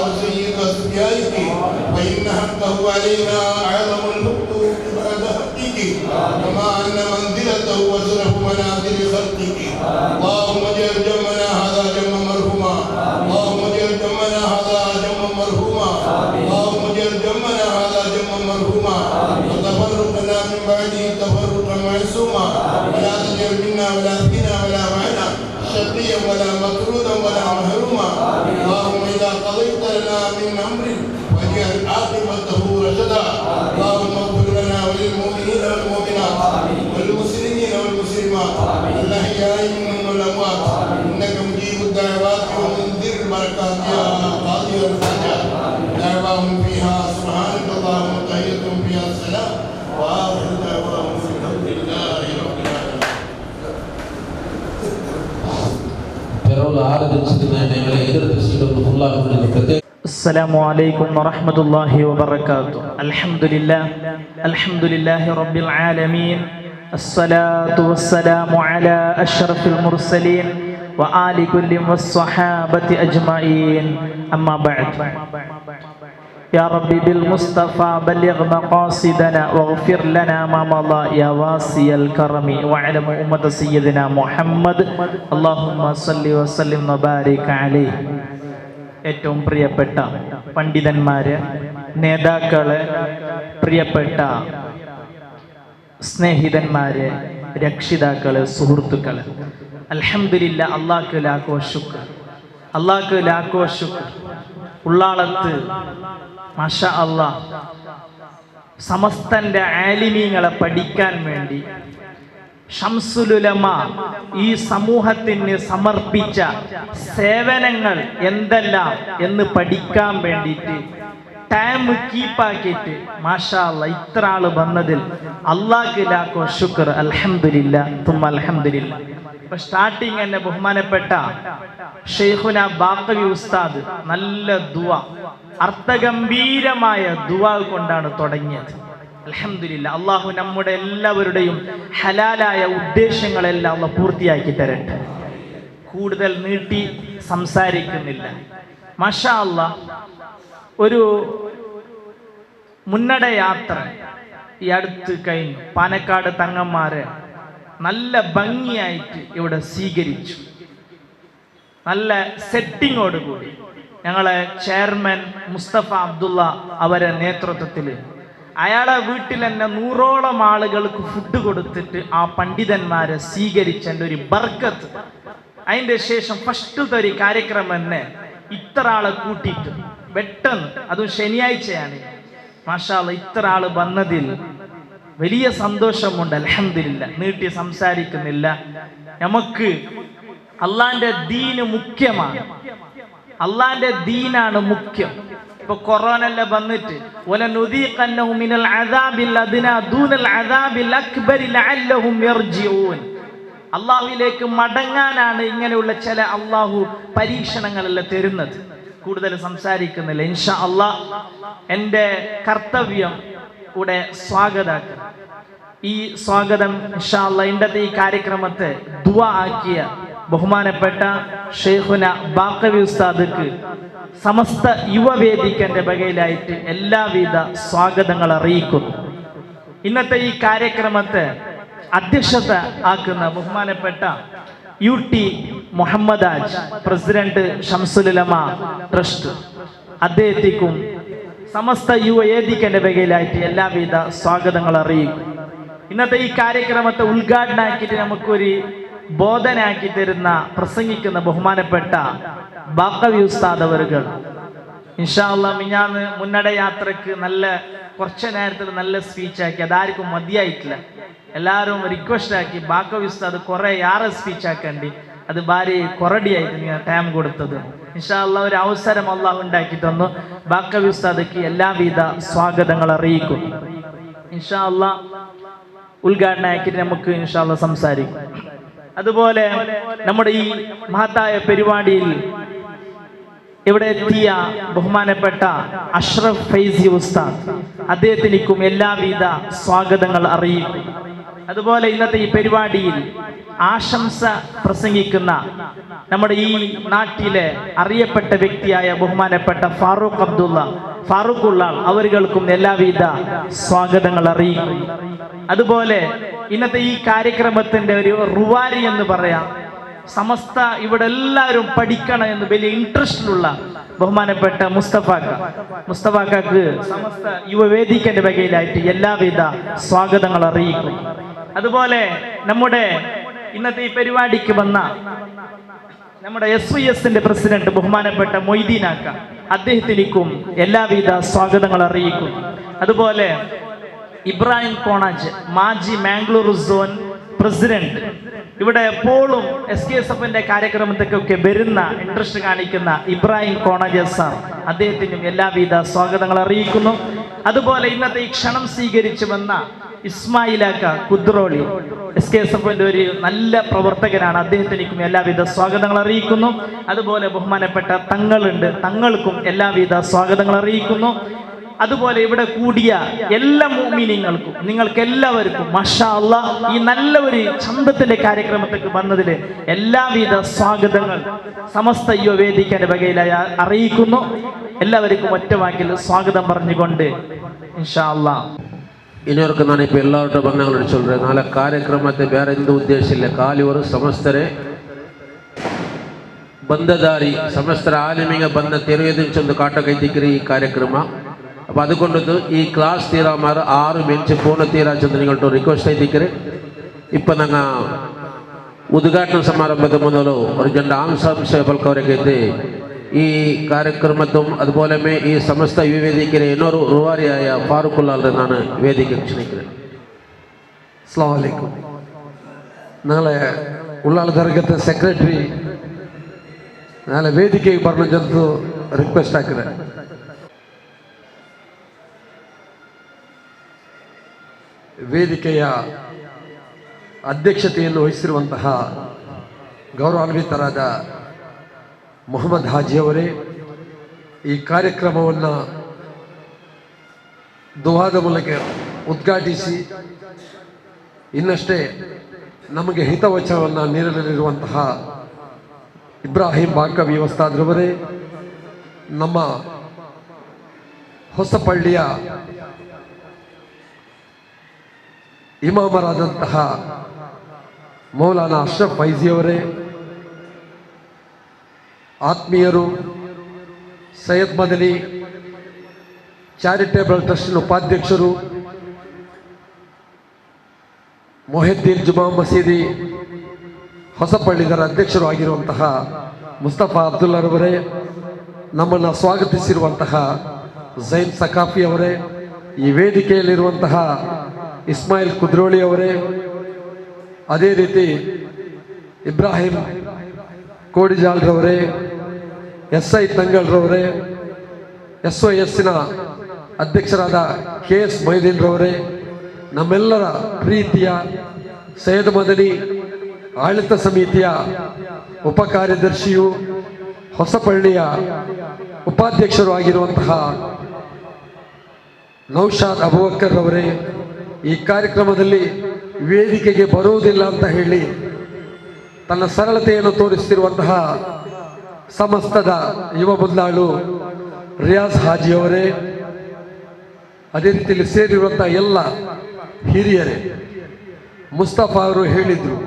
وسيد أصفيائك فإن حقه علينا أعظم الحقوق بعد حقك كما أن منزلته وشرف منازل خلقك. اللهم اجعل جمعنا هذا جمعا مرحوما. اللهم اجعل جمعنا هذا جمعا مرحوما. اللهم اجعل جمعنا هذا جمعا مرحوما وتفرقنا من بعده تفرقا معصوما. ولا تجعل منا ولا فينا ولا معنا شقيا ولا مطرودا ولا محروما. اللهم إذا قضيت لنا من أمر واجعل عاقبته رشدا. اللهم اغفر لنا وللمؤمنين والمؤمنات والمسلمين والمسلمات الأحياء منهم والأموات إنك مجيب الدعوات ومنذر البركات يا قاضي الحاجات. دعواهم فيها سبحانك اللهم وتحيتهم فيها السلام وآخر دعواهم الحمد لله رب العالمين. السلام عليكم ورحمة الله وبركاته. الحمد لله رب العالمين. الصلاة والسلام على أشرف المرسلين وآل كل والصحابة أجمعين. أما بعد، يا ربي بالمصطفى بلغ مقاصدنا واغفر لنا ما مضى يا واسع الكرم واعلم أمة سيدنا محمد اللهم صل وسلم وبارك عليه. ഏറ്റവും പ്രിയപ്പെട്ട പണ്ഡിതന്മാര്, നേതാക്കള്, പ്രിയപ്പെട്ട സ്നേഹിതന്മാര്, രക്ഷിതാക്കള്, സുഹൃത്തുക്കള്, അൽഹംദുലില്ലാ, അല്ലാഹു ലാഖോ ശുക്ർ, അല്ലാഹു ലാഖോ ശുക്ർ. ഉള്ളാളത്ത് മാഷാ അല്ലാഹ് സമസ്തന്റെ ആലിമീങ്ങളെ പഠിക്കാൻ വേണ്ടി ഷംസുലുലമ ഈ സമൂഹത്തിന് സമർപ്പിച്ച സേവനങ്ങൾ എന്തെല്ലാം എന്ന് പഠിക്കാൻ വേണ്ടിയിട്ട് ടൈം കീപ്പാക്കിയിട്ട് മാഷാ അല്ലാഹ് ഇത്ര ആള് വന്നതിൽ അല്ലാഹു ലാഖോ ശുക്ർ. അൽഹംദുലില്ലാ തുമ്മ അൽഹംദുലില്ലാ. ഇപ്പൊ സ്റ്റാർട്ടിങ് തന്നെ ബഹുമാനപ്പെട്ട ഷെയ്ഖുന ബാഖവി ഉസ്താദ് നല്ല ദുആ, അർത്ഥഗംഭീരമായ ദുആ കൊണ്ടാണ് തുടങ്ങിയത്. അൽഹംദുലില്ലാ. അള്ളാഹു നമ്മുടെ എല്ലാവരുടെയും ഹലാലായ ഉദ്ദേശങ്ങളെല്ലാം അള്ളാഹു പൂർത്തിയാക്കി തരട്ടെ. കൂടുതൽ നീട്ടി സംസാരിക്കുന്നില്ല. മാഷാ അല്ലാഹ്, ഒരു മുന്നട യാത്ര ഈ അടുത്ത് കഴിഞ്ഞു. പാലക്കാട് തങ്ങന്മാരെ നല്ല ഭംഗിയായിട്ട് ഇവിടെ സ്വീകരിച്ചു. നല്ല സെറ്റിങ്ങോട് കൂടി ഞങ്ങളെ ചെയർമാൻ മുസ്തഫ അബ്ദുള്ള അവരെ നേതൃത്വത്തിൽ അയാളെ വീട്ടിൽ തന്നെ 100ഓളം ആളുകൾക്ക് ഫുഡ് കൊടുത്തിട്ട് ആ പണ്ഡിതന്മാരെ സ്വീകരിച്ചതിൻ്റെ ഒരു ബർക്കത്ത്. അതിൻ്റെ ശേഷം ഫസ്റ്റത്തെ ഒരു കാര്യക്രമം തന്നെ ഇത്ര ആളെ കൂട്ടിയിട്ട് പെട്ടെന്ന്, അതും ശനിയാഴ്ചയാണ്, മാഷാ അല്ലാഹ് ഇത്ര ആള് വന്നതിൽ വലിയ സന്തോഷമുണ്ട്. അൽഹംദുലില്ലാ. നീട്ടി സംസാരിക്കുന്നില്ല. നമുക്ക് അള്ളാന്റെ ദീന് മുഖ്യമാണ്. അള്ളാന്റെ ദീനാണ് മുഖ്യം. ഇപ്പൊ കൊറോണല്ലാം വന്നിട്ട് അള്ളാഹുവിലേക്ക് മടങ്ങാനാണ് ഇങ്ങനെയുള്ള ചില അള്ളാഹു പരീക്ഷണങ്ങളെല്ലാം തരുന്നത്. കൂടുതൽ സംസാരിക്കുന്നില്ല. ഇൻഷാ അള്ളാഹ് എൻ്റെ കർത്തവ്യം കൂടെ സ്വാഗതാക്കുക. ഈ സ്വാഗതം ഇൻഷാ അള്ളാഹ് ഇന്നത്തെ ഈ കാര്യക്രമത്തെ ദുആ ആക്കിയ ബഹുമാനപ്പെട്ട ഷെയ്ഖുന ബാഖവി ഉസ്താദക്ക് സമസ്ത യുവവേദിക്കന്റെ വകയിലായിട്ട് എല്ലാവിധ സ്വാഗതങ്ങൾ അറിയിക്കുന്നു. ഇന്നത്തെ ഈ കാര്യക്രമത്തെ അധ്യക്ഷത ആക്കുന്ന ബഹുമാനപ്പെട്ട UT മുഹമ്മദ് ആജ്, പ്രസിഡന്റ് ഷംസുലുലമ ട്രസ്റ്റ്, അദ്ദേഹത്തിനും സമസ്ത യുവവേദിക്കന്റെ വകയിലായിട്ട് എല്ലാവിധ സ്വാഗതങ്ങൾ അറിയിക്കും. ഇന്നത്തെ ഈ കാര്യക്രമത്തെ ഉദ്ഘാടനമാക്കിയിട്ട് നമുക്കൊരു ബോധനാക്കി തരുന്ന പ്രസംഗിക്കുന്ന ബഹുമാനപ്പെട്ട ബാഖവി ഉസ്താദ് അവറുകൾ ഇൻഷാ അല്ലാഹ് മിഞ്ഞാന്ന് മുന്നട യാത്രക്ക് നല്ല കുറച്ച് നേരത്തിൽ നല്ല സ്പീച്ചാക്കി. അതാർക്കും മതിയായിട്ടില്ല. എല്ലാവരും റിക്വസ്റ്റ് ആക്കി ബാഖവി ഉസ്താദ് കുറെ യാറെ സ്പീച്ചാക്കണ്ടി, അത് ഭാര്യ കൊറടിയായിട്ട് നിങ്ങൾ ടൈം കൊടുത്തത്. ഇൻഷാ അല്ലാഹ് ഒരു അവസരം അല്ലാഹ് ഉണ്ടാക്കി തന്നു. ബാഖവി ഉസ്താദക്ക് എല്ലാവിധ സ്വാഗതങ്ങൾ അറിയിക്കും. ഇൻഷാ അല്ലാഹ് ഉദ്ഘാടനമാക്കിയിട്ട് നമുക്ക് ഇൻഷാ അല്ലാഹ് സംസാരിക്കും. അതുപോലെ നമ്മുടെ ഈ മഹത്തായ പരിപാടിയിൽ ഇവിടെ എത്തിയ ബഹുമാനപ്പെട്ട അഷ്റഫ് ഫൈസി ഉസ്താദ്, അദ്ദേഹത്തിനും എല്ലാവിധ സ്വാഗതങ്ങൾ അറിയിക്കും. അതുപോലെ ഇന്നത്തെ ഈ പരിപാടിയിൽ ആശംസ പ്രസംഗിക്കുന്ന നമ്മുടെ ഈ നാട്ടിലെ അറിയപ്പെട്ട വ്യക്തിയായ ബഹുമാനപ്പെട്ട ഫാറൂഖ് ഉള്ളാൾ അവർക്കും എല്ലാവിധ സ്വാഗതങ്ങൾ അറിയിക്കും. അതുപോലെ ഇന്നത്തെ ഈ കാര്യക്രമത്തിന്റെ ഒരു റുവാരി എന്ന് പറയാം, സമസ്ത ഇവിടെ എല്ലാവരും പഠിക്കണം എന്ന് വലിയ ഇൻട്രസ്റ്റിലുള്ള ബഹുമാനപ്പെട്ട മുസ്തഫാക്ക് സമസ്ത യുവവേദിക്കന്റെ വകയിലായിട്ട് എല്ലാവിധ സ്വാഗതങ്ങൾ അറിയിക്കും. അതുപോലെ നമ്മുടെ ഇന്നത്തെ ഈ പരിപാടിക്ക് വന്ന നമ്മുടെ SYSന്റെ പ്രസിഡന്റ് ബഹുമാനപ്പെട്ട മൊയ്തീനാക്ക, അദ്ദേഹത്തിനും എല്ലാവിധ സ്വാഗതങ്ങൾ അറിയിക്കും. അതുപോലെ ഇബ്രാഹിം കോണാജ്, മാജി മാംഗ്ലൂർ സോൺ പ്രസിഡന്റ്, ഇവിടെ എപ്പോഴും SKSFന്റെ കാര്യക്രമത്തിക്കൊക്കെ വരുന്ന ഇൻട്രസ്റ്റ് കാണിക്കുന്ന ഇബ്രാഹിം കോണാജ് സാർ, അദ്ദേഹത്തിനും എല്ലാവിധ സ്വാഗതങ്ങൾ അറിയിക്കുന്നു. അതുപോലെ ഇന്നത്തെ ഈ ക്ഷണം സ്വീകരിച്ചു വന്ന ഇസ്മായിലാക്ക കുദ്രോളി, SKSFന്റെ ഒരു നല്ല പ്രവർത്തകനാണ്, അദ്ദേഹത്തിനും എല്ലാവിധ സ്വാഗതങ്ങൾ അറിയിക്കുന്നു. അതുപോലെ ബഹുമാനപ്പെട്ട തങ്ങളുണ്ട്, തങ്ങൾക്കും എല്ലാവിധ സ്വാഗതങ്ങൾ അറിയിക്കുന്നു. അതുപോലെ ഇവിടെ കൂടിയ എല്ലാ മുഅ്മിനീങ്ങൾക്കും നിങ്ങൾക്ക് എല്ലാവർക്കും മാഷാ അല്ലാഹ് ഈ നല്ല ഒരു ചന്തത്തിന്റെ കാര്യക്രമത്തിലേക്ക് വന്നതിൽ എല്ലാവിധ സ്വാഗതങ്ങൾ സമസ്ത യുവവേദിക്കന്റെ വകയിലായി അറിയിക്കുന്നു. എല്ലാവർക്കും ഒറ്റ വാക്കിൽ സ്വാഗതം പറഞ്ഞുകൊണ്ട് ഇൻഷാ അല്ലാഹ് ಇನ್ನೊರ್ಕು ನಾನು இப்போ எல்லார்ட்ட ಬಂದவங்களோட சொல்கிறேன். நாளை ಕಾರ್ಯಕ್ರಮத்தை ಬೇರೆ ಎಂದ ಉದ್ದೇಶ ಇಲ್ಲ, ಖಾಲಿ ಅವರು ಸಮಸ್ತರೇ ಬಂದದಾರಿ ಸಮಸ್ತರ ಆಲಿಮಿಗೆ ಬಂದ ತೆರೆಯೋದೊಂದು ಕಾಟಕೈತಿಕ್ರಿ ಈ ಕಾರ್ಯಕ್ರಮ. അപ്പോൾ അതുകൊണ്ടത് ഈ ക്ലാസ് തീരാമാർ 6 മിനിറ്റ് പൂർണ്ണ തീരാച്ചെന്ന് നിങ്ങളുടെ റിക്വസ്റ്റ് ചെയ്തിക്കറ്. ഇപ്പം ഞങ്ങൾ ഉദ്ഘാടന സമാരംഭത്തെ മുതലോ ഒരു 2 ആംശാംശകൾക്കവരൊക്കെ ഈ കാര്യക്രമത്തും അതുപോലെ ഈ സമസ്ത യുവവേദിക്കരെ ಇನ್ನೊരു റുവാരിയായ ഫാറൂഖ് ഉള്ളാളിനാണ് ವೇದಿಕೆಗೆ ಕ್ಷಣಿക്കുന്നത്. അസ്സലാമു അലൈക്കും. നാളെ ഉള്ളാൾ ದರ್ಗದ ಸೆಕ್ರೆಟರಿ ನಾಳೆ ವೇದಿಕೆಗೆ ಬರಲು ರಿಕ್ವೆಸ್ಟ್ ಹಾಕಿದೆ. ವೇದಿಕೆಯ ಅಧ್ಯಕ್ಷತೆಯನ್ನು ವಹಿಸಿರುವಂತಹ ಗೌರವಾನ್ವಿತರಾದ ಮೊಹಮ್ಮದ್ ಹಾಜಿಯವರೇ, ಈ ಕಾರ್ಯಕ್ರಮವನ್ನು ದುಆದ ಮೂಲಕ ಉದ್ಘಾಟಿಸಿ ಇನ್ನಷ್ಟೇ ನಮಗೆ ಹಿತವಚನವನ್ನು ನೀಡಲಿರುವಂತಹ ಇಬ್ರಾಹಿಂ ಬಾಕವಿ ಉಸ್ತಾದ್ರವರೇ, ನಮ್ಮ ಹೊಸಪಳ್ಳಿಯ ಇಮಾಮರಾದಂತಹ ಮೌಲಾನಾ ಅಶ್ರಫ್ ಫೈಜಿಯವರೇ, ಆತ್ಮೀಯರು, ಸೈಯದ್ ಮದನಿ ಚಾರಿಟೇಬಲ್ ಟ್ರಸ್ಟಿನ ಉಪಾಧ್ಯಕ್ಷರು, ಮೊಹಿದ್ದೀನ್ ಜುಮಾ ಮಸೀದಿ ಹೊಸಪಳ್ಳಿದರ ಅಧ್ಯಕ್ಷರು ಆಗಿರುವಂತಹ ಮುಸ್ತಫಾ ಅಬ್ದುಲ್ಲಾರವರೇ, ನಮ್ಮನ್ನು ಸ್ವಾಗತಿಸಿರುವಂತಹ ಝೈನ್ ಸಕಾಫಿ ಅವರೇ, ಈ ವೇದಿಕೆಯಲ್ಲಿರುವಂತಹ ಇಸ್ಮಾಯಿಲ್ ಕುದ್ರೋಳಿ ಅವರೇ, ಅದೇ ರೀತಿ ಇಬ್ರಾಹಿಂ ಕೋಡಿಜಾಲ್ರವರೇ, SI ತಂಗಳ್ರವರೇ, SYSನ ಅಧ್ಯಕ್ಷರಾದ KS ಮೊಯ್ದೀನ್ರವರೇ, ನಮ್ಮೆಲ್ಲರ ಪ್ರೀತಿಯ ಸೈಯದ್ ಮದನಿ ಆಡಳಿತ ಸಮಿತಿಯ ಉಪ ಕಾರ್ಯದರ್ಶಿಯು ಹೊಸಪಳ್ಳಿಯ ಉಪಾಧ್ಯಕ್ಷರು ಆಗಿರುವಂತಹ ನೌಶಾದ್ ಅಬೂಬಕರ್ ಅವರೇ, ಈ ಕಾರ್ಯಕ್ರಮದಲ್ಲಿ ವೇದಿಕೆಗೆ ಬರುವುದಿಲ್ಲ ಅಂತ ಹೇಳಿ ತನ್ನ ಸರಳತೆಯನ್ನು ತೋರಿಸುತ್ತಿರುವಂತಹ ಸಮಸ್ತದ ಯುವ ಮುದ್ಲಾಳು ರಿಯಾಜ್ ಹಾಜಿಯವರೇ, ಅದೇ ರೀತಿಯಲ್ಲಿ ಸೇರಿರುವಂತಹ ಎಲ್ಲ ಹಿರಿಯರೇ, ಮುಸ್ತಫಾ ಅವರು ಹೇಳಿದ್ರು,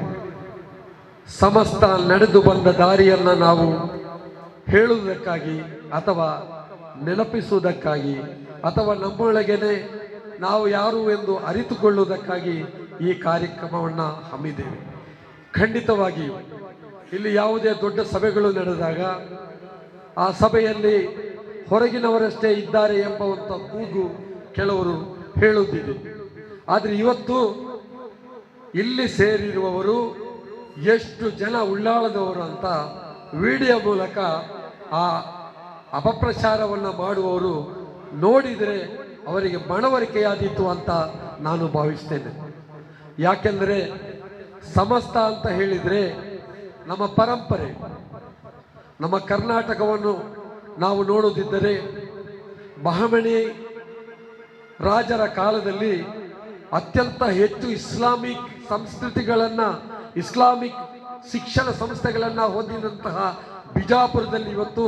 ಸಮಸ್ತ ನಡೆದು ಬಂದ ದಾರಿಯನ್ನು ನಾವು ಹೇಳುವುದಕ್ಕಾಗಿ ಅಥವಾ ನೆನಪಿಸುವುದಕ್ಕಾಗಿ ಅಥವಾ ನಮ್ಮೊಳಗೇನೆ ನಾವು ಯಾರು ಎಂದು ಅರಿತುಕೊಳ್ಳುವುದಕ್ಕಾಗಿ ಈ ಕಾರ್ಯಕ್ರಮವನ್ನು ಹಮ್ಮಿದ್ದೇವೆ. ಖಂಡಿತವಾಗಿಯೂ ಇಲ್ಲಿ ಯಾವುದೇ ದೊಡ್ಡ ಸಭೆಗಳು ನಡೆದಾಗ ಆ ಸಭೆಯಲ್ಲಿ ಹೊರಗಿನವರಷ್ಟೇ ಇದ್ದಾರೆ ಎಂಬುವಂಥ ಕೂಗು ಕೆಲವರು ಹೇಳುತ್ತಿದೆ. ಆದರೆ ಇವತ್ತು ಇಲ್ಲಿ ಸೇರಿರುವವರು ಎಷ್ಟು ಜನ ಉಳ್ಳಾಳದವರು ಅಂತ ವಿಡಿಯೋ ಮೂಲಕ ಆ ಅಪಪ್ರಚಾರವನ್ನು ಮಾಡುವವರು ನೋಡಿದರೆ ಅವರಿಗೆ ಮನವರಿಕೆಯಾದೀತು ಅಂತ ನಾನು ಭಾವಿಸ್ತೇನೆ. ಯಾಕೆಂದರೆ ಸಮಸ್ತ ಅಂತ ಹೇಳಿದರೆ ನಮ್ಮ ಪರಂಪರೆ, ನಮ್ಮ ಕರ್ನಾಟಕವನ್ನು ನಾವು ನೋಡುತ್ತಿದ್ದರೆ ಬಹಮನಿ ರಾಜರ ಕಾಲದಲ್ಲಿ ಅತ್ಯಂತ ಹೆಚ್ಚು ಇಸ್ಲಾಮಿಕ್ ಸಂಸ್ಕೃತಿಗಳನ್ನು ಇಸ್ಲಾಮಿಕ್ ಶಿಕ್ಷಣ ಸಂಸ್ಥೆಗಳನ್ನು ಹೊಂದಿದಂತಹ ಬಿಜಾಪುರದಲ್ಲಿ ಇವತ್ತು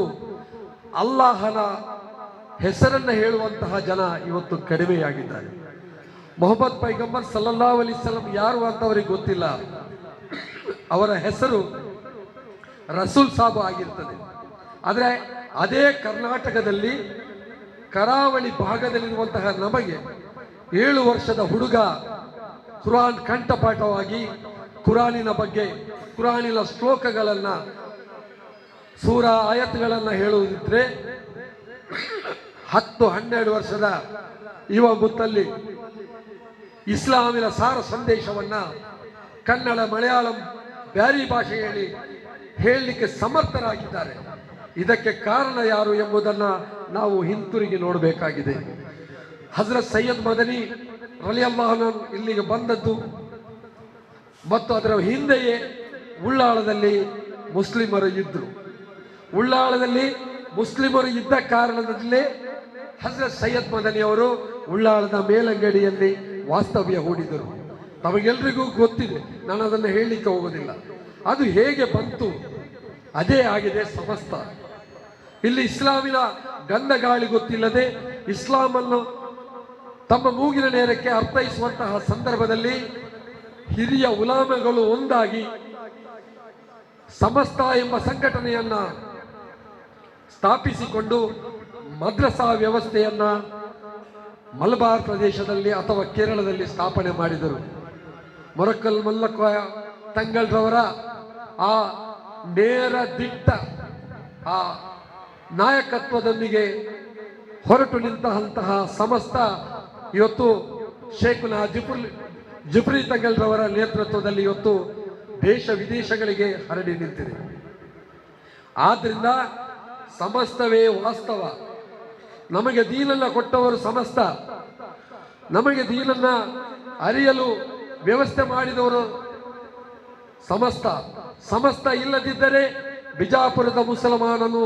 ಅಲ್ಲಾಹನ ಹೆಸರನ್ನು ಹೇಳುವಂತಹ ಜನ ಇವತ್ತು ಕಡಿಮೆಯಾಗಿದ್ದಾರೆ. ಮೊಹಮ್ಮದ್ ಪೈಗಂಬರ್ ಸಲ್ಲಲ್ಲಾಹು ಅಲೈಹಿ ವಸಲ್ಲಂ ಯಾರು ಅಂತ ಅವರಿಗೆ ಗೊತ್ತಿಲ್ಲ. ಅವರ ಹೆಸರು ರಸೂಲ್ ಸಾಬ್ ಆಗಿರ್ತದೆ. ಆದರೆ ಅದೇ ಕರ್ನಾಟಕದಲ್ಲಿ ಕರಾವಳಿ ಭಾಗದಲ್ಲಿರುವಂತಹ ನಮಗೆ 7 ವರ್ಷದ ಹುಡುಗ ಕುರಾನ್ ಕಂಠಪಾಠವಾಗಿ ಕುರಾನಿನ ಬಗ್ಗೆ, ಕುರಾನಿನ ಶ್ಲೋಕಗಳನ್ನು, ಸೂರ ಆಯತ್ಗಳನ್ನು ಹೇಳುವುದಿದ್ರೆ 10-12 ವರ್ಷದ ಯುವ ಮುತ್ತಲ್ಲಿ ಇಸ್ಲಾಮಿನ ಸಾರ ಸಂದೇಶವನ್ನ ಕನ್ನಡ, ಮಲಯಾಳಂ, ಬ್ಯಾರಿ ಭಾಷೆಯಲ್ಲಿ ಹೇಳಲಿಕ್ಕೆ ಸಮರ್ಥರಾಗಿದ್ದಾರೆ. ಇದಕ್ಕೆ ಕಾರಣ ಯಾರು ಎಂಬುದನ್ನು ನಾವು ಹಿಂತಿರುಗಿ ನೋಡಬೇಕಾಗಿದೆ. ಹಜರತ್ ಸೈಯದ್ ಮದನಿ ರಲಿಯಲ್ಲಾಹು ಅನ್ಹು ಇಲ್ಲಿಗೆ ಬಂದದ್ದು ಮತ್ತು ಅದರ ಹಿಂದೆಯೇ ಉಳ್ಳಾಳದಲ್ಲಿ ಮುಸ್ಲಿಮರು ಇದ್ದರು. ಉಳ್ಳಾಳದಲ್ಲಿ ಮುಸ್ಲಿಮರು ಇದ್ದ ಕಾರಣದಲ್ಲೇ ಹಜರತ್ ಸೈಯದ್ ಮದನಿ ಅವರು ಉಳ್ಳಾಳದ ಮೇಲಂಗಡಿಯಲ್ಲಿ ವಾಸ್ತವ್ಯ ಹೂಡಿದರು. ತಮಗೆಲ್ಲರಿಗೂ ಗೊತ್ತಿದೆ, ನಾನು ಅದನ್ನು ಹೇಳಲಿಕ್ಕೆ ಹೋಗೋದಿಲ್ಲ. ಅದು ಹೇಗೆ ಬಂತು, ಅದೇ ಆಗಿದೆ ಸಮಸ್ತ. ಇಲ್ಲಿ ಇಸ್ಲಾಮಿನ ಗಂಧ ಗಾಳಿ ಗೊತ್ತಿಲ್ಲದೆ ಇಸ್ಲಾಮನ್ನು ತಮ್ಮ ಮೂಗಿನ ನೇರಕ್ಕೆ ಅರ್ಥೈಸುವಂತಹ ಸಂದರ್ಭದಲ್ಲಿ ಹಿರಿಯ ಉಲಾಮಗಳು ಒಂದಾಗಿ ಸಮಸ್ತ ಎಂಬ ಸಂಘಟನೆಯನ್ನ ಸ್ಥಾಪಿಸಿಕೊಂಡು ಮದ್ರಸಾ ವ್ಯವಸ್ಥೆಯನ್ನ ಮಲಬಾರ್ ಪ್ರದೇಶದಲ್ಲಿ ಅಥವಾ ಕೇರಳದಲ್ಲಿ ಸ್ಥಾಪನೆ ಮಾಡಿದರು. ಮೊರಕಲ್ ಮಲ್ಲಕ್ಕ ತಂಗಳ್ರವರ ಆ ನೇರ ದಿಟ್ಟ ಆ ನಾಯಕತ್ವದೊಂದಿಗೆ ಹೊರಟು ನಿಂತಹ ಸಮಸ್ತ ಇವತ್ತು ಶೇಖುನ ಜುಫ್ರಿ ತಂಗಳ್ರವರ ನೇತೃತ್ವದಲ್ಲಿ ಇವತ್ತು ದೇಶ ವಿದೇಶಗಳಿಗೆ ಹರಡಿ ನಿಂತಿದೆ. ಆದ್ರಿಂದ ಸಮಸ್ತವೇ ವಾಸ್ತವ. ನಮಗೆ ದೀನನ್ನ ಕೊಟ್ಟವರು ಸಮಸ್ತ, ನಮಗೆ ದೀನನ್ನ ಅರಿಯಲು ವ್ಯವಸ್ಥೆ ಮಾಡಿದವರು ಸಮಸ್ತ. ಸಮಸ್ತ ಇಲ್ಲದಿದ್ದರೆ ಬಿಜಾಪುರದ ಮುಸಲ್ಮಾನನು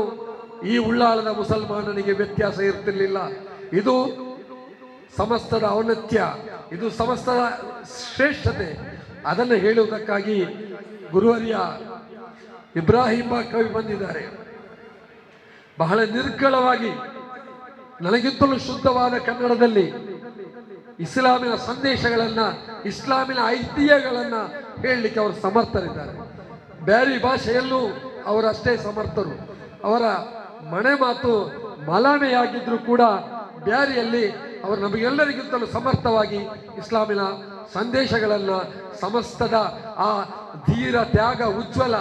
ಈ ಉಳ್ಳಾಳದ ಮುಸಲ್ಮಾನನಿಗೆ ವ್ಯತ್ಯಾಸ ಇರ್ತಿರ್ಲಿಲ್ಲ. ಇದು ಸಮಸ್ತದ ಔನ್ನತ್ಯ, ಇದು ಸಮಸ್ತದ ಶ್ರೇಷ್ಠತೆ. ಅದನ್ನು ಹೇಳುವುದಕ್ಕಾಗಿ ಗುರುವರ್ಯ ಇಬ್ರಾಹಿಂ ಕವಿ ಬಂದಿದ್ದಾರೆ. ಬಹಳ ನಿರ್ಗಳವಾಗಿ ನನಗಿಂತಲೂ ಶುದ್ಧವಾದ ಕನ್ನಡದಲ್ಲಿ ಇಸ್ಲಾಮಿನ ಸಂದೇಶಗಳನ್ನ, ಇಸ್ಲಾಮಿನ ಐತಿಹ್ಯಗಳನ್ನ ಹೇಳಲಿಕ್ಕೆ ಅವರು ಸಮರ್ಥರಿದ್ದಾರೆ. ಬ್ಯಾರಿ ಭಾಷೆಯಲ್ಲೂ ಅವರಷ್ಟೇ ಸಮರ್ಥರು. ಅವರ ಮನೆ ಮಾತು ಮಲಾಮೆಯಾಗಿದ್ರು ಕೂಡ ಬ್ಯಾರಿಯಲ್ಲಿ ಅವರು ನಮಗೆಲ್ಲರಿಗಿಂತಲೂ ಸಮರ್ಥವಾಗಿ ಇಸ್ಲಾಮಿನ ಸಂದೇಶಗಳನ್ನ, ಸಮಸ್ತದ ಆ ಧೀರ ತ್ಯಾಗ ಉಜ್ವಲ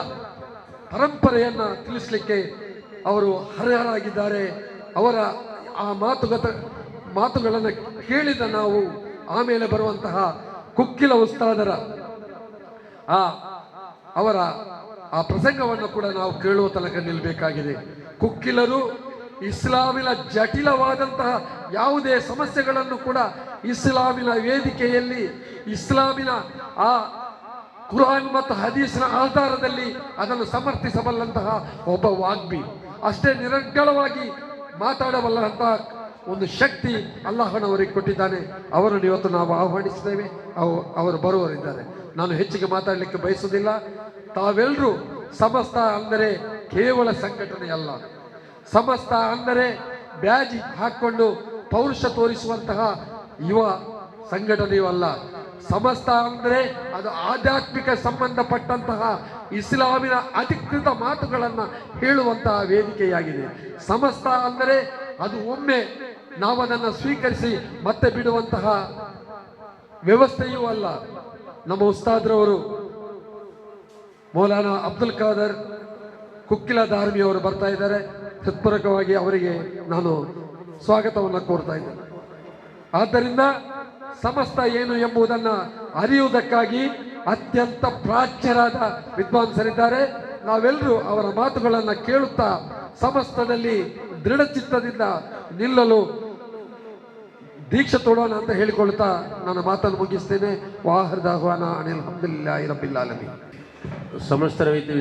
ಪರಂಪರೆಯನ್ನ ತಿಳಿಸ್ಲಿಕ್ಕೆ ಅವರು ಹರಹರಾಗಿದ್ದಾರೆ. ಅವರ ಆ ಮಾತುಗಳನ್ನು ಕೇಳಿದ ನಾವು ಆಮೇಲೆ ಬರುವಂತಹ ಕುಕ್ಕಿಲ ಉಸ್ತಾದರ ಅವರ ಆ ಪ್ರಸಂಗವನ್ನು ಕೂಡ ನಾವು ಕೇಳುವ ತನಕ ನಿಲ್ಲಬೇಕಾಗಿದೆ. ಕುಕ್ಕಿಲರು ಇಸ್ಲಾಮಿನ ಜಟಿಲವಾದಂತಹ ಯಾವುದೇ ಸಮಸ್ಯೆಗಳನ್ನು ಕೂಡ ಇಸ್ಲಾಮಿನ ವೇದಿಕೆಯಲ್ಲಿ, ಇಸ್ಲಾಮಿನ ಆ ಕುರಾನ್ ಮತ್ತು ಹದೀಸ್ನ ಆಧಾರದಲ್ಲಿ ಅದನ್ನು ಸಮರ್ಥಿಸಬಲ್ಲಂತಹ ಒಬ್ಬ ವಾಗ್ಮಿ. ಅಷ್ಟೇ ನಿರರ್ಗಳವಾಗಿ ಮಾತಾಡಬಲ್ಲಂತಹ ಒಂದು ಶಕ್ತಿ ಅಲ್ಲಾಹನವರಿಗೆ ಕೊಟ್ಟಿದ್ದಾನೆ. ಅವರನ್ನು ಇವತ್ತು ನಾವು ಆಹ್ವಾನಿಸ್ತೇವೆ. ಅವರು ಬರುವವರಿದ್ದಾರೆ. ನಾನು ಹೆಚ್ಚಿಗೆ ಮಾತಾಡಲಿಕ್ಕೆ ಬಯಸುವುದಿಲ್ಲ. ತಾವೆಲ್ಲರೂ ಸಮಸ್ತ ಅಂದರೆ ಕೇವಲ ಸಂಘಟನೆ ಅಲ್ಲ. ಸಮಸ್ತ ಅಂದರೆ ಬ್ಯಾಜ್ ಹಾಕೊಂಡು ಪೌರುಷ ತೋರಿಸುವಂತಹ ಯುವ ಸಂಘಟನೆಯೂ ಅಲ್ಲ. ಸಮಸ್ತ ಅಂದರೆ ಅದು ಆಧ್ಯಾತ್ಮಿಕ ಸಂಬಂಧಪಟ್ಟಂತಹ ಇಸ್ಲಾಮಿನ ಅಧಿಕೃತ ಮಾತುಗಳನ್ನು ಹೇಳುವಂತಹ ವೇದಿಕೆಯಾಗಿದೆ. ಸಮಸ್ತ ಅಂದರೆ ಅದು ಒಮ್ಮೆ ನಾವು ಅದನ್ನು ಸ್ವೀಕರಿಸಿ ಮತ್ತೆ ಬಿಡುವಂತಹ ವ್ಯವಸ್ಥೆಯೂ ಅಲ್ಲ. ನಮ್ಮ ಉಸ್ತಾದ್ರವರು ಮೌಲಾನಾ ಅಬ್ದುಲ್ ಖಾದರ್ ಕುಕ್ಕಿಲ ಧಾರ್ಮಿ ಅವರು ಬರ್ತಾ ಇದ್ದಾರೆ. ಹೃತ್ಪೂರ್ವಕವಾಗಿ ಅವರಿಗೆ ನಾನು ಸ್ವಾಗತವನ್ನು ಕೋರ್ತಾ ಇದ್ದೇನೆ. ಆದ್ದರಿಂದ ಸಮಸ್ತ ಏನು ಎಂಬುದನ್ನು ಅರಿಯುವುದಕ್ಕಾಗಿ ಅತ್ಯಂತ ಪ್ರಾಚ್ಯರಾದ ವಿದ್ವಾಂಸರಿದ್ದಾರೆ. ನಾವೆಲ್ಲರೂ ಅವರ ಮಾತುಗಳನ್ನು ಕೇಳುತ್ತಾ ಸಮಸ್ತದಲ್ಲಿ ದೃಢಚಿತ್ತದಿಂದ ನಿಲ್ಲಲು ದೀಕ್ಷೆ ತೊಡೋಣ ಅಂತ ಹೇಳಿಕೊಳ್ಳುತ್ತಾ ನನ್ನ ಮಾತನ್ನು ಮುಗಿಸ್ತೇನೆ. ವಾಹರ್ದಾಹ್ವಾನ ಅನಿಲ್ ಅಲ್ಹಮ್ದುಲಿಲ್ಲಾಹಿ ರಬ್ಬಿಲ್ ಆಲಮೀನ್. ಸಮಸ್ತರವೈತೆ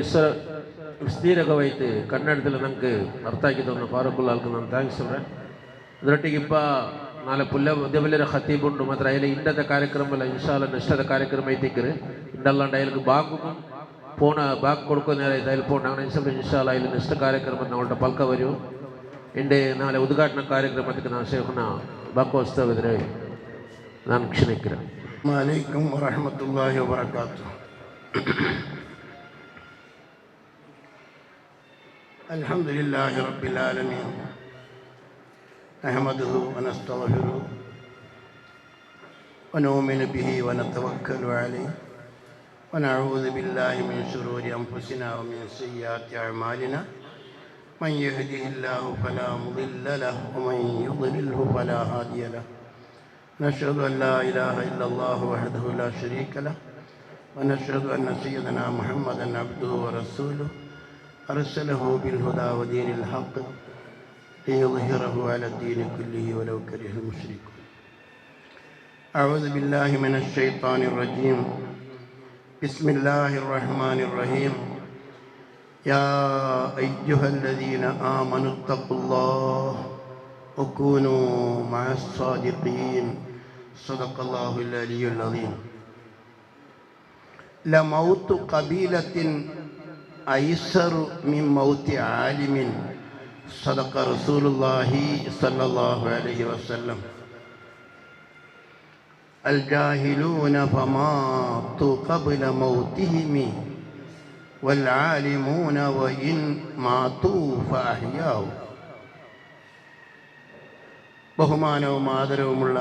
ವಿಸ್ತೀರಕವೈತೆ ಕನ್ನಡದಲ್ಲಿ ನನಗೆ ಅರ್ಥ ಆಗಿದ್ದವನ್ನ ಫಾರೂಕುಲ್ಲಾಲ್ಗೆ ನಾನು ಥ್ಯಾಂಕ್ಸ್. ಅದರೊಟ್ಟಿಗೆ ನಾಳೆ ಪುಲ್ಯ ಖತೀಬ್ ಉಂಡು ಮಾತ್ರ ಅಯ್ಯಲೆ ಇಂಡದ ಕಾರ್ಯಕ್ರಮ ಇಲ್ಲ ಇನ್ಶಾಲ್ಲ ನೆಕ್ಸ್ಟ್ ಕಾರ್ಯಕ್ರಮ ಐತಿಕ್ಕಿರಿ ಇಂಡಲ್ಲಾಂಡ ಅಯ್ಯಲ್ಗೆ ಬಾಗು ಪೋಣ ಬಾಗ್ ಕೊಡ್ಕೊಂಡು അതിൽ പോകണം ഇൻഷാല്ല അതിൽ നെക്സ്റ്റ് കാര്യക്രമം നമ്മളുടെ പൽക്ക വരൂ എൻ്റെ നാളെ ഉദ്ഘാടന കാര്യക്രമത്തിൽ ഞാൻ ഷെയ്ഖുന ബാക്കോസ്തവരെ ഞാൻ ക്ഷണിக்கிறேன். അലൈക്കും വറഹ്മത്തുള്ളാഹി വബറകാതുഹു. അൽഹംദുലില്ലാഹി റബ്ബിൽ ആലമീൻ നഹ്മദുഹു വനസ്തഗ്ഫിറുഹു വനുഅ്മിനു ബിഹി വനതവക്കലു അലൈഹി ونعوذ بالله من شرور أنفسنا ومن سيئات أعمالنا من يهده الله فلا مضل له ومن يضلله فلا هادي له نشهد أن لا إله إلا الله وحده لا شريك له ونشهد أن سيدنا محمدا عبده ورسوله أرسله بالهدى ودين الحق ليظهره على الدين كله ولو كره المشركون. أعوذ بالله من الشيطان الرجيم. بسم الله الرحمن الرحيم. يا أيها الذين آمنوا اتقوا الله وكونوا مع الصادقين. صدق الله العلي العظيم. لموت قبيلة أيسر من موت عالم. صدق رسول الله صلى الله عليه وسلم. الجاهلون فماتوا قبل موتهم والعالمون وإن ماتوا فأحياوا. ബഹുമാനവും ആദരവുമുള്ള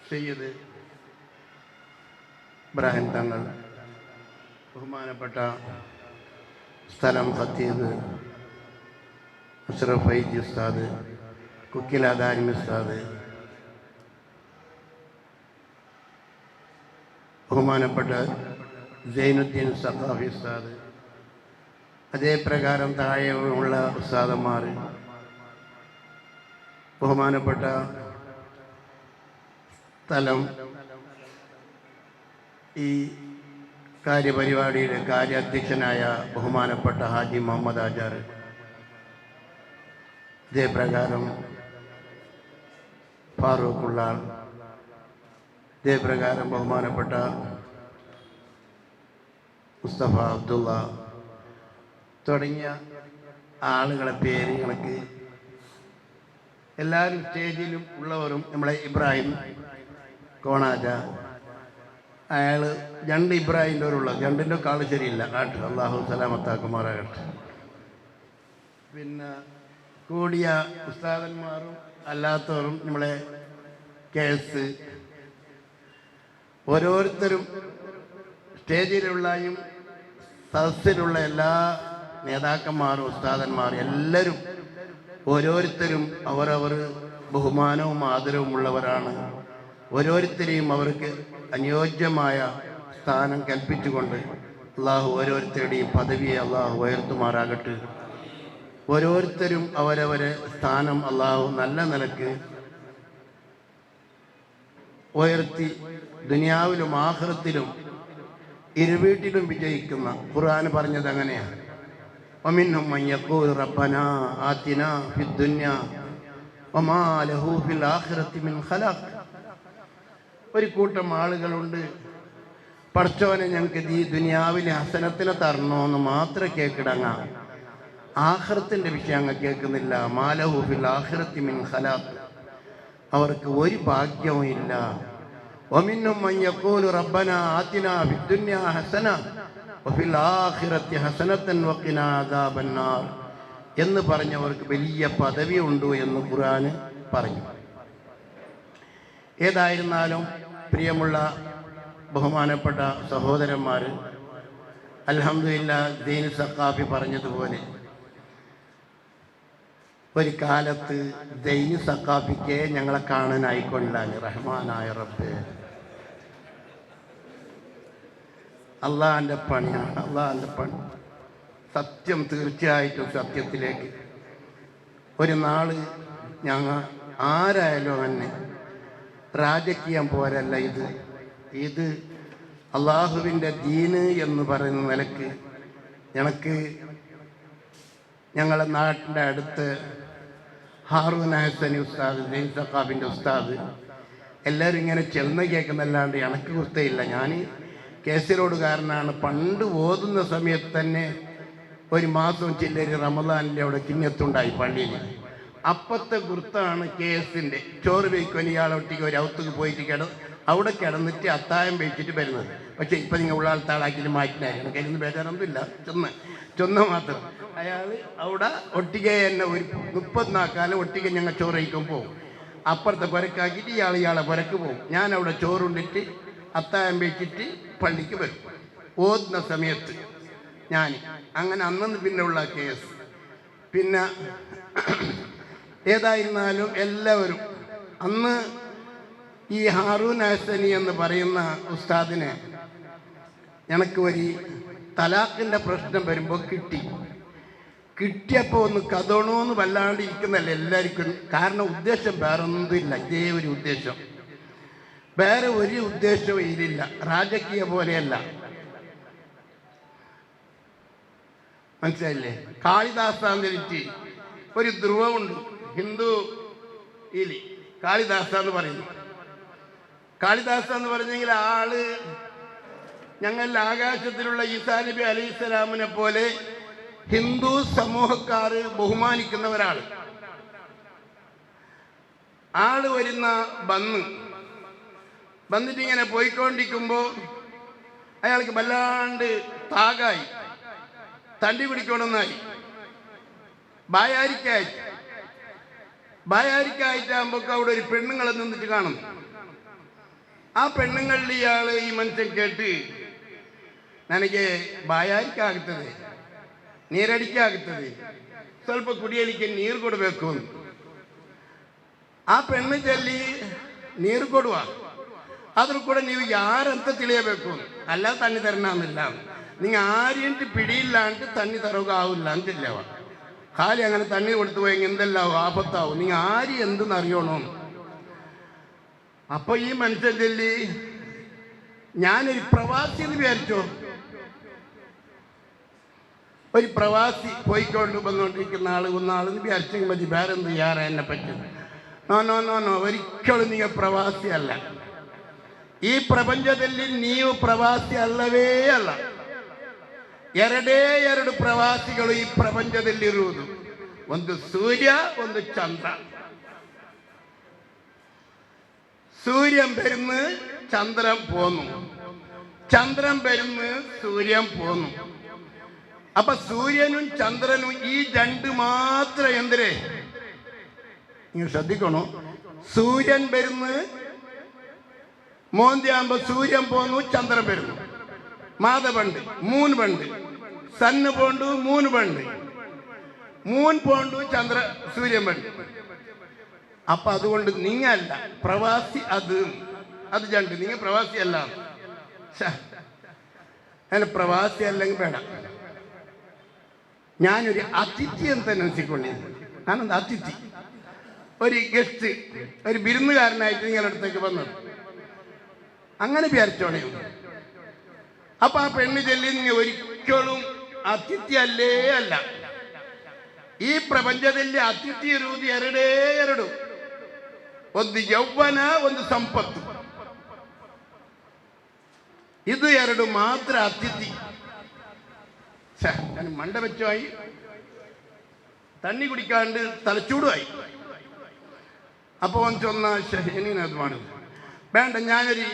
സയ്യിദ് ഇബ്രാഹിം തങ്ങൾ, ബഹുമാനപ്പെട്ട സ്ഥലം ഖത്തീബ് അഷ്റഫ് ഫൈജി ഉസ്താദ്, കുക്കില ദാരിമി ഉസ്താദ്, ബഹുമാനപ്പെട്ട സൈനുദ്ദീൻ സഖാഫി ഉസ്താദ്, അതേ പ്രകാരം താഴെയുള്ള ഉസ്താദന്മാർ, ബഹുമാനപ്പെട്ട സ്ഥലം ഈ കാര്യപരിപാടിയുടെ കാര്യാധ്യക്ഷനായ ബഹുമാനപ്പെട്ട ഹാജി മുഹമ്മദ് ആജാർ, ഇതേ പ്രകാരം ഫാറൂഖുള്ള, ഇതേ പ്രകാരം ബഹുമാനപ്പെട്ട മുസ്തഫ അബ്ദുള്ള തുടങ്ങിയ ആളുകളെ പേര് കണക്ക് എല്ലാവരും സ്റ്റേജിലും ഉള്ളവരും, നമ്മളെ ഇബ്രാഹിം കോണാജ, അയാൾ രണ്ട് ഇബ്രാഹിൻ്റെ ഉള്ള രണ്ടിൻ്റെ കാള് ശരിയില്ല ആട്ട്, അള്ളാഹു സലാമത്താക്കുമാറാകട്ടെ. പിന്നെ കൂടിയ ഉസ്താദന്മാരും അല്ലാത്തവരും, നമ്മളെ കേസ് ഓരോരുത്തരും, സ്റ്റേജിലുള്ളയും സദസ്സിലുള്ള എല്ലാ നേതാക്കന്മാരും ഉസ്താദന്മാരും എല്ലാവരും ഓരോരുത്തരും അവരവർ ബഹുമാനവും ആദരവും ഉള്ളവരാണ്. ഓരോരുത്തരെയും അവർക്ക് അനുയോജ്യമായ സ്ഥാനം കൽപ്പിച്ചുകൊണ്ട് അള്ളാഹു ഓരോരുത്തരുടെയും പദവിയെ അള്ളാഹു ഉയർത്തുമാറാകട്ടെ. ഓരോരുത്തരും അവരവരെ സ്ഥാനം അള്ളാഹു നല്ല നിലക്ക് ഉയർത്തി ദുനിയാവിലും ആഖിറത്തിലും ഇരുവീട്ടിലും വിജയിക്കുന്ന ഖുർആൻ പറഞ്ഞത് അങ്ങനെയാണ്. വമിൻഹും മൻ യഖൂലു റബ്ബനാ ആതിനാ ഫിദ്ദുനിയാ വമാ ലഹു ഫിൽ ആഖിറതി മിൻ ഖലാഖ്. ഒരു കൂട്ടം ആളുകളുണ്ട്, പടച്ചോനെ ഞങ്ങൾക്ക് ഈ ദുനിയാവിലെ ഹസനത്തിനെ തരണോന്ന് മാത്രം കേൾക്കിടങ്ങ, ആഖിറത്തിൻ്റെ വിഷയം അങ്ങ് കേൾക്കുന്നില്ല. മാ ലഹു ഫിൽ ആഖിറതി മിൻ ഖലാഖ്, അവർക്ക് ഒരു ഭാഗ്യവും ഇല്ല. വമിൻഹും മൻ യഖൂലു റബ്ബനാ ആതിനാ ഫിദ്ദുനിയാ ഹസന വഫിൽ ആഖിറതി ഹസനതൻ വഖിനാ അദാബന്നാർ എന്ന് പറഞ്ഞവർക്ക് വലിയ പദവി ഉണ്ട് എന്ന് ഖുർആൻ പറഞ്ഞു. ഏതായിരുന്നാലും പ്രിയമുള്ള ബഹുമാനപ്പെട്ട സഹോദരന്മാർ, അൽഹംദുലില്ലാഹ് ദീൻ സഖാഫി പറഞ്ഞതുപോലെ ഒരു കാലത്ത് ദൈൻ സഖാഫിക്ക് ഞങ്ങളെ കാണാനായിക്കൊണ്ടാണ്. റഹ്മാനായ റബ്ബേ, അള്ളാഹിൻ്റെ പണിയാണ്, അള്ളാഹിൻ്റെ പണി. സത്യം തീർച്ചയായിട്ടും സത്യത്തിലേക്ക് ഒരു നാൾ ഞങ്ങൾ ആരായാലും തന്നെ രാജകീയം പോരല്ല, ഇത് അള്ളാഹുവിൻ്റെ ദീന് എന്ന് പറയുന്ന നിലക്ക് ഞങ്ങളെ നാട്ടിൻ്റെ അടുത്ത് ഹാറൂൻ ഹസനി ഉസ്താദ്, ജെയിൻ സഖാബിൻ്റെ ഉസ്താദ് എല്ലാവരും ഇങ്ങനെ ചെന്ന് കേൾക്കുന്നല്ലാണ്ട് എനിക്ക് കുർത്തയില്ല. ഞാൻ കേസരോടുകാരനാണ്. പണ്ട് ഓതുന്ന സമയത്ത് തന്നെ ഒരു മാസം ചില്ലരി റമദാനിൻ്റെ അവിടെ കിഞ്ഞത്തുണ്ടായി പള്ളിയിൽ. അപ്പത്തെ കുർത്താണ് കേസിൻ്റെ. ചോറ് വയ്ക്കുവാൻ ഇയാളൊട്ടിക്ക് ഒരു ഔത്തുക്ക് പോയിട്ട് അവിടെ കിടന്നിട്ട് അത്തായം വെച്ചിട്ട് വരുന്നത്. പക്ഷേ ഇപ്പം നിങ്ങൾ ഉള്ളാളത്താളാക്കിയിട്ട് മാറ്റിനായിരുന്നു. കയ്യിൽ നിന്ന് ബേജാറൊന്നുമില്ല, ചൊന്ന മാത്രം. അയാൾ അവിടെ ഒട്ടിക തന്നെ ഒരു 34 കാലം ഒട്ടിക ഞങ്ങൾ ചോറ് കഴിക്കുമ്പോൾ അപ്പുറത്തെ പുരക്കാക്കിയിട്ട് ഇയാളെ പുരക്ക് പോകും. ഞാൻ അവിടെ ചോറുണ്ടിട്ട് അത്തായം വെച്ചിട്ട് പള്ളിക്ക് വരും ഓതുന്ന സമയത്ത്. ഞാൻ അങ്ങനെ അന്നു പിന്നെ ഉള്ള കേസ്. പിന്നെ ഏതായിരുന്നാലും എല്ലാവരും അന്ന് ഈ ഹാറൂൻ ഹസനി എന്ന് പറയുന്ന ഉസ്താദിനെ എനിക്ക് ഒരു തലാഖിൻ്റെ പ്രശ്നം വരുമ്പോൾ കിട്ടിയപ്പോൾ ഒന്ന് കഥോണോന്ന് വല്ലാണ്ട് ഇരിക്കുന്നല്ല എല്ലാവർക്കും. കാരണം ഉദ്ദേശം വേറെ ഒന്നുമില്ല, ഇതേ ഒരു ഉദ്ദേശം, വേറെ ഒരു ഉദ്ദേശവും ഇതിലില്ല. രാജകീയ പോലെയല്ല, മനസ്സിലായില്ലേ? കാളിദാസാന്നിട്ട് ഒരു ധ്രുവമുണ്ട് ഹിന്ദു ഇലി, കാളിദാസ എന്ന് പറയുന്നു. കാളിദാസ എന്ന് പറഞ്ഞെങ്കിൽ ആള് ഞങ്ങളുടെ ആകാശത്തിലുള്ള ഈസാ നബി അലൈഹി സ്വലാമിനെ പോലെ ഹിന്ദു സമൂഹക്കാർ ബഹുമാനിക്കുന്ന ഒരാൾ. ആള് വരുന്ന വന്നിട്ട് ഇങ്ങനെ പോയിക്കൊണ്ടിരിക്കുമ്പോൾ അയാൾക്ക് വല്ലാണ്ട് താകായി, തണ്ടി പിടിക്കണമെന്നായി. ബായാരിക്കായിട്ടാകുമ്പോൾ അവിടെ ഒരു പെണ്ണുങ്ങളെ നിന്നിട്ട് കാണുന്നു. ആ പെണ്ണുങ്ങളിൽ ഇയാൾ ഈ മനുഷ്യൻ കേട്ട്, ನನಗೆ ಬಾಯಾರಿಕೆ ನೀರಡಿಕೆ ಆಗ್ತದೆ, ಸ್ವಲ್ಪ ಕುಡಿಯಲಿಕ್ಕೆ ನೀರು ಕೊಡಬೇಕು ಅಂತ. ಆ ಪೆಣ್ಣು ಚೆಲ್ಲಿ ನೀರು ಕೊಡುವ, ಆದರೂ ಕೂಡ ನೀವು ಯಾರಂತ ತಿಳಿಯಬೇಕು, ಅಲ್ಲ ತಣ್ಣಿ ತರണമെന്നില്ല, നിങ്ങൾ ആരെയും പിടിയില്ല എന്നിട്ട് തണ്ണി തരുകയാവില്ല എന്നില്ലവ. കാലി അങ്ങനെ തണ്ണി കൊടുത്തു പോയെങ്കിൽ എന്തെല്ലാം ആപത്താവും, നിങ്ങൾ ആര് എന്തെന്നറിയണോ. അപ്പൊ ഈ മനുഷ്യൻ ചെല്ലി, ഞാനൊരു പ്രവാസി എന്ന് വിചാരിച്ചോ, ഒരു പ്രവാസി പോയിക്കൊണ്ട് വന്നുകൊണ്ടിരിക്കുന്ന ഒന്നാളെന്ന് വിചാരിച്ചെങ്കിൽ മതി, വേറെന്ത് ചെയ്യാറ് എന്നെ പറ്റി. നോ, ഒരിക്കലും നിങ്ങൾ പ്രവാസി അല്ല. ಈ ಪ್ರಪಂಚದಲ್ಲಿ ನೀವು ಪ್ರವಾಸಿ ಅಲ್ಲವೇ ಅಲ್ಲ. ಎರಡೇ ಎರಡು ಪ್ರವಾಸಿಗಳು ಈ ಪ್ರಪಂಚದಲ್ಲಿರುವುದು, ಒಂದು ಸೂರ್ಯ, ಒಂದು ಚಂದ್ರ. സൂര്യൻ വരുന്ന് ചന്ദ്രൻ പോന്നു, ചന്ദ്രൻ വരുന്ന് സൂര്യൻ പോന്നു. അപ്പൊ സൂര്യനും ചന്ദ്രനും ഈ രണ്ട് മാത്രം എന്തിരെ നിങ്ങൾ ശ്രദ്ധിക്കണോ. സൂര്യൻ വരുന്ന് മോന്തിയാകുമ്പോ സൂര്യൻ പോന്നു, ചന്ദ്രൻ വരുന്നു. മാതപണ്ട് മൂന്ന് പണ്ട് സണ്ണ് പോണ്ടു, മൂന്ന് പണ്ട് മൂൻ പോണ്ടു, സൂര്യൻ പണ്ട്. അപ്പൊ അതുകൊണ്ട് നിങ്ങല്ല പ്രവാസി, അത് രണ്ട്, നിങ്ങൾ പ്രവാസി അല്ല. അങ്ങനെ പ്രവാസി അല്ലെങ്കിൽ വേണം. ഞാനൊരു അതിഥി എന്ന് മനസ്സിക്കൊണ്ടിരുന്നു. ഞാനൊന്ന് അതിഥി, ഒരു ഗസ്റ്റ്, ഒരു വിരുന്നുകാരനായിട്ട് നിങ്ങളുടെ അടുത്തേക്ക് വന്നത്, അങ്ങനെ വിചാരിച്ചോണേ. അപ്പൊ ആ പെണ്ണ് ചെല്ലി, നിങ്ങൾ ഒരിക്കലും അതിഥി അല്ലേ അല്ല. ಈ ಪ್ರಪಂಚದಲ್ಲಿ ಅತಿಥಿ ಇರುವುದು ಎರಡೇ ಎರಡು, ಒಂದು ಯೌವನ, ಒಂದು ಸಂಪತ್ತು. ಇದು ಎರಡು ಮಾತ್ರ ಅತಿಥಿ. ഞാൻ മണ്ട വെച്ചുമായി, തണ്ണി കുടിക്കാണ്ട് തലച്ചൂടുമായി. അപ്പൊ അവൻ ചൊന്ന ഇനിയത് വേണ്ട, ഞാനൊരു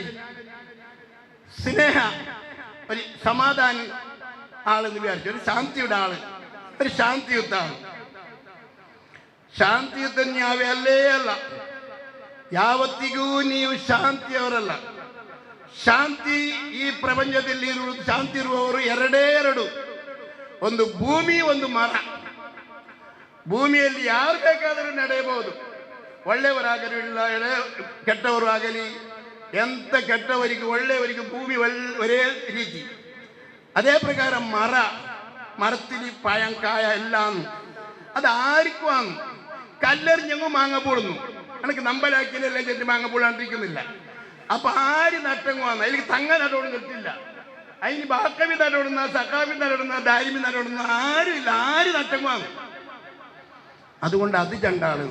സ്നേഹ, ഒരു സമാധാന ആളെന്ന് വിചാരിച്ചു, ഒരു ശാന്തിയുടെ ആള്, ഒരു ಶಾಂತಿಯುತಾಳು. ಶಾಂತಿಯುತ ನೀವೇ ಅಲ್ಲೇ ಅಲ್ಲ, ಯಾವತ್ತಿಗೂ ನೀವು ಶಾಂತಿಯವರಲ್ಲ. ಶಾಂತಿ ಈ ಪ್ರಪಂಚದಲ್ಲಿ ಇರುವುದು, ಶಾಂತಿ ಇರುವವರು ಎರಡೇ ಎರಡು, ಒಂದು ಭೂಮಿ, ಒಂದು ಮರ. ಭೂಮಿಯಲ್ಲಿ ಯಾರು ಬೇಕಾದರೂ ನಡೆಯಬಹುದು, ಒಳ್ಳೆಯವರಾಗಲಿ ಇಲ್ಲ ಕೆಟ್ಟವರು ಆಗಲಿ, ಎಂತ ಕೆಟ್ಟವರಿಗೂ ಒಳ್ಳೆಯವರಿಗೂ ಭೂಮಿ ഒരേ ರೀತಿ. അതേ പ്രകാരം മരത്തിൽ പഴം, കായ എല്ലാം അത് ആർക്കും വാങ്ങും. കല്ലെറിഞ്ഞങ്ങും മാങ്ങ പൊടുന്നു, എനിക്ക് നമ്പലാക്കിയില്ല ചെന്ന് മാങ്ങ പൊള്ളാണ്ടിരിക്കുന്നില്ല. അപ്പൊ ആര് നട്ടങ്ങ് വന്ന, അതിലേക്ക് തങ്ങ നടോട് കിട്ടില്ല, അതിന് ബാക്കവി നടോടുന്ന, സക്കാവി നടോടുന്ന, ദാരിമി നടോടുന്ന ആരും ഇല്ല. ആര് നട്ടങ്ങ് വാങ്ങും, അതുകൊണ്ട് അത് ചണ്ടാണ്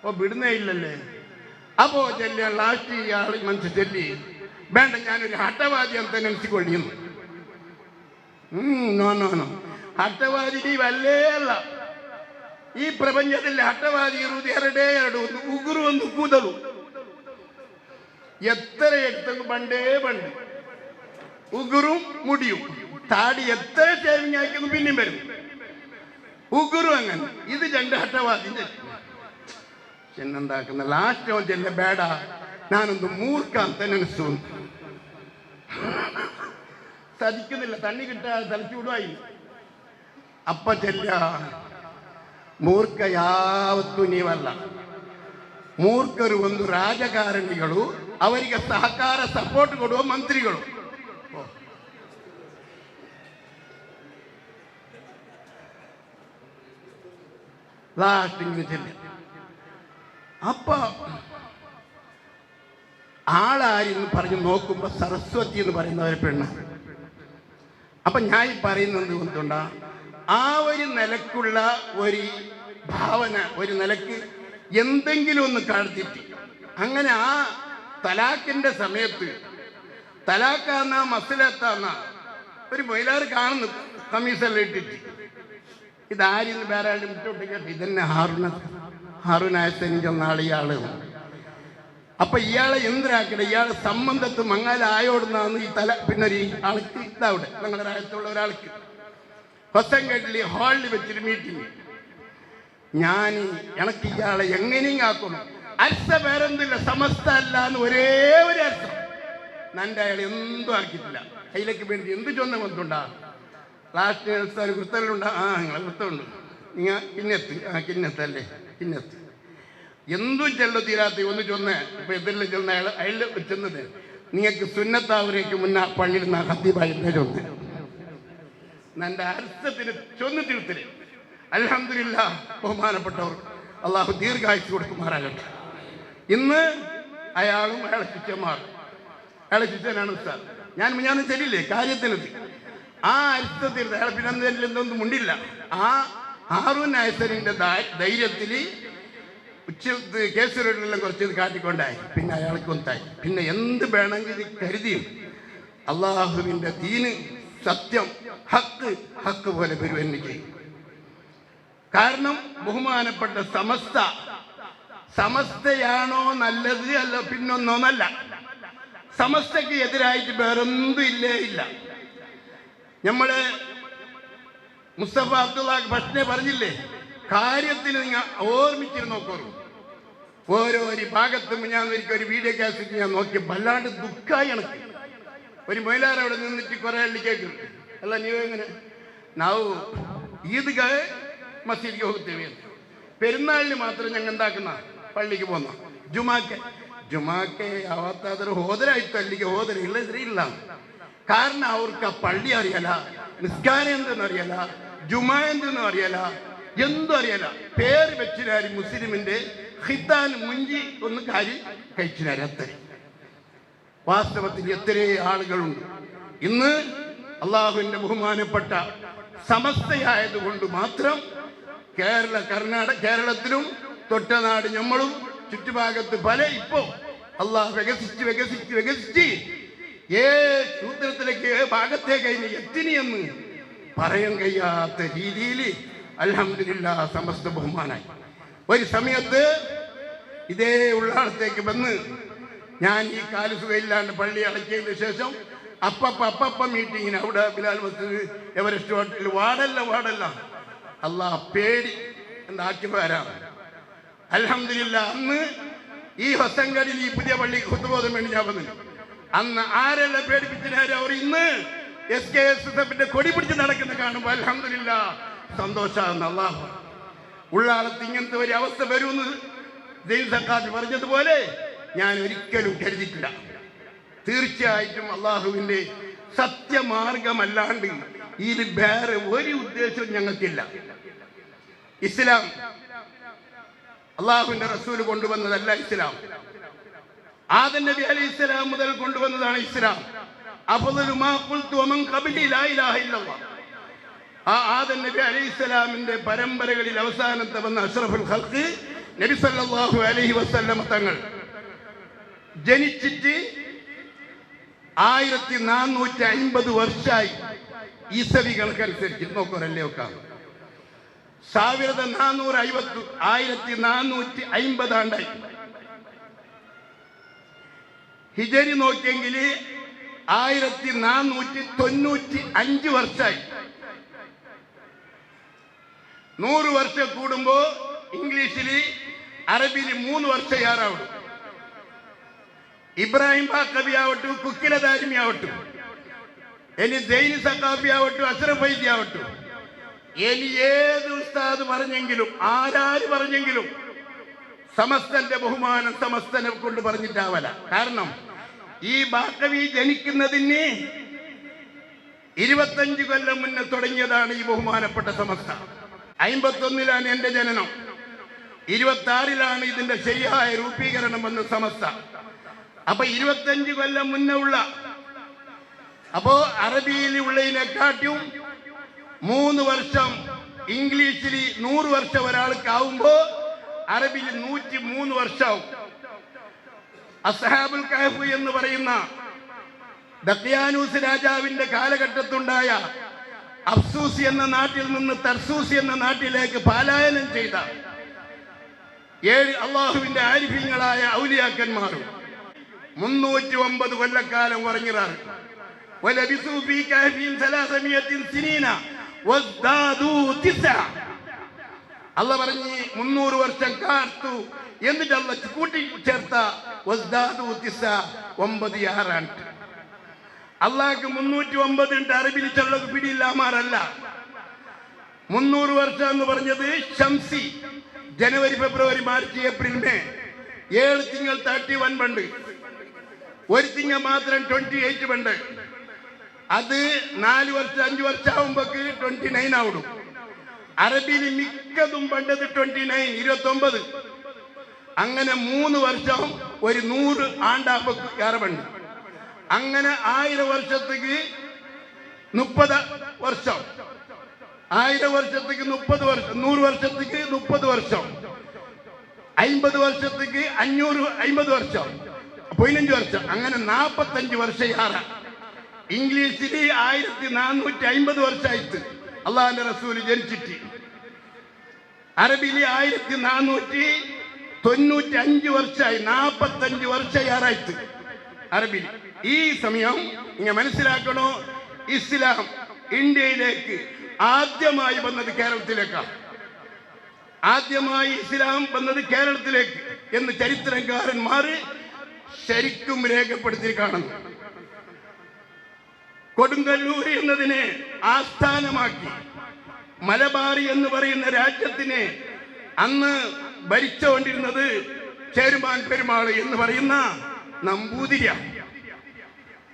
ഓ വിടുന്നേ ഇല്ലല്ലേ. അപ്പോ ചെല്ലിയ ലാസ്റ്റ് ഇയാൾ മനസ്സിൽ ചെല്ലി വേണ്ട ഞാനൊരു ഹട്ടവാദി ಅಂತ ನೆನೆಸಿಕೊಳ್ಳಿയുന്നു. നോ നോ നോ, ഹട്ടവാദി വല്ലേ ಅಲ್ಲ. ಈ ಪ್ರಪಂಚದಲ್ಲಿ ಹಠವಾದಿ ಇರುವುದು ಎರಡೇ ಎರಡು, ಒಂದು ಉಗುರು ಒಂದು ಕೂದಲು. എത്ര എടുത്തെങ്കിൽ പണ്ടേ പണ്ട് ഉഗുറും മുടിയും. താടി എത്ര ഷേവിങ് ആക്കുന്നു പിന്നെയും വരും. ഉഗുറും അങ്ങനെ. ഇത് രണ്ട് ഹട്ടവാദിന്റെ ചെന്നെന്താക്കുന്ന ലാസ്റ്റ് ചെല്ല ಬೇಡ ನಾನೊಂದು ಮೂರ್ಖ ಅಂತ ನೆನೆಸು. ಸದಿക്കുന്നിಲ್ಲ, ತಣ್ಣಿ കിട്ടാതെ തലച്ചു വിടുവായി. ಅಪ್ಪ ಚೆಲ್ಲ ಮೂರ್ಖ ಯಾವತ್ತೂ ನೀವಲ್ಲ. ಮೂರ್ಖರು ಒಂದು ರಾಜಕಾರಣಿಗಳು, ಅವರಿಗೆ ಸಹಕಾರ ಸಪೋರ್ಟ್ ಕೊಡುವ ಮಂತ್ರಿಗಳು. ലാസ്റ്റ് ഇങ്ങനെ ചെല്ലി അപ്പ ആളാരെന്ന് പറഞ്ഞ് നോക്കുമ്പോ സരസ്വതി എന്ന് പറയുന്ന ഒരു പെണ്ണ്. അപ്പൊ ഞാൻ ഈ പറയുന്നത് എന്തുകൊണ്ടാ, ആ ഒരു നിലക്കുള്ള ഒരു ഭാവന, ഒരു നിലക്ക് എന്തെങ്കിലും ഒന്ന് കാഴ്ത്തിട്ട് അങ്ങനെ ആ തലാക്കിന്റെ സമയത്ത് തലാക്കാന്ന മസിലെത്താന്ന ഒരു മൊയിലാർ കാണുന്നു കമ്മീസെല്ലാം ഇട്ടിട്ട്. ഇതാരിന്ന് വേറെ ആളും വിട്ടോട്ട് കേട്ട് ഇതന്നെ ഹാറൂനായസനി ചെന്ന ആളിയാള്. അപ്പൊ ഇയാളെ എന്തിനാക്കട്ടെ, ഇയാളെ സംബന്ധത്ത് മങ്ങാലായോടുന്നാന്ന് ഈ തല. പിന്നെ ഒരു ആൾക്ക് ഇതവിടെ ഞങ്ങളുടെ രാജ്യത്തുള്ള ഒരാൾക്ക് ഹൊസൻകേട്ടിൽ ഹാളിൽ വെച്ചൊരു മീറ്റിംഗ്. ഞാൻ എനക്ക് ഇയാളെ എങ്ങനെയും ആക്കണം. അർത്ഥം വേറെന്തില്ല, സമസ്ത അല്ല എന്ന് ഒരേ ഒരു അർത്ഥം. നന്റെ അയാൾ എന്തും ആക്കിയിട്ടില്ല. അതിലേക്ക് വേണ്ടി എന്ത് ചൊന്ന ബന്ധുണ്ടാ. ലാസ്റ്റ് ഒരു വൃത്തലുണ്ടാ. ആ നിങ്ങളെ വൃത്തമുണ്ട്, നിങ്ങൾ കിന്നത്ത്. ആ കിന്നത്തല്ലേ, കിന്നത്ത്. എന്തും ചെല്ലോ തീരാത്ത ഒന്ന് ചൊന്ന്. ഇപ്പൊ എതിരെല്ലാം ചെന്ന അയാൾ ചെന്നത് നിങ്ങൾക്ക് സുന്നത്താവരേക്ക് മുന്നേ പള്ളിയിൽ നിന്ന് ഹത്തീബായിരുന്നേ ചൊന്ന്. നന്റെ അർത്ഥത്തിന് ചൊന്ന് തിരുത്തല്. അൽഹംദുലില്ലാഹ്, ബഹുമാനപ്പെട്ടവർ അള്ളാഹു ദീർഘായുസ് കൊടുക്കുമാറാകട്ടെ. ഇന്ന് അയാളും അയാളെ ശിഷ്യന്മാർ, അയാളെ ശിഷ്യനാണ് സാർ. ഞാൻ ശരിയില്ലേ കാര്യത്തിനത് ആ അർത്ഥത്തിൽ അയാൾ പിന്നെ എന്തൊന്നും മുണ്ടില്ല. ആ ഹാറൂൻ നായസരിന്റെ ധൈര്യത്തിൽ കേസുകളെല്ലാം കുറച്ച് കാട്ടിക്കൊണ്ടായി. പിന്നെ അയാൾക്ക് ഒന്നായി. പിന്നെ എന്ത് വേണമെങ്കിൽ കരുതിയും അള്ളാഹുവിന്റെ ദീന്, സത്യം, ഹക്ക് പോലെ വരുവെന്ന് ചെയ്യും. കാരണം ബഹുമാനപ്പെട്ട സമസ്തയാണോ നല്ലത്, അല്ല പിന്നൊന്നോന്നല്ല. സമസ്തയ്ക്ക് എതിരായിട്ട് വേറൊന്നും ഇല്ല. നമ്മള് മുസ്തഫ അബ്ദുള്ള ഭഷ്നെ പറഞ്ഞില്ലേ, കാര്യത്തിന് നിങ്ങൾ ഓർമ്മിച്ചിരുന്ന് നോക്കൂ. ഓരോ ഭാഗത്തും ഞാൻ ഒരിക്കൽ ഒരു വീഡിയോ കാസറ്റ് ഞാൻ നോക്കി വല്ലാണ്ട് ദുഃഖമായി എനക്ക്. ഒരു മൊയിലാർ അവിടെ നിന്നിട്ട് കുറെ അള്ളി കേൾക്കുന്നു. അല്ല നീ എങ്ങനെ നാവ് ഈദ്ഗാ മസ്ജിദ്ക്ക് ಹೋಗ್ತೇವೆ. പെരുന്നാളിന് മാത്രം ഞങ്ങൾ എന്താക്കുന്ന പള്ളിക്ക് പോന്ന. ജുമാക്കെ ಯಾವತ್ತಾದರೂ ಹೋದರಾಯ್ತು, ಅಲ್ಲಿಗೆ ಹೋದರೆ ಇಲ್ಲದ್ರೆ ಇಲ್ಲ. കാരണം അവർക്ക് ആ പള്ളി അറിയല, നിസ്കാരം എന്തെന്ന് അറിയല, ജുമാ എന്തെന്ന് അറിയല, എന്തും അറിയല. പേര് വെച്ചിനാരി മുസ്ലിമിന്റെ ഹിത്താൻ മുഞ്ചി ഒന്ന് കാര്യം കഴിച്ചിനാരി. അത്ര വാസ്തവത്തിൽ എത്രേ ആളുകളുണ്ട് ഇന്ന് അള്ളാഹുവിന്റെ ബഹുമാനപ്പെട്ട സമസ്തയായതുകൊണ്ട് മാത്രം കേരളത്തിലും തൊട്ടനാട് നമ്മളും ചുറ്റുഭാഗത്ത് പല ഇപ്പോ അള്ളാഹ് വികസിച്ച് സൂത്രത്തിലേക്ക് ഭാഗത്തേക്ക് അതിന് എത്തിനിയെന്ന് പറയാൻ കഴിയാത്ത രീതിയിൽ അൽഹംദുലില്ലാഹ് സമസ്ത ബഹുമാനായി. ഒരു സമയത്ത് ഇതേ ഉള്ളാളത്തേക്ക് വന്ന് ഞാൻ ഈ കാലുസുഖയില്ലാണ്ട് പള്ളി അടക്കിയതിന് ശേഷം അപ്പപ്പ മീറ്റിങ്ങിന് അവിടെ ബിലാൽ മസ്ജിദ് എവറസ്റ്റ് ഹോട്ടലിൽ വാടല്ല അള്ളാഹ് പേടി എന്താക്കി വരാം. അൽഹംദുലില്ലാഹ് അന്ന് ഈ ഹൊസൻകടിൽ ഈ പുതിയ പള്ളി ഖുത്ബോധം വേണ്ടി ഞാൻ വന്നു. അന്ന് ആരെല്ലാം പേടിപ്പിച്ചിനാരും അവർ ഇന്ന് SKSSF കൊടി പിടിച്ച് നടക്കുന്ന കാണുമ്പോൾ അൽഹംദുലില്ലാഹ് സന്തോഷാകുന്ന. അള്ളാഹു ഉള്ളാളത്ത് ഇങ്ങനത്തെ ഒരു അവസ്ഥ വരുമെന്ന് ജയിൽ സക്കാത്ത് പറഞ്ഞതുപോലെ ഞാൻ ഒരിക്കലും കരുതിയിട്ടില്ല. തീർച്ചയായിട്ടും അള്ളാഹുവിന്റെ സത്യമാർഗമല്ലാണ്ട് ഇതിൽ വേറെ ഒരു ഉദ്ദേശവും ഞങ്ങൾക്കില്ല. ഇസ്ലാം അള്ളാഹുവിന്റെ റസൂല് കൊണ്ടുവന്നതല്ല ഇസ്ലാം. ആദം നബി അലൈഹിസ്സലാം മുതൽ കൊണ്ടുവന്നതാണ് ഇസ്ലാം. അഫ്ളലു മാ ഖുൽതു വമൻ ഖബലി ലാ ഇലാഹ ഇല്ലല്ലാഹ്. ആ ആദം നബി അലൈഹിസ്സലാമിന്റെ പരമ്പരകളിൽ അവസാനത്തെ വന്ന അഷ്റഫുൽ ഖൽഖ് നബി സല്ലല്ലാഹു അലൈഹി വസല്ലം തങ്ങൾ ജനിച്ചിട്ട് 1450 വർഷമായി. ഈസവി കണക്കനുസരിച്ച് നോക്കോരല്ലേ ഒക്കെ 1450 ആണ്ടായി. ഹിജരി നോക്കിയെങ്കിൽ 1495 വർഷമായി. 100 വർഷം കൂടുമ്പോ ഇംഗ്ലീഷിൽ അറബിയിൽ 3 വർഷം യാറാവും. ഇബ്രാഹിം ബാക്കബി ആവട്ടും കുക്കിലദാരിമി ആവട്ടും ഇനി ജൈനി സഖാഫി ആവട്ടും അഷ്റഫ് ഫൈസി ആവട്ടും ഇനി ഏത് ഉസ്താദ് പറഞ്ഞെങ്കിലും ആരാര് പറഞ്ഞെങ്കിലും സമസ്തന്റെ ബഹുമാനം സമസ്തനെ കൊണ്ട് പറഞ്ഞിട്ടാവല. കാരണം ഈ ബാക്കവി ജനിക്കുന്നതിന് 25 കൊല്ലം മുന്നേ തുടങ്ങിയതാണ് ഈ ബഹുമാനപ്പെട്ട സമസ്ത. 51-ലാണ് എന്റെ ജനനം, 26-ലാണ് ഇതിന്റെ ശരിയായ രൂപീകരണം വന്ന സമസ്ത. അപ്പൊ 25 കൊല്ലം മുന്നേ ഉള്ള, അപ്പോ അറബിയിൽ ഉള്ളതിനെക്കാട്ടും 3 വർഷം ഇംഗ്ലീഷിൽ 100 വർഷം ഒരാൾക്കാവുമ്പോ അറബിയിൽ 103 വർഷമാവും. അസ്ഹാബുൽ കഹഫ് എന്ന് പറയുന്ന ദഖ്യാനൂസ് രാജാവിന്റെ കാലഘട്ടത്തുണ്ടായ അഫ്സൂസ് എന്ന നാട്ടിൽ നിന്ന് തർസൂസ് എന്ന നാട്ടിലേക്ക് പലായനം ചെയ്ത 7 അള്ളാഹുവിന്റെ ആരിഫീങ്ങളായ ഔലിയാക്കന്മാരും 309 കൊല്ലക്കാലം ഉറങ്ങിറാറ്. അല്ല പറഞ്ഞ് 300 വർഷം കാത്തു. എന്നിട്ട് അല്ല കൂട്ടി ചേർത്ത 9 യാറാണ്. അള്ളാഹ്ക്ക് 309 ഉണ്ട്. അറബിൽ ചൊല്ലക്ക് പിടിയില്ലാമാറല്ല. 300 വർഷം എന്ന് പറഞ്ഞത് ഷംസി ജനുവരി ഫെബ്രുവരി മാർച്ച് ഏപ്രിൽ മെയ് 7 തിങ്കൾ 31 പണ്ട്, 1 തിങ്കൾ മാത്രം 28 പണ്ട്. അത് 4 വർഷം 5 വർഷം ആവുമ്പോക്ക് 29 ആവിടും. അറബിയിൽ മിക്കതും പണ്ടത് 29 29. അങ്ങനെ 3 വർഷം ഒരു 100 ആണ്ടാകുമ്പോ കയറവുണ്ട്. അങ്ങനെ 1000 വർഷത്തേക്ക് 30 വർഷം, 1000 വർഷത്തേക്ക് 30 വർഷം, 100 വർഷത്തേക്ക് 30 വർഷം, 50 വർഷത്തേക്ക് 550 വർഷം, 15 വർഷം, അങ്ങനെ 45 വർഷം യാറ. ഇംഗ്ലീഷിൽ 1450 വർഷമായിട്ട് അള്ളാഹിന്റെ റസൂല് ജനിച്ചിട്ട്. അറബിയിൽ 1495 വർഷമായി, 45 വർഷം യാറായിട്ട് അറബിയിൽ. ഈ സമയം ഇങ്ങനെ മനസ്സിലാക്കണോ, ഇസ്ലാം ഇന്ത്യയിലേക്ക് ആദ്യമായി വന്നത് കേരളത്തിലേക്കാണ്. ആദ്യമായി ഇസ്ലാം വന്നത് കേരളത്തിലേക്ക് എന്ന് ചരിത്രകാരന്മാർ ശരിക്കും രേഖപ്പെടുത്തി കാണുന്നു. കൊടുങ്ങല്ലൂർ എന്നതിനെ ആസ്ഥാനമാക്കി മലബാറി എന്ന് പറയുന്ന രാജ്യത്തിനെ അന്ന് ഭരിച്ചുകൊണ്ടിരുന്നത് ചേരുമാൻ പെരുമാൾ എന്ന് പറയുന്ന നമ്പൂതിരിയാണ്.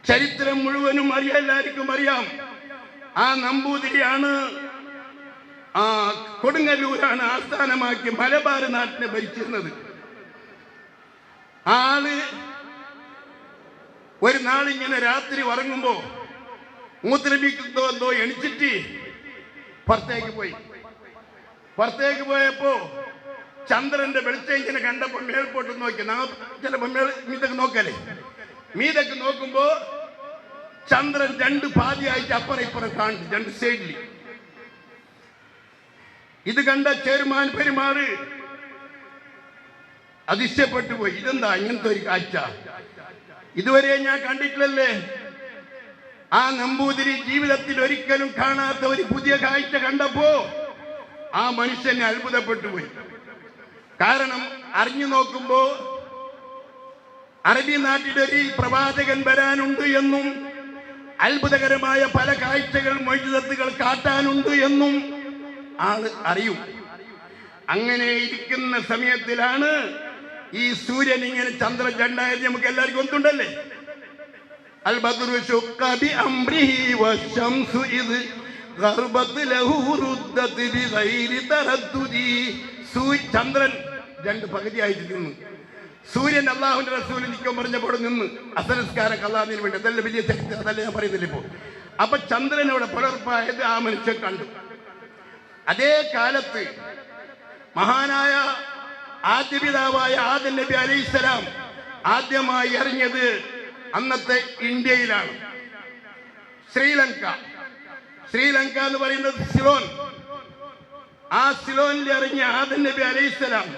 ചരിത്രം മുഴുവനും എല്ലാവർക്കും അറിയാം. ആ നമ്പൂതിരിയാണ് കൊടുങ്ങല്ലൂരാണ് ആസ്ഥാനമാക്കി മലബാർ നാട്ടിനെ ഭരിച്ചിരുന്നത്. ആള് ഒരു നാളിങ്ങനെ രാത്രി ഉറങ്ങുമ്പോ മൂത്രമിക്കുന്നോ എന്തോ എണിച്ചിട്ട് പുറത്തേക്ക് പോയി. പുറത്തേക്ക് പോയപ്പോ ചന്ദ്രന്റെ വെളിച്ചം ഇങ്ങനെ കണ്ടപ്പോ മേൽപോട്ട് നോക്കി. ചിലപ്പോ മീതൊക്കെ നോക്കല്ലേ, മീതൊക്കെ നോക്കുമ്പോ ചന്ദ്രൻ 2 പാതിയായിട്ട് അപ്പുറം ഇപ്പുറം കാണുന്നു, 2 സൈഡിൽ. ഇത് കണ്ട ചേരുമാൻ പെരുമാറ് അതിശയപ്പെട്ടു പോയി. ഇതെന്താ ഇങ്ങനത്തെ ഒരു കാഴ്ച, ഇതുവരെ ഞാൻ കണ്ടിട്ടില്ലല്ലേ. ആ നമ്പൂതിരി ജീവിതത്തിൽ ഒരിക്കലും കാണാത്ത ഒരു പുതിയ കാഴ്ച കണ്ടപ്പോ ആ മനുഷ്യനെ അത്ഭുതപ്പെട്ടു പോയി. കാരണം അറിഞ്ഞു നോക്കുമ്പോ അറബി നാട്ടിലൊരു പ്രവാചകൻ വരാനുണ്ട് എന്നും അത്ഭുതകരമായ പല കാഴ്ചകൾ മൊയ്ജിസത്തുകൾ കാട്ടാനുണ്ട് എന്നും ആള് അറിയും. അങ്ങനെ ഇരിക്കുന്ന സമയത്തിലാണ് ഈ സൂര്യൻ ഇങ്ങനെ ചന്ദ്രൻ 2 നമുക്ക് എല്ലാവർക്കും ഒന്നുണ്ടല്ലേ. അൽ ബദ്റു ശുഖ ബി അംരിഹി വശംസു ഇദ് ഗർബത് ലഹു റുദ്ദത് ബിഗൈരി തറദ്ദുദി. ചന്ദ്രൻ 2 പകുതിയായിട്ട് നിന്നു. സൂര്യൻ അള്ളാഹുവിന്റെ റസൂൽ നിൽക്കാൻ പറഞ്ഞപ്പോൾ നിന്ന് അസനസ്കാരക്ക് അള്ളാഹിന് വേണ്ടി. അതല്ല വലിയ ചരിത്രം, അതല്ല ഞാൻ പറയുന്നില്ല. ഇപ്പോൾ അപ്പൊ ചന്ദ്രൻ അവിടെ പുലർപ്പായത് ആ മനുഷ്യൻ കണ്ടു. അതേ കാലത്ത് മഹാനായ ആദ്യപിതാവായ ആദം നബി അലൈഹിസ്സലാം ആദ്യമായി അറിഞ്ഞത് അന്നത്തെ ഇന്ത്യയിലാണ്. ശ്രീലങ്ക എന്ന് പറയുന്നത് സിലോൺ. ആ സിലോനിൽ ഇറങ്ങിയ ആദം നബി അലൈഹിസ്സലാം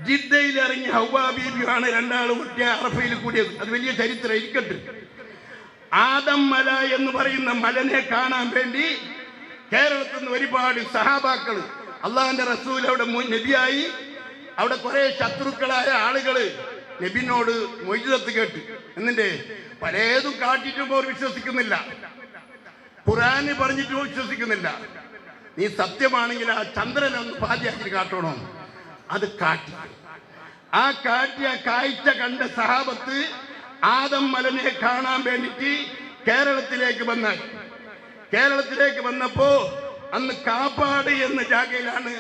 ജിദ്ദയിൽ ഇറങ്ങിയ ഹവ്വാ ബീബിയാണ് രണ്ടാളും ഒറ്റ അറഫയിൽ കൂടിയത്. അത് വലിയ ചരിത്രം ഇരിക്കട്ടെ. ആദം മല എന്ന് പറയുന്ന മലനെ കാണാൻ വേണ്ടി കേരളത്തിൽ നിന്ന് ഒരുപാട് സഹാബാക്കൾ, അള്ളാഹിന്റെ റസൂൽ അവിടെ നബിയായി, അവിടെ കുറെ ശത്രുക്കളായ ആളുകള് നബിനോട് മൊയ്ജിദത്ത് കേട്ടു. എന്നിട്ട് പലതും കാട്ടിയിട്ടും അവർ വിശ്വസിക്കുന്നില്ല, ഖുർആന് പറഞ്ഞിട്ടും വിശ്വസിക്കുന്നില്ല. നീ സത്യമാണെങ്കിൽ ആ ചന്ദ്രനൊന്ന് പാതിയാക്കി കാട്ടണോ? അത് കാട്ടി. ആ കാട്ടിയ കാഴ്ച കണ്ട സഹാബത്ത് ആദം മലനെ കാണാൻ വേണ്ടിയിട്ട് കേരളത്തിലേക്ക് വന്നപ്പോ അന്ന് കാപ്പാട് എന്ന ജാഗയിലാണ്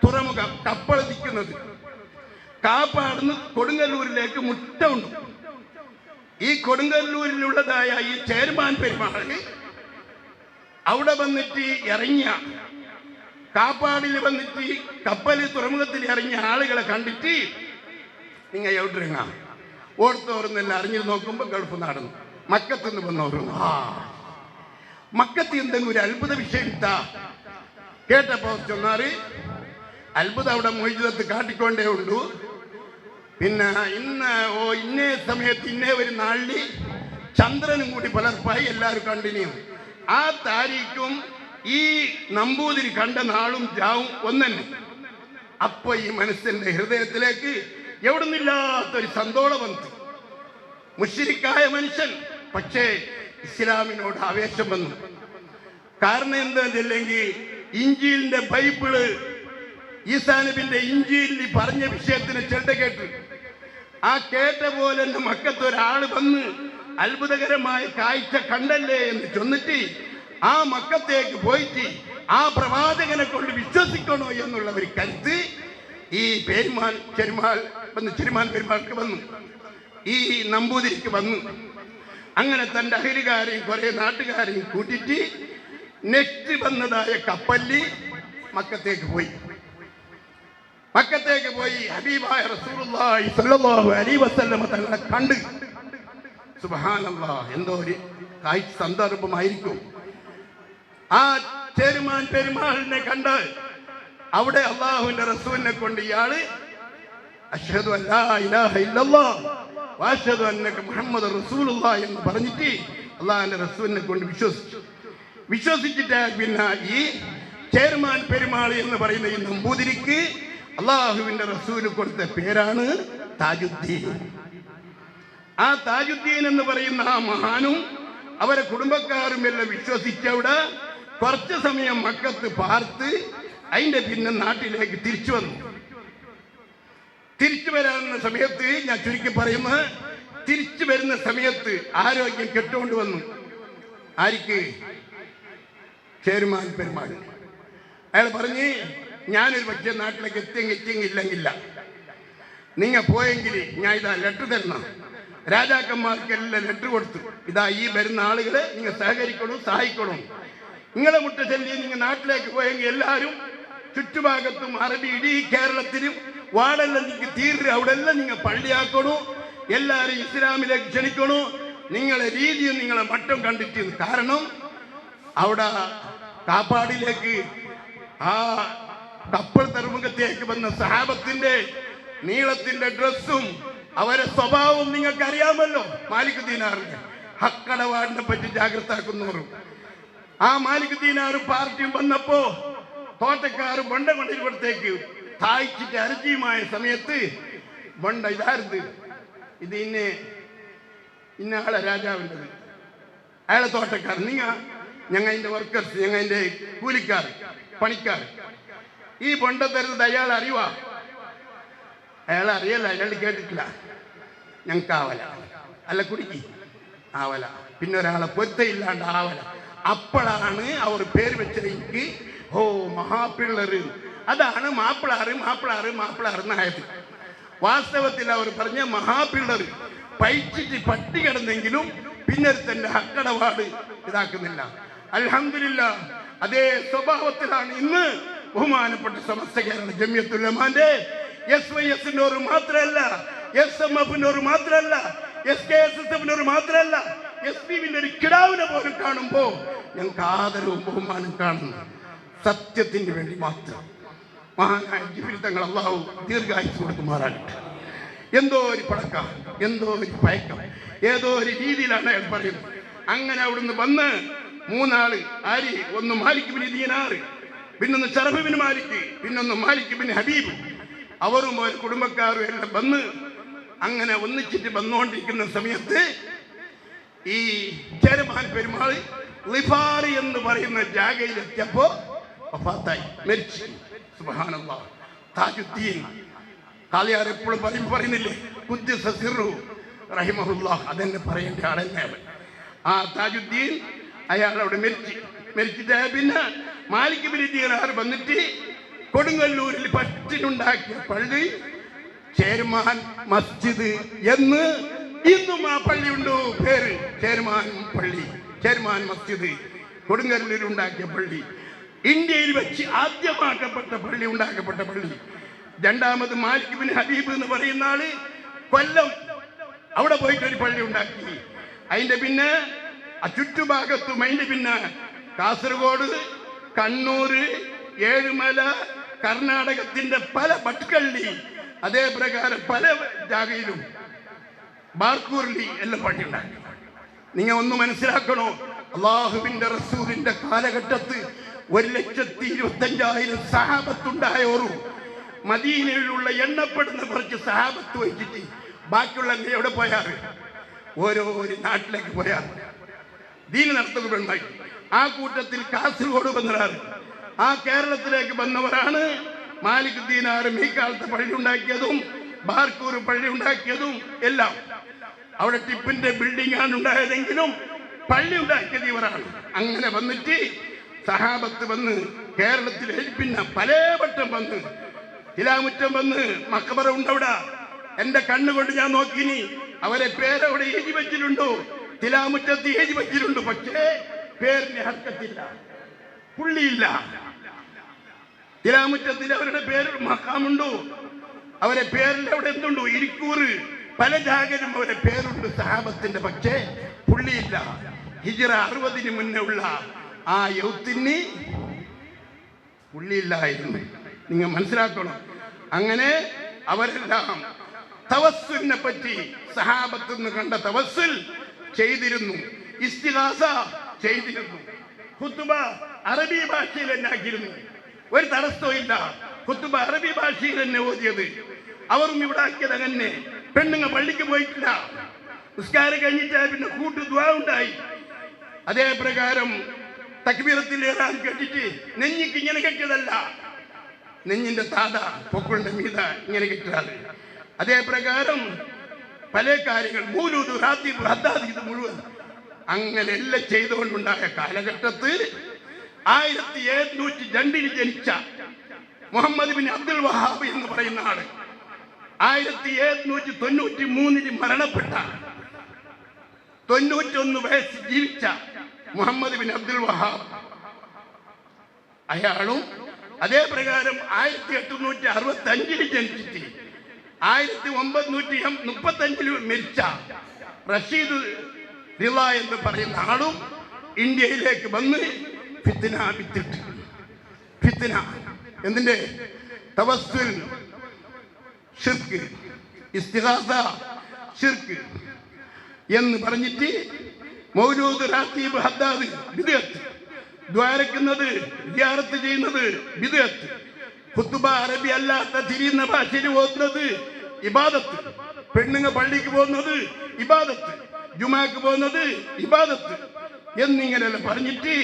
തുറമുഖം, കപ്പൽ നിൽക്കുന്നത്. കാപ്പാടുന്ന് കൊടുങ്ങല്ലൂരിലേക്ക് മുട്ടമുണ്ട്. ഈ കൊടുങ്ങല്ലൂരിലുള്ളതായ ഈ ചെയർമാൻ പെരുമാള് അവിടെ വന്നിട്ട് ഇറങ്ങിയ, കാപ്പാടിൽ വന്നിട്ട് കപ്പല് തുറമുഖത്തിൽ ഇറങ്ങിയ ആളുകളെ കണ്ടിട്ട് നിങ്ങൾ എവിടെങ്ങ ഓർത്തോർന്നെല്ലാം അറിഞ്ഞു നോക്കുമ്പോ ഗൾഫ് നടന്നു. മക്കത്തുനിന്ന് വന്നോരുന്നു. മക്കത്ത് എന്തെങ്കിലും ഒരു അത്ഭുത വിഷയം ഇട്ടാ കേട്ടപ്പോ ചൊന്നാറ് അത്ഭുതം അവിടെ മൊയ്ജിദത്ത് കാട്ടിക്കൊണ്ടേ ഉള്ളൂ. പിന്നെ ഇന്നേ സമയത്ത് ഇന്നേ ഒരു നാളിൽ ചന്ദ്രനും കൂടി പുലർപ്പായി എല്ലാവരും കണ്ടിന്യൂ. ആ താരീഖും ഈ നമ്പൂതിരി കണ്ട നാളും ജാവും ഒന്നെ. അപ്പൊ ഈ മനുഷ്യന്റെ ഹൃദയത്തിലേക്ക് എവിടുന്നില്ലാത്തൊരു സന്തോഷം വന്നു. മുശ്രിക്കായ മനുഷ്യൻ, പക്ഷേ ഇസ്ലാമിനോട് ആവേശം വന്നു. കാരണം എന്താണെന്നില്ലെങ്കിൽ ഇഞ്ചീലിന്റെ ബൈബിള്, ഈസാ നബിന്റെ ഇഞ്ചീലിൽ പറഞ്ഞ വിഷയത്തിന് ചെണ്ട കേട്ടു. ആ കേട്ട പോലെ എന്റെ മക്കത്ത് ഒരാള് വന്ന് അത്ഭുതകരമായ കാഴ്ച കണ്ടല്ലേ എന്ന് ചൊന്നിട്ട് ആ മക്കത്തേക്ക് പോയിട്ട് ആ പ്രവാചകനെ കൊണ്ട് വിശ്വസിക്കണോ എന്നുള്ള ഒരു കരുത്ത് ഈ ചെരുമാൻ പെരുമാൾക്ക് വന്നു, ഈ നമ്പൂതിരിക്ക് വന്നു. അങ്ങനെ തന്റെ അഹിലുകാരെയും കുറെ നാട്ടുകാരെയും കൂട്ടിട്ട് നെക്സ്റ്റ് വന്നതായ കപ്പലിൽ മക്കത്തേക്ക് പോയി ഹബീബായ റസൂലുള്ളാഹി സ്വല്ലല്ലാഹു അലൈഹി വസല്ലം തങ്ങളെ കണ്ട്. സുബ്ഹാനല്ലാഹ്, എന്തോ ഒരു സന്ദർഭമായിരിക്കും. ആ ചെരുമാൻ പെരുമാളിനെ കണ്ട് അവിടെ അള്ളാഹുവിന്റെ റസൂലിനെ കൊണ്ട് ഇയാള് അശ്ഹദു അല്ലാ ഇലാഹ ഇല്ലല്ലാഹ് വഅശ്ഹദു അന്നക മുഹമ്മദ് റസൂലുള്ളാഹി എന്ന് പറഞ്ഞിട്ട് അള്ളാഹുവിന്റെ റസൂലിനെ കൊണ്ട് വിശ്വസിച്ചിട്ട് പിന്നെ ഈ ചെരുമാൻ പെരുമാളി എന്ന് പറയുന്ന ഈ നമ്പൂതിരിക്ക് അള്ളാഹുവിന്റെ റസൂല് കൊടുത്ത പേരാണ് താജുദ്ദീൻ. ആ താജുദ്ദീൻ എന്ന് പറയുന്ന ആ മഹാനും അവരെ കുടുംബക്കാരും എല്ലാം വിശ്വസിച്ചവിടെ കുറച്ചു സമയം മക്കത്ത് പാർത്ത് അതിന്റെ പിന്നെ നാട്ടിലേക്ക് തിരിച്ചു വന്നു. തിരിച്ചു വരാവുന്ന സമയത്ത് ഞാൻ ചുരുക്കി പറയുന്നത്, തിരിച്ചു വരുന്ന സമയത്ത് ആരോഗ്യം കെട്ടുകൊണ്ട് വന്നു. ആർക്ക്? ചെരുമാൻ പെരുമാൾ. അയാൾ പറഞ്ഞ്, ഞാനൊരു പക്ഷേ നാട്ടിലേക്ക് എത്തിയെങ്കില്ല, നിങ്ങൾ പോയെങ്കിൽ ഞാൻ ഇതാ ലെറ്റർ തരണം. രാജാക്കന്മാർക്കെല്ലാം ലെറ്റർ കൊടുത്തു, ഇതാ ഈ വരുന്ന ആളുകളെ നിങ്ങൾ സഹായിക്കണം. നിങ്ങളെ മുട്ട ചൊല്ലി നിങ്ങൾ നാട്ടിലേക്ക് പോയെങ്കിൽ എല്ലാവരും ചുറ്റുഭാഗത്തും അറബി ഇടീ കേരളത്തിലും വാടെല്ലാം നിങ്ങൾ തീർന്ന് അവിടെ എല്ലാം നിങ്ങൾ പള്ളിയാക്കണു, എല്ലാവരും ഇസ്ലാമിലേക്ക് ക്ഷണിക്കണു. നിങ്ങളെ രീതിയും നിങ്ങളെ മട്ടം കണ്ടിട്ട്, കാരണം അവിടെ കാപ്പാടിലേക്ക് ആ കപ്പൽ തുറമുഖത്തേക്ക് വന്ന സഹാബത്തിന്റെ നീളത്തിന്റെ ഡ്രസ്സും അവരെ സ്വഭാവവും നിങ്ങൾക്ക് അറിയാമല്ലോ. മാലിക് ദീനാറിന്റെ ഹക്കടപാടിനെ പറ്റി ജാഗ്രതാക്കുന്നവരും ആ മാലിക് ദീനാറും പാർട്ടിയും വന്നപ്പോ തോട്ടക്കാരും ബൊണ്ട കൊണ്ടിരുത്തേക്ക് താഴ്ചിട്ട് അരജിയുമായ സമയത്ത് ബൊണ്ട ഇതായിരുന്നു, ഇത് ഇന്ന ആളെ രാജാവിൻ്റെത്, അയാളെ തോട്ടക്കാർ, ഞങ്ങൾ അതിന്റെ വർക്കേഴ്സ്, ഞങ്ങൾ അതിന്റെ കൂലിക്കാർ, പണിക്കാർ. ഈ ബൊണ്ട തരുന്നത് അയാൾ അറിയുവാ? അയാൾ അറിയല്ല, അയാൾ കേട്ടിട്ടില്ല. ഞങ്ങൾക്ക് ആവല, അല്ല കുടുക്കി ആവല, പിന്നെ ഒരാളെ പൊരുത്തയില്ലാണ്ട് ആവല. അപ്പോഴാണ് അവർ പേര് വെച്ചത് എനിക്ക്, ഓ മഹാപിള്ളറ്, അതാണ് മാപ്പിളാറ്. വാസ്തവത്തിൽ അവർ പറഞ്ഞ മഹാപിള്ളറ് പൈച്ചിട്ട് പട്ടി കിടന്നെങ്കിലും പിന്നെ തന്റെ ഹക്കടപാട് ഇതാക്കുന്നില്ല. അൽഹംദുലില്ലാഹ് അതേ സ്വഭാവത്തിലാണ് ഇന്ന് ബഹുമാനപ്പെട്ട സമസ്ത കേരള ജമിയത്തുൽ ഉലമാന്റെ SYSന്റെ ഒരു മാത്രമല്ല, SMFന്റെ ഒരു മാത്രമല്ല, SKSSFന്റെ ഒരു മാത്രമല്ല, SPവിന്റെ ഒരു കിടാവിനെ പോലും കാണുമ്പോ ഞങ്ങൾക്ക് ആദരവും ബഹുമാനം കാണുന്നു. സത്യത്തിന് വേണ്ടി മാത്രം. മഹാനായ ജിബ്രീൽ തങ്ങൾ അല്ലാഹു ദീർഘായുസ്സ് കൊടുക്കുമാറാകട്ടെ. എന്തോ ഒരു പടക്കം, എന്തോ ഒരു പയക്കം, ഏതോ ഒരു രീതിയിലാണ് അയാൾ പറയുന്നത്. അങ്ങനെ അവിടുന്ന് വന്ന് മൂന്നാള് ആര്, ഒന്ന് മാലിക് ബിൻ ദീനാർ, പിന്നൊന്ന് ശറഫ് ബിൻ മാലിക്, പിന്നൊന്ന് മാലിക് ബിൻ ഹബീബ്, അവരും ഒരു കുടുംബക്കാരും എല്ലാം വന്ന് അങ്ങനെ ഒന്നിച്ചിട്ട് വന്നുകൊണ്ടിരിക്കുന്ന സമയത്ത് ഈ ചേരമാൻ പെരുമാൾ ലിഫാറി എന്ന് പറയുന്ന ജാഗയിലെത്തിയപ്പോ വഫാത്തായി, മരിച്ചു. സുബ്ഹാനല്ലാഹ്. താജുദ്ദീൻ കാളിയാർ എപ്പോഴും പറയുന്നില്ലേ, ഖുദ്ദസ സിർറു റഹിമഹുല്ലാഹ്, അതെന്നെ പറയേണ്ട ആളെന്നെയാണ്. ആ താജുദ്ദീൻ അയാൾ അവിടെ മരിച്ചിട്ട് പിന്നെ മാലിക് ബിൻ ദീനാർ വന്നിട്ട് കൊടുങ്ങല്ലൂരിൽ പറ്റിനുണ്ടാക്കിയ പള്ളി ചേരുമാൻ മസ്ജിദ് എന്ന് ഇന്നും ആ പള്ളിയുണ്ട്. പേര് ചേരുമാൻ പള്ളി, ചേരുമാൻ മസ്ജിദ്. കൊടുങ്ങല്ലൂരിൽ ഉണ്ടാക്കിയ പള്ളി, ഇന്ത്യയിൽ വെച്ച് ആദ്യമാക്കപ്പെട്ട പള്ളി, ഉണ്ടാക്കപ്പെട്ട പള്ളി. രണ്ടാമത് മാലിക് ബിൻ ഹബീബ് എന്ന് പറയുന്ന ആള് കൊല്ലം അവിടെ പോയിട്ട് ഒരു പള്ളി ഉണ്ടാക്കി. അതിന്റെ പിന്നെ ചുറ്റുഭാഗത്തും അതിന്റെ പിന്നെ കാസർഗോഡ്, കണ്ണൂര്, ഏഴുമല, കർണാടകത്തിന്റെ പല ഭട്കള്ളി, അതേ പ്രകാരം പല ജാഗയിലും ബാർക്കൂർലി എല്ലാം പള്ളി ഉണ്ടാക്കി. നിങ്ങൾ ഒന്ന് മനസ്സിലാക്കണോ, അള്ളാഹുവിന്റെ റസൂലിന്റെ കാലഘട്ടത്ത് 1,25,000 സഹാബത്തുണ്ടായോറു. മദീനയിലുള്ള എണ്ണപ്പെടുന്ന കുറച്ച് സഹാബത്ത് വെച്ചിട്ട് ബാക്കിയുള്ള എവിടെ പോയാറ്, ഓരോ നാട്ടിലേക്ക് പോയാറ് ദീന നടത്തുകയുണ്ടായി. ആ കൂട്ടത്തിൽ കാസർഗോഡ് വന്നവരാണ്, ആ കേരളത്തിലേക്ക് വന്നവരാണ് മാലിക് ദീനാറും ഈ കാലത്ത് പള്ളി ഉണ്ടാക്കിയതും ബാർക്കൂർ പള്ളി ഉണ്ടാക്കിയതും എല്ലാം. അവിടെ ടിപ്പിന്റെ ബിൽഡിംഗ് ആണ് ഉണ്ടായതെങ്കിലും പള്ളി ഉണ്ടാക്കിയത് ഇവരാണ്. അങ്ങനെ വന്നിട്ട് സഹാബത്ത് വന്ന് കേരളത്തിൽ പിന്നെ പലവട്ടം വന്ന് തിലാമുറ്റം വന്ന് മക്ബറ ഉണ്ടവിടെ. എന്റെ കണ്ണുകൊണ്ട് ഞാൻ നോക്കിനി, അവരെ പേരവിടെ എഴുതി വെച്ചിട്ടുണ്ടോ, തിലാമുറ്റത്ത് എഴുതി വെച്ചിട്ടുണ്ട്. പക്ഷേ പേരിന് ഹർക്കത്തില്ല, പുള്ളിയില്ല. തിലാമുറ്റത്തിൽ അവരുടെ പേര് മക്കാമുണ്ടോ, അവരെ പേരിൽ അവിടെ എന്തുണ്ടോ, ഇരിക്കൂറ്, പല ജാഗരും അവരെ പേരുണ്ട് സഹാബത്തിന്റെ, പക്ഷേ പുള്ളിയില്ല. ഹിജ്റ 60 മുന്നേ ഉള്ള ആ യൗത്തിന് പുള്ളിയില്ലായിരുന്നു. നിങ്ങൾ മനസ്സിലാക്കണം. അങ്ങനെ അവരെല്ലാം തവസ്സുലിനെ പറ്റി സഹാബത്തുനിന്ന് കണ്ട തവസ്സുൽ ചെയ്തിരുന്നു, ഇസ്തിഗാസ ചെയ്തിരുന്നു. ഖുതുബ അറബി ഭാഷയിൽ തന്നെ ആക്കിയിരുന്നു, ഒരു തടസ്സവും ഇല്ല. ഖുതുബ അറബി ഭാഷയിൽ തന്നെ ഓതിയത്. അവരും ഇവിടെ ആക്കിയത് അങ്ങനെ. പെണ്ണുങ്ങൾ പള്ളിക്ക് പോയിട്ടില്ല, നിസ്കാരം കഴിഞ്ഞിട്ട് പിന്നെ കൂട്ടു ദുആ ഉണ്ടായി. അതേ പ്രകാരം തക്ബീറത്തിൽ ഏറാൻ കേട്ടിട്ട് നെഞ്ഞിക്ക് ഇങ്ങനെ കെട്ടിയതല്ല, നെഞ്ഞിന്റെ താത പൊക്കളുടെ മീത ഇങ്ങനെ കെട്ടിയത്. അതേ പ്രകാരം പല കാര്യങ്ങൾ മൗലൂദ്, റാത്തീബ്, ഹദ്ദാദ്, ഇത് മുഴുവൻ അങ്ങനെ എല്ലാം ചെയ്തുകൊണ്ടുണ്ടായ കാലഘട്ടത്തിൽ 1702 ജനിച്ച മുഹമ്മദ് ബിൻ അബ്ദുൽ വഹാബ് എന്ന് പറയുന്ന ആള് 1793 മരണപ്പെട്ട 91 വയസ്സ് ജീവിച്ച മുഹമ്മദ് ബിൻ അബ്ദുൽ വഹാബ് അയാളും അതേ പ്രകാരം 1865 ജനിച്ചിട്ട് 1935 മരിച്ച റഷീദ് റിള എന്ന് പറയുന്ന ആളും ഇന്ത്യയിലേക്ക് വന്ന് ഫിത്ന വിത്തിട്ട്. ഫിത്ന എന്തിന്റെ? തവസ്സുൽ ശിർക്ക്, ഇസ്തിഗാസ ശിർക്ക് എന്ന് പറഞ്ഞിട്ട് മൗലൂദ്, റാത്തീബ്, ഹദ്ദാദ് ബിദ്അത്ത്, ദ്വാരക്കുന്നത് സിയാറത്ത് ചെയ്യുന്നത് ബിദ്അത്ത്, ഖുതുബ അറബി അല്ലാത്ത തിരിയുന്ന ഭാഷയിൽ ഓതുന്നത് ഇബാദത്ത്, പെണ്ണുങ്ങൾ പള്ളിക്ക് പോകുന്നത് ഇബാദത്ത്, ജുമാക്ക് പോകുന്നത് ഇബാദത്ത് എന്നിങ്ങനെയല്ല പറഞ്ഞിട്ട്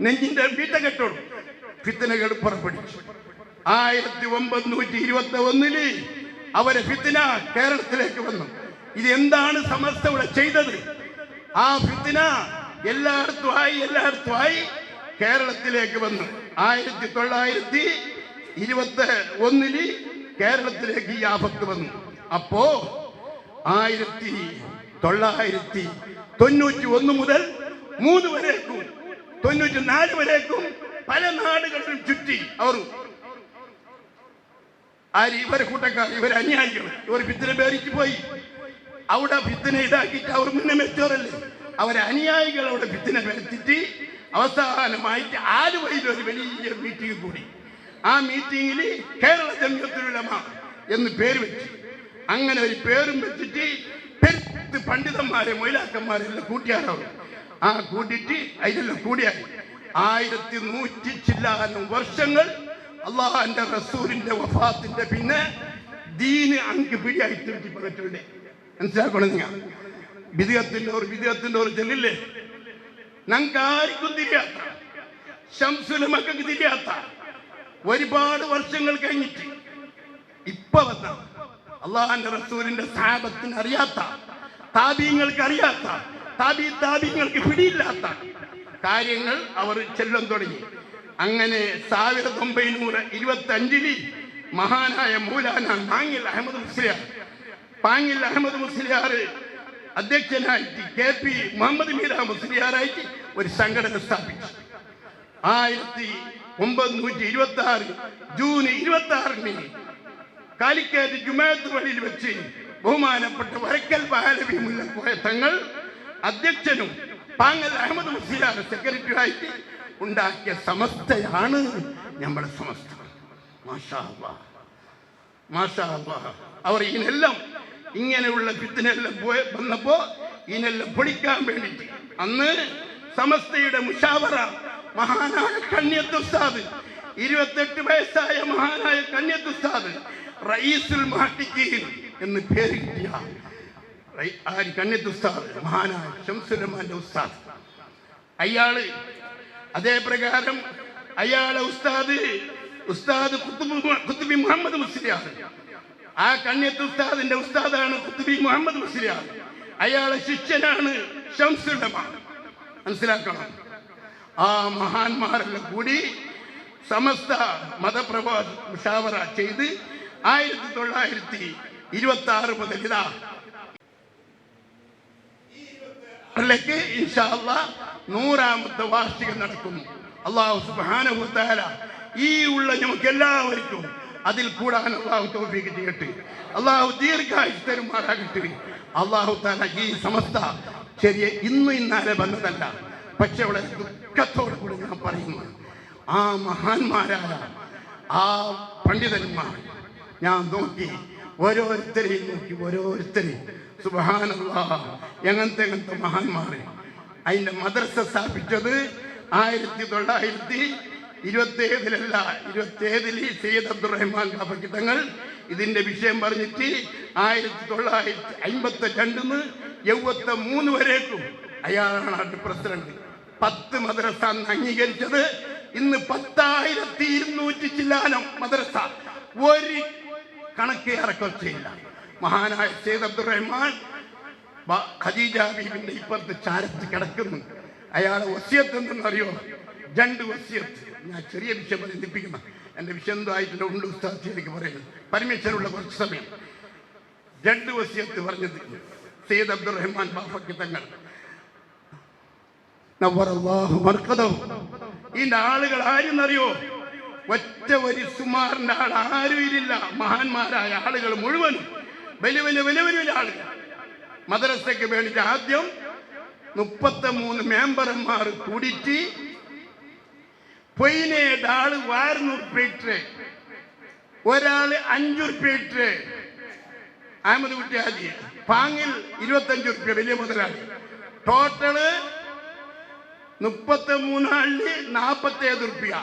നെഞ്ചിന്റെ വീട്ടകെട്ടോടും ഫിത്നകൾ പുറപ്പെടുവിച്ചു. 1921 അവരെ ഫിത്ന കേരളത്തിലേക്ക് വന്നു. ഇത് എന്താണ് സമസ്ത ഇവിടെ ചെയ്തത്? ആ ഫിത്ന എല്ലായിടത്തും ആയി കേരളത്തിലേക്ക് വന്നു. 1921 കേരളത്തിലേക്ക് ഈ ആപത്ത് വന്നു. അപ്പോ 1900 91 മുതൽ 3 വരേക്കും 94 വരേക്കും പല നാടുകളിലും ചുറ്റി അവർ ഇവരെ കൂട്ടക്കാർ, ഇവരെ അനുയായികൾ, ഇവർ ഫിത്തിന പേരിച്ച് പോയി. അവിടെ ഫിത്തിന ഇതാക്കിയിട്ട് അവർ മുന്നേ മെച്ചോറല്ലേ, അവരെ അനുയായികൾ അവിടെ ഫിത്തിന വരുത്തിട്ട് അവസാനമായിട്ട് ആലുവയിൽ ഒരു വലിയ മീറ്റിംഗ് കൂടി. ആ മീറ്റിംഗിൽ കേരള ജംഇയ്യത്തുൽ ഉലമ എന്ന് പേര് വെച്ചു. അങ്ങനെ ഒരു പേരും വെച്ചിട്ട് പെരുത്ത് പണ്ഡിതന്മാരെ മൊയിലാക്കന്മാരെല്ലാം കൂട്ടിയാരവർ. ആ കൂട്ടിയിട്ട് അതിലെല്ലാം കൂടിയായി 1100 ചില്ലാനും വർഷങ്ങൾ അള്ളാഹുവിന്റെ റസൂലിന്റെ വഫാത്തിന്റെ പിന്നെ ദീന് അങ്ക് പിടിയായി തീർത്തി പറഞ്ഞിട്ടുണ്ട്. മനസ്സിലാക്കണം നിങ്ങൾ. വിദ്യാത്തിന്റെ ഒരു ചെല്ലില്ലേ, ഞങ്ങൾക്ക് ആർക്കും തിരിയാത്ത, ശംസുലമക്കൾക്ക് തിരിയാത്ത, ഒരുപാട് വർഷങ്ങൾ കഴിഞ്ഞിട്ട് ഇപ്പൊ വന്ന അള്ളാഹുവിന്റെ റസൂലിന്റെ സഹാബത്തിന് അറിയാത്ത, താബീങ്ങൾക്ക് അറിയാത്ത, താബീങ്ങൾക്ക് പിടിയില്ലാത്ത കാര്യങ്ങൾ അവർ ചെല്ലാൻ തുടങ്ങി. അങ്ങനെ 1925 മഹാനായ മൗലാന പാങ്ങിൽ അഹമ്മദ് മുസ്ലിയാർ അധ്യക്ഷനായിട്ട് KP മുഹമ്മദ് മീര മുസ്ലിയാരായിട്ട് ഒരു സംഘടന സ്ഥാപിച്ചു. 1926 ജൂൺ 26 കാലിക്കറ്റ് ജുമാഅത്ത് പള്ളിയിൽ വെച്ച് ബഹുമാനപ്പെട്ട വരക്കൽ ബഹാലവി മുല്ല കോയ തങ്ങൾ അധ്യക്ഷനും പാങ്ങൽ അഹമ്മദ് മുസ്ലിയാർ സെക്രട്ടറിയായിട്ട് ഉണ്ടാക്കിയ സമസ്തയാണ് നമ്മുടെ സമസ്ത. മാഷാ അല്ലാഹ്, മാഷാ അല്ലാഹ്. അവർ ഇതിനെല്ലാം ഇങ്ങനെയുള്ള ഫിത്നയെല്ലാം വന്നപ്പോ ഇതിനെല്ലാം പൊളിക്കാൻ വേണ്ടിയിട്ട് അന്ന് സമസ്തയുടെ മുഷാവറ മഹാനായ കണ്യത്ത് ഉസ്താദ്, 28 വയസ്സായ മഹാനായ കണ്യത്ത് ഉസ്താദ് റയീസുൽ മുഹഖിഖീൻ എന്ന് പേര് കിട്ടിയ കണ്യത്ത് ഉസ്താദ്, മഹാനായ ശംസുലമാന്റെ ഉസ്താദ്, അയാള് അതേ പ്രകാരം അയാളെ ഉസ്താദ് ഖുത്ബി മുഹമ്മദ് മുസ്ലിയാർ, ആ കണ്യത്ത് ഉസ്താദിന്റെ ഉസ്താദാണ് ഖുത്ബി മുഹമ്മദ് മുസ്ലിയാർ. അയാളെ ശിഷ്യനാണ് ശംസുലമ. മനസ്സിലാക്കണം. ആ മഹാന്മാരെല്ലാം കൂടി സമസ്ത മതപ്രഭാഷ മുഷാവറ ചെയ്ത് 1926 മുതൽ ഇതാ ഇൻഷാ അല്ലാഹ് 100ാമത്തെ വാർഷികം നടക്കുന്നു. അല്ലാഹു സുബ്ഹാനഹു വ തആല ഈ ഉള്ള നമുക്ക് എല്ലാവർക്കും അതിൽ കൂടാൻ അല്ലാഹു തൗഫീഖ് ചെയ്യട്ടെ. അല്ലാഹു ദീർഘായുസ്സ് തരുമാറാകട്ടെ. അല്ലാഹു തആല ഈ സമസ്ത ശരിയ ഇന്നാലെ വന്നതല്ല, പക്ഷെ അവിടെ ദുഃഖത്തോടു കൂടി ഞാൻ പറയുന്നു, ആ മഹാന്മാരായ ആ പണ്ഡിതന്മാർ ഞാൻ നോക്കി, ഓരോരുത്തരെയും നോക്കി, ഓരോരുത്തരെയും സുബ്ഹാനല്ലാഹ്, എങ്ങനത്തെ മഹാന്മാരെ. അതിന്റെ മദ്രസ സ്ഥാപിച്ചത് 1927 സയ്യിദ് അബ്ദുറഹ്മാൻ ബാഫക്കി തങ്ങൾ ഇതിന്റെ വിഷയം പറഞ്ഞിട്ട് 1952 73 വരേക്കും അയാളാണ് പ്രസിഡന്റ്. 10 മദ്രസ അംഗീകരിച്ചത്. ഇന്ന് 10,200 ചില്ലാനം മദ്രസ, ഒരു കണക്ക് ഇറക്കൊച്ചയില്ല. മഹാനായ സയ്യിദ് അബ്ദുറഹ്മാൻ ഖദീജ ബീബിന്റെ ഇപ്പുറത്ത് ചാരത്ത് കിടക്കുന്നു. അയാളെ വസിയത്ത് എന്തെന്നറിയോ? 2 വസിയത്ത്. ഞാൻ ചെറിയ വിഷയം ബന്ധിപ്പിക്കുന്ന എൻ്റെ വിഷയം എന്തോ ആയിട്ടില്ല, ഉണ്ട് ഉസ്താദ് എനിക്ക് പറയുന്നത്, പരമേശ്വരുള്ള കുറച്ച് സമയം. 2 വസിയത്ത് പറഞ്ഞത് സയ്യിദ് അബ്ദുറഹ്മാൻ ബാഫക്കി തങ്ങൾ നവ്വറല്ലാഹു മർഖദഹു. ഇതിന്റെ ആളുകൾ ആരെന്നറിയോ? ഒറ്റ ഒരു സുമാറിന്റെ ആൾ ആരും ഇല്ല. മഹാന്മാരായ ആളുകൾ മുഴുവനും വലിയ വലിയ വലിയ വലിയ ആളുകൾ. മദ്രസയ്ക്ക് വേണ്ടിയിട്ട് ആദ്യം 33 മെമ്പർമാർ കൂടിയിട്ട് പൊയിനയുടെ ആള് 600 ഉറുപ്പിക, ഒരാള് 5 ഉറുപ്പിക. അഹമ്മദ് കുട്ടിയാജി പാങ്ങിൽ 25 ഉറുപ്പിക, വലിയ മുതലാളി. ടോട്ടല് 33 ആളിന് 47 ഉറുപ്പിക.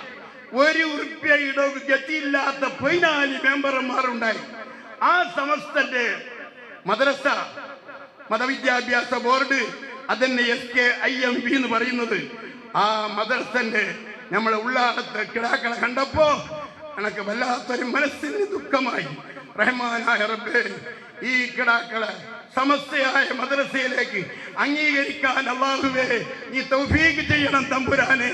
1 ഉറുപ്പിക ഇടവ് ഗതിയില്ലാത്ത 14 മെമ്പർമാരുണ്ടായി. ആ സമസ്തന്റെ മദ്രസ മതവിദ്യാഭ്യാസ ബോർഡ്, അതന്നെ SKIMB എന്ന് പറയുന്നത്, ആ മദ്രസന്റെ നമ്മളെ ഉള്ളാടത്തെ കിടാക്കളെ കണ്ടപ്പോ എനിക്ക് വല്ലാത്തൊരു മനസ്സിന് ദുഃഖമായി. റഹ്മാനായ റബ്ബേ, ഈ കിടാക്കളെ സമസ്തയായ മദ്രസയിലേക്ക് അംഗീകരിക്കാൻ അല്ലാഹുവേ നീ തൗഫീഖ് ചെയ്യണം തമ്പുരാനെ,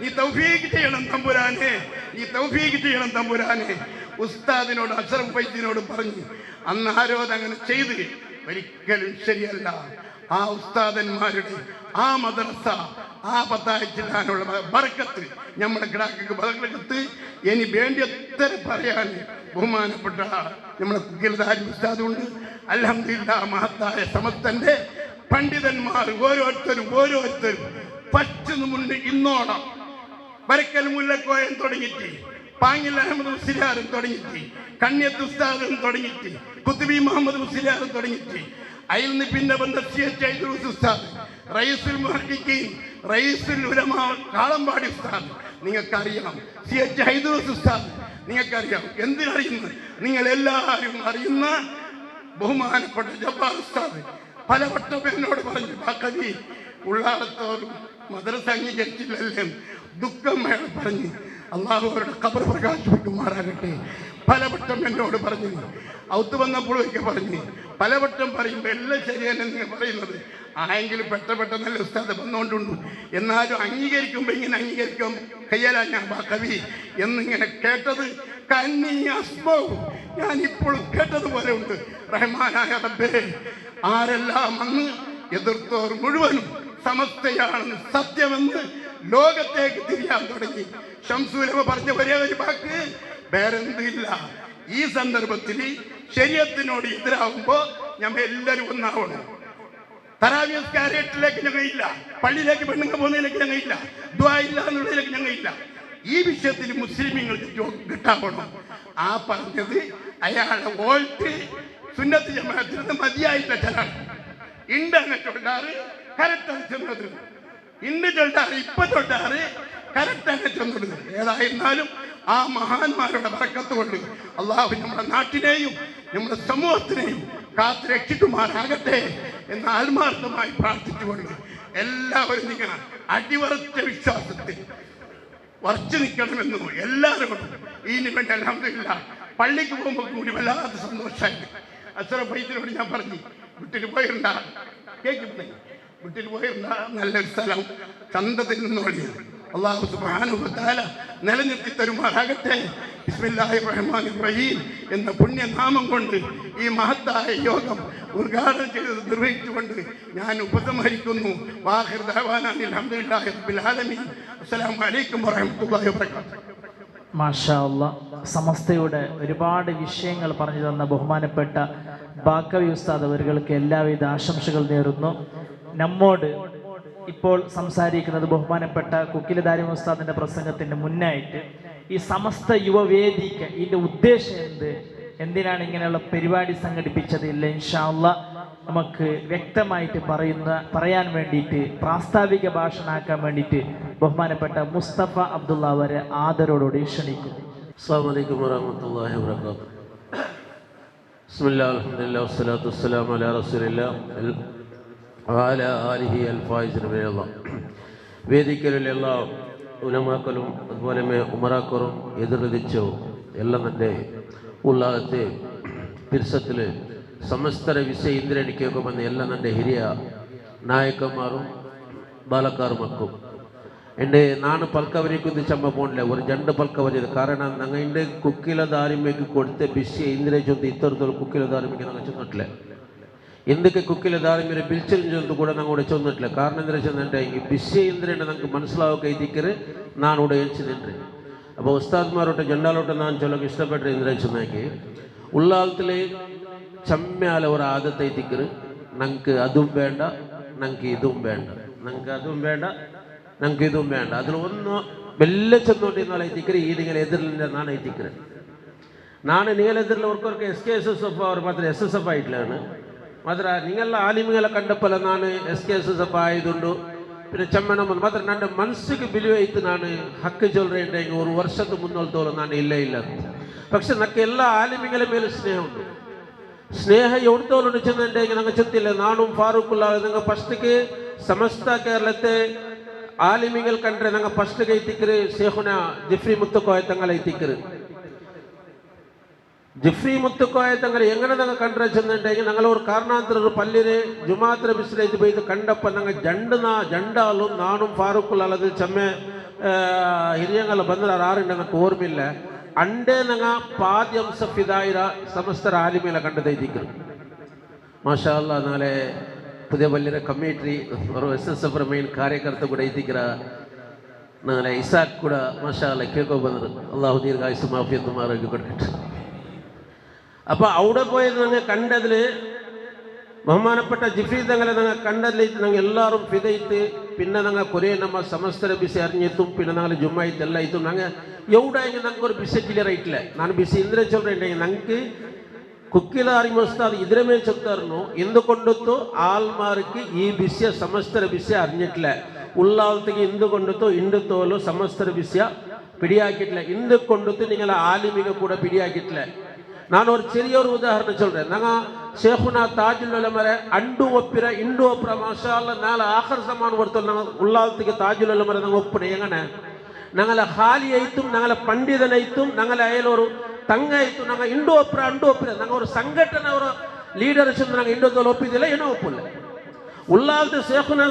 നീ തൗഫീഖ് ചെയ്യണം തമ്പുരാനെ, നീ തൗഫീഖ് ചെയ്യണം തമ്പുരാനെ. ഉസ്താദിനോട് അഷ്റഫ് വൈദ്യനോട് പറഞ്ഞു. അന്ന് ആരോധങ്ങനെ ചെയ്ത് ഒരിക്കലും ശരിയല്ല. ആ ഉസ്താദന്മാരുടെ ആ മദ്രസ ആ പത്താഴ്ചയിലുള്ള ബർക്കത്ത് നമ്മുടെ കിടാക്കൾക്ക് ബർക്കത്ത് ഇനി വേണ്ടിയത്ര പറയാൻ ബഹുമാനപ്പെട്ട നമ്മളെ കുക്കിൽദാരി ഉസ്താദുണ്ട്. അൽഹംദുലില്ലാഹ് മഹത്തായ സമസ്തന്റെ പണ്ഡിതന്മാർ ഓരോരുത്തരും പറ്റുന്നു മുന്നിൽ ഇന്നോണം ബരക്കൽ മുല്ലക്കോയൻ തുടങ്ങിയിട്ട് പാങ്ങിൽ അഹമ്മദ് മുസ്ലിയാറും തുടങ്ങിയിട്ട് കണ്യത്ത് ഉസ്താദും തുടങ്ങിയിട്ട് കുത്തുബി മുഹമ്മദ് മുസ്ലിയാറും തുടങ്ങിയിട്ട് അതിൽ നിന്ന് പിന്നെ ബന്ധ ഉസ്താദ് റയീസുൽ മുഹഖിഖീൻ റയീസുൽ ഉലമാ കാളമ്പാടി ഉസ്താദ് നിങ്ങൾക്കറിയാം. ഹൈദറൂസ് ഉസ്താദ് നിങ്ങൾക്കറിയാം. എന്തിനറിയുന്നു? നിങ്ങൾ എല്ലാവരും അറിയുന്ന ബഹുമാനപ്പെട്ട ജബ്ബാർ ഉസ്താദ് പലവട്ടം എന്നോട് പറഞ്ഞു, ബാക്കവി ഉള്ളാടത്തോറും മദ്രസ അംഗീകരിച്ചില്ലല്ലേ, ദുഃഖം പറഞ്ഞ് അള്ളാഹു അവരുടെ ഖബർ പ്രകാശിപ്പിക്കുമാറാകട്ടെ. പലവട്ടം എന്നോട് പറഞ്ഞു, ഔത്ത് വന്നപ്പോഴൊക്കെ പറഞ്ഞ് പലവട്ടം പറയുമ്പോൾ എല്ലാം ശരിയെന്നെ നിങ്ങൾ പറയുന്നത്. ആയെങ്കിലും പെട്ടെന്നല്ല ഉസ്താദ് വന്നുകൊണ്ടുണ്ട്. എന്നാലും അംഗീകരിക്കുമ്പോൾ ഇങ്ങനെ അംഗീകരിക്കാൻ കയ്യലാ ഞാൻ ബാക്കവി എന്നിങ്ങനെ കേട്ടത് ഞാൻ ഇപ്പോഴും കേട്ടതുപോലെ ഉണ്ട്. റഹ്മാനായ റബ്ബേ, ആരെല്ലാം അന്ന് എതിർത്തോർ മുഴുവനും സമസ്തയാണെന്ന് സത്യമെന്ന് ലോകത്തേക്ക് തിരിയാൻ തുടങ്ങി. ശംസുലമ പറഞ്ഞ ഒരേ ഒരു വാക്ക് വേറെന്തില്ല. ഈ സന്ദർഭത്തിൽ ശരീഅത്തിനോട് എതിരാകുമ്പോ ഞമ്മ എല്ലാവരും ഒന്നാവണം. തറാവിയസ്കാരേറ്റിലേക്ക് ഞങ്ങളില്ല, പള്ളിയിലേക്ക് പെണ്ണുങ്ങൾ പോകുന്നതിലേക്ക് ഞങ്ങളില്ല, ദുആ ഇല്ല എന്നുള്ളതിലേക്ക് ഞങ്ങളില്ല. ഈ വിഷയത്തിൽ മുസ്ലിമീങ്ങൾക്ക് കിട്ടാവണം. ആ പറഞ്ഞത് അയാളെ വോൾട്ട് സുന്നത്ത് ജമാഅത്തിൽ നിന്ന് മതിയായിട്ട ചിലാണ് ഇണ്ടങ്ങ ചൊല്ലാറ് കറക്റ്റ് ചെന്നത്, ഇണ്ട് ചൊല്ലാറ് ഇപ്പൊ ചൊല്ലാറ് കറക്റ്റ് അങ്ങ് ചെന്നത്. ഏതായിരുന്നാലും ആ മഹാന്മാരുടെ ബർക്കത്ത് കൊണ്ട് അള്ളാഹു നമ്മുടെ നാട്ടിനെയും നമ്മുടെ സമൂഹത്തിനെയും കാത്തു രക്ഷിക്കുമാറാകട്ടെ എന്ന് ആത്മാർത്ഥമായി പ്രാർത്ഥിച്ചുകൊണ്ട് എല്ലാവരും നിങ്ങൾ അടിവറച്ച വിശ്വാസത്തിൽ ഉറച്ചു നിൽക്കണമെന്നു എല്ലാവരോടും ഇതിനു വേണ്ടി അൽഹംദുലില്ലാഹ് പള്ളിക്ക് പോകുമ്പോൾ കൂടി വല്ലാത്ത സന്തോഷമായിട്ട് അസ്റഫൈത്തിനോട് ഞാൻ പറഞ്ഞു, വീട്ടിൽ പോയിരുന്ന കേൾക്കുന്നേ, വീട്ടിൽ പോയിരുന്ന നല്ലൊരു സ്ഥലം ചന്തത്തിൽ നിന്നോളിയാണ്. അല്ലാഹു സുബ്ഹാനഹു വ തആല നിലനിർത്തി തരുമാറാകട്ടെ. ബിസ്മില്ലാഹിർ റഹ്മാനിർ റഹീം എന്ന പുണ്യനാമം കൊണ്ട് ഈ മഹത്തായ യോഗം ഉദ്ഘാടനം ചെയ്ത് നിർവഹിച്ചുകൊണ്ട് ഞാൻ ഉപസംഹരിക്കുന്നു. വാഖിർ ദഅവാനാ അൽഹംദുലില്ലാഹി റബ്ബിൽ ആലമീൻ. അസ്സലാമു അലൈക്കും വറഹ്മത്തുള്ളാഹി വബറകാതുഹു. മാഷാ അല്ലാഹ്. സമസ്തയുടെ ഒരുപാട് വിഷയങ്ങൾ പറഞ്ഞു തന്ന ബഹുമാനപ്പെട്ട ബാക്കവി ഉസ്താദ് അവർക്ക് എല്ലാവിധ ആശംസകൾ നേരുന്നു. നമ്മോട് ഇപ്പോൾ സംസാരിക്കുന്നത് ബഹുമാനപ്പെട്ട കുക്കിലദാരി ഉസ്താദിന്റെ പ്രസംഗത്തിന് മുന്നായിട്ട് ഈ സമസ്ത യുവവേദിക്ക് ഇതിന്റെ ഉദ്ദേശം എന്തിനാണ് ഇങ്ങനെയുള്ള പരിപാടി സംഘടിപ്പിച്ചത് ഇല്ല ഇൻഷാ അല്ലാഹ് നമുക്ക് വ്യക്തമായിട്ട് പറയാൻ വേണ്ടിയിട്ട് പ്രാസ്താവിക ഭാഷണാക്കാൻ വേണ്ടിയിട്ട് ബഹുമാനപ്പെട്ട മുസ്തഫ അബ്ദുള്ള അവരെ ആദരോടുകൂടി ക്ഷണിക്കുന്നു. അസ്സലാമു അലൈക്കും വറഹ്മത്തുള്ളാഹി വബറകാതുഹു. ബിസ്മില്ലാഹിർ അൽഹംദുലില്ലാഹി വസ്സലാത്തു വസ്സലാമു അലാ റസൂലില്ലാഹി വഅലാ ആലിഹി അൽഫായിസിൻ ബില്ലാഹ്. വേദിക്കലുള്ള എല്ലാ ഉലമാക്കളും അതുപോലെ ഉമറാക്കറും എതിർദിച്ചു എല്ലാം എൻ്റെ ഉള്ളാകത്തെ പിർസത്തിൽ സമസ്ತರ ವಿಷಯ ಇಂದ್ರಣಿಕೆ ಬಂದ ಎಲ್ಲ ನನ್ನ ಹಿರಿಯ ನಾಯಕಮಾರು ಬಾಲಕಾರು ಮಕ್ಕಳು എൻ്റെ നാണ് പൽക്കവരിക്കുന്ന ചമ്മ പോണില്ല ഒരു രണ്ട് പൽക്കവരിയത് കാരണം ഞങ്ങൾ എൻ്റെ കുക്കിലദാരിമയ്ക്ക് കൊടുത്ത വിഷയ ಇಂದ್ರೆ ചൊന്ന് ഇത്തരത്തിൽ കുക്കിലദാരിമയ്ക്ക് ഞങ്ങൾ ചെന്നിട്ടില്ല. എന്തൊക്കെ കുക്കിലദാരിമരെ ബിൽച്ചെറിഞ്ഞൊന്നും കൂടെ ഞങ്ങൾ ചെന്നിട്ടില്ല. കാരണം എന്താ ചെന്നിട്ടുണ്ടെങ്കിൽ വിഷയ ಇಂದ್ರೇನ ഞങ്ങൾക്ക് മനസ്സിലാവുക ഇതിക്കറ് നാനിവിടെ ഏൽച്ചു നിன்று. അപ്പോൾ ഉസ്താദ്മാരോട്ട് ജണ്ടാലോട്ട് ഞാൻ ചൊല്ലൊക്കെ ഇഷ്ടപ്പെട്ട ಇಂದ್ರೆ ചെന്നാക്കി ഉള്ളാലത്തിൽ ചമ്മയാല ഒരു ആദത്തെ എത്തിക്കറ് ഞങ്ങൾക്ക് അതും വേണ്ട, ഞങ്ങൾക്ക് ഇതും വേണ്ട, ഞങ്ങൾക്ക് അതും വേണ്ട, ഞങ്ങൾക്ക് ഇതും വേണ്ട. അതിൽ ഒന്ന് വെല്ല ചെന്നോണ്ടിരുന്നാലും എത്തിക്കറ് ഈ നിങ്ങൾ എതിരില്ല ನಾನು എത്തിക്കറ്. ನಾನು നിങ്ങളെതിരിൽ ഓർക്കൊക്കെ SKSSF അവർ മാത്രം SSF ആയിട്ടില്ലാണ്. മാത്ര നിങ്ങളെ ആലിമികളെ കണ്ടപ്പോൾ ನಾನು SKSSF ആയതുകൊണ്ട് പിന്നെ ചെമ്മനം മാത്ര എൻ്റെ മനസ്സിಗೆ ಬಿಲಿವಾಯಿತು. ನಾನು ಹಕ್ಕು ചൊല്ലേണ്ടെങ്കിൽ ഒരു വർഷത്തെ മുന്നോളത്തോളം ನಾನು ಇಲ್ಲ പക്ഷെ നമുക്ക് എല്ലാ ആലിമികളെ മേലും സ്നേഹമുണ്ട്. സ്നേഹം എവിടുത്തോളം ചെന്നുണ്ടെങ്കിൽ ഞങ്ങൾ ചെത്തില്ല. നാണും ഫാറൂഖുള്ള നിങ്ങൾ ഫസ്റ്റ്ക്ക് സമസ്ത കേരളത്തെ ആലിമികൾ കണ്ടേ ഞങ്ങൾ ഫസ്റ്റ് എത്തിക്കറ് ഷേഖുന ജിഫ്രി മുത്തുക്കോയ തങ്ങളെ എത്തിക്കറ്. ജിഫ്രി മുത്തുക്കോയ തങ്ങൾ എങ്ങനെ ഞങ്ങൾ കണ്ടേ ചെന്നുണ്ടെങ്കിൽ ഞങ്ങൾ ഒരു കാരണാന്തര ഒരു പല്ലിന് ജുമാത്ര ബിസിലേക്ക് പോയിട്ട് കണ്ടപ്പോൾ ഞങ്ങൾ ജണ്ടാലും നാണും ഫാറൂഖുള്ള അത് ചെമ്മ ಹಿರಿಯಂಗಲ್ಲ ಬಂದ್ರೆ ಆರುಂಡೆ ನನಗೆ ಓರ್ಮಿಲ್ಲ. ಅಂಡೇ ನಂಗೆ ಪಾದ್ಯಂಶ ಫಿದಾಯಿರ ಸಮಸ್ತರ ಆಲಿಮೇಲೆ ಕಂಡದೈತಿಕ್ಕರು ಮಾಷಾ ಅಲ್ಲಾ ನಾಳೆ ಪುದಿಯ ಬಲ್ಲಿರ ಕಮಿಟಿ ಅವರು SSF ಮೇನ್ ಕಾರ್ಯಕರ್ತ ಕೂಡ ಇದ್ದಿಕ್ಕಿರ ನಾಳೆ ಇಸಾಕ್ ಕೂಡ ಮಾಷಾ ಅಲ್ಲಾ ಕೇಳ್ಕೊ ಬಂದರು. ಅಲ್ಲಾಹು ದೀರ್ಘಾಯುಸ್ಸು ಮಾಫಿಯತ್ತು ಆರೋಗ್ಯ കൊടുക്കട്ടെ. അപ്പോൾ അവിടെ പോയത് ഞങ്ങൾ കണ്ടതിൽ ബഹുമാനപ്പെട്ട ജിഫ്രി തങ്ങളെ ഞങ്ങൾ കണ്ടതിൽ ഞങ്ങൾ എല്ലാവരും ഫിദയിത്ത് പിന്നെ ഞങ്ങൾ കുറേ ನಮ್ಮ ಸಮಸ್ತರ ಬಿಸಿ അറിഞ്ഞിത്തും പിന്നെ ഞങ്ങൾ ജുമ്മായിത്ത് എല്ലാം ഇത്തും ഞങ്ങൾ എവിടെയെങ്കിൽ ഞങ്ങൾക്ക് ഒരു ബിസി ക്ലിയർ ആയിട്ടില്ല. ನಾನು ಬಿಸಿ ಇಂದ್ರೆ ಚೊಲ್ರೇಂಡೆങ്കിൽ ഞങ്ങൾക്ക് ಕುಕ್ಕಿಲ ಅರಿಮಸ್ತಾದ್ ಇದ್ರ ಮೇಲೆ ಚೊಲ್ತಾರನು ಎಂದುಕೊಂಡತ್ತು ಆಲ್ಮಾರ್ക്ക് ಈ ವಿಷಯ ಸಮಸ್ತರ ವಿಷಯ അറിഞ്ഞിട്ടില്ല. ഉള്ളാളത്തേക്ക് എന്തുകൊണ്ടത്തോ ഇണ്ടുത്തോലോ സമസ്ತರ ವಿಷಯ പിടിയാക്കിയിട്ടില്ല. എന്തുകൊണ്ടത്ത് നിങ്ങൾ ആലിമിക കൂടെ പിടിയാക്കിയിട്ടില്ല. ನಾನು ஒரு ചെറിയ ஒரு உதாரணம் சொல்றேன். நாங்க ஷேഖுனா தாஜுல் உலமர ಅಂಡು ಒಪ್ಪಿರ ಇಂಡು ಒಪ್ಪರ ಮಾಷಾ ಅಲ್ಲಾ ನಾಳೆ ಆಖರ್ ಜಮಾನ್ ಬರ್ತಲ್ಲ ನಾங்க ಉಳ್ಳಾಳತೆಗೆ ತಾಜುಲ್ ಉಲಮರ ನಂಗೆ ಒಪ್ಪನೆ ಹೆಂಗನೆ ഞങ്ങളെ ഹാലി ആയിട്ടും ഞങ്ങളെ പണ്ഡിതനായിട്ടും ഞങ്ങളെ അയലൊരു തങ്ങായിട്ടും ഞങ്ങൾ ಇಂಡು ಒಪ್ಪರ ಅಂಡು ಒಪ್ಪಿರ ഞങ്ങൾ ഒരു സംഘടന ഒരു ലീഡർ ചെന്ന് ഞങ്ങൾ ಇಂಡು ಒಪ್ಪಿದಿಲ್ಲ ಏನೋ ಒಪ್ಪಿಲ್ಲ. ഉള്ളാളത്തെ ഷേഖുന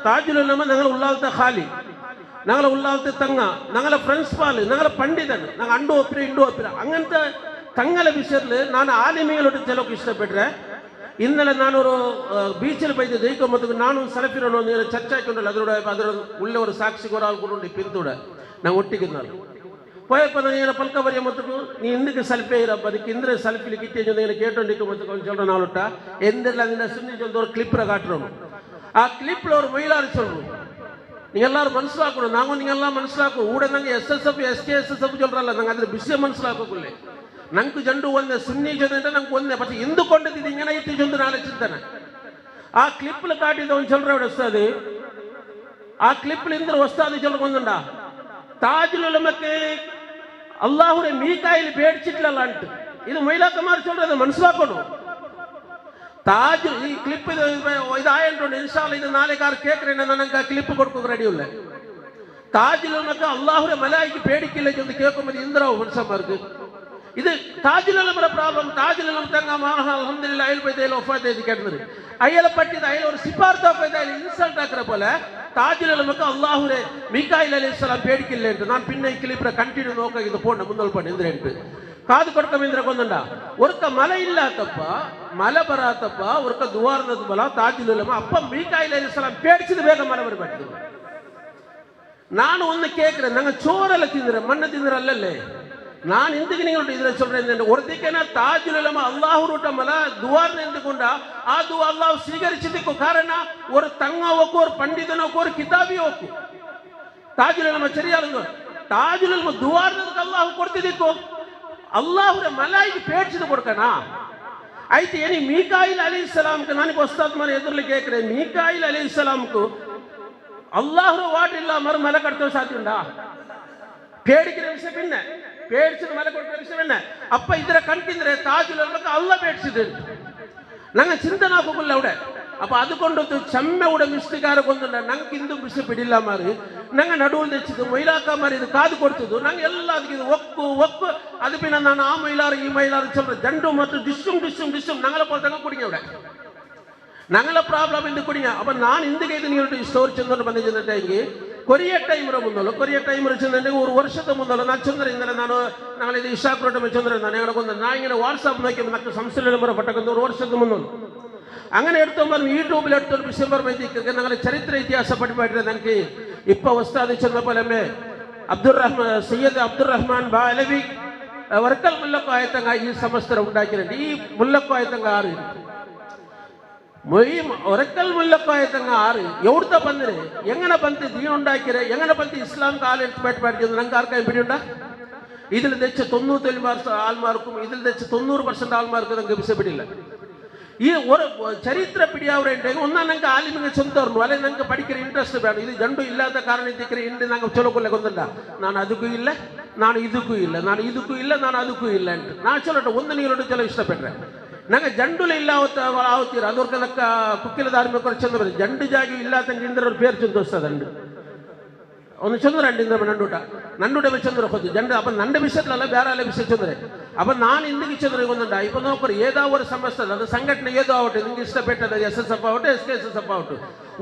താജുൽ ഉലമ ഞങ്ങൾ ഉള്ളാളത്തെ ഹാലി ഞങ്ങളെ ഉള്ളാളത്തെ തങ്ങ ഞങ്ങളെ പ്രിൻസിപ്പാൾ ഞങ്ങളെ പണ്ഡിതൻ ഞങ്ങൾ ಅಂಡು ಒಪ್ಪಿರ ಇಂಡು ಒಪ್ಪಿರ അങ്ങനത്തെ തങ്ങളെ വിഷയത്തിൽ ഞാൻ ആലിമികളോട് ചിലർക്ക് ഇഷ്ടപ്പെട്ടെ. ഇന്നലെ ഞാനൊരു ബീച്ചിൽ പോയിട്ട് ജയിക്കുമ്പോഴത്തേക്ക് നാനും സലഫിനോ ചർച്ച ആയിക്കൊണ്ടല്ലോ അതിലൂടെ ഉള്ള ഒരു സാക്ഷിക്ക് ഒരാൾ കൂടെ പിന്തുടെ ഞാൻ ഒട്ടിക്കുന്ന പോയപ്പോൾ ഞാൻ പൽക്ക പറയുമ്പോഴത്തേക്ക് നീ എന്തൊക്കെ സെൽഫി ചെയ്യറപ്പോൾ ಅದಕ್ಕೆ ಇಂದ್ರೆ ಸೆಲ್ಫಿಲಿ ಕಿಟ್ಟೆ ನೀನು ಕೇಟೊಂಡಿക്കുമ്പോഴത്തേക്ക് ಒಂದು சொல்ற ನಾಳುಟ എന്തെല്ലാം അതിൻ്റെ ಸುನ್ನಿಜೊಂದು ஒரு கிளிப்பில் காட்டுறோம். ಆ கிளிப்பில் ஒரு மயிலாறு சொல்றோம். நீங்கள் எல்லாரும் മനസ്സിലാക്കണം. நாங்கள் நீங்கள் எல்லாம் മനസ്സിലാക്കും. கூட நாங்கள் SSF SKSSF சொல்கிறಲ್ಲ நாங்கள் அதில் ವಿಷಯ മനസ്സിലാക്കക്കുள்ளே ನಂಗೆ ಜಂಡು ಒಂದೇ ಸುನ್ನಿ ಜೊತೆ ಅಂತ ನಂಗೆ ಒಂದೇ ಪಕ್ಷ ಎಂದುಕೊಂಡದ್ದು ಹಿಂಗನ ಐತಿ ಜೊಂದು ನಾಳೆ ಚಿಂತನೆ ಆ ಕ್ಲಿಪ್ಲು ಕಾಟಿದವನು ಚೊಲ್ರೆ ವಸ್ತಾದು ಆ ಕ್ಲಿಪ್ಲು ಇಂದ್ರೆ ವಸ್ತಾದು ಚೊಲ್ಕೊಂಡುಂಡ ತಾಜುಲ್ ಉಲಮಕ್ಕೆ ಅಲ್ಲಾಹುರೆ ಮೀಕಾಯಿಲಿ ಬೇಡ್ಚಿಟ್ಲಲ್ಲ ಅಂಟು ಇದು ಮೈಲಾ ಕುಮಾರ್ ಚೊಲ್ರೆ ಮನಸ್ಸಾಕೋಡು ತಾಜು ಈ ಕ್ಲಿಪ್ ಇದು ಆಯಂಟು ಇನ್ಶಾಲ್ಲ ಇದು ನಾಳೆಗಾರು ಕೇಕ್ರೆ ನನಗೆ ಆ ಕ್ಲಿಪ್ ಕೊಡ್ಕೋದು ರೆಡಿ ಇಲ್ಲ. ತಾಜುಲ್ ಉಲಮಕ್ಕೆ ಅಲ್ಲಾಹುರೆ ಮಲಾಯಿಗೆ ಬೇಡಿಕಿಲ್ಲ ಜೊಂದು ಕೇಳ್ಕೊಂಬದು ಇಂದ್ರಾವು ಮನುಷ್ಯಮಾರ್ಗು ഇത് താജുൽ ഉലമയുടെ പ്രോബ്ലം. താജുൽ ഉലമ തങ്ങ അൽഹംദുലില്ലാഹ് അയൽ പോയിട്ട് വഫാത്ത് ചെയ്ത് കിടന്നത് അയാളെ പറ്റിയത് അയാൾ ഒരു സിഫാർത്ത് പോയിട്ട് അയാൾ ഇൻസൾട്ട് ആക്കുന്ന പോലെ താജുൽ ഉലമക്ക് അള്ളാഹുരെ മീകായിൽ അലൈഹിസ്സലാം പേടിക്കില്ല ಅಂತ ನಾನು പിന്നെ ಈ ಕ್ಲಿಪ್ ಕಂಟಿನ್ಯೂ ನೋಕ ಇದು ಪೋಣ ಮುಂದೊಳ್ಪಣ್ಣು ಎಂದ್ರೆ ಎಂಟು ಕಾದು ಕೊಡ್ಕಮಿಂದ್ರೆ ಕೊಂದಂಡ ಒರ್ಕ ಮಲೆ ಇಲ್ಲಾತಪ್ಪ ಮಲೆ ಬರಾತಪ್ಪ ಒರ್ಕ ದುವಾರದ ಬಲ ತಾಜುಲ್ ಉಲಮ ಅಪ್ಪ ಮೀಕಾಯಿಲ್ ಅಲೈಹಿಸ್ಸಲಾಂ പേടിച്ചത് ಬೇಗ ಮಲೆ ಬರಬೇಕು. ನಾನು ಒಂದು ಕೇಕ್ರೆ ನಂಗೆ ಚೋರೆಲ್ಲ ತಿಂದ್ರೆ ಮಣ್ಣು ತಿಂದ್ರೆ ಅಲ್ಲಲ್ಲೇ நான் இந்துக்கு நீங்க இதில் சொல்றேன். ஒரு திக்கேனா தாஜுல் உலம அல்லாஹ் ரூட்டமல துவார் நின்றுಕೊಂಡ ಆ ದುವಾ ಅಲ್ಲಾಹ್ ಸ್ವೀಕರಿಸಿದ್ದಕ್ಕೂ ಕಾರಣ ஒரு தங்கோக்கு ஒரு பண்டிதனோக்கு ஒரு ಕಿತಾಬಿಯೋಕು ತಾಜುಲ್ ಉಲಮ ಸರಿಯಾದ ತಾಜುಲ್ ಉಲಮ ದುವಾರ್ನದಕ್ಕೆ ಅಲ್ಲಾಹ್ ಕೊಡ್ತಿದ್ದಕ್ಕೂ ಅಲ್ಲಾಹುರ ಮಲಾಯಿಗೆ ಪೇಡ್ಸಿದ ಕೊಡ್ಕಣ అయితే ఏని మీకాయిల్ అలైహిస్సలాంకు ನನಗೆ వస్తాద్ మన ఎదురులో కేకరే మీకాయిల్ అలైహిస్సలాంకు అల్లాహ్ వాటిల్ల మరి మల కడతో సాధ్యుండా പേടിക്കുന്ന വിഷയം പിന്നെ പേടിച്ചത് മല കൊടുക്കുന്ന വിഷയം പിന്നെ അപ്പ ഇതിനെ കണ്ടിದ್ರೆ ತಾಜುಲ್ ಉಲಮಕ್ಕೆ ಅಲ್ಲ പേടിച്ചത് ನಂಗೆ ಚಿಂತನೆ ಹಾಕೋಲ್ಲ അവിടെ അപ്പൊ അതുകൊണ്ടൊത്ത് ചെമ്മയുടെ മിസ്റ്റുകാരൊക്കൊന്നുണ്ട് ഞങ്ങൾക്ക് ഇന്തും വിഷയം പിടില്ല മാറി ഞങ്ങൾ നടുവിൽ തെച്ചത് മൊയിലാക്കാമാർ ഇത് കാത് കൊടുത്തത് ഞങ്ങൾ എല്ലാവർക്കും ഇത് ഒക്കു ഒക്കു അത് പിന്നെ ನಾನು ആ മൈലാറ് ഈ മൈലാറ് ചൊല്ല ജണ്ടു ಮತ್ತು ഡിഷും ഞങ്ങളെ പോലെ തന്നെ കുടിങ്ങ അവിടെ ഞങ്ങളെ ಪ್ರಾಬ್ಲಮ್ ಇಂದು ಕುಡಿಯ ಅಪ್ಪ ನಾನು ಇಂದಿಗೆ ಇದು ನೀವು ಸ್ಟೋರ್ ಚಂದ್ರ ಬಂದಿದ್ದಂತೆಂಗೆ ಕೊರಿಯ ಟೈಮರ ಮುಂದಲ್ಲ ಕೊರಿಯ ಟೈಮರ ಚಂದ್ರೆ ಒಂದು ವರ್ಷದ ಮುಂದಲ್ಲ ನಾನು ಚಂದ್ರದಿಂದಲೇ ನಾನು ಇದು ಇಶಾಕ್ರೋಟ ಚಂದ್ರ ನಾನು ಹೇಳಕೊಂಡ ನಾ ಇങ്ങനെ ವಾಟ್ಸಾಪ್ നോക്കി നമുക്ക് സംസ്ഥാന നമ്പർ പട്ടക്കുന്ന ഒരു ವರ್ಷದ ಮುಂದಲ್ಲ അങ്ങനെ എടുത്തോമ്പോൾ യൂട്യൂബിൽ എടുത്തൊരു ഡിസംബർ മൈതിക്ക് ഞങ്ങളെ ചരിത്ര ഇതിഹാസ പഠിപ്പായിട്ട് എനിക്ക് ഇപ്പൊ ഉസ്താദ് ചെന്നപ്പോലമ്മേ സയ്യദ് അബ്ദുറഹ്മാൻ ബാലവി വർക്കൽ മുല്ലക്കോ ആയത്തങ്ക ഈ സമസ്തരം ഉണ്ടാക്കിയിട്ടുണ്ട്. ഈ മുല്ലക്കോ ആയത്തങ്ക ആറ് ഒരക്കൽ മുല്ലക്കായത്തങ്ങ ആറ് എവിടുത്തെ ಬಂದ್ರೆ എങ്ങനെ ಬಂತು ದೀನ್ ഉണ്ടാക്കിರೆ എങ്ങനെ ಬಂತು ഇസ്ലാം കാലെടുത്ത് പേടിക്കുന്നത് ഞങ്ങൾക്ക് ആർക്കായും പിടിയുണ്ട. ഇതിൽ തെച്ച് 99% ആൾമാർക്കും ഇതിൽ തെച്ച് 90% ആൾമാർക്കും ഞങ്ങൾക്ക് വിഷയപ്പെടില്ല. ഈ ഒരു ചരിത്ര പിടിയാവുണ്ടെങ്കിൽ ഒന്നാ ഞങ്ങൾക്ക് ആലിമിಗೆ ಚಂದರ್ನು ಅಲ್ಲೇ ನಂಗೆ പഠിக்கிற ಇಂಟ್ರೆಸ್ಟ್ ಬೇಡ. ಇದು ಜಂಡು ಇಲ್ಲದ ಕಾರಣ ಇದ್ದಕ್ಕೆ ಇಂದು ನಂಗೆ ಚಲೋ ಕೊಲ್ಲ ಗೊಂದಲ್ಲ ನಾನು ಅದಕ್ಕೂ ಇಲ್ಲ ನಾನು ಇದಕ್ಕೂ ಇಲ್ಲ ನಾನು ಇದಕ್ಕೂ ಇಲ್ಲ ನಾನು ಅದಕ್ಕೂ ಇಲ್ಲ ಅಂತ ನಾ ಚಲೋ ಒಂದು ನೀರು ಚಲೋ ಇಷ್ಟಪಟ್ರೆ ನಂಗೆ ಜಂಡುಲ ಇಲ್ಲ ಆವತ್ತೀರ ಅದಕ್ಕೆ ನಕ್ಕ ಕುಕ್ಕಿಲ ಧಾರ್ಮಿಕ ಚಂದ್ರ ಜಂಡು ಜಾಗಿ ಇಲ್ಲ ತಂಗ ಇಂದ್ರ ಪೇರು ಚಂದೋಸ್ತದ ಅಂಡು ಒಂದು ಚಂದ್ರ ಅಂಡಿಂದ್ರ ನಂಡುಟ ಚಂದ್ರ ಹೋದು ಜಂಡು ಅಪ್ಪ ನಂಡ ವಿಷಯದಲ್ಲ ಬೇರೆ ಅಲ್ಲ ವಿಷಯ ಚಂದ್ರೆ അപ്പം ഞാൻ ഇന്ത്യക്ക് ചെന്നിരിക്കുന്നുണ്ട് ഇപ്പം നോക്കൂ ഏതോ ഒരു സമസ്ത അത് സംഘടന ഏതോ ആവട്ടെ നിങ്ങൾക്ക് ഇഷ്ടപ്പെട്ടത് SSF ആവട്ടെ SKSF ആവട്ടെ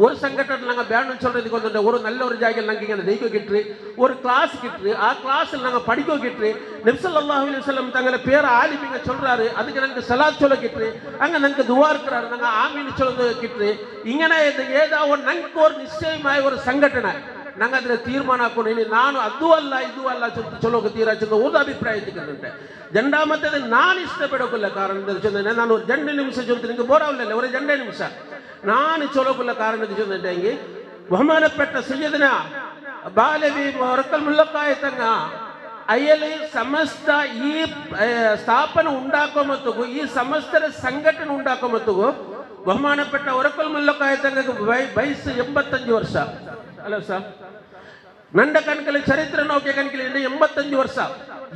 ഒരു സംഘടന ഞങ്ങൾ വേണം சொல்றதுக்கு வந்துட்டு ஒரு நல்ல ஒரு ஜாகில் நாங்கள் இங்கே தெய்வ கிட்டு ஒரு கிளாஸ் கிட்டு ஆ கிளாஸில் நாங்கள் படிக்க கிட்டு நபி ஸல்லல்லாஹு அலைஹி வஸல்லம் தங்களை பேர் ஆலிமிங்க சொல்றாரு அதுக்கு நாங்கள் சலாத் சொல்ல கிட்டு அங்கே நாங்கள் துவா இருக்கிறாரு நாங்கள் ஆமீன் சொல்றது கிட்டு இங்கே ஏதோ ஒரு நாங்கள் ஒரு நிச்சயமாய ஒரு ಸಂಘಟನೆ ನಂಗೆ ಅದರ ತೀರ್ಮಾನ ಹಾಕೊಂಡು ನಾನು ಅದು ಅಲ್ಲ ಇದು ಅಲ್ಲ ಚಲೋಗ ತೀರಾಚಂದ ಒಂದು ಅಭಿಪ್ರಾಯ ತಿಕ್ಕಂತೆ ಜೆಂಡಾ ಮತ್ತೆ ನಾನು ಇಷ್ಟಪಡೋಕಿಲ್ಲ ಕಾರಣ ಚಂದ್ರೆ ನಾನು 2 ನಿಮಿಷ ಚೊಲ್ತೀನಿ ನಿಮಗೆ ಬೋರಾವಲ್ಲ ಅವರ 2 ನಿಮಿಷ ನಾನು ಚಲೋಕುಲ್ಲ ಕಾರಣ ಚಂದ್ರೆ ಹೆಂಗೆ ಬಹುಮಾನಪೆಟ್ಟ ಸಯ್ಯದನ ಬಾಲವಿ ಹೊರಕಲ್ ಮುಲ್ಲಕ್ಕಾಯ್ತಂಗ ಅಯ್ಯಲ್ಲಿ ಸಮಸ್ತ ಈ ಸ್ಥಾಪನೆ ಉಂಡಾಕೋ ಮತ್ತಿಗೂ ಈ ಸಮಸ್ತರ ಸಂಘಟನೆ ಉಂಡಾಕೋ ಮತ್ತಿಗೂ ಬಹುಮಾನಪೆಟ್ಟ ಹೊರಕಲ್ ಮುಲ್ಲಕ್ಕಾಯ್ತಂಗ ವಯಸ್ಸು 85 ವರ್ಷ ಅಲ್ಲ ಸರ್ ನಂಡ ಕಣಕಲ್ಲಿ ಚರಿತ್ರೆ ನೋಕೆ ಕಣಕಲ್ಲಿ 85 ವರ್ಷ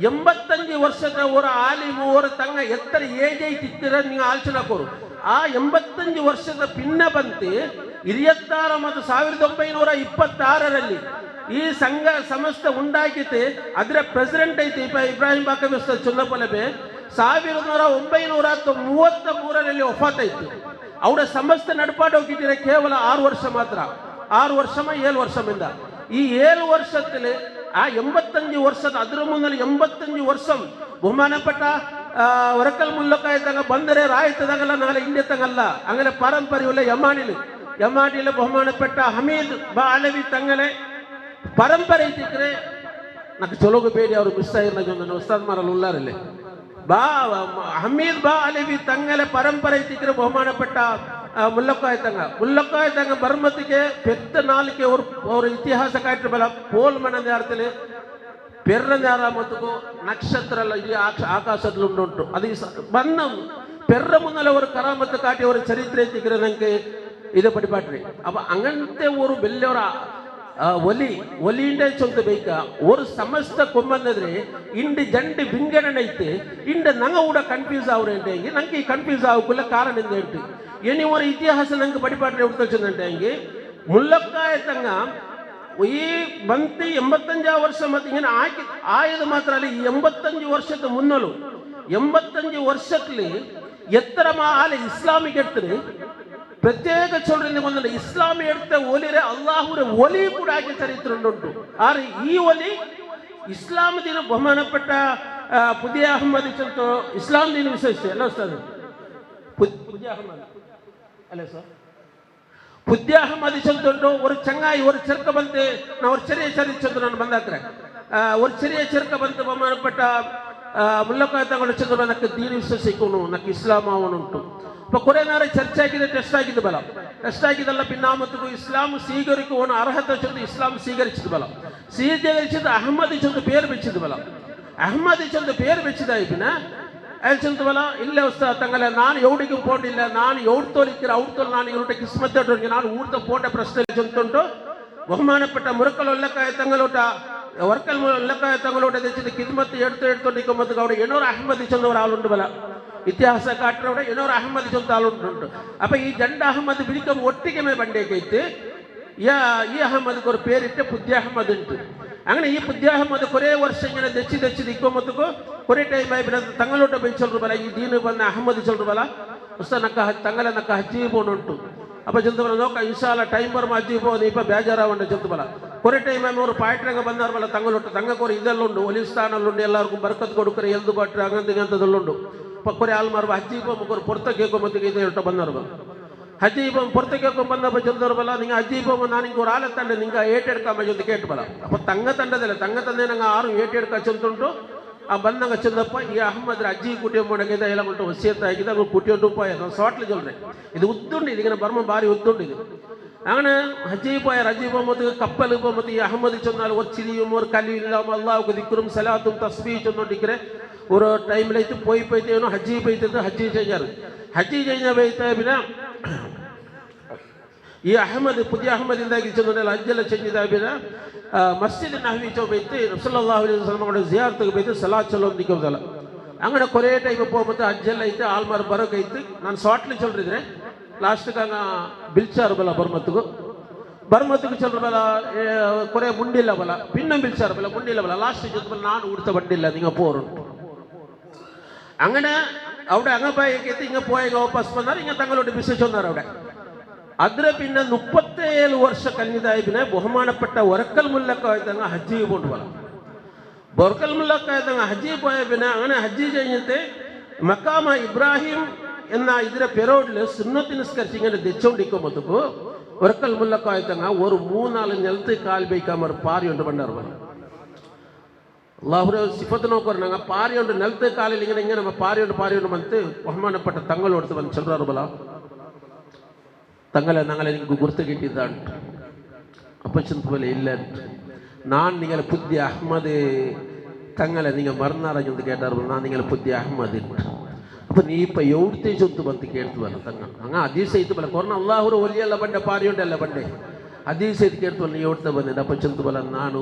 85 ವರ್ಷದ ஒரு ஆலிமு ஒரு தங்க எத்தனை ஏஜை தித்திர நீங்க ஆலோசனை கோரு ಆ 85 ವರ್ಷದ ಪಿನ್ನ ಬಂತು 26 ಮತ್ತು 1926ರಲ್ಲಿ ಈ ಸಂಘ ಸಂಸ್ಥೆ ಉಂಟಾಗಿತ್ತು ಅದರ ಪ್ರೆಸಿಡೆಂಟ್ ಐತಿ ಇಬ್ರಾಹಿಂ ಬಾಕವಿ ಉಸ್ತಾದ್ ಚಂದಪಲಬೆ 1933ರಲ್ಲಿ ವಫಾತ್ ಆಯ್ತು ಅವರ ಸಂಸ್ಥೆ ನಡ್ಪಾಡು ಹೋಗಿದ್ರೆ ಕೇವಲ 6 ವರ್ಷ ಮಾತ್ರ 6 ವರ್ಷ 7 ವರ್ಷದಿಂದ ಈ 7 ವರ್ಷದಲ್ಲಿ ಆ 85 ವರ್ಷದ ಅದರ ಮುಂದೆ 85 ವರ್ಷ ಬಹುಮಾನಪಟ್ಟ ಹೊರಕಲ್ ಮುಲ್ಲಕ್ಕಾಯ್ತಾಗ ಬಂದರೆ ರಾಯ್ತದಾಗಲ್ಲ ನಾಳೆ ಇಂಡಿಯತಂಗಲ್ಲ ಅಂಗಲೆ ಪರಂಪರೆಯುಳ್ಳ ಯಮಾನಿಲು ಬಹುಮಾನಪಟ್ಟ ಹಮೀದ್ ಬಾ ಅಲವಿ ತಂಗಲೆ ಪರಂಪರೆ ಇತ್ತಿಕ್ರೆ నాకు ಚೊಲೋಗ ಬೇಡಿ ಅವರು ಮಿಸ್ ಆಗಿರೋದು ಉಸ್ತಾದ್ ಮಾರಲ್ಲ ಉಲ್ಲಾರಲ್ಲಿ ಬಾ ಹಮೀದ್ ಬಾ ಅಲವಿ ತಂಗಲೆ ಪರಂಪರೆ ಇತ್ತಿಕ್ರೆ ಬಹುಮಾನಪಟ್ಟ ಮುಲ್ಲಕ್ಕಾಯ್ತಂಗ ಬರ್ಮತಿಗೆ ಪೆತ್ತ ನಾಲ್ಕೆ ಅವ್ರ ಇತಿಹಾಸ ಕಾಯ್ತು ಬಲ ಪೋಲ್ ಮನದ ಅರ್ಥಲಿ ಪೆರ್ರಂದಾರ ಮತ್ತು ನಕ್ಷತ್ರ ಈ ಆಕಾಶದಲ್ಲಿ ಉಂಟು ಅದು ಬನ್ನ ಪೆರ್ರ ಮುನ್ನಲೆ ಅವರು ಕರಾಮತ್ತು ಕಾಟಿ ಅವರ ಚರಿತ್ರೆ ಎತ್ತಿಕ್ರೆ ನಂಗೆ ಇದು ಪಡಿಪಾಟ್ರಿ ಅವ ಅಂಗಂತೆ ಅವರು ಬೆಲ್ಲವರ ಒಲಿಂಡೆ ಚೊಂತ ಬೇಕ ஒரு ಸಮಸ್ತ ಕೊಂಬಂದ್ರೆ ಇಂಡಿ ಜಂಡಿ ವಿಂಗಡಣೆ ಐತೆ ಇಂಡ ನಂಗ ಕೂಡ ಕನ್ಫ್ಯೂಸ್ ಅವ್ರೇಂಟೆ ಹೆಂಗೆ ನಂಗೆ ಕನ್ಫ್ಯೂಸ್ ಆಗೋಲ್ಲ ಕಾರಣ ಎಂದೇಂಟು ಏನಿ ಅವರ ಇತಿಹಾಸ ನಂಗೆ ಪಡಿಪಾಟ್ರಿ ಹುಡ್ತಂತೆ ಹೆಂಗೆ ಮುಲ್ಲಕ್ಕಾಯ್ತಂಗ ಈ ಬಂತಿ 85 ವರ್ಷ ಮತ್ತೆ ಇങ്ങനെ ಆಯದು ಮಾತ್ರ ಅಲ್ಲಿ 85 ವರ್ಷದ ಮುನ್ನಲು 85 ವರ್ಷದಲ್ಲಿ ಎತ್ತರ ಮಾಲೆ ಇಸ್ಲಾಮಿಗೆ ಎಡ್ತಾರೆ ಪ್ರತ್ಯೇಕ ಚೋಳ್ರಿಂದ ಒಂದಲ್ಲ ಇಸ್ಲಾಮಿ ಎಡ್ತ ಒಲಿರೆ ಅಲ್ಲಾಹುರ ಒಲಿ ಕೂಡ ಆಗಿ ಚರಿತ್ರೆ ಉಂಟು ಆದ್ರೆ ಈ ಒಲಿ ಇಸ್ಲಾಂ ದಿನ ಬಹುಮಾನಪಟ್ಟ ಪುದಿಯ ಅಹಮ್ಮದ್ ಚಂತ ಇಸ್ಲಾಂ ದಿನ ವಿಶೇಷ ಎಲ್ಲ ಉಸ್ತಾದ್ ಪುದಿಯ ಅಹಮ್ಮದ್ ಅಲ್ಲ ಸರ್ ಪುದ್ಯ ಅಹಮ್ಮದ್ ಚಂದುಂಟು ஒரு ಚಂಗಾಯಿ ஒரு ಚೆರ್ಕ ಬಂತೆ ನಾವು ஒரு ಚೆರಿಯ ಚರಿತ್ರೆ ನಾನು ಬಂದಾಕ್ರೆ ஒரு ಚೆರಿಯ ಚೆರ್ಕ ಬಂತು ಬಹುಮಾನಪಟ್ಟ ಮುಲ್ಲಕ್ಕಾಯ್ ತಗೊಂಡು ಚಂದ್ರ ನಕ್ಕೆ ದೀನ ವಿಶ್ವಾಸಿಕೋನು ನಕ್ಕೆ ಇಸ್ಲಾಂ ಅವನುಂಟು இப்போ குறை நேரம் சர்ச்சை ஆகிது டெஸ்ட் ஆகிது பலம் டெஸ்ட் ஆகிதல்ல பின்னாமத்துக்கு இஸ்லாம் சீகரிக்கும் ஒன்று அர்ஹத்தை சொல்லி இஸ்லாம் சீகரிச்சது பலம் சீகரிச்சது ಅಹಮ್ಮದಿ ಚಂದ பேர் வெச்சது பலம் ಅಹಮ್ಮದಿ ಚಂದ பேர் வெச்சದಾಯ್ಪಿನ ಅಲ್ಲಿ ಚಂದ ಬಲ ಇಲ್ಲೇ ಉಸ್ತಾ ತಂಗಲ್ಲ ನಾನು ಎವಡಿಗೂ ಪೋಂಡಿಲ್ಲ ನಾನು ಎವ್ಡು ತೋಲಿಕ್ಕಿರ ಅವ್ರು ತೋಲ್ ನಾನು ಇವ್ರ ಕಿಸ್ಮತ್ ನಾನು ಊರ್ತ ಪೋಂಡ ಪ್ರಶ್ನೆ ಚಂತುಂಟು ಬಹುಮಾನಪಟ್ಟ ಮುರಕಲ್ ಒಲ್ಲಕ್ಕಾಯ ತಂಗಲೋಟ ವರ್ಕಲ್ ಒಲ್ಲಕ್ಕಾಯ ತಂಗಲೋಟ ತೆಚ್ಚಿದ ಕಿಸ್ಮತ್ ಎಡ್ತು ನಿಕ್ಕಮ್ಮತ್ತು ಗೌಡ ಏನೋರು ಅಹಮ್ಮದಿ ಚಂದವರು ಆಳುಂಡು ಬಲ ಇತಿಹಾಸ ಕಾಟ್ರವಡೆ ಏನೋರು ಅಹಮ್ಮದಿ ಚಂದ ಆಳುಂಟು ಅಪ್ಪ ಈ ಜಂಡ ಅಹಮ್ಮದ್ ಬಿಳಿಕಂ ಒಟ್ಟಿಗೆ ಮೇ ಬಂಡೇಕೈತೆ ಈ ಅಹಮ್ಮದ್ಗೆ ஒரு பேரிட்டு புத்ய அஹமத் உண்டு അങ്ങനെ ഈ പുദ്യ അഹമ്മദ് കുറേ വർഷം ഇങ്ങനെ ദച്ച് ഇക്കൊമ്പത്തുക്കോ കുറേ ടൈം ആയി പിന്നെ തങ്ങളോട്ട് പോയി ചൊല്ലു ബല ഈ ദീന് വന്ന അഹമ്മദ് ചൊല്ലു ബല ഉസ്താ നക്ക തങ്ങളെ നക്ക ഹജ്ജി പോണുಂಟು ಅಪ್ಪ ಚಂದ ಬಲ ನೋಕ ಇನ್ಶಾಲ್ಲ ಟೈಮ್ ಬರ್ ಹಜ್ಜಿ ಪೋ ನೀಪ ಬೇಜಾರಾವಂಡ ಚಂದ ಬಲ കുറേ ಟೈಮ್ ಆಗಿ ಅವರು ಪಾಯ್ಟ್ರಂಗ ಬಂದಾರ ಬಲ ತಂಗಳೊಟ್ಟು ತಂಗಕೋರು ಇದೆಲ್ಲುಂಡು ಒಲಿಸ್ತಾನಲ್ಲುಂಡು ಎಲ್ಲರಿಗೂ ಬರ್ಕತ್ ಕೊಡುಕರೆ ಎಲ್ದು ಬಟ್ರೆ ಅಂಗಂತದಲ್ಲುಂಡು ಪಕ್ಕೊರೆ ಆಲ್ ಮಾರ್ಬ ಹಜ್ಜಿ ಪೋ ಮುಖರು ಪೊರ್ತ ಕೇಳ್ಕೊಂಬತ್ತಿಗೆ ಇದೆ ಹೇಳ್ತಾ ಬಂದಾರ ಬಲ ಹಜ್ಜಿ ಪೋಮ್ ಪೊರ್ತ ಕೇಳ್ಕೊಂಡ್ ಬಂದಪ್ಪ ಚಂದವ್ರು ಬಲ ನಿಂಗೆ ಹಜ್ಜಿ ಪೋಮ್ ನಾನು ಹಿಂಗೆ ஒரு ஆளை ತಂಡ ನಿಂಗೆ ಏಟೆಡ್ಕಮ್ಮ ಚಂದ ಕೇಟ್ ಬಲ ಅಪ್ಪ ತಂಗ ತಂಡದಲ್ಲ ತಂಗ ತಂದೆ ನಂಗೆ 6 ಏಟೆಡ್ಕ ಚಂದುಂಟು ಆ ಬಂದಂಗ ಚಂದಪ್ಪ ಈ ಅಹಮ್ಮದ್ರ ಅಜ್ಜಿ ಕುಟಿಯಂ ಮಾಡಗಿದೆ ಎಲ್ಲ ಉಂಟು ವಸಿಯತ್ ಆಗಿದೆ ಅವ್ರು ಕುಟಿಯೊಂಡುಪಾಯ ನಾವು ಸಾಟ್ಲು ಚೊಲ್ರೆ ಇದು ಉದ್ದುಂಡು ಇದೀಗ ಬರ್ಮ ಬಾರಿ ಉದ್ದುಂಡು ಇದು അങ്ങനെ ഹജ്ജി പോയ റജീബ് മുഹമ്മദ് കപ്പൽ മുഹമ്മദ് ഈ അഹമ്മദ് ചൊന്നാൽ ഒരു ചിരിയും ഒരു കലിയില്ലാമ അള്ളാഹുക്ക് ദിക്റും സലാത്തും തസ്ബീഹ് ചൊന്നോണ്ടിരിക്കರೆ ഒരു ടൈമിലേക്ക് പോയിത്തേനോ ഹജ്ജി പോയിത്തത് ഹജ്ജി ചെയ്യാറ് ഹജ്ജി കഴിഞ്ഞ പോയിത്ത പിന്നെ ಈ ಅಹಮ್ಮದ್ ಪುದ್ಯ ಅಹಮ್ಮದಿಂದಾಗಿ ಚಂದನೆಲ್ಲ ಹಜ್ಜೆಲ್ಲ ಚೆಂದಿದ ಬಿನ ಮಸ್ಜಿದ್ ನಹವಿ ಚೋ ಬೈತಿ ಸಲ್ಲಲ್ಲಾಹು ಅಲೈಹಿ ವಸಲ್ಲಂ ಜಿಯಾರತ್ಗೆ ಬೈತಿ ಸಲಾತ್ ಚಲೋದಿಕ್ಕಲ್ಲ ಅಂಗಡ ಕೊರೇ ಟೈಮ್ ಹೋಗ್ಬಂತು ಹಜ್ಜೆಲ್ಲ ಐತೆ ಆಲ್ಮಾರ್ ಬರೋಕೈತಿ ನಾನು ಶಾರ್ಟ್ಲಿ ಚೊಲ್ರಿದ್ರೆ ಲಾಸ್ಟ್ಗೆ ಹಂಗ ಬಿಲ್ಚಾರು ಬಲ ಬರ್ಮತ್ತಿಗೆ ಚೊಲ್ರ ಬಲ ಕೊರೆ ಮುಂಡಿಲ್ಲ ಬಲ ಪಿನ್ನ ಬಿಲ್ಚಾರು ಬಲ ಮುಂಡಿಲ್ಲ ಬಲ ಲಾಸ್ಟ್ ಜೊತೆ ಬಲ ನಾನು ಉಡ್ತ ಬಂಡಿಲ್ಲ ನಿಂಗೆ ಪೋರುಂಟು അങ്ങനെ അവിടെ അങ്ങ് പോയേക്ക് ഇങ്ങ് പോയേക്ക് വാപ്പസ് വന്നാൽ ഇങ്ങനെ തങ്ങളോട് ബിസിനസ് വന്നാർ അവിടെ. അതിന് പിന്നെ 37 വർഷം കഴിഞ്ഞതായി പിന്നെ ബഹുമാനപ്പെട്ട ഒരക്കൽ മുല്ലക്കായത്തങ്ങ് ഹജ്ജിക്ക് കൊണ്ടുപോകണം. ബൊർക്കൽ മുല്ലക്കായത്തങ്ങ് ഹജ്ജിൽ പോയ പിന്നെ അങ്ങനെ ഹജ്ജി കഴിഞ്ഞിട്ട് മക്കാമ ഇബ്രാഹിം എന്ന ഇതിന്റെ പെരോഡിൽ സുന്നത്ത് നിസ്കരിച്ച് ഇങ്ങനെ തെച്ചോണ്ടിരിക്കുമ്പോഴത്തേക്ക് ഒരക്കൽ മുല്ലക്കായത്തങ്ങ ഒരു 3-4 നിലത്ത് കാൽ വയ്ക്കാൻ ഒരു പാരിയുണ്ട് പണ്ടാറ് അള്ളാഹുര സിഫത്ത് നോക്കുവാங்க പാരിയുണ്ട് നിലത്ത് കാലിൽ ഇങ്ങനെ ഇങ്ങനെ പാരിയുണ്ട് വന്നിട്ട് ബഹുമാനപ്പെട്ട തങ്ങളോടുത്ത് വന്ന് சொல்றாரு ബല തങ്ങളെ ഞങ്ങളെ എനിക്ക് ഗുർത്ത് കിട്ടിയതാണ്. അപ്പൊ ചിന്തപോലെ ഇല്ല ഞാൻ നിങ്ങളെ പുതിയ അഹമ്മദ് തങ്ങളെ നിങ്ങൾ മറന്നറിഞ്ഞു കേട്ടാറ് ഞാൻ നിങ്ങളെ പുതിയ അഹമ്മദ് അപ്പൊ നീ ഇപ്പൊ എവിടുത്തെ ചൊത്ത് ಬಂತು കേൾത്തുവല്ല തങ്ങൾ അങ്ങ അതീസൈത്ത് ಬಲ ಕೊರನ ಅಲ್ಲಾಹುರ ಒಲಿಯಲ್ಲ ಬಂಡೆ ಪಾರಿಯುಂಡಲ್ಲ ಬಂಡೆ അതീസൈത്ത് കേൾത്തുವಲ್ಲ ನೀ ಎವಡ್ತಾ ಬಂದೆ ಅಪ್ಪ ಚಿಂತಬಲ ನಾನು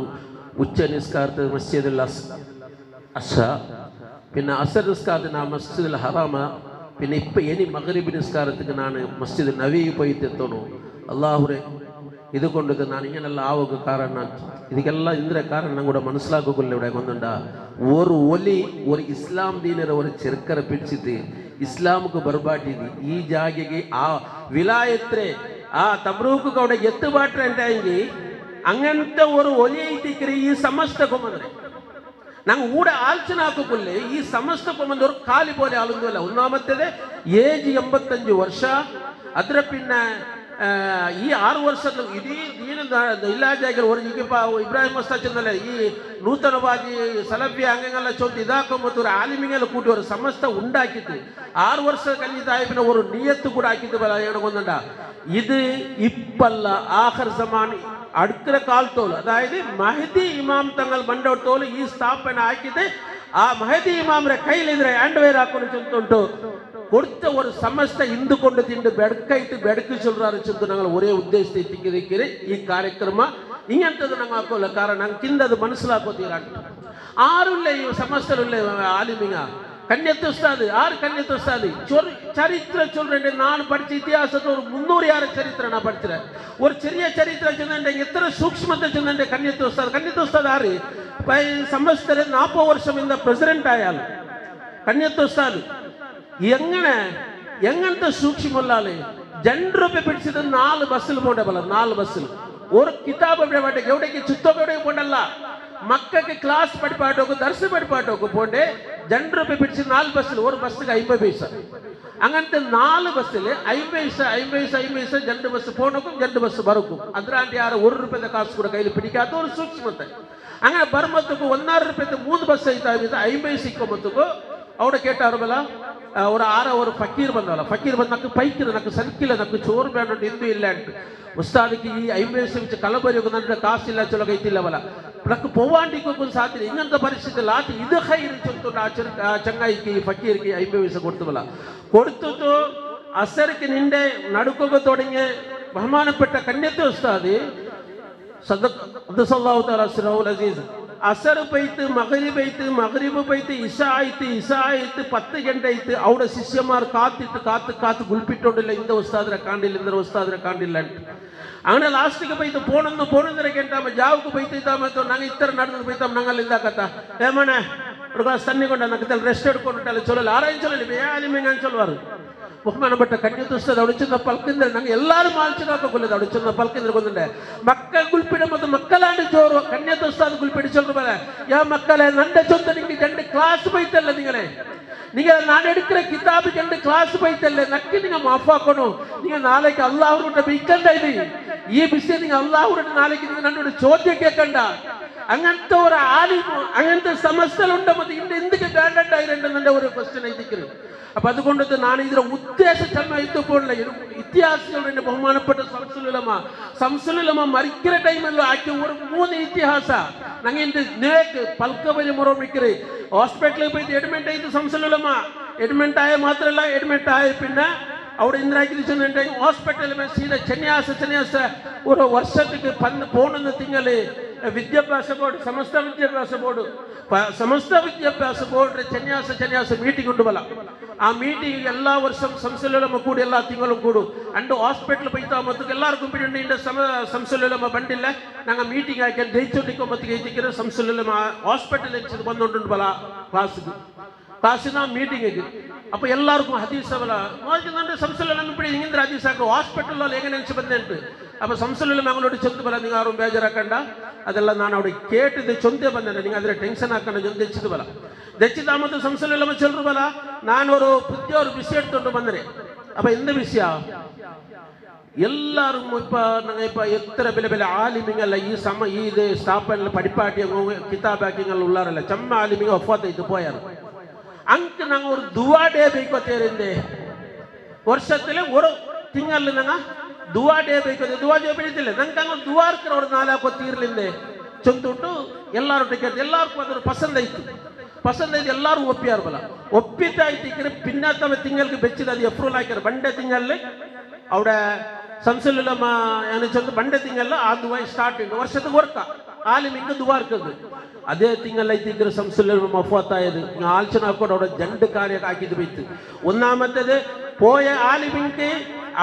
ഉച്ച നിസ്കാരത്തിൽ മസ്ജിദുൽ അസ പിന്നെ അസർ നിസ്കാരത്തിന് ആ മസ്ജിദുൽ ഹറാമ പിന്നെ ഇപ്പൊ ഇനി മഗ്രിബ് നിസ്കാരത്തിന് ನಾನು മസ്ജിദ് നബി പോയിട്ട് എത്തണു അല്ലാഹുവേ ഇതുകൊണ്ട് ನಾನು ഇങ്ങനെಲ್ಲ ആവുക കാരണം ಇದಕ್ಕೆಲ್ಲ ಇಂದ್ರೆ ಕಾರಣ ಕೂಡ മനസ്സിലാക്കുന്നില്ല ഇവിടെ കൊണ്ടുണ്ട ഒരു ഒലി ഒരു ഇസ്ലാം ദീനര ഒരു ചെറുക്കര പിടിച്ചിട്ട് ഇസ്ലാമുക്ക് ബർബാട്ടിది ഈ ജാഗിಗೆ ആ വിലായത്രെ ആ തബ്രൂക്ക് അവിടെ എത്തുപാട്ടെങ്കിൽ അങ്ങനത്തെ ഒരു ഒലി ಐತಿಕ್ರಿ ಈ ಸಮಸ್ತಕೊಂಬಂದ್ರೆ ನಂಗೆ ಊಡ ಆಲೋಚನೆ ಹಾಕೋಕೊಳ್ಳೆ ಈ ಸಮಸ್ತಕೊಂಬಂದವರು ಖಾಲಿ പോലെ ആളൊന്നുമല്ല. ഒന്നാമത്തേത് ഏജ് 85 ವರ್ಷ ಅದರ പിന്നെ ഈ 6 ವರ್ಷದ ಇಡೀ ಇಲ್ಲಾಜಾಗಿರೋ ಇಬ್ರಾಹಿಂ ಮಸ್ತಾಚಂದಲ್ಲ ಈ ನೂತನವಾಗಿ ಸಲಭ್ಯ ಅಂಗಂಗೆಲ್ಲ ಚೊಂದು ಇದಾಕೊಂಬತ್ತು ಆಲಿಮಿಗೆಲ್ಲ ಕೂಟಿ ಅವರು ಸಮಸ್ತ ಉಂಡಾಕಿತ್ತು 6 ವರ್ಷ കഴിഞ്ഞതായപ്പിന്നെ ഒരു നിയത്ത് കൂടെ ആക്കിയിട്ട് ബല ഏണകൊന്നുണ്ട ഇത് ഇപ്പല്ല ആഖിർ സമാൻ അടുത്ത കാലത്തോളം അതായത് മഹദി ഇമാം തങ്ങൾ ಬಂದೋಟೋಲು ಈ ಸ್ಥಾಪನೆ ಆಗಿದೆ. ಆ ಮಹದಿ ಇಮಾಮ್ರ ಕೈಲಿದ್ರೆ ಆಂಡ್ವೇರ್ ಹಾಕೊಂಡು ಚಂತುಂಟು கொடுத்த ஒரு ಸಮಸ್ತ ಇಂದು ಕೊಂಡು ತಿಂದು ಬೆಡಕೈತು ಬೆಡಕು சொல்றாரு ಚಂತು ഞങ്ങൾ ഒരേ ಉದ್ದೇಶத்தை ತಿಕ್ಕಿದಿಕ್ಕಿರಿ ಈ ಕಾರ್ಯಕ್ರಮ ಇಂಗಂತದ್ದು ನಂಗೆ ಹಾಕೋಲ್ಲ ಕಾರಣ ನಂಗೆ ತಿಂದದು മനസ്സിലാಕೋತೀರಾಂಟ ಆರುಲ್ಲ ಈ ಸಮಸ್ತರುಲ್ಲ ಆಲಿಮಿಂಗ கண்ணியத்து உஸ்தாது ஆறு கண்ணியத்து உஸ்தாது சரித்திர சொல்றேன். நான் படிச்ச இத்தியாசத்தை ஒரு 300 சரித்திர நான் படிச்சிறேன். ஒரு ചെറിയ ചരിത്ര ചെന്നേണ്ട എത്ര സൂക്ഷ്മത്തെ ചെന്നേണ്ട കണ്ണിയത്ത് ഉസ്താദ് ആറ് സമസ്തര 40 വർഷം ഇന്ന പ്രസിഡന്റ് ആയാൽ കണ്ണിയത്ത് ഉസ്താദ് എങ്ങനത്തെ സൂക്ഷ്മല്ലാല് 2 ರೂಪಾಯಿ പിടിച്ചത് 4 ബസ്സിൽ പോണ്ടേ ബല 4 ബസ്സിൽ ഒരു കിതാബ് എവിടേക്ക് ചുത്തം എവിടേക്ക് പോണ്ടല്ല മക്കൾക്ക് ക്ലാസ് പഠിപ്പാട്ടോക്ക് ദർശ പഠിപ്പാട്ടോക്ക് പോണ്ടേ 2 ರೂಪಾಯಿ പിടിച്ച് 4 ബസ്സിൽ ഒരു ബസ്സിന് 50 പൈസ അങ്ങനത്തെ 4 ബസ്സിൽ 50 പൈസ 2 ബസ് പോണക്കും 2 ബസ് ബറക്കും അതിലാണ്ട് ಯಾರು 1 ರೂಪಾಯಿ ಕಾಸು ಕೂಡ ಕೈಲಿ പിടിക്കാത്ത ഒരു സൂക്ഷ്മತೆ അങ്ങനെ ബർമത്തുക്ക് 1.5 ರೂಪಾಯಿ 3 ಬಸ್ ಐತಾ 50 ಸಿಕ್ಕೊಂಬತ್ತುಕು അവിടെ കേട്ടാറ് ബല ഒരു ഫക്കീർ ಬಂದವಲ್ಲ ಫಕೀರ್ ಬಂದು ನಕ್ಕು ಪೈಕಿರ ನಕ್ಕು ಸನ್ಕಿಲ್ಲ ನಕ್ಕು ಚೋರು ಬೇಡ ಇಂದು ಇಲ್ಲ ಅಂತ ಉಸ್ತಾದಿಗೆ ಈ 50 വെച്ച് കലബരിയൊക്കെ നല്ല കാശില്ല ചൊല്ല കൈത്തില്ല ബല നക്ക് പോവാണ്ടിക്കൊക്കെ സാധ്യത ഇങ്ങനത്തെ പരിസ്ഥിതി ലാത്തി ഇത് ഹൈറ് ചൊല്ലുണ്ട് ആ ചങ്ങായിക്ക് ഈ ഫക്കീർക്ക് 50 പൈസ കൊടുത്തു ബല കൊടുത്തിട്ട് അസർക്ക് നിന്റെ നടുക്കൊക്കെ തുടങ്ങി ബഹുമാനപ്പെട്ട കന്യത്തെ ഉസ്താദ് സല്ലല്ലാഹു തആല അസീസ് അസർ പൈത്ത് മഗ്രിബ് പൈത്ത് ഇശാ ആയിട്ട് 10 ಗಂಟೆ ಆಯ್ತು അവിടെ ശിഷ്യന്മാർ കാത്ത് ഗുൽപ്പിട്ടോണ്ടില്ല ഇന്ത ഉസ്താദിനെ കാണ്ടില്ല അങ്ങനെ ലാസ്റ്റിക്ക് പൈത്ത് പോണെന്നര കേട്ടാമ ജാവുക്ക് പൈത്ത് ഇതാമത്തോ ഞങ്ങൾ ഇത്ര നടന്നു പൈത്താം ഞങ്ങൾ ഇതാക്കത്ത ഏമണേ ഒരു ഗ്ലാസ് തണ്ണി കൊണ്ട ഞങ്ങൾക്ക് റെസ്റ്റ് എടുക്കൊണ്ടിട്ടല്ല ചൊല്ലല്ല ആരെയും ചൊല്ലല്ലേ വേയാലിമെങ്ങാൻ ചൊല്ലുവാറ് ബഹുമാനപ്പെട്ട കന്യത്ത് ഉസ്താദ് അവിടെ ചെന്ന പൽക്കിന്ദ്ര ഞങ്ങൾ എല്ലാവരും ആലോചിക്കാക്കൊല്ലത് അവിടെ ചെന്ന പൽക്കിന്ദ്ര കൊന്നുണ്ട് മക്കൾ ഗുൽപ്പിടുമ്പോൾ മക്കളാണ്ട് ചോറ് കന്യത്ത് ഉസ്താദ് ഗുൽപ്പിടി ചൊല്ലുന്ന പോലെ മക്കളെ നന്റെ ചൊന്ത നിങ്ങൾ 2 ക്ലാസ് പോയിട്ടല്ലേ നിങ്ങൾ ഞാൻ എടുക്കുന്ന കിതാബ് 2 ക്ലാസ് പോയിട്ടല്ലേ നക്കി നിങ്ങൾ മാഫാക്കണോ നിങ്ങൾ നാളേക്ക് അള്ളാഹുരുടെ വിൽക്കണ്ട ഇത് ഈ വിഷയം നിങ്ങൾ അള്ളാഹുരുടെ നാളേക്ക് നിങ്ങൾ എന്നോട് ചോദ്യം കേൾക്കണ്ട അങ്ങനത്തെ ഒരു അങ്ങനത്തെ സമസ്യകളുണ്ടോ ഇതിന്റെ എന്തൊക്കെ വേണ്ടണ്ടായിരുന്നെന്റെ ഒരു ക്വസ്റ്റ്യൻ എഴുതിക്കുന്നത്. അപ്പൊ അതുകൊണ്ട് ഞാൻ ഇതിന്റെ ഉദ്ദേശം ഇതുപോലുള്ള ഇತಿഹാസങ്ങളുടെ ബഹുമാനപ്പെട്ട സംസുലമ മരിക്കുന്ന ടൈമല്ലോ ആക്കിയ ഒരു 3 ഇതിഹാസ ഞങ്ങൾ നേക്ക് പൽക്കവരി മുറമിക്കറ് ഹോസ്പിറ്റലിൽ പോയിട്ട് അഡ്മിറ്റ് ആയിട്ട് സംസുലമ അഡ്മിറ്റ് ആയ മാത്രമല്ല അഡ്മിറ്റ് ആയ പിന്നെ അവിടെ ഇന്ദിരാഗിരി ഹോസ്പിറ്റലിൽ സീത ചെന്നൈയാസ ഒരു വർഷത്തേക്ക് പോണെന്ന് തിങ്കള് വിദ്യാഭ്യാസ ബോർഡ് സമസ്ത വിദ്യാഭ്യാസ ബോർഡ് ചെന്നൈയാസ മീറ്റിംഗ് ഉണ്ട് ബല ആ മീറ്റിംഗ് എല്ലാ വർഷം സംസുലമ കൂടി എല്ലാ തിങ്കളും കൂടും അണ്ട് ഹോസ്പിറ്റലിൽ പോയിത്താമത്തേക്ക് എല്ലാവർക്കും പിടിയുണ്ട് സംസുലമ ബണ്ടില്ല ഞങ്ങൾ മീറ്റിംഗ് ആക്കാൻ ജയിച്ചോണ്ടിരിക്കുമ്പോഴത്തേക്ക് സംസുലമ ഹോസ്പിറ്റലിൽ വന്നോണ്ടുണ്ട് ബല ക്ലാസ്സിക്ക് ಕ್ಲಾಸಿನ ಮೀಟಿಂಗಿಗೆ ಅಪ್ಪ ಎಲ್ಲರಿಗೂ ಹದೀಸವಲ್ಲ ನೋಡಿದ್ರೆ ಸಂಸ್ಥೆಲ್ಲ ಬಿಡಿ ಹಿಂಗಿಂದ್ರೆ ಹದೀಸ್ ಹಾಕೋ ಹಾಸ್ಪಿಟಲಲ್ಲಿ ಹೇಗೆ ನೆನೆಸಿ ಬಂದೆ ಉಂಟು ಅಪ್ಪ ಸಂಸ್ಥೆಲ್ಲ ಮಂಗಳೂರು ಚೊಂದು ಬಲ್ಲ ನೀವು ಯಾರು ಬೇಜಾರಾಕಂಡ ಅದೆಲ್ಲ ನಾನು ಅವ್ರಿಗೆ ಕೇಟಿದ್ದೆ ಚೊಂದೆ ಬಂದೆ ನಿಂಗೆ ಅದ್ರ ಟೆನ್ಷನ್ ಹಾಕೊಂಡು ಜೊತೆ ಹೆಚ್ಚಿದ ಬಲ್ಲ ದೆಚ್ಚಿದ ಮತ್ತು ಸಂಸ್ಥೆಲ್ಲ ಚೆಲ್ಲರು ಬಲ್ಲ ನಾನು ಅವರು ಪುದ್ಯವರು ಬಿಸಿ ಎಡ್ಕೊಂಡು ಬಂದರೆ ಅಪ್ಪ ಎಂದ ವಿಷಯ ಎಲ್ಲರೂ ಇಪ್ಪ ಎತ್ತರ ಬೆಲೆ ಬೆಲೆ ಆಲಿಮಿಂಗಲ್ಲ ಈ ಇದು ಸ್ಥಾಪನೆ ಪಡಿಪಾಟಿ ಕಿತಾಬ್ ಹಾಕಿಂಗಲ್ಲ ಉಳ್ಳಾರಲ್ಲ ಚಮ್ಮ ಆಲಿಮಿಂಗ ಒಪ್ಪತ್ತೈದು ಪೋಯಾರು ಅಂಕ ನಂಗೆ ஒரு துவா டே ಬೇಕತ್ತೇರಿಂದೆ ವರ್ಷದಲ್ಲಿ ஒரு ತಿಂಗಳು ನಂಗೆ ದುವಾ ಡೇ ಬೇಕತ್ತೆ ದುವಾ ಡೇ ಬೆಳೀತಿಲ್ಲ ನಂಗೆ ಹಂಗೆ ದುವಾರ್ಕರ ಅವ್ರು 4 ಕೊತ್ತಿರ್ಲಿಂದೆ ಚೊಂದುಟ್ಟು ಎಲ್ಲರೂ ಟಿಕೆಟ್ ಎಲ್ಲರಿಗೂ ಅದ್ರ ಪಸಂದ್ ಐತಿ ಎಲ್ಲರೂ ಒಪ್ಪಿಯಾರು ಬಲ್ಲ ಒಪ್ಪಿದ್ದಾಯ್ತು ಇಕ್ಕರೆ ಪಿನ್ನತ್ತವ ತಿಂಗಳಿಗೆ ಬೆಚ್ಚಿದ ಅದು ಎಪ್ರೂಲ್ ಹಾಕ್ಯಾರ ಬಂಡೆ ತಿಂಗಳಲ್ಲಿ ಅವಡ ಸಂಸಲೆಲ್ಲ ಏನು ಚಂದ ಬಂಡೆ ತಿಂಗಲ್ಲ ಆ ದುವಾ ಸ್ಟಾರ್ಟ್ ಉಂಟು ವರ್ಷದ ವರ್ಕ ಆಲಿಮಿಂಗ ದುವಾರ್ಕದು ಅದೇ ತಿಂಗಳೈತಿ ಇಕ್ಕರೆ ಸಂಸಲೆಲ್ಲ ಮಫಾತಾಯದು ಆಲೋಚನೆ ಹಾಕೊಂಡು ಅವಡ ಜಂಡು ಕಾರ್ಯಕ್ಕೆ ಹಾಕಿದ್ದು ಬೈತು ഒന്നാമത്തേത് പോയ ആലിമിಂಗೆ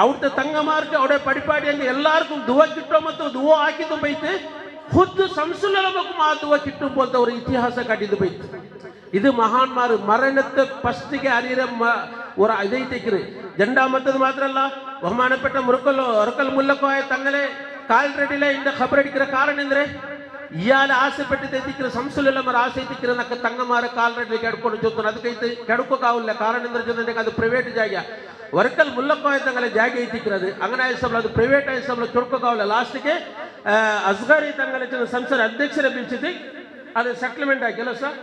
അവിടുത്തെ തങ്ങമാർക്ക് അവിടെ പടിപ്പാടിയെങ്കിൽ എല്ലാവർക്കും ദുവ കിട്ടും ಮತ್ತು ദുവ ಹಾಕಿದ್ದು ಬೈತು ಖುದ್ದು ಸಂಸಲೆಲ್ಲಕ್ಕೂ ಆ ದುವ ಕಿಟ್ಟುം പോലത്തെ ഒരു ಇತಿಹಾಸ ಕಾಟಿದ್ದು ಬೈತು ಇದು ಮಹಾನ್ಮಾರು ಮರಣത്തെ ಫಸ್ಟಿಗೆ ಅರಿಯರ ഒരു ഇതൈത്തേക്കറ് ജണ്ടാമത്തത് മാത്രമല്ല ബഹുമാനപ്പെട്ട ഒറക്കൽ മുല്ലക്കോയ തങ്ങളെ കാൽറെഡിലെ ഇന്റെ ഖബറടിക്കുന്ന കാരണം എന്തിനെ ഇയാളെ ആശപ്പെട്ടിട്ട് എത്തിക്കുന്ന സംസ്ഥലെಲ್ಲ മರ ಆಸೆ ಎತ್ತಿಕ್ಕಿರ ನಕ್ಕ ತಂಗಮಾರ ಕಾಲ್ರೆಡ್ಲಿಗೆ ಎಡ್ಕೊಂಡು ಚೊತ್ತು ಅದಕ್ಕೈತೆ ಕೆಡ್ಕೋಕಾವಿಲ್ಲ ಕಾರಣ ಎಂದ್ರೆ ಜೊತೆಗೆ ಅದು ಪ್ರೈವೇಟ್ ಜಾಗ ಒರಕಲ್ ಮುಲ್ಲಕ್ಕೋಯ ತಂಗಲೆ ಜಾಗ ಐತಿಕ್ಕಿರೋದು അങ്ങനെ ആയസമല്ല ಅದು ಪ್ರೈವೇಟ್ ಆಯಸಮಲ್ಲ ಕೆಡ್ಕೋಕಾವಿಲ್ಲ ಲಾಸ್ಟಿಗೆ ಅಸ್ಗರಿ ತಂಗಲೆ ಸಂಸ್ಥೆ ಅಧ್ಯಕ್ಷರೇ ಬಿಲ್ಸಿದ್ದು ಅದು ಸೆಟ್ಲ್ಮೆಂಟ್ ಆಗಿಲ್ಲ ಸರ್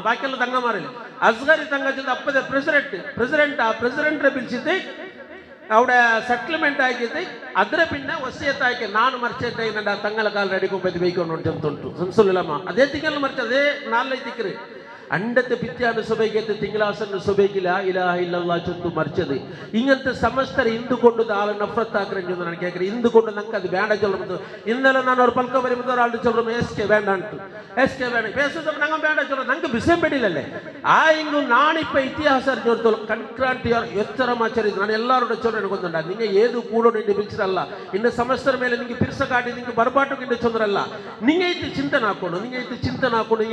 ബാക്കിയുള്ള തങ്ങന്മാരില്ല അസ്ഗരി തങ്ക അപ്പത്തെ പ്രസിഡന്റ് പിലിച്ചിട്ട് അവിടെ സെറ്റിൽമെന്റ് ആക്കിയിട്ട് അതിനെ പിന്നെ വസിയത്ത് ആക്കി ನಾನು ಮರ್ಚೈತೆ ನನ್ನ ತಂಗಲ ಕಾಲ ರೆಡಿಕೊಂಬದ್ದು ಬೈಕೊಂಡು ಜಂತುಂಟು ಸಂಸುಲಮ್ಮ ಅದೇ ತಿಂಗಳು ಮರ್ಚ ಅದೇ 4 ತಿಕ್ಕರು അണ്ടത്തെ പിറ്റാണ് സുബൈക്കത്ത് തിങ്കളാസന്റെ സുബൈക്കില ഇലാഹ ഇല്ലല്ലാഹ് ചൊല്ല് മരിച്ചത് ഇങ്ങനത്തെ സമസ്തരെ ഇന്തുകൊണ്ട് ആളെ നഫ്രത്താക്കറെന്ന് ನಾನು ಕೇಳ್ಕರೆ ಇಂದುಕೊಂಡು ನಂಗೆ ಅದು ಬೇಡ ಚೊಲ್ಲಬಹುದು ಇನ್ನೆಲ್ಲ ನಾನು ಅವ್ರ ಪಲ್ಕ ಬರಿಮದ ಆಳು ಚೊಲ್ಲರು ಎಸ್ಕೆ ಬೇಡ ಅಂಟು ಎಸ್ಕೆ ಬೇಡ ಬೇಸದ ನಂಗೆ ಬೇಡ ಚೊಲ್ಲ ನಂಗೆ ಬಿಸೆ ಬಿಡಿಲ್ಲಲ್ಲೇ ಆ ಹಿಂಗು ನಾನಿಪ್ಪ ಇತಿಹಾಸ ಜೋರ್ತಲು ಕಣ್ಕ್ರಾಂತಿ ಎತ್ತರ ಮಾಚರಿದ್ದು ನಾನು ಎಲ್ಲರೂ ಚೊಲ್ಲರು ಗೊತ್ತುಂಟ ನಿಂಗೆ ಏದು ಕೂಡ ನಿಂಗೆ ಬಿಲ್ಸಿರಲ್ಲ ಇನ್ನು ಸಮಸ್ತರ ಮೇಲೆ ನಿಂಗೆ ಪಿರ್ಸ ಕಾಟಿ ನಿಂಗೆ ಬರ್ಬಾಟು ಕಿಂಡ ಚೊಂದ್ರಲ್ಲ ನಿಂಗೆ ಐತಿ ಚಿಂತನೆ ಹಾಕೊಂಡು ನಿಂಗೆ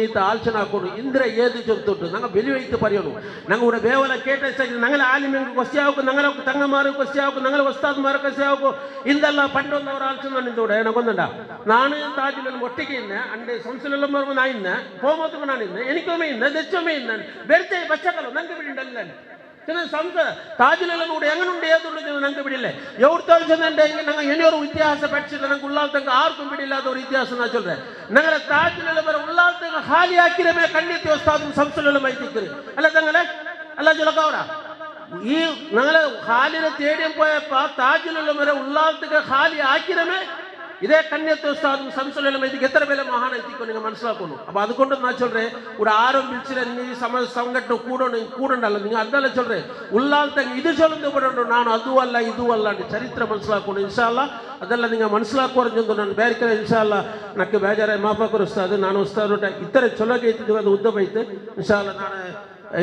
ಐತಿ ಆಲೋಚನೆ ಹಾಕೊಂಡು ಇಂದ್ರೆ ಏದು ಚೊಂತುಂಟು ನಂಗೆ ಬೆಲೆ ಐತೆ ಪರಿಯೋನು ನಂಗೆ ಕೂಡ ಬೇವಲ ಕೇಟಾಗಿ ನಂಗಲ ಆಲಿಮಿಂಗ್ ಕೊಸ್ತಿ ಹಾಕು ನಂಗಲ ತಂಗಮಾರು ಕೊಸ್ತಿ ಹಾಕು ನಂಗಲ ಉಸ್ತಾದ್ ಮಾರು ಕೊಸ್ತಿ ಹಾಕು ಇಂದೆಲ್ಲ ಪಂಡೊಂದವರ ಆಲೋಚನೆ ನಿಂತೋಡೆ ನನಗೊಂದണ്ട ನಾನು ತಾಜಿನಲ್ಲಿ ಒಟ್ಟಿಗೆ ಇನ್ನ ಅಂಡೆ ಸಂಸ್ಥೆಲ್ಲ ಮರು ನಾ ಇನ್ನ ಹೋಮೋತಕ್ಕೆ ನಾನು ಇನ್ನ ಎನಿಕೊಮ್ಮೆ ಇನ್ನ ದೆಚ್ಚೊಮ್ಮೆ ಇನ್ನ ಬೆರ್ತೆ ಬಚ್ಚಕಲ್ಲ ನಂಗೆ ಬಿಡಿಂಡಲ್ಲ ಸಂಸ ತಾಜಿಲೆಲ್ಲ ನೋಡಿ ಹೆಂಗನುಂಡು ಏದುಂಡು ನಂಗೆ ಬಿಡಿಲ್ಲ ಎವ್ರು ತೋರಿಸಂದ್ರೆ ಹೆಂಗೆ ನಂಗೆ ಎಣಿಯವರು ಇತಿಹಾಸ ಪಡಿಸಿಲ್ಲ ನಂಗೆ ಉಳ್ಳಾಲ್ ತಂಗ ಆರ್ക്കും ಬಿಡಿಲ್ಲ ಅದವ್ರ ಇತಿಹಾಸ ನಾ ಚೊಲ್ರೆ ನಂಗಲ ತಾಜಿಲೆಲ್ಲ ಬರ ಉಳ್ಳಾಲ್ ತಂಗ ಹಾಲಿ ಹಾಕಿರ ಮೇಲೆ ಖಂಡಿತ ವಸ್ತಾದ ಸಂಸ್ಥೆಲ್ಲ ಮೈತಿಕ್ಕರು ಅಲ್ಲ ತಂಗಲೆ ಅಲ್ಲ ಜೊಲಕವರ ഈ ഞങ്ങള് ഹാലിനെ തേടിയും പോയപ്പോ താജിലുള്ള വരെ ഉള്ളാളത്തേക്ക് ഹാലി ಹಾಕಿರಮೇ ಇದೇ ಕನ್ಯತ್ವ ಸಂಸ್ಥೆಲ್ಲ ಇದಕ್ಕೆ ಎತ್ತರ ಬೆಲೆ ಮಹಾನ್ ಐತಿಕೊಂಡು ನಿಂಗೆ ಮನಸ್ಸಾಕೋನು ಅಪ್ಪ അതുകൊണ്ട് நான் சொல்றேன் ஒரு ஆரம்பிச்சில நீ ಸಂಘಟನೆ ಕೂಡಂಡಲ್ಲ நீங்க ಅದಲ್ಲ சொல்றே ಉಳ್ಳಾಲ್ತಂಗ ಇದು ಚೊಲ್ಲದೆ ಬಿಡೋಣ ನಾನು ಅದು ಅಲ್ಲ ಇದು ಅಲ್ಲ ಅಂತ ಚರಿತ್ರೆ ಮನಸ್ಸಾಕೋನು ಇನ್ಶಾ ಅಲ್ಲಾಹ್ ಅದೆಲ್ಲ ನಿಂಗೆ ಮನಸ್ಸಾಕೋರಂದು ನಾನು ಬೇರೆ ಇನ್ಶಾ ಅಲ್ಲಾಹ್ ನಕ್ಕೆ ಬೇಜಾರ ಮಾಫಾಕರು ಉಸ್ತಾದ್ ನಾನು ಉಸ್ತಾದ್ ಇತರ ಚೊಲಗೆ ಐತಿದ್ದು ಅದು ಉದ್ದ ಬೈತೆ ಇನ್ಶಾ ಅಲ್ಲಾಹ್ ನಾನು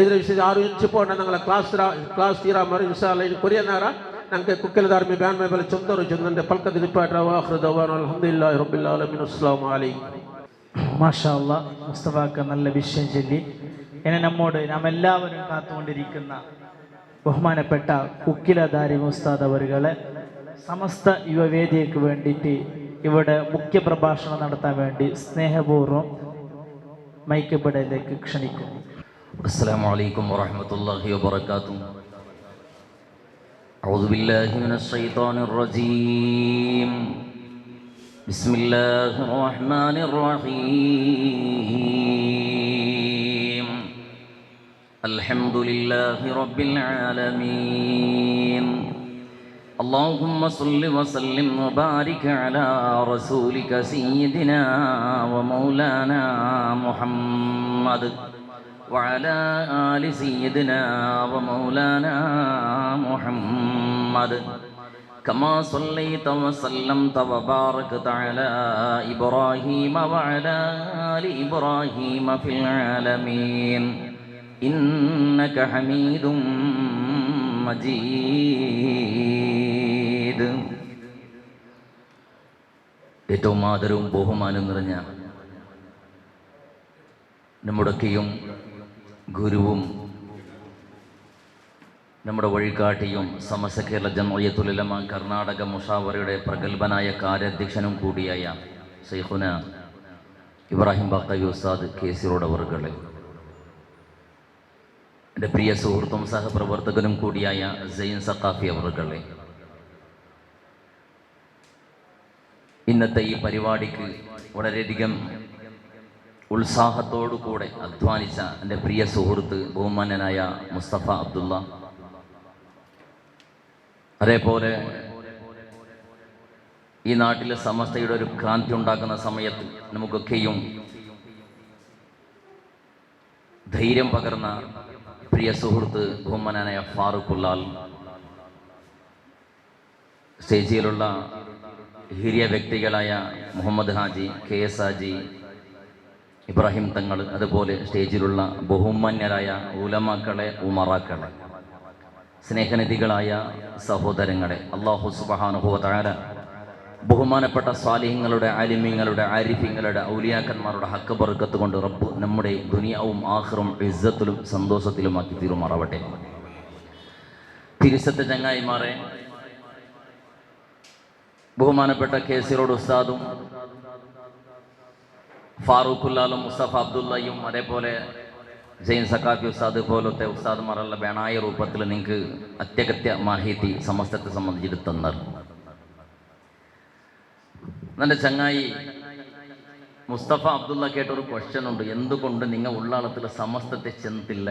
5 ವಿಷಯ 6 ಇಂಚ್ ಪೋಣ ನಂಗಲ ಕ್ಲಾಸ್ ತೀರಾ ಮರು ಇನ್ಶಾ ಅಲ್ಲಾಹ್ ಇದು ಕೊರಿಯನಾರ ನಂಗೆ ಕುಕ್ಕೆಲದಾರ್ಮಿ ಬ್ಯಾನ್ ಮೇಲೆ ಚೊಂದವರು ಚಂದಂದೆ ಪಲ್ಕದ ನಿಪಾಟ್ರವ ಆಖ್ರದವಾನ അൽഹംദുലില്ലാഹി റബ്ബിൽ ആലമീൻ അസ്സലാമു അലൈക്കും മാഷാ അല്ലാഹ് മുസ്തഫാക്ക നല്ല വിഷയം ചൊല്ലി എന്നെ നമ്മോട് നാം എല്ലാവരും കാത്തുകൊണ്ടിരിക്കുന്ന ബഹുമാനപ്പെട്ട കുക്കിലദാരി ഉസ്താദ് അവരുകളെ സമസ്ത യുവവേദിക്ക് വേണ്ടിയിട്ട് ഇവിടെ മുഖ്യ പ്രഭാഷണം നടത്താൻ വേണ്ടി സ്നേഹപൂർവ്വം മൈക്കബിടയിലേക്ക് ക്ഷണിക്കുന്നു. അസ്സലാമു അലൈക്കും വറഹ്മത്തുള്ളാഹി വബറകാതുഹു. أعوذ بالله من الشيطان الرجيم. بسم الله الرحمن الرحيم. الحمد لله رب العالمين. اللهم صل وسلم وبارك على رسولك سيدنا ومولانا محمد وعلى آل سيدنا ومولانا محمد كما صليت وسلمت وباركت على إبراهيم وعلى آل إبراهيم في العالمين إنك حميد مجيد. ഏറ്റവും ആദരവും ബഹുമാനവും നിറഞ്ഞ നമ്മുടെയൊക്കെയും ഗുരുവും നമ്മുടെ വഴികാട്ടിയും സമസ്ത കേരള ജംഇയ്യത്തുൽ ഉലമ കർണാടക മുഷാവറയുടെ പ്രഗത്ഭനായ കാര്യാധ്യക്ഷനും കൂടിയായ ശൈഖുന ഇബ്രാഹിം ബാക്കവി ഉസ്താദ് കേസിറോഡ് അവർകളെ, എൻ്റെ പ്രിയ സുഹൃത്തും സഹപ്രവർത്തകനും കൂടിയായ സൈൻ സഖാഫി അവർകളെ, ഇന്നത്തെ ഈ പരിപാടിക്ക് വളരെയധികം ഉത്സാഹത്തോടുകൂടെ അധ്വാനിച്ച എൻ്റെ പ്രിയ സുഹൃത്ത് ബഹുമാന്യനായ മുസ്തഫ അബ്ദുള്ള, അതേപോലെ ഈ നാട്ടിലെ സമസ്തയുടെ ഒരു ക്രാന്തി ഉണ്ടാക്കുന്ന സമയത്ത് നമുക്കൊക്കെയും ധൈര്യം പകർന്ന പ്രിയ സുഹൃത്ത് ബഹുമാനായ ഫാറൂഖുല്ലാൽ, സ്റ്റേജിലുള്ള ഹിരിയ വ്യക്തികളായ മുഹമ്മദ് ഹാജി, KS ഹാജി, ഇബ്രാഹിം തങ്ങൾ, അതുപോലെ സ്റ്റേജിലുള്ള ബഹുമാന്യരായ ഉലമാക്കളെ, ഉമറാക്കളെ, സ്നേഹനിധികളായ സഹോദരങ്ങളെ, അല്ലാഹു സുബ്ഹാനഹു വ തആല ബഹുമാനപ്പെട്ട സ്വാലിഹ്യങ്ങളുടെ, ആലിമീങ്ങളുടെ, ആരിഫീങ്ങളുടെ, ഔലിയാക്കന്മാരുടെ ഹക്ക് ബർക്കത്ത് കൊണ്ട് റബ്ബ് നമ്മുടെ ദുനിയാവും ആഖിറും ഇസ്സത്തിലും സന്തോഷത്തിലുമാക്കി തീരുമാറാവട്ടെ. തിരുസത്തെ ചങ്ങായിമാരെ, ബഹുമാനപ്പെട്ട കേസിറോഡ് ഉസ്താദും ഫാറൂഖുല്ലാലും മുസ്തഫ അബ്ദുള്ളയും അതേപോലെ ജൈൻ സഖാഫി ഉസ്താദ് പോലത്തെ ഉസ്താദ്മാരുള്ള ബേണായ രൂപത്തിൽ നിങ്ങൾക്ക് അത്യഗത്യ മാഹിതി സമസ്തത്തെ സംബന്ധിച്ചിട്ട് തന്നത്. എൻ്റെ ചങ്ങായി മുസ്തഫ അബ്ദുള്ള കേട്ടൊരു ക്വസ്റ്റ്യൻ ഉണ്ട്, എന്തുകൊണ്ട് നിങ്ങൾ ഉള്ളാളത്തിൽ സമസ്തത്തെ ചെന്നില്ല?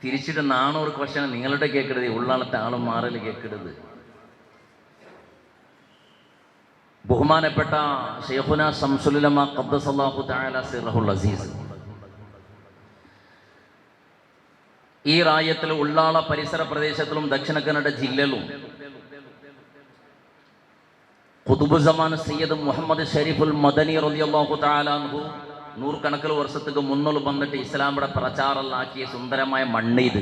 തിരിച്ചിട്ട് നാണൊരു ക്വസ്റ്റ്യൻ നിങ്ങളുടെ കേൾക്കരുത്, ഉള്ളാളത്തെ ആളും മാറൽ കേൾക്കരുത്. ബഹുമാനപ്പെട്ട ശൈഖുന ശംസുൽ ഉലമ ഖദ്ദസല്ലാഹു തആല സിർറഹുൽ അസീസ് ഈ റായത്തിൽ ഉള്ളാള പരിസര പ്രദേശത്തിലും ദക്ഷിണ കന്നഡ ജില്ലയിലും ഖുതുബുസ്സമാൻ സയ്യിദ് മുഹമ്മദ് ഷരീഫുൽ മദനി റളിയല്ലാഹു തആല അൻഹു നൂറുകണക്കിന് വർഷത്തേക്ക് മുന്നോട്ട് വന്നിട്ട് ഇസ്ലാമിയുടെ പ്രചാരമാക്കിയ സുന്ദരമായ മണ്ണ് ഇത്.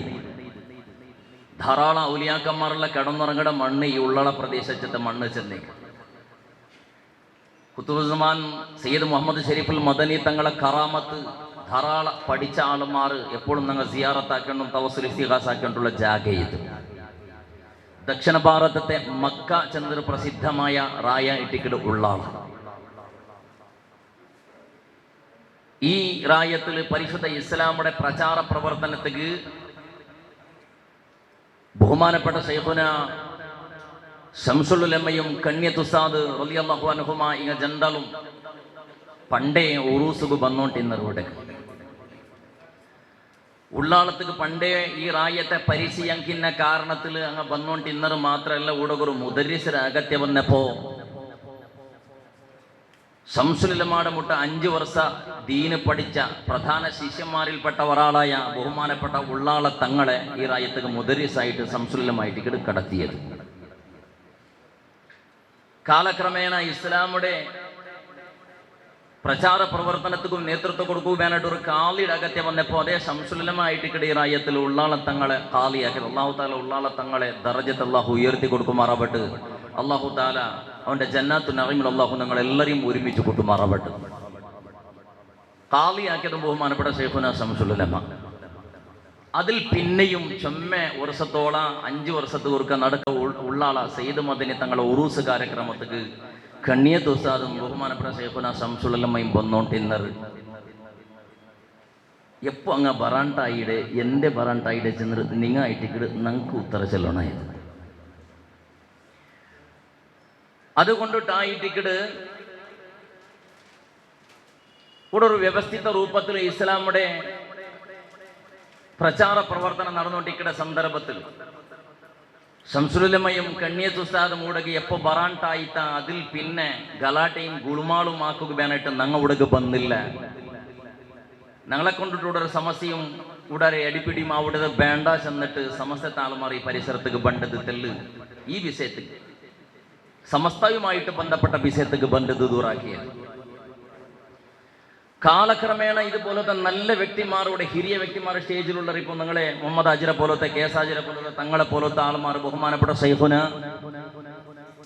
ധാരാളം ഔലിയാക്കന്മാരുള്ള കിടന്നുറങ്ങുന്ന മണ്ണ് ഈ ഉള്ളാള പ്രദേശത്തെ മണ്ണ് ചെന്നേക്ക്. ഖുതുബുസ്സമാൻ സയ്യിദ് മുഹമ്മദ് ഷരീഫുൽ മദനി തങ്ങളെ കറാമത്ത് ധാരാളം പഠിച്ച ആളുമാർ എപ്പോഴും ഞങ്ങൾ സിയാറത്താക്കണം, തവസ്സുൽ ഇസ്തിഗാസാക്കേണ്ടുള്ള ജാഗ ഇത്. ദക്ഷിണ ഭാരതത്തെ മക്ക ചെന്നൊരു പ്രസിദ്ധമായ റായ ഇട്ടിക്കിട് ഉള്ളാള. ഈ റായത്തിൽ പരിശുദ്ധ ഇസ്ലാമുടെ പ്രചാര പ്രവർത്തനത്തിക്ക് ബഹുമാനപ്പെട്ട ശൈഖുന ശംസുൽ ഉലമയും കണ്യത്ത് ഉസ്താദ് റളിയല്ലാഹു അൻഹുമ ഇങ്ങ ജണ്ടലും പണ്ടേ ഉറൂസുക്ക് വന്നോണ്ടിന്നറുടെ ഉള്ളാളത്തേക്ക് പണ്ടേ ഈ റായത്തെ പരിചയങ്കിന്ന കാരണത്തിൽ അങ്ങ് വന്നോണ്ടിന്നറ് മാത്രമല്ല, ഇവിടെ ഒരു മുദരിസിന് അകത്യ വന്നപ്പോ ശംസുൽ ഉലമയുടെ മുട്ട 5 വർഷ ദീന് പഠിച്ച പ്രധാന ശിഷ്യന്മാരിൽപ്പെട്ട ഒരാളായ ബഹുമാനപ്പെട്ട ഉള്ളാള തങ്ങളെ ഈ റായത്തേക്ക് മുദരിസായിട്ട് ശംസുൽ ഉലമയായിട്ട് കടത്തിയത്. കാലക്രമേണ ഇസ്ലാമുടെ പ്രചാര പ്രവർത്തനത്തിനും നേതൃത്വം കൊടുക്കുവാനായിട്ട് ഒരു കാളിയുടെ അകത്തെ വന്നപ്പോൾ അതേ ശംസുൽ ഉലമ ഈ റായത്തിൽ ഉള്ളാളത്തങ്ങളെ കാളിയാക്കി അല്ലാഹു തആല ഉള്ളാളത്തങ്ങളെ ദറജത്ത് അല്ലാഹു ഉയർത്തി കൊടുക്കുമാറാവട്ടെ. അല്ലാഹു തആല അവന്റെ ജന്നാത്തു നഈമിൽ അല്ലാഹു ഞങ്ങളെല്ലാവരെയും ഒരുമിച്ച് കൂട്ടുമാറാവട്ടെ. കാളിയാക്കിയത് ബഹുമാനപ്പെട്ട ശൈഖുന ശംസുൽ ഉലമ. അതിൽ പിന്നെയും ചൊമ്മെ വർഷത്തോളം 5 വർഷത്തോർക്ക് നടക്ക ഉള്ളാള സയ്യിദ് മദനി തങ്ങളെ ഉറൂസ് കാര്യക്രമത്തിക്ക് കണ്ണിയത്ത് ഉസ്താദും ബഹുമാനപ്പെട്ട ശൈഖുന ശംസുൽ ഉലമയും വന്നോണ്ടിന്നർ. എപ്പോൾ അങ്ങ് ബറാണ്ടായിടെ എൻ്റെ ബറാണ്ടായിടെ ചെന്നിട്ട് നിങ്ങായിട്ടിക്കിട് ഞങ്ങൾക്ക് ഉത്തര ചെല്ലണമായത്. അതുകൊണ്ടിട്ടായിട്ടിക്കിട് ഇവിടെ ഒരു വ്യവസ്ഥിത രൂപത്തിൽ ഇസ്ലാമുടെ പ്രചാര പ്രവർത്തനം നടന്നുകൊണ്ടിരിക്കുന്ന സന്ദർഭത്തിൽ ശംസുൽ ഉലമയും കണ്ണിയത്ത് ഉസ്താദും കൂടെ എപ്പോൾ ബറാണ്ടായിത്ത അതിൽ പിന്നെ ഗലാട്ടയും ഗുളുമാളും ആക്കുകയാനായിട്ട് ഞങ്ങൾ ഇവിടെ വന്നില്ല. ഞങ്ങളെ കൊണ്ടിട്ടുള്ള ഒരു സമസ്യയും ഇവിടെ അടിപ്പിടിയും അവിടെ വേണ്ട ചെന്നിട്ട് സമസ്ത ആളുമാർ ഈ പരിസരത്തേക്ക് ബണ്ടത് തെല്ല് ഈ വിഷയത്തിൽ സമസ്തയുമായിട്ട് ബന്ധപ്പെട്ട വിഷയത്തേക്ക് ബണ്ടത് ദൂറാക്കിയത്. കാലക്രമേണ ഇതുപോലത്തെ നല്ല വ്യക്തിമാരുടെ ഹിരിയ വ്യക്തിമാർ സ്റ്റേജിലുള്ള ഇപ്പോൾ നിങ്ങളെ മുഹമ്മദ് അജിറെ പോലത്തെ KS ഹാജിറെ പോലത്തെ തങ്ങളെ പോലത്തെ ആൾമാർ ബഹുമാനപ്പെട്ട ശൈഖുന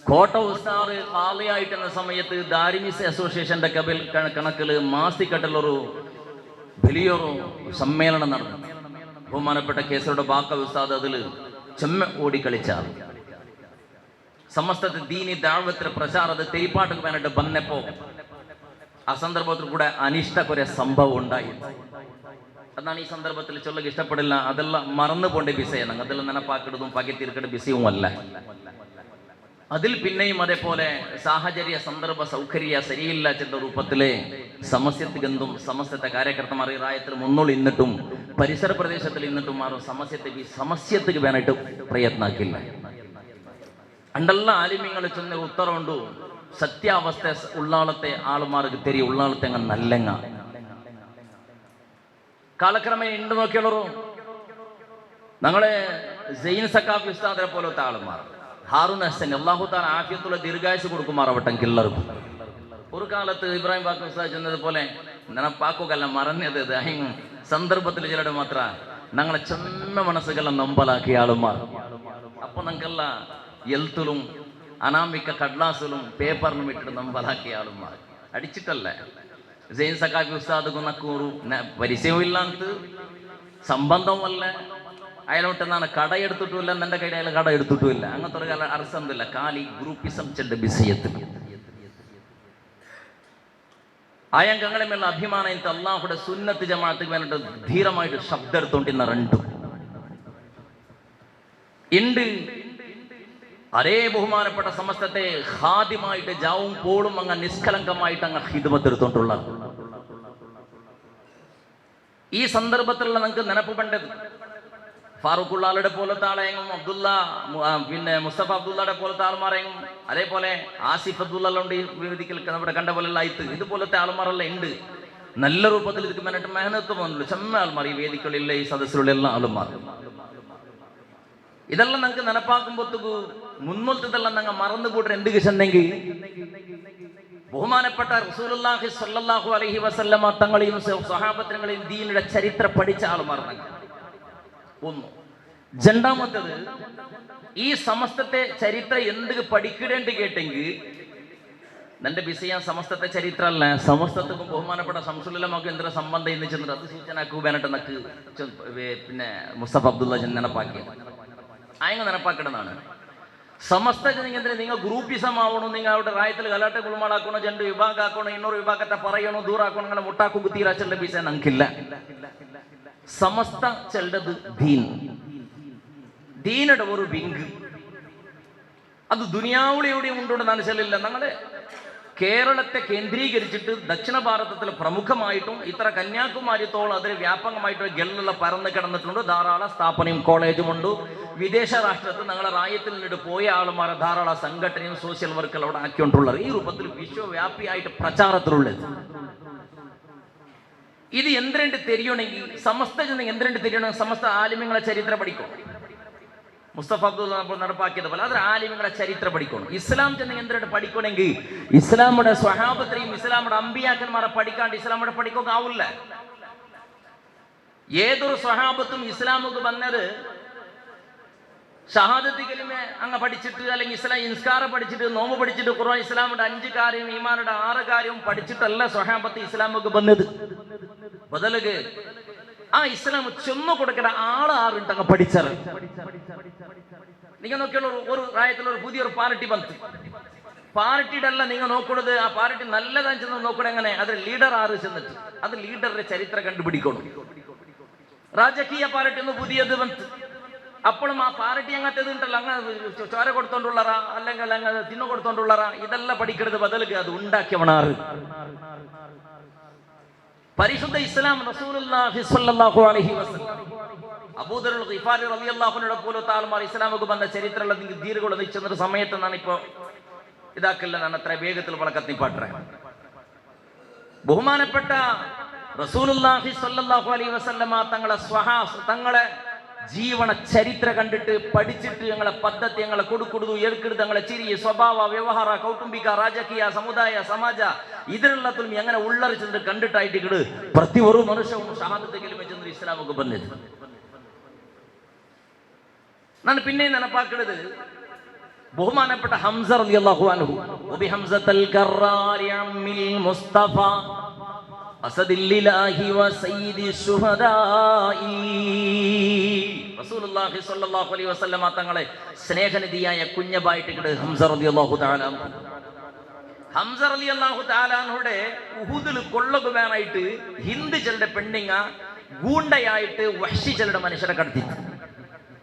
കോട്ട ഉസ്താദ് ഖാളിയായിട്ടുന്ന സമയത്ത് ദാരിമിസ് അസോസിയേഷന്റെ കണക്കിൽ മാസ്തിക്കട്ടിലൊരു വലിയൊരു സമ്മേളനം നടന്നു. ബഹുമാനപ്പെട്ട കേസരുടെ ബാക്കവി ഉസ്താദ് അതിൽ ചെമ്മ ഓടിക്കളിച്ചാൽ സമസ്തത്തെ ദീനി ദഅവത്തിന്റെ പ്രചാರದ തെരിപ്പാട്ട് വേണ്ടിട്ട് ബന്നപ്പോ ആ സന്ദർഭത്തിൽ കൂടെ അനിഷ്ടക്കൊരു സംഭവം ഉണ്ടായി. അതാണ് ഈ സന്ദർഭത്തിൽ ചൊല്ലുക ഇഷ്ടപ്പെടില്ല. അതെല്ലാം മറന്നു പോണ്ട വിഷയം, അതെല്ലാം നെനപ്പാക്കിടുന്നതും പകത്തിരിക്കേണ്ട വിഷയവും അല്ല. അതിൽ പിന്നെയും അതേപോലെ സാഹചര്യ സന്ദർഭ സൗകര്യ ശരിയില്ല ചെന്ന രൂപത്തിലെ സമസ്യത്തിಗೆಂದು സമസ്യത്തെ കാര്യകർത്തമാർ ഈ റായത്തിൽ മുന്നോളി ഇന്നിട്ടും പരിസര പ്രദേശത്തിൽ ഇന്നിട്ടും മാറും സമസ്യത്തിക്ക് വേനായിട്ട് പ്രയത്നാക്കില്ല. അണ്ടല്ല ആലിമ്യങ്ങൾ ചെന്ന ഉത്തരവുണ്ടു സത്യാവസ്ഥ ഉള്ളാളത്തെ ആളുമാർക്ക് തെരിയ ഉള്ളാളത്തെ അങ്ങ് നല്ലങ്ങ കാലക്രമേണ ഉണ്ട് നോക്കിയുള്ളൂ. ഞങ്ങളെ ജെയിൻ സക്കാഫ് ഉസ്താദിനെ പോലത്തെ ആളുമാർ ഹാറൂൻ ഹസൻ അല്ലാഹു തആല ആഫിയത്തുള്ള ദീർഘായുസ് കൊടുക്കുമാറാവട്ടെ എല്ലാവർക്കും. ഒരു കാലത്ത് ഇബ്രാഹിം ബാക്കർ ഉസ്താദ് ചെന്നതുപോലെ നെനപ്പാക്കുകല്ല മറഞ്ഞത് സന്ദർഭത്തിൽ ചിലരുടെ മാത്ര ഞങ്ങളെ ചെന്ന മനസ്സുകളെല്ലാം നമ്പലാക്കിയ ആളുമാർ. അപ്പൊ ഞങ്ങൾക്കെല്ല എൽത്തിലും അനാമിക്ക കടലാസിലും പേപ്പറിനും ഇട്ടിട്ട് നമ്പലാക്കിയ ആളുമാർ അടിച്ചിട്ടല്ല. ജെയിൻ സക്കാഫി ഉസ്താദ് നക്കൂറു പരിചയവും ഇല്ലാത്ത സംബന്ധവുമല്ല. അയാളോട്ട് ನಾನು കട എടുത്തിട്ടുമില്ല, എൻ്റെ കയ്യിൽ അയാൾ കട എടുത്തിട്ടുമില്ല. അങ്ങനത്തെ ഒരു കാലം അർസന്തില്ല. കാലി ഗ്രൂപ്പിസം ചെണ്ട വിഷയത്തിൽ ആയംഗങ്ങളെ മേലുള്ള അഭിമാനം ಇಂತ അള്ളാഹുടെ സുന്നത്ത് ജമാഅത്തിന് വേണ്ടിട്ട് ധീരമായിട്ട് ശബ്ദം എടുത്തോണ്ടിരുന്ന രണ്ടും ഉണ്ട്. അതേ ബഹുമാനപ്പെട്ട സമസ്തത്തെ ഹാദ്യമായിട്ട് ജാവും പോളും അങ്ങ് നിഷ്കളങ്കമായിട്ട് അങ്ങ് ഹിദ്മത്ത് എടുത്തോണ്ടുള്ള ഈ സന്ദർഭത്തിലുള്ള നമുക്ക് നെനപ്പ് പണ്ടത് ഫാറൂഖുള്ളാളുടെ പോലത്തെ ആളെയും അബ്ദുള്ള പിന്നെ മുസ്തഫ അബ്ദുള്ളയുടെ പോലത്തെ ആൾമാരെയും അതേപോലെ ആസിഫ് അബ്ദുള്ളുണ്ട് ഈ വേദിക്കൽ നമ്മുടെ കണ്ട പോലെ ആയിട്ട് ഇതുപോലത്തെ ആൾമാരെല്ലാം ഉണ്ട്. നല്ല രൂപത്തിൽ ഇതിക്ക് വേണ്ടിട്ട് മെഹനത്ത് പോകുന്നുള്ളൂ. ചെമ്മ ആൾമാർ ഈ വേദികളിലുള്ള ഈ സദസ്സിലുള്ള എല്ലാ ആൾമാർ ഇതെല്ലാം നമുക്ക് നെനപ്പാക്കുമ്പോഴത്തേക്ക് മുൻപോട്ടതെല്ലാം ഞങ്ങൾ മറന്നുകൂട്ട് എന്ത് കിട്ടുന്നെങ്കിൽ ബഹുമാനപ്പെട്ട റസൂലുള്ളാഹി സ്വല്ലല്ലാഹു അലൈഹി വസല്ലമ തങ്ങളെയും സ്വഹാബത്തിനെയും ദീനിന്റെ ചരിത്രം പഠിച്ച ആൾമാർ ഒന്ന്. രണ്ടാമത്തത് ഈ സമസ്തത്തെ ചരിത്രം എന്ത് പഠിക്കണേണ്ട് കേട്ടെങ്കിൽ നിന്റെ വിഷയം സമസ്തത്തെ ചരിത്രം അല്ല, സമസ്തത്തിക്കും ബഹുമാനപ്പെട്ട സംസുലമാക്കും എന്തൊരു സംബന്ധം എന്ന് ചെന്നിട്ട് അത് സൂചനാക്കൂ വേണ്ടിട്ട് നക്ക് പിന്നെ മുസ്തഫ അബ്ദുള്ള നെനപ്പാക്കിയത് അയങ്ങ് നെനപ്പാക്കണമെന്നാണ്. സമസ്ത ജനകേന്ദ്രം നിങ്ങൾ ഗ്രൂപ്പിസം ആവണോ, നിങ്ങൾ അവിടെ റായത്തിൽ കലാട്ടെ കുളുമാളാക്കണോ, രണ്ട് വിഭാഗം ആക്കണോ, ഇന്നൊരു വിഭാഗത്തെ പറയണോ, ദൂറാക്കണോ, അങ്ങനെ മുട്ടാക്കു കുത്തിരാ ചെല്ല വിഷയം നമുക്കില്ല. സമസ്ത ചെല്ലത് ദീനയുടെ ഒരു വിങ്ക് അത് ദുനിയാവിലെവിടെയും ഉണ്ടെന്നാണ് ചെല്ലില്ല. ഞങ്ങളുടെ കേരളത്തെ കേന്ദ്രീകരിച്ചിട്ട് ദക്ഷിണ ഭാരതത്തിൽ പ്രമുഖമായിട്ടും ഇത്ര കന്യാകുമാരിത്തോളം അതിൽ വ്യാപകമായിട്ട് ഗെല്ലുള്ള പരന്ന് കിടന്നിട്ടുണ്ട്. ധാരാളം സ്ഥാപനയും കോളേജും ഉണ്ട്. വിദേശ രാഷ്ട്രത്തിൽ ഞങ്ങളെ റായത്തിൽ നിന്നിട്ട് പോയ ആളുമാരെ ധാരാളം സംഘടനയും സോഷ്യൽ വർക്കുകൾ അവിടെ ആക്കിക്കൊണ്ടുള്ളത് ഈ രൂപത്തിൽ വിശ്വവ്യാപിയായിട്ട് പ്രചാരത്തിലുള്ളത്. ഇത് എന്തിരണ്ട് തെരിയണമെങ്കിൽ സമസ്ത എന്തിരണ്ട് തെരിയണമെങ്കിൽ സമസ്ത ആലിമ്യങ്ങളെ ചരിത്രം പഠിക്കും. മുസ്തഫ അബ്ദുള്ള നടപ്പാക്കിയത് പോലെ അതൊരു ആലിമ്യങ്ങളെ ചരിത്രം പഠിക്കണം. ഇസ്ലാം ചെന്ന് എന്തിരണ്ട് പഠിക്കണമെങ്കിൽ ഇസ്ലാമുടെ സ്വഹാബത്തെയും ഇസ്ലാമുടെ അമ്പിയാക്കന്മാരെ പഠിക്കാണ്ട് ഇസ്ലാമുടെ പഠിക്കുക ആവില്ല. ഏതൊരു സ്വഹാബത്തും ഇസ്ലാമുക്ക് വന്നത് ഷഹാദത്ത് കലിമ അങ്ങ് പഠിച്ചിട്ട് അല്ലെങ്കിൽ ഇസ്ലാം ഇൻസ്കാരം പഠിച്ചിട്ട് നോമ്പ് പഠിച്ചിട്ട് ഖുർആൻ ഇസ്ലാമിന്റെ 5 കാര്യവും ഈമാനുടെ 6 കാര്യവും പഠിച്ചിട്ടല്ല സ്വഹാബത്ത് ഇസ്ലാമുക്ക് വന്നത്. ബദലുക്ക് ആ ഇസ്ലാം ചെന്നു കൊടുക്കേണ്ട ആളുണ്ട് അങ്ങ് പഠിച്ചത്. നിങ്ങൾ നോക്കിയുള്ള ഒരു പ്രായത്തിലുള്ള ഒരു പുതിയൊരു പാർട്ടി വന്നു. പാർട്ടിയുടെ അല്ല നിങ്ങൾ നോക്കുന്നത്, ആ പാർട്ടി നല്ലതാന്ന് ചെന്ന് നോക്കണം. എങ്ങനെ അത് ലീഡർ ആറ് ചെന്നിട്ട് അത് ലീഡറുടെ ചരിത്രം കണ്ടുപിടിക്കണം. രാജകീയ പാർട്ടി ഒന്ന് പുതിയത് വന്നു. അപ്പോഴും ആ പാർട്ടി അങ്ങനത്തേത് ഉണ്ടല്ലോ, അങ്ങ് ചോര കൊടുത്തോണ്ടുള്ളറാ അല്ലെങ്കിൽ അങ്ങ് തിന്നു കൊടുത്തോണ്ടുള്ളറാ ഇതെല്ലാം പഠിക്കരുത്. ബദലുക്ക് അത് ഉണ്ടാക്കിയവണാറ് പരിശുദ്ധ ഇസ്ലാം റസൂലുള്ളാഹി സ്വല്ലല്ലാഹു അലൈഹി വസല്ലം അബൂദർ ഗിഫാരി റളിയല്ലാഹു അൻഹു പോലത്തെ ആൾമാർ ഇസ്ലാമുക്ക് വന്ന ചരിത്രമുള്ള ദീർഘങ്ങൾ നിശ്ചിത സമയത്ത് എന്നാണ് ഇപ്പോൾ ഇതാക്കല്ല ഞാൻ അത്ര വേഗത്തിൽ വളക്കത്തി പാട്ടെ. ബഹുമാനപ്പെട്ട റസൂലുള്ളാഹി സ്വല്ലല്ലാഹു അലൈഹി വസല്ലമ തങ്ങളെ ജീവന ചരിത്ര കണ്ടിട്ട് പഠിച്ചിട്ട് ഞങ്ങളെ പദ്ധതി ഞങ്ങളെ കൊടുക്കുടുതു എടുക്കരുത് ഞങ്ങളെ ചിരി സ്വഭാവ വ്യവഹാര കൗಟುಂಬಿಕ ರಾಜಕೀಯ ಸಮುದಾಯ ಸಮಾಜ ഇതിനെല്ലാത്തിലും എങ്ങനെ ഉള്ളറിച്ചത് കണ്ടിട്ടായിട്ട് പ്രതി ഒരു മനുഷ്യവും ഷഹാദത്ത് കലിമ ചെന്ന് ഇസ്ലാമുക്ക് ಬಂದಿದೆ. ನಾನು പിന്നെ ನೆನಪಾക്കുന്നത് ബഹുമാനപ്പെട്ട ഹംസ റളിയല്ലാഹു അൻഹു വബി ഹംസത്തൽ കറാരി അമ്മിൽ മുസ്തഫ അസദില്ലാഹി വസയ്യിദി ശുഹദാഇ. റസൂലുള്ളാഹി സ്വല്ലല്ലാഹു അലൈഹി വസല്ലമ തങ്ങളെ സ്നേഹനിധിയായ കുഞ്ഞബായിട്ട് ഹംസ റളിയല്ലാഹു തആല അൻഹു. ഹംസ റളിയല്ലാഹു തആല അൻഹുടെ ഉഹുദിൽ കൊള്ളകുവാനായിട്ട് ഹിന്ദു ചെല്ലുടെ പെണ്ണിങ്ങ ഗൂണ്ടയായിട്ട് വഹ്ശി ചെല്ലുടെ മനുഷ്യരെ കടത്തി.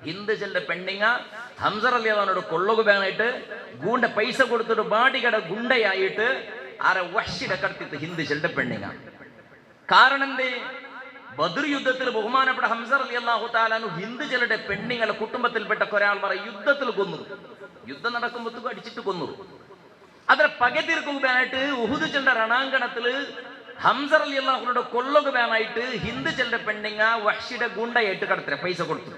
ഹിന്ദു ചെല്ലുടെ പെണ്ണിങ്ങ ഹംസ റളിയല്ലാഹുവിനോട് കൊള്ളകുവാനായിട്ട് ഗൂണ്ട പൈസ കൊടുത്തിട്ട് ബാടികട ഗുണ്ടയായിട്ട് ആരെ വഹ്ശിയുടെ കടത്തിത്ത് ഹിന്ദു ചെല്ലുടെ പെണ്ണിങ്ങ. കാരണം എന്തേ? ബദർ യുദ്ധത്തിൽ ബഹുമാനപ്പെട്ട ഹംസ റളിയല്ലാഹു തആല അൻഹു ഹിന്ദു ചെല്ലുടെ പെണ്ണിങ്ങളെ കുടുംബത്തിൽപ്പെട്ട ഒരാൾമാരെ യുദ്ധത്തിൽ കൊന്നു. യുദ്ധം നടക്കുമ്പോഴത്തേക്കും അടിച്ചിട്ട് കൊന്നു. ಅದರ ಪಗೆ ತೀರ್ಕೋಬೇಕಾയിട്ട് ഉഹുദ് ചെല്ലുടെ രണാങ്കണത്തില് ഹംസ റളിയല്ലാഹുവിനോട് കൊല്ലുകയാനായിട്ട് ഹിന്ദു ചെല്ലുടെ പെണ്ണിങ്ങ വഹ്ശിയുടെ ഗുണ്ടയായിട്ട് കടത്തരെ പൈസ കൊടുത്തു.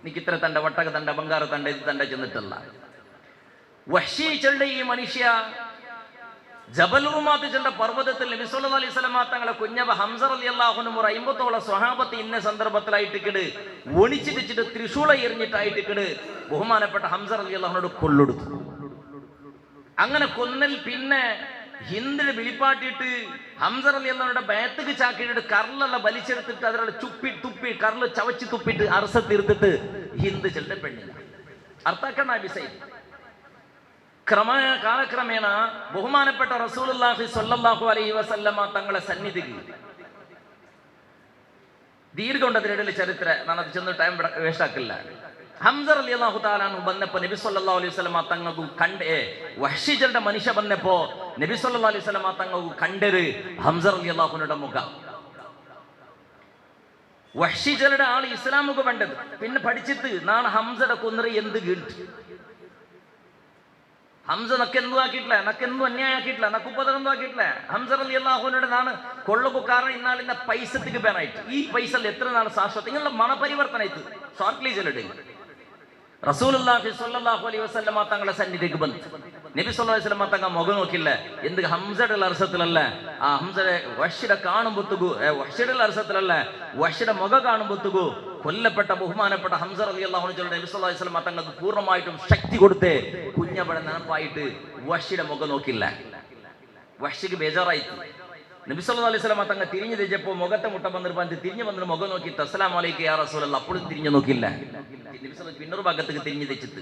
നിക്ക് ഇത്ര തണ്ട ഒട്ടക തണ്ട ಬಂಗಾರ തണ്ട ഇത് തണ്ട ചെന്നിട്ടല്ല. വഹ്ശി ചെല്ലുടെ ഈ മനുഷ്യ ജബൽ റുമാത്ത് ചെല്ലുടെ പർവ്വതത്തിൽ നബി സല്ലല്ലാഹു അലൈഹി വസല്ലം തങ്ങളെ കുഞ്ഞബ ഹംസ റളിയല്ലാഹു അൻഹു 50ഓളം സ്വഹാബത്ത് ഇന്ന സന്ദർഭത്തിലായിട്ട് കിട് ഒണിച്ചിട്ട് ത്രിശൂല എറിഞ്ഞിട്ടായിട്ട് കിട് ബഹുമാനപ്പെട്ട ഹംസ റളിയല്ലാഹുവിനോട് കൊല്ലൊടുത്തു. അങ്ങനെ കൊന്നൽ പിന്നെ ഹിന്ദിന് വിളിപ്പാട്ടിട്ട് ഹംസ റളിയല്ലാഹുവിന്റെ ബയത്തുക്ക് ചാക്കിയിട്ട് കർലെല്ലാം വലിച്ചെടുത്തിട്ട് അതിലുള്ള ചുപ്പി തുപ്പി കർല് ചവച്ച് തുപ്പിട്ട് അറസ തീർത്തിട്ട് ഹിന്ദു ചെല്ലുടെ പെണ്ണില്ല അർത്ഥാക്കണ്ട അഭിസൈ. കാലക്രമേണ ബഹുമാനപ്പെട്ട റസൂലുള്ളാഹി സ്വല്ലല്ലാഹു അലൈഹി വസല്ലമ തങ്ങളെ സന്നിധിക്ക് ദീർഘണ്ടതിനിടയിൽ ചരിത്ര ഞാനത് ചെന്ന് ടൈം വേസ്റ്റ് ആക്കില്ല. ഹംസ റളിയല്ലാഹു തആല അൻഹു ಬಂದപ്പോൾ നബി സല്ലല്ലാഹു അലൈഹി വസല്ലം തങ്ങൾക്കു കണ്ടേ വഹ്ശി ചെല്ലുടെ മനുഷ്യ ಬಂದപ്പോൾ നബി സല്ലല്ലാഹു അലൈഹി വസല്ലം തങ്ങൾക്കു കണ്ടര് ഹംസ റളിയല്ലാഹുവിന്റെ മുഖം. വഹ്ശി ചെല്ലുടെ ആൾ ഇസ്ലാമുക്ക് വേണ്ടത് പിന്നെ പഠിച്ചിട്ട് നാണ് ഹംസയുടെ കൊന്നറ് എന്ത് ഗിൽറ്റ്. ഹംസ നക്കെന്തും ആക്കിയിട്ടില്ല, നക്കെന്തും അന്യായം ആക്കിയിട്ടില്ല, നക്കുപ്പതൊന്നും ആക്കിയിട്ടില്ല. ഹംസ റളിയല്ലാഹുവിനോട് നാണ് കൊള്ളക്കു കാരണം ഇന്നാളിന്ന പൈസത്തിക്ക് പേനായിട്ട് ഈ പൈസ എത്ര നാൾ ശാശ്വത ഇങ്ങനെയുള്ള മണപരിവർത്തനായിട്ട് ഷോർട്ട്ലി ചെല്ലുടെ റസൂലുള്ളാഹി സ്വല്ലല്ലാഹു അലൈഹി വസല്ലമ തങ്ങളെ സന്നിധിക്ക് ಬಂದು നബി സല്ലല്ലാഹു അലൈഹി വസല്ലമ തങ്ങൾ മുഖം നോക്കില്ല. എന്ത് ഹംസയുടെ അർസത്തിലല്ല, ആ ഹംസയുടെ വഹ്ശിയുടെ കാണുമ്പോത്തുകു വഹ്ശിയുടെ അർസത്തിലല്ല വഹ്ശിയുടെ മുഖം കാണുമ്പോത്തുകു കൊല്ലപ്പെട്ട ബഹുമാനപ്പെട്ട ഹംസ റളിയല്ലാഹു അൻഹു നബി സല്ലല്ലാഹു അലൈഹി വസല്ലമ തങ്ങൾക്ക് പൂർണ്ണമായിട്ടും ശക്തി കൊടുത്തേ കുഞ്ഞബടെ നനപ്പായിട്ട് വഹ്ശിയുടെ മുഖം നോക്കില്ല. വഹ്ശിക്ക് ബേജാറായിട്ട് നബി സല്ലല്ലാഹു അലൈഹി വസല്ലമ തങ്ങൾ തിരിഞ്ഞു തിരിച്ചപ്പോൾ മുഖത്തെ മുട്ട വന്നിട്ട് തിരിഞ്ഞു വന്നിട്ട് മുഖം നോക്കിയിട്ട് അസ്സലാമു അലൈക്കും യാ റസൂലല്ലാഹ് അപ്പോഴും തിരിഞ്ഞു നോക്കില്ല. നബി സല്ലല്ലാഹു പിന്നൊരു ഭാഗത്തേക്ക് തിരിഞ്ഞു തെച്ചിട്ട്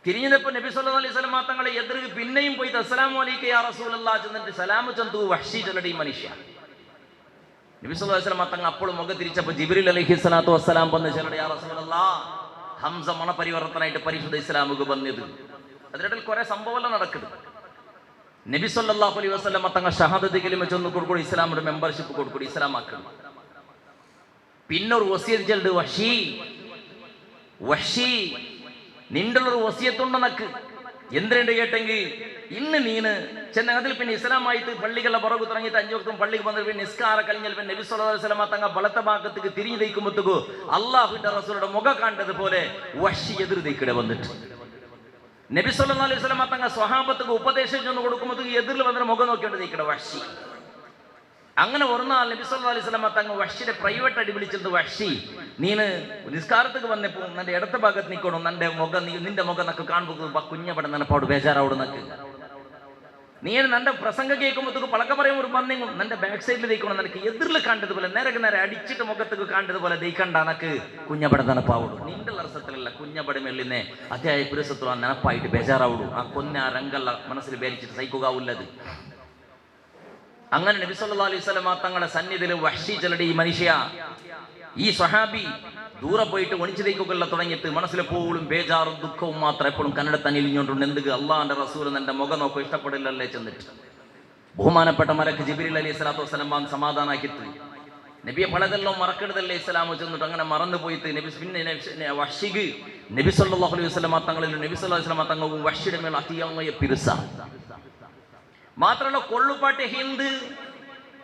തിരിഞ്ഞപ്പോൾ നബി സല്ലല്ലാഹു അലൈഹി വസല്ലമ തങ്ങളെ എതിർക്ക് പിന്നെയും പോയിട്ട് അസ്സലാമു അലൈക്കും യാ റസൂലല്ലാഹ് ചെന്നിട്ട് സലാം ചന്തു വഹ്ശി ചെല്ലടി മനുഷ്യ. നബി സല്ലല്ലാഹു അലൈഹി വസല്ലമ തങ്ങൾ അപ്പോൾ മുഖം തിരിച്ചപ്പോൾ ജിബ്രീൽ അലൈഹി സ്വലാത്തു വസ്സലാം വന്ന് ചെല്ലടി യാ റസൂലല്ലാഹ് ഹംസ മണപരിവർത്തനായിട്ട് പരിശുദ്ധ ഇസ്ലാമുക്ക് വന്നത്. അതിനിടയിൽ കുറെ സംഭവം നടക്കുന്നത്. നബി സല്ലല്ലാഹു അലൈഹി വസല്ലമ തങ്ങൾ ഷഹാദത്ത് കലിമ ചൊന്ന് കൊടുക്കും, ഇസ്ലാമിന്റെ മെമ്പർഷിപ്പ് കൊടുക്കും, ഇസ്ലാം ആക്കണം. പിന്നെ ഒരു വസിയത്ത് ചെല്ലുണ്ട്, വഹ്ശി വഹ്ശി നിണ്ടുള്ളൊരു വസിയത്തുണ്ട് നക്ക് എന്തിനുണ്ട് കേട്ടെങ്കിൽ ഇന്ന് നീന് ചെന്ന അതിൽ പിന്നെ ഇസ്ലാമായിട്ട് പള്ളികളുടെ പുറകു തുടങ്ങിയിട്ട് 5 വക്തും പള്ളിക്ക് വന്നിട്ട് പിന്നെ നിസ്കാര കഴിഞ്ഞാൽ പിന്നെ നബി സല്ലല്ലാഹു അലൈഹി വസല്ലമ തങ്ങൾ ബലത്ത ഭാഗത്തേക്ക് തിരിഞ്ഞു തയ്ക്കുമ്പോഴത്തേക്കു അള്ളാഹുവിന്റെ റസൂലുടെ മുഖം കണ്ടതുപോലെ വഹ്ശി എതിർ തയ്ക്കിടെ വന്നിട്ട് നബി സല്ലല്ലാഹു അലൈഹി വസല്ലമ തങ്ങൾ സ്വഹാബത്തുക്ക് ഉപദേശം ചെന്ന് കൊടുക്കുമ്പോഴത്തേക്ക് എതിരിൽ വന്നിട്ട് മുഖം നോക്കിയിട്ട് തയ്ക്കിടെ വഹ്ശി. അങ്ങനെ ഒരു നാൾ നബി സല്ലല്ലാഹു അലൈഹി വസല്ലമ തങ്ങൾ വഹ്ശിയുടെ പ്രൈവറ്റ് ആയിട്ട് വിളിച്ചിട്ട് വഹ്ശി നീന് നിസ്കാരത്തേക്ക് വന്നപ്പോൾ നിന്റെ ഇടത്തെ ഭാഗത്ത് നിൽക്കണം, നിന്റെ മുഖം നിന്റെ മുഖം നക്ക് കാണുമ്പോൾ കുഞ്ഞപടം നനപ്പാട് ബേജാറാവോട് നക്ക് നീ നിന്റെ പ്രസംഗം കേൾക്കുമ്പോഴത്തേക്ക് പളക്ക പറയും ഒരു ബന്ധിങ്ങും നിന്റെ ബാക്ക് സൈഡിൽ ദയിക്കണം, നിനക്ക് എതിരിൽ കണ്ടതുപോലെ നേരെ അടിച്ചിട്ട് മുഖത്തേക്ക് കണ്ടതുപോലെ ദയിക്കണ്ട നക്ക് കുഞ്ഞപടം നനപ്പാവുള്ളൂ. നിന്റെ അർത്ഥത്തിലല്ല കുഞ്ഞപടം എള്ളിനെ അത്യായ പുരുഷത്വം നനപ്പായിട്ട് ബേജാറാവുള്ളൂ. ആ കൊന്ന ആ രംഗല്ല മനസ്സിൽ വേരിച്ചിട്ട് സഹിക്കുകയുള്ളത്. അങ്ങനെ നബി സല്ലല്ലാഹു അലൈഹി വസല്ലമ തങ്ങളുടെ സന്നിധിയിൽ വഹ്ശി ചെല്ലടി ഈ മനുഷ്യ ഈ സ്വഹാബി ദൂരെ പോയിട്ട് ഒണിച്ചു തയ്ക്കുകയെല്ലാം തുടങ്ങിയിട്ട് മനസ്സിലെപ്പോഴും ബേജാറും ദുഃഖവും മാത്രം എപ്പോഴും കന്നഡ തന്നിലിഞ്ഞോണ്ടുണ്ട്. എന്ത് അള്ളാഹിന്റെ റസൂൽ എന്റെ മുഖം നോക്കോ ഇഷ്ടപ്പെടില്ലല്ലേ ചെന്നിട്ട് ബഹുമാനപ്പെട്ട മലക്ക് ജിബ്രീൽ അലൈഹി സ്വലാത്തു വസ്സലാം സമാധാനാക്കിയിട്ട് നബിയെ പലതെല്ലാം മറക്കരുതല്ലേ ഇസ്ലാമോ ചെന്നിട്ട് അങ്ങനെ മറന്നു പോയിട്ട് നബി പിന്നെ വഹ്ശിക്ക് നബി സല്ലല്ലാഹു അലൈഹി വസല്ലമ തങ്ങളിൽ നബി സല്ലല്ലാഹു അലൈഹി വസല്ലമ തങ്ങൾക്കും വഹ്ശിയുടെ മേൽ അതിയായ പിരുസ മാത്രമല്ല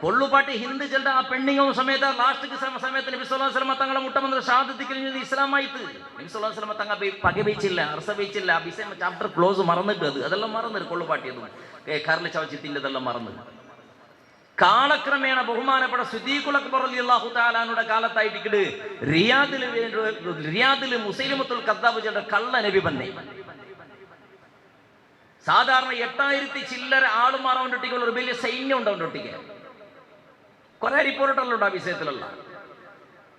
കൊള്ളുപാട്ടി ഹിന്ദു ചെല്ലുടെ ആ പെണ്ണിങ്ങും സമയത്ത് ലാസ്റ്റ് സമയത്ത് നബി സല്ലല്ലാഹു അലൈഹി വസല്ലമ തങ്ങളെ മുട്ടമന്ത്രി ഷഹാദത്ത് കഴിഞ്ഞത് ഇസ്ലാമായിട്ട് നബി സല്ലല്ലാഹു അലൈഹി വസല്ലമ തങ്ങൾ പകവെച്ചില്ല, അർസവെച്ചില്ല, അഭിഷേകം ചാപ്റ്റർ ക്ലോസ് മറന്നിട്ട് അതെല്ലാം മറന്നു കൊള്ളുപാട്ടിയതും കരള് ചവച്ചിത്തിന്റെ ഇതെല്ലാം മറന്നു. കാലക്രമേണ ബഹുമാനപ്പെട്ട സിദ്ദീഖുൽ അക്ബർ റളിയല്ലാഹു തആല അൻഹുടെ കാലത്തായിട്ട് റിയാദിൽ മുസൈലിമത്തുൽ കദ്ദാബ് ചെല്ലുടെ കള്ള നബി വന്നേ. സാധാരണ 8000 ചില്ലര ആളുമാർ അവൻ്റെ ഒട്ടിക്കുള്ള ഒരു വലിയ സൈന്യം ഉണ്ട് അവൻ്റെ ഒട്ടിക്ക്. കുറെ റിപ്പോർട്ടുകളുണ്ട് ആ വിഷയത്തിലുള്ള.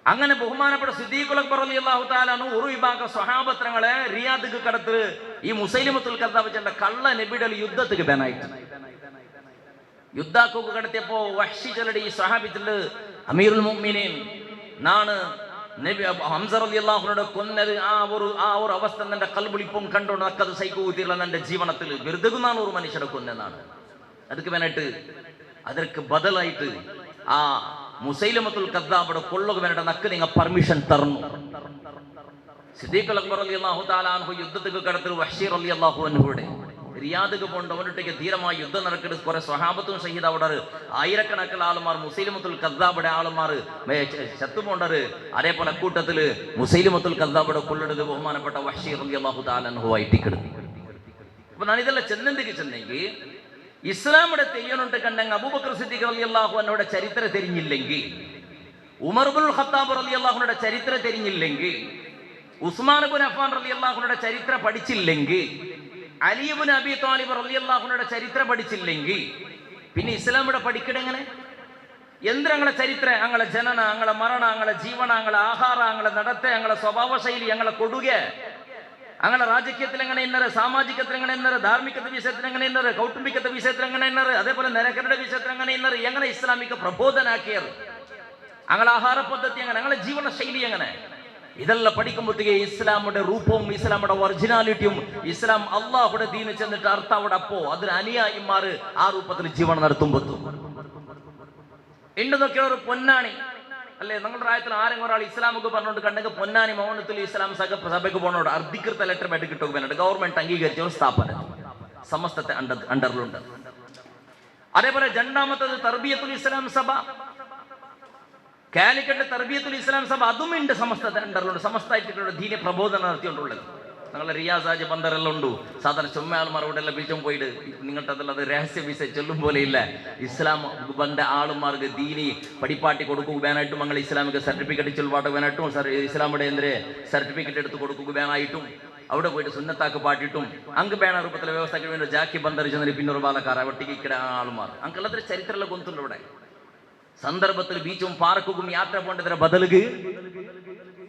അങ്ങനെ ബഹുമാനപ്പെട്ട സിദ്ദീഖുൽ അക്ബർ റളിയല്ലാഹു തആല അൻഹു ഒരു വിഭാഗം സ്വഹാബത്രങ്ങളെ റിയാദിക്ക് കടത്ത് ഈ മുസൈലിമത്തുൽ കദ്ദാബ് ചെണ്ട കള്ള നബിയുടെ യുദ്ധത്തിക്ക് ബാനായിട്ട് യുദ്ധാക്കൊക്കെ കടത്തിയപ്പോ വഹ്ശി ചെല്ലടി ഈ സ്വഹാബിത്തില് അമീറുൽ മുഅ്മിനീൻ നാണ് നബി ഹംസ റളിയല്ലാഹുവിനോട് കൊന്നത്. ആ ഒരു അവസ്ഥ എന്റെ കൽബുളിപ്പം കണ്ടോണ്ട് നക്കത് സൈക്കൂത്തിയുള്ള എന്റെ ജീവനത്തിൽ വെറുതെന്നാണ് ഒരു മനുഷ്യരെ കൊന്നെന്നാണ്. ಅದಕ್ಕೆ വേണ്ടിട്ട് ಅದಕ್ಕೆ ബദലായിട്ട് ആ മുസൈലമത്തുൽ കദ്ദാബിയുടെ കൊള്ളുക വേണ്ടിട്ട് നക്ക് നിങ്ങൾ പെർമിഷൻ തരണം. സിദ്ദീഖുൽ അക്ബർ റളിയല്ലാഹു തആല അൻഹു യുദ്ധത്തിക്ക് കടത്തിൽ വഹ്ശി റളിയല്ലാഹു അൻഹുവിടെ റിയാദിക്ക് പോണ്ട് അവനൊട്ടേക്ക് ധീരമായി യുദ്ധം നടക്കുന്ന കുറെ സ്വഹാബത്തും ഷഹീദ് അവിടെ ആയിരക്കണക്കിന് ആളുമാർ മുസൈലിമത്തുൽ കദ്ദാബിയുടെ ആളുമാർ ചത്തുപോണ്ടത്. അതേപോലെ കൂട്ടത്തില് മുസൈലിമത്തുൽ കദ്ദാബിയുടെ കൊള്ളിടത് ബഹുമാനപ്പെട്ട വഹ്ശി റളിയല്ലാഹു തആല അൻഹു ആയിട്ടിക്കിടും. അപ്പൊ ഞാൻ ഇതെല്ലാം ചെന്നെന്തിക്ക് ചെന്നെങ്കിൽ ഇസ്ലാമിയുടെ തെയ്യനുണ്ട് കണ്ടെങ്കിൽ അബൂബക്കർ സിദ്ദീഖ് റളിയല്ലാഹു അൻഹുവിന്റെ ചരിത്രം തിരിഞ്ഞില്ലെങ്കിൽ, ഉമർ ഇബ്നുൽ ഖത്താബ് റളിയല്ലാഹുവിന്റെ ചരിത്രം തിരിഞ്ഞില്ലെങ്കിൽ, ഉസ്മാൻ ഇബ്നു അഫ്ഫാൻ റളിയല്ലാഹുവിന്റെ ചരിത്രം പഠിച്ചില്ലെങ്കിൽ, അലി ഇബ്നു അബി ത്വാലിബ് റളിയല്ലാഹുവിന്റെ ചരിത്രം പഠിച്ചില്ലെങ്കിൽ പിന്നെ ഇസ്ലാമിയുടെ പഠിക്കണെങ്ങനെ? എന്തിനങ്ങളെ ചരിത്രം, ഞങ്ങളെ ജനന, ഞങ്ങളെ മരണ, ഞങ്ങളെ ജീവന, ഞങ്ങളെ ആഹാര, ഞങ്ങളെ നടത്ത, ഞങ്ങളെ സ്വഭാവ ശൈലി, ഞങ്ങളെ കൊടുക, അങ്ങനെ രാജകീയത്തിൽ എങ്ങനെ ഇന്നത്, സാമാജികത്തിൽ എങ്ങനെ ഇന്നത്, ധാർമ്മികത്തെ വിഷയത്തിൽ എങ്ങനെ ഇന്നത്, കൗട്ടുംബികത്തെ വിഷയത്തിൽ എങ്ങനെ ഇന്നത്, അതേപോലെ നിരക്കരുടെ വിഷയത്തിൽ എങ്ങനെ ഇന്നത്, എങ്ങനെ ഇസ്ലാമിക പ്രബോധനാക്കിയത്, ഞങ്ങളെ ആഹാര പദ്ധതി എങ്ങനെ, ഞങ്ങളെ ജീവന ശൈലി എങ്ങനെ, ഇതെല്ലാം പഠിക്കുമ്പോഴത്തേക്ക് ഇസ്ലാമിന്റെ രൂപവും ഇസ്ലാമിന്റെ ഒറിജിനാലിറ്റിയും ഇസ്ലാം അള്ളാഹുടെ ദീന് ചെന്നിട്ട് അർത്ഥം അവിടെ അപ്പോ അതിന് അനുയായിമാർ ആ രൂപത്തിൽ ജീവനം നടത്തുമ്പോൾ ഉണ്ടെന്നൊക്കെ ഒരു പൊന്നാണി അല്ലേ. നിങ്ങളുടെ പ്രായത്തിൽ ആരെങ്കിലും ഒരാൾ ഇസ്ലാമൊക്കെ പറഞ്ഞുകൊണ്ട് കണ്ടെങ്കിൽ പൊന്നാനി മൗനത്തിൽ ഇസ്ലാം സഭയ്ക്ക് പോകണോട് അധികൃത ലെറ്റർ വേണ്ടി കിട്ടുക വേണ്ട ഗവൺമെന്റ് അംഗീകരിച്ച ഒരു സ്ഥാപനം സമസ്തത്തെ അണ്ടറിലുണ്ട്. അതേപോലെ രണ്ടാമത്തത് തർബിയത്തുൽ ഇസ്ലാം സഭ, കാലിക്കറ്റ് തർബിയത്തുൽ ഇസ്ലാം സഭ, അതും ഉണ്ട് സമസ്തത്തെ അണ്ടറിലുണ്ട്. സമസ്തമായിട്ടുള്ള ദീന പ്രബോധനം നടത്തിക്കൊണ്ടുള്ളത്. ഞങ്ങളെ റിയാസാജ് ബന്ദറെല്ലാം ഉണ്ട്. സാധാരണ ചുമ്മാൾമാർ ഇവിടെ എല്ലാം വിളിച്ചും പോയിട്ട് നിങ്ങളുടെ അതിലത് രഹസ്യ വിസ ചൊല്ലും പോലെ ഇല്ല. ഇസ്ലാം ബന്ധ ആളുമാർക്ക് ദീനി പഠിപ്പാട്ടി കൊടുക്കുകയായിട്ടും ഞങ്ങൾ ഇസ്ലാമിക സർട്ടിഫിക്കറ്റ് ചൊല്ലുപാട്ട് വേനായിട്ടും ഇസ്ലാമിയുടെ എന്തിരെ സർട്ടിഫിക്കറ്റ് എടുത്ത് കൊടുക്കുകയായിട്ടും അവിടെ പോയിട്ട് സുന്നത്താക്ക് പാട്ടിട്ടും അങ്ങ് ಬೇಡ ರೂಪದಲ್ಲಿ ವ್ಯವಸ್ಥೆ വേണ്ടി ജാക്കി ബന്ദർ ചെന്നിട്ട് പിന്നൊരു ബാലക്കാർ ഒട്ടിക്ക് ഇക്കട ആളുമാർ ಅಂಕಲ್ಲದ್ರೆ ചരിത്രമുള്ള ಗೊಂತುಂಡು ഇവിടെ സന്ദർഭത്തിൽ ബീച്ചും പാർക്കും യാത്ര പോണ്ടതിന്റെ ബദലുക്ക്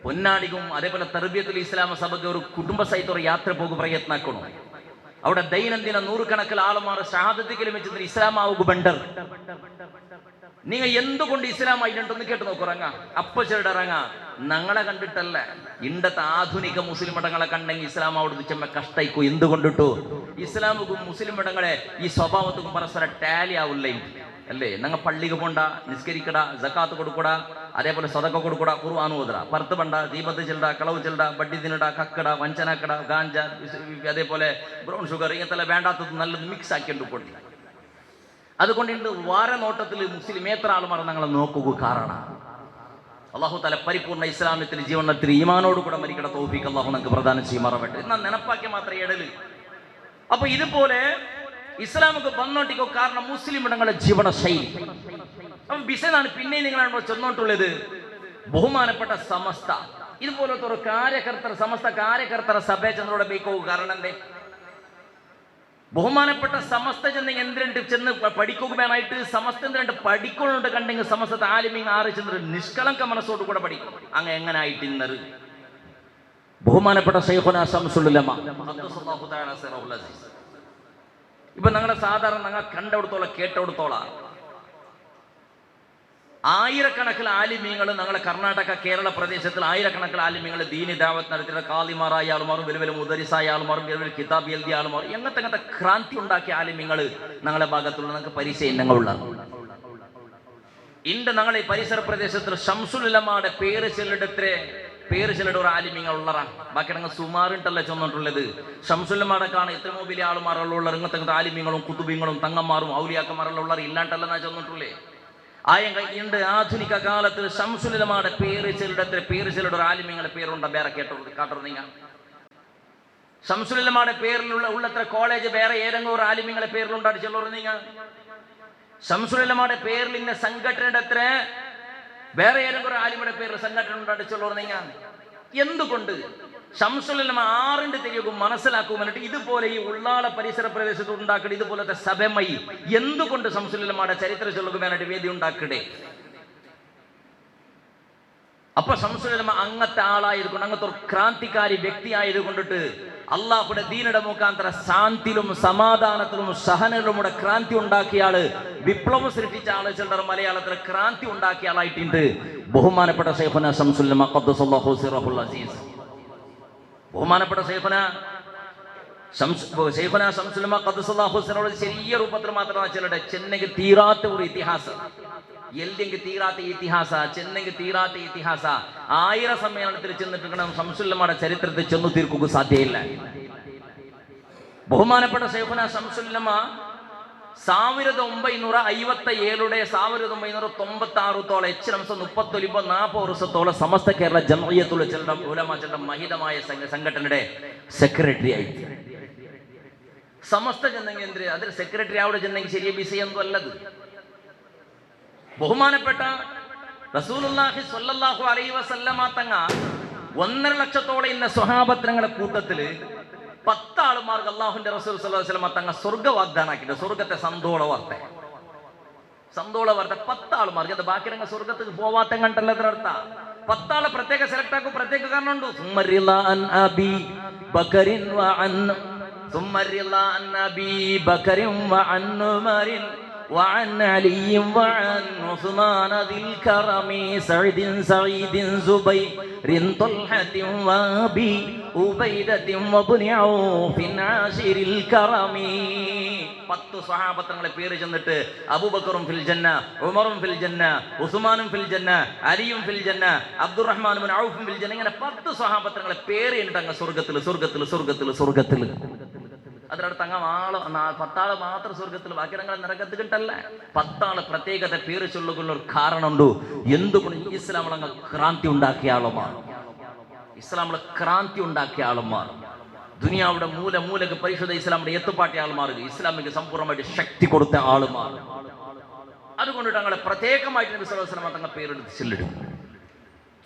പൊന്നാടിക്കും അതേപോലെ തർബിയത്തുൽ ഇസ്ലാം സഭയ്ക്ക് ഒരു കുടുംബ സഹിത ഒരു യാത്ര പോകുക പ്രയത്ന ആക്കണം. അവിടെ ദൈനംദിന നൂറുകണക്കിൽ ആളുമാർ ഷഹാദത്തിലും വെച്ചിട്ട് ഇസ്ലാം ആവുക ബണ്ടർ. നിങ്ങൾ എന്തുകൊണ്ട് ഇസ്ലാം ആയിട്ടുണ്ടെന്ന് കേട്ട് നോക്കുറങ്ങ അപ്പ ചെറുടറങ്ങ ഞങ്ങളെ കണ്ടിട്ടല്ല ഇണ്ടത്തെ ആധുനിക മുസ്ലിം മഠങ്ങളെ കണ്ടെങ്കിൽ ഇസ്ലാം അവിടുന്ന് ചെമ്മ കഷ്ടായിക്കോ. എന്തുകൊണ്ടിട്ടു ഇസ്ലാമുക്കും മുസ്ലിം മഠങ്ങളെ ഈ സ്വഭാവത്തും പരസ്പരം ടാലി ആവില്ല അല്ലേ. ഞങ്ങൾ പള്ളിക്ക് പോണ്ട, നിസ്കരിക്കട, ജക്കാത്ത് കൊടുക്കട, അതേപോലെ സദക്ക കൊടുക്കട, ഖുർആൻ ഓതറ, പർത്ത് പണ്ട, ദീപത്ത് ചെല്ലട, കളവ് ചെല്ലട, ബഡ്ഡി തിന്നട, കക്കട, വഞ്ചനാക്കട, ഗാഞ്ച, അതേപോലെ ബ്രൗൺ ഷുഗർ ഇങ്ങനത്തെ വേണ്ടാത്തത് നല്ലത് മിക്സ് ആക്കിയിട്ട് കൊടുത്തി. അതുകൊണ്ട് വാര നോട്ടത്തിൽ മുസ്ലിം എത്ര ആളുമാർ ഞങ്ങളെ നോക്കുക കാരണം അള്ളാഹു തല പരിപൂർണ്ണ ഇസ്ലാമത്തിൽ ജീവനത്തിൽ ഈമാനോട് കൂടെ മരിക്കട തൗഫീഖ് അള്ളാഹു നമുക്ക് പ്രദാനം ചെയ്യുമാറാവട്ടെ. എന്നാൽ നെനപ്പാക്കി മാത്രം ഇടല്. അപ്പൊ ഇതുപോലെ ഇസ്ലാമൊക്കെ വന്നോട്ടിക്കോ കാരണം മുസ്ലിം ഇടങ്ങളുടെ ജീവന ശൈലി. അപ്പൊ ബിസനാണ് പിന്നെ നിങ്ങളാണ് ചെന്നോട്ടുള്ളത്. ബഹുമാനപ്പെട്ട സമസ്ത ഇതുപോലത്തെ ഒരു കാര്യകർത്തർ സമസ്ത കാര്യകർത്തര സഭ ചെന്നോടെ ബേക്കോ കാരണം എന്തേ ബഹുമാനപ്പെട്ട സമസ്ത ചെന്നെങ്കിൽ എന്തിനുണ്ട് ചെന്ന് പഠിക്കുകയായിട്ട് സമസ്ത എന്തിനുണ്ട് പഠിക്കുന്നുണ്ട് കണ്ടെങ്കിൽ സമസ്ത ആലിമിങ് ആറ് ചെന്നിട്ട് നിഷ്കളങ്ക മനസ്സോട് കൂടെ പഠിക്കും. അങ്ങ് എങ്ങനെ ആയിട്ട് ഇന്നത് ബഹുമാനപ്പെട്ട ശൈഖുനാ ശംസുൽ ഉലമ ഖദ്ദസല്ലാഹു തആല സിറഹുൽ അസീസ്. ഇപ്പൊ ഞങ്ങളെ സാധാരണ ഞങ്ങൾ കണ്ടെടുത്തോളാം കേട്ടെടുത്തോളാം ആയിരക്കണക്കിന് ആലിമീങ്ങൾ ഞങ്ങളെ കർണാടക കേരള പ്രദേശത്തിൽ ആയിരക്കണക്കിന് ആലിമീങ്ങൾ ദീനി ദാവത്ത് നടത്തിയ കാലിമാറായ ആളുമാറും വലിയ വലിയ മുദരിസായ ആളുമാറും വലിയ വലിയ കിതാബ് എഴുതിയ ആളുമാറും എങ്ങനത്തെ ക്രാന്തി ഉണ്ടാക്കിയ ആലിമീങ്ങൾ ഞങ്ങളെ ഭാഗത്തുള്ള ഞങ്ങൾക്ക് പരിചയങ്ങളുള്ള ഇണ്ട് ഞങ്ങളെ ഈ പരിസര പ്രദേശത്തിൽ ശംസുൽ ഉലമയുടെ പേര് ചിലയുടെ ഒരു ആലിമീങ്ങൾ ഉള്ളറാ. ബാക്കി ഞങ്ങൾ സുമാറിട്ടല്ല ചെന്നിട്ടുള്ളത്. ശംസുല്ലമാടക്കാണ് എത്രയോ വലിയ ആളുമാരുള്ള ഇങ്ങനത്തെ ആലിമീങ്ങളും കുത്തുബീങ്ങളും തങ്ങന്മാരും ഔലിയാക്കന്മാരെല്ലാം ഉള്ളവർ ഇല്ലാണ്ടല്ല ഞാൻ ചെന്നിട്ടുള്ളേ. ആയം കഴിഞ്ഞുണ്ട് ആധുനിക കാലത്ത് ശംസുൽ ഉലമയുടെ പേര് ചിലയുടെ ഒരു ആലിമീങ്ങളുടെ പേരുണ്ട വേറെ കാട്ടോ നിങ്ങൾ ശംസുൽ ഉലമയുടെ പേരിലുള്ള ഉള്ളത്ര കോളേജ് വേറെ ഏതെങ്കിലും ഒരു ആലിമീങ്ങളെ പേരിലുണ്ടാണ് ചെല്ലോറ് നിങ്ങൾ ശംസുൽ ഉലമയുടെ പേരിൽ ഇന്ന സംഘടനയുടെ അത്ര വേറെ ഏതെങ്കിലും ഒരു ആലിമയുടെ പേരിൽ സംഘടന ഉണ്ടാണ് ചെല്ലോറ് നിങ്ങൾ എന്തുകൊണ്ട് ശംസുൽ ഉലമ ആറിന്റെ തെരിയും മനസ്സിലാക്കും എന്നിട്ട് ഇതുപോലെ ഈ ഉള്ളാള പരിസര പ്രദേശത്ത് ഉണ്ടാക്കട്ടെ ഇതുപോലത്തെ സഭമായി എന്തുകൊണ്ട് ശംസുൽ ഉലമയുടെ ചരിത്ര ചൊല്ലുക വേണ്ടിയിട്ട് വേദി ഉണ്ടാക്കട്ടെ അപ്പൊ ശംസുലമ അങ്ങനത്തെ ആളായതുകൊണ്ട്, അങ്ങനത്തെ ഒരു ക്രാന്തികാരി വ്യക്തി ആയതുകൊണ്ടിട്ട് അള്ളാഹുടെ ദീനയുടെ മുഖാന്തര ശാന്തിയിലും സമാധാനത്തിലും സഹനത്തിലുമുടെ ക്രാന്തി ഉണ്ടാക്കിയ ആള്, വിപ്ലവം സൃഷ്ടിച്ച ആള്, ചിലർ മലയാളത്തിൽ ക്രാന്തി ഉണ്ടാക്കിയ ആളായിട്ടുണ്ട് ബഹുമാനപ്പെട്ട ശൈഖുന ശംസുലമ ഖദ്ദസല്ലാഹു സിറഹുൽ അസീസ്. ബഹുമാനപ്പെട്ട ശൈഖുന ശംസുലമ ഖദ്ദസല്ലാഹു സിറഹുൽ ചെറിയ രൂപത്തിൽ മാത്രം ചിലരുടെ ചെന്നൈക്ക് തീരാത്ത ഒരു ഇതിഹാസം, എല്ലെങ്കി തീരാത്ത ഇതിഹാസ, ചെന്നെങ്കിൽ തീരാത്ത ഇതിഹാസ. 1000 സമ്മേളനത്തിൽ ചെന്നിട്ട് ശംസുല്ലമ്മയുടെ ചരിത്രത്തിൽ ചെന്നു തീർക്കുക സാധ്യയില്ല. ബഹുമാനപ്പെട്ട ശൈഖുന ശംസുല്ലമ്മ 1957 1996 39-40 വർഷത്തോളം സമസ്ത കേരള ജംഇയ്യത്തുൽ ഉലമയുടെ മഹിതമായ സംഘടനയുടെ സെക്രട്ടറി ആയി. സമസ്ത ചെന്നെങ്കിൽ എന്ത് അതിൽ സെക്രട്ടറി അവിടെ ചെന്നെങ്കിൽ ശരിയ വിഷയൊന്നും അല്ലത്. ബഹുമാനപ്പെട്ട റസൂലുള്ളാഹി സ്വല്ലല്ലാഹു അലൈഹി വസല്ലമ തങ്ങ 1.5 ലക്ഷത്തോളം ഇന്ന സ്വഹാബത്തിന്റെ കൂട്ടത്തില് 10 ആളുമാർക്ക് അള്ളാഹുന്റെ റസൂൽ സ്വല്ലല്ലാഹു അലൈഹി വസല്ലമ തങ്ങ സ്വർഗ വാഗ്ദാനാക്കിയിട്ട്, സ്വർഗത്തെ സന്തോള വാർത്ത 10 ആളുമാർക്ക്. അത് ബാക്കി രംഗ സ്വർഗത്തേക്ക് പോവാത്ത കണ്ടല്ല അതിനർത്ഥ. 10 ആളെ പ്രത്യേക സെലക്ട് ആക്കും, പ്രത്യേക കാരണമുണ്ട്. وعن علي وعن عثمان ذي الكرم سعد سعيد زبير طلحة وابي عبيدة وابن عوف عاشر الكرم. 10 സ്വഹാബത്തുകളെ പേര് ചെന്നിട്ട് അബൂബക്കറും ഫിൽ ജന്ന, ഉമറും ഫിൽ ജന്ന, ഉസ്മാനും ഫിൽ ജന്ന, അലിയും ഫിൽ ജന്ന, അബ്ദുറഹ്മാൻ ഇബ്നു ഔഫും ഫിൽ ജന്ന. ഇങ്ങനെ 10 സ്വഹാബത്തുകളെ പേര് എന്നിട്ട് അങ്ങ് സ്വർഗത്തിൽ. അതിനടുത്ത് അങ്ങ് 10 ആള് മാത്രം സ്വർഗത്തിൽ, ബാക്കി ഞങ്ങൾ നരകത്ത് കിട്ടല്ലേ. 10 ആള് പ്രത്യേകത പേര് ചൊല്ലുകൊള്ള ഒരു കാരണമുണ്ട്. എന്തുകൊണ്ട് ഇസ്ലാമിൽ അങ്ങ് ക്രാന്തി ഉണ്ടാക്കിയ ആളുമാർ, ദുനിയാവുടെ മൂലക്ക് പരിശുദ്ധ ഇസ്ലാമിന്റെ എത്തുപാട്ടിയ ആളുമാർ, ഇസ്ലാമിക്ക് സമ്പൂർണ്ണമായിട്ട് ശക്തി കൊടുത്ത ആളുമാർ. അതുകൊണ്ടിട്ട് ഞങ്ങളെ പ്രത്യേകമായിട്ട് നബി സ്വല്ലല്ലാഹു അലൈഹി വസല്ലം തങ്ങൾ പേരെടുത്ത് ചെല്ലിടും.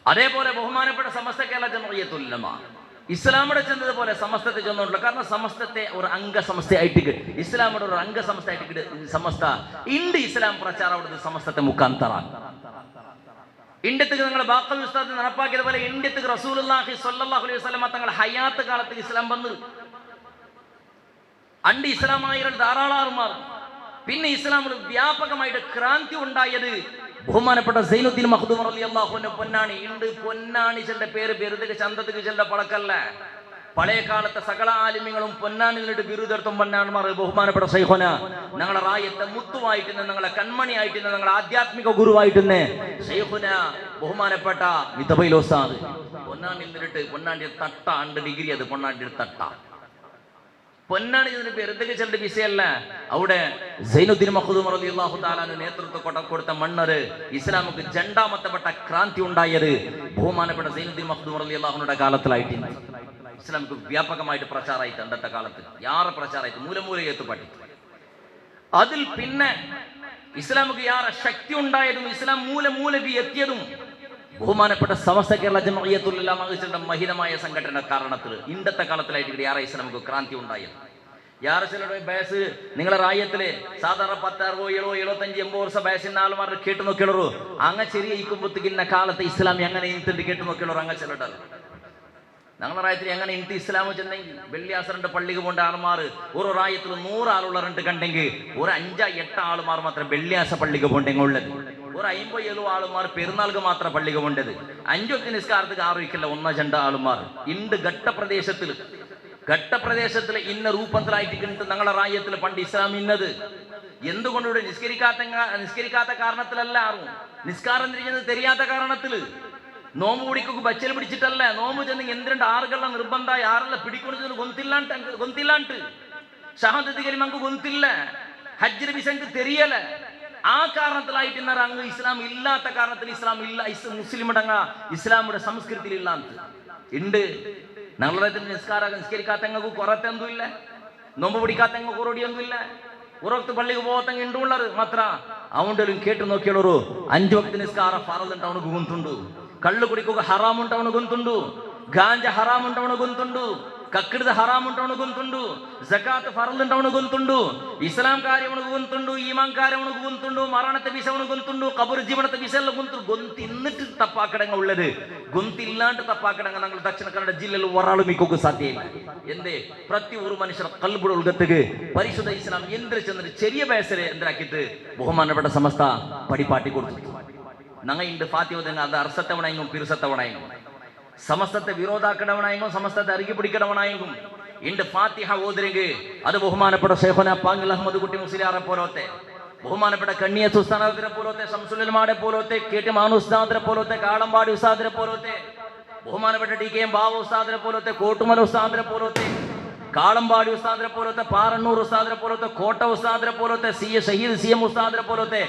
അതേപോലെ ബഹുമാനപ്പെട്ട സമസ്ത കേരള ജംഇയ്യത്തുൽ ഉലമ ഇസ്ലാമിടെ ചെന്നതുപോലെ സമസ്തത്തെ ചെന്നിട്ടുള്ള. കാരണം സമസ്തത്തെ ഒരു അംഗസംസ്ഥയായിട്ട്, ഇസ്ലാമിയുടെ ഒരു അംഗസംസ്ഥയായിട്ട് സമസ്ത ഇന്ത്യ ഇസ്ലാം പ്രചാരം അവിടുത്തെ സമസ്തത്തെ മുഖാന്തര ഇന്ത്യക്ക് നിങ്ങൾ ബാഖവി ഉസ്താദ് നടപ്പാക്കിയതുപോലെ ഇന്ത്യക്ക് റസൂലുള്ളാഹി സ്വല്ലല്ലാഹു അലൈഹി വസല്ലം തങ്ങൾ ഹയാത്ത് കാലത്ത് ഇസ്ലാം വന്നു. അണ്ട് ഇസ്ലാമായ ധാരാളം ആളുമാർ. പിന്നെ ഇസ്ലാമിൽ വ്യാപകമായിട്ട് ക്രാന്തി ഉണ്ടായത് ബഹുമാനപ്പെട്ട സൈനുദ്ദീൻ മഖ്ദൂം റളിയല്ലാഹു അൻഹു പൊന്നാണി ഉണ്ട്. പൊന്നാണി ചെന്റെ പേര് ബിരുദക്ക് ചന്തത്തിക്ക് ചെല്ല പടക്കല്ല. പഴയ കാലത്തെ സകല ആലിമ്യങ്ങളും പൊന്നാണി നിന്നിട്ട് ബിരുദെടുത്തും പൊന്നാണിമാർ. ബഹുമാനപ്പെട്ട ശൈഖുന ഞങ്ങളെ റായത്തെ മുത്തുവായിട്ട്, ഞങ്ങളെ കൺമണിയായിട്ട്, ഞങ്ങളെ ആധ്യാത്മിക ഗുരുവായിട്ട് ശൈഖുന ബഹുമാനപ്പെട്ട മിതബൈൽ ഉസ്താദ് പൊന്നാണി നിന്നിട്ട്, പൊന്നാണ്ടി തട്ട 2 ഡിഗ്രി, അത് പൊന്നാണ്ടി തട്ട പൊന്നാണി വെറുതെ ചെല്ലുന്ന വിഷയമല്ല. അവിടെ സൈനുദ്ദീൻ മഖ്ദൂം റളിയല്ലാഹു തആല നേതൃത്വം കൊടുത്ത മണ്ണര് ഇസ്ലാമിക്ക് രണ്ടാമത്തെപ്പെട്ട ക്രാന്തി ഉണ്ടായത് ബഹുമാനപ്പെട്ട സൈനുദ്ദീൻ മഖ്ദൂം റളിയല്ലാഹുവിന്റെ കാലത്തിലായിട്ടുണ്ട്. ഇസ്ലാമിക്ക് വ്യാപകമായിട്ട് പ്രചാരമായിട്ട് അന്നത്തെ കാലത്ത് യാറെ പ്രചാരമായിട്ട് മൂലമൂല ഏത്തുപാട്ടി. അതിൽ പിന്നെ ഇസ്ലാമിക്ക് യാറെ ശക്തി ഉണ്ടായതും ഇസ്ലാം മൂലക്ക് എത്തിയതും ബഹുമാനപ്പെട്ട സമസ്ത കേരള ജംഇയ്യത്തുൽ ഉലമയുടെ മഹിതമായ സംഘടന കാരണത്തിൽ ഇന്നത്തെ കാലത്തിലായിട്ട് യാറെ ഇസ്ലാമിക്ക് ക്രാന്തി ഉണ്ടായത്. യാറെ ചിലരുടെ ബയസ് നിങ്ങളെ റായത്തില് സാധാരണ 10, 60, 70, 75, 80 വർഷം ബയസിന്റെ ആൾമാർ കേട്ടു നോക്കിയുള്ളൂ. അങ്ങ് ചെറിയിക്കുമ്പോഴത്തേക്കിന്ന കാലത്ത് ഇസ്ലാം എങ്ങനെ ഇന്നിട്ട് കേട്ടു നോക്കിയുള്ളൂ. അങ്ങ് ചിലരുടെ ഞങ്ങളുടെ റായത്തിൽ എങ്ങനെ ഇന്നത്തെ ഇസ്ലാം ചെന്നെങ്കിൽ വെള്ളിയാസറിന്റെ പള്ളിക്ക് പോകേണ്ട ആൾമാർ ഒരു റായത്തിൽ 100 ആളുള്ള കണ്ടെങ്കിൽ ഒരു 5-8 ആൾമാർ മാത്രം വെള്ളിയാസ പള്ളിക്ക് പോകണ്ടെങ്കിൽ ഉള്ളത്. ഒരു 50-70 ആളുമാർ പെരുന്നാൾക്ക് മാത്രം പള്ളിക്ക് പോകേണ്ടത്. 5 വക്ത നിസ്കാരത്തേക്ക് 6 വയ്ക്കില്ല 1-2 ആളുമാർ ഇണ്ട്. ഘട്ടപ്രദേശത്തിൽ ഇന്ന രൂപത്തിലായിട്ട് ഞങ്ങളുടെ റായത്തിൽ പണ്ട് ഇസ്ലാം ഇന്നത്. എന്തുകൊണ്ടിവിടെ നിസ്കരിക്കാത്ത കാരണത്തിലല്ല, ആറും നിസ്കാരം തിരിഞ്ഞത് தெரியாத കാരണത്തില്. നോമ്പ് പിടിക്കുക ബച്ചൽ പിടിച്ചിട്ടല്ല, നോമ്പ് ചെന്ന് എന്തിരണ്ട് 6 ಗಳ್ಳ ನಿರ್ಬಂಧ ಯಾರೆಲ್ಲ പിടിക്കൊണ്ടു ഗൊന്തില്ലാണ്ട് ഷഹാദത്ത് കലിമ അങ്ങ് ഗൊന്തില്ല, ഹജ്ജ് നബി സംഘ് തെരിയല. ആ കാരണത്തിലായിട്ട് അങ്ങ് ഇസ്ലാം ഇല്ലാത്ത കാരണത്തിൽ ഇസ്ലാം ഇല്ല, മുസ്ലിം അടങ്ങ ഇസ്ലാമിയുടെ സംസ്കൃതിയിൽ ഇല്ലാത്ത ഉണ്ട്. ഞങ്ങളുടെ നിസ്കരിക്കാത്തങ്ങക്ക് കുറത്തൊന്നും ഇല്ല, നോമ്പ് പിടിക്കാത്തങ്ങ കുറോടിയൊന്നും ഇല്ല, ഉറത്ത് പള്ളിക്ക് പോകത്തങ്ങ ഉണ്ടുള്ളത് മാത്ര. അവണ്ടെല്ലാം കേട്ടു നോക്കിയുള്ളൂ. 5 വക്ത നിസ്കാര ഫറലുണ്ട് അവനക്ക് ഗൊന്തുണ്ട്, കള്ളു കുടിക്കുക ഹറാമുണ്ട് അവന് ഗൊന്തുണ്ട്, ഗാഞ്ച ഹറാമുണ്ട് അവന് ഗൊന്തുണ്ട്, ಕಕ್ಕಡದ ಹರಾಮ್ ಉಂಟವನು ಗೊತ್ತುಂಡು, ಜಕಾತ್ ಫರಲ್ ಉಂಟವನು ಗೊತ್ತುಂಡು, ಇಸ್ಲಾಂ ಕಾರ್ಯ ಅವನಿಗೆ ಗೊತ್ತುಂಡು, ಈಮಾನ್ ಕಾರ್ಯ ಅವನಿಗೆ ಗೊತ್ತುಂಡು, ಮರಣത്തെ വിഷ ಅವನಿಗೆ ಗೊತ್ತುಂಡು, ಕಬರ್ ಜೀವನത്തെ ವಿಷ ಎಲ್ಲ ಗೊತ್ತು. ಗೊತ್ತಿന്നിട്ട് ತಪ್ಪಾಕಡಂಗ ಉಳ್ಳದು, ಗೊತ್ತಿಲ್ಲಾಂಟ ತಪ್ಪಾಕಡಂಗ ഞങ്ങൾ ದಕ್ಷಿಣ ಕನ್ನಡ ಜಿಲ್ಲೆಯಲ್ಲಿ ಒರಾಳು ಮಿಕ್ಕೋಕು ಸಾಧ್ಯ ಇಲ್ಲ. ಎಂದೇ ಪ್ರತಿ ಊರು ಮನುಷ್ಯರ ಕಲ್ಬುಡ ಉಳ್ಗತ್ತಿಗೆ ಪರಿಶುದ್ಧ ಇಸ್ಲಾಂ ಎಂದ್ರೆ ಚಂದ್ರ ಚೆರಿಯ ಬಯಸರೆ ಅಂದ್ರೆ ಹಾಕಿತ್ತು ಬಹುಮಾನಪಟ್ಟ ಸಮಸ್ತ ಪಡಿಪಾಟಿ ಕೊಡ್ತಿತ್ತು. ഞങ്ങ ഇണ്ട് ഫാത്തി ഓതുക അത് അർസത്തവണയെങ്കും പിറുസത്തവണയെങ്കും സമസ്തത്തെ വിരോധാക്കടവണയെങ്കും സമസ്തത്തെ അരുകി പിടിക്കടവണയെങ്കും ഇണ്ട് ഫാത്തിഹ ഓതുരെങ്കിൽ അത് ബഹുമാനപ്പെട്ട ഷെയ്ഖുന പാങ്ങിൽ അഹമ്മദ് കുട്ടി മുസ്ലിയാറെ പോലത്തെ, ബഹുമാനപ്പെട്ട കണ്ണിയത്ത് ഉസ്താദിനെ പോലത്തെ, ശംസുലുലമാടെ പോലത്തെ, KT മാനു ഉസ്താദിനെ പോലത്തെ, കാളമ്പാടി ഉസ്താദിനെ പോലത്തെ, ബഹുമാനപ്പെട്ട DKM ബാവ ഉസ്താദിനെ പോലത്തെ, കോട്ടുമല ഉസ്താദിനെ പോലത്തെ, കാളമ്പാടി ഉസ്താദിനെ പോലത്തെ, പാറന്നൂർ ഉസ്താദിനെ പോലത്തെ, കോട്ട ഉസ്താദിനെ പോലത്തെ, ഷഹീദ് CM ഉസ്താദിനെ പോലത്തെ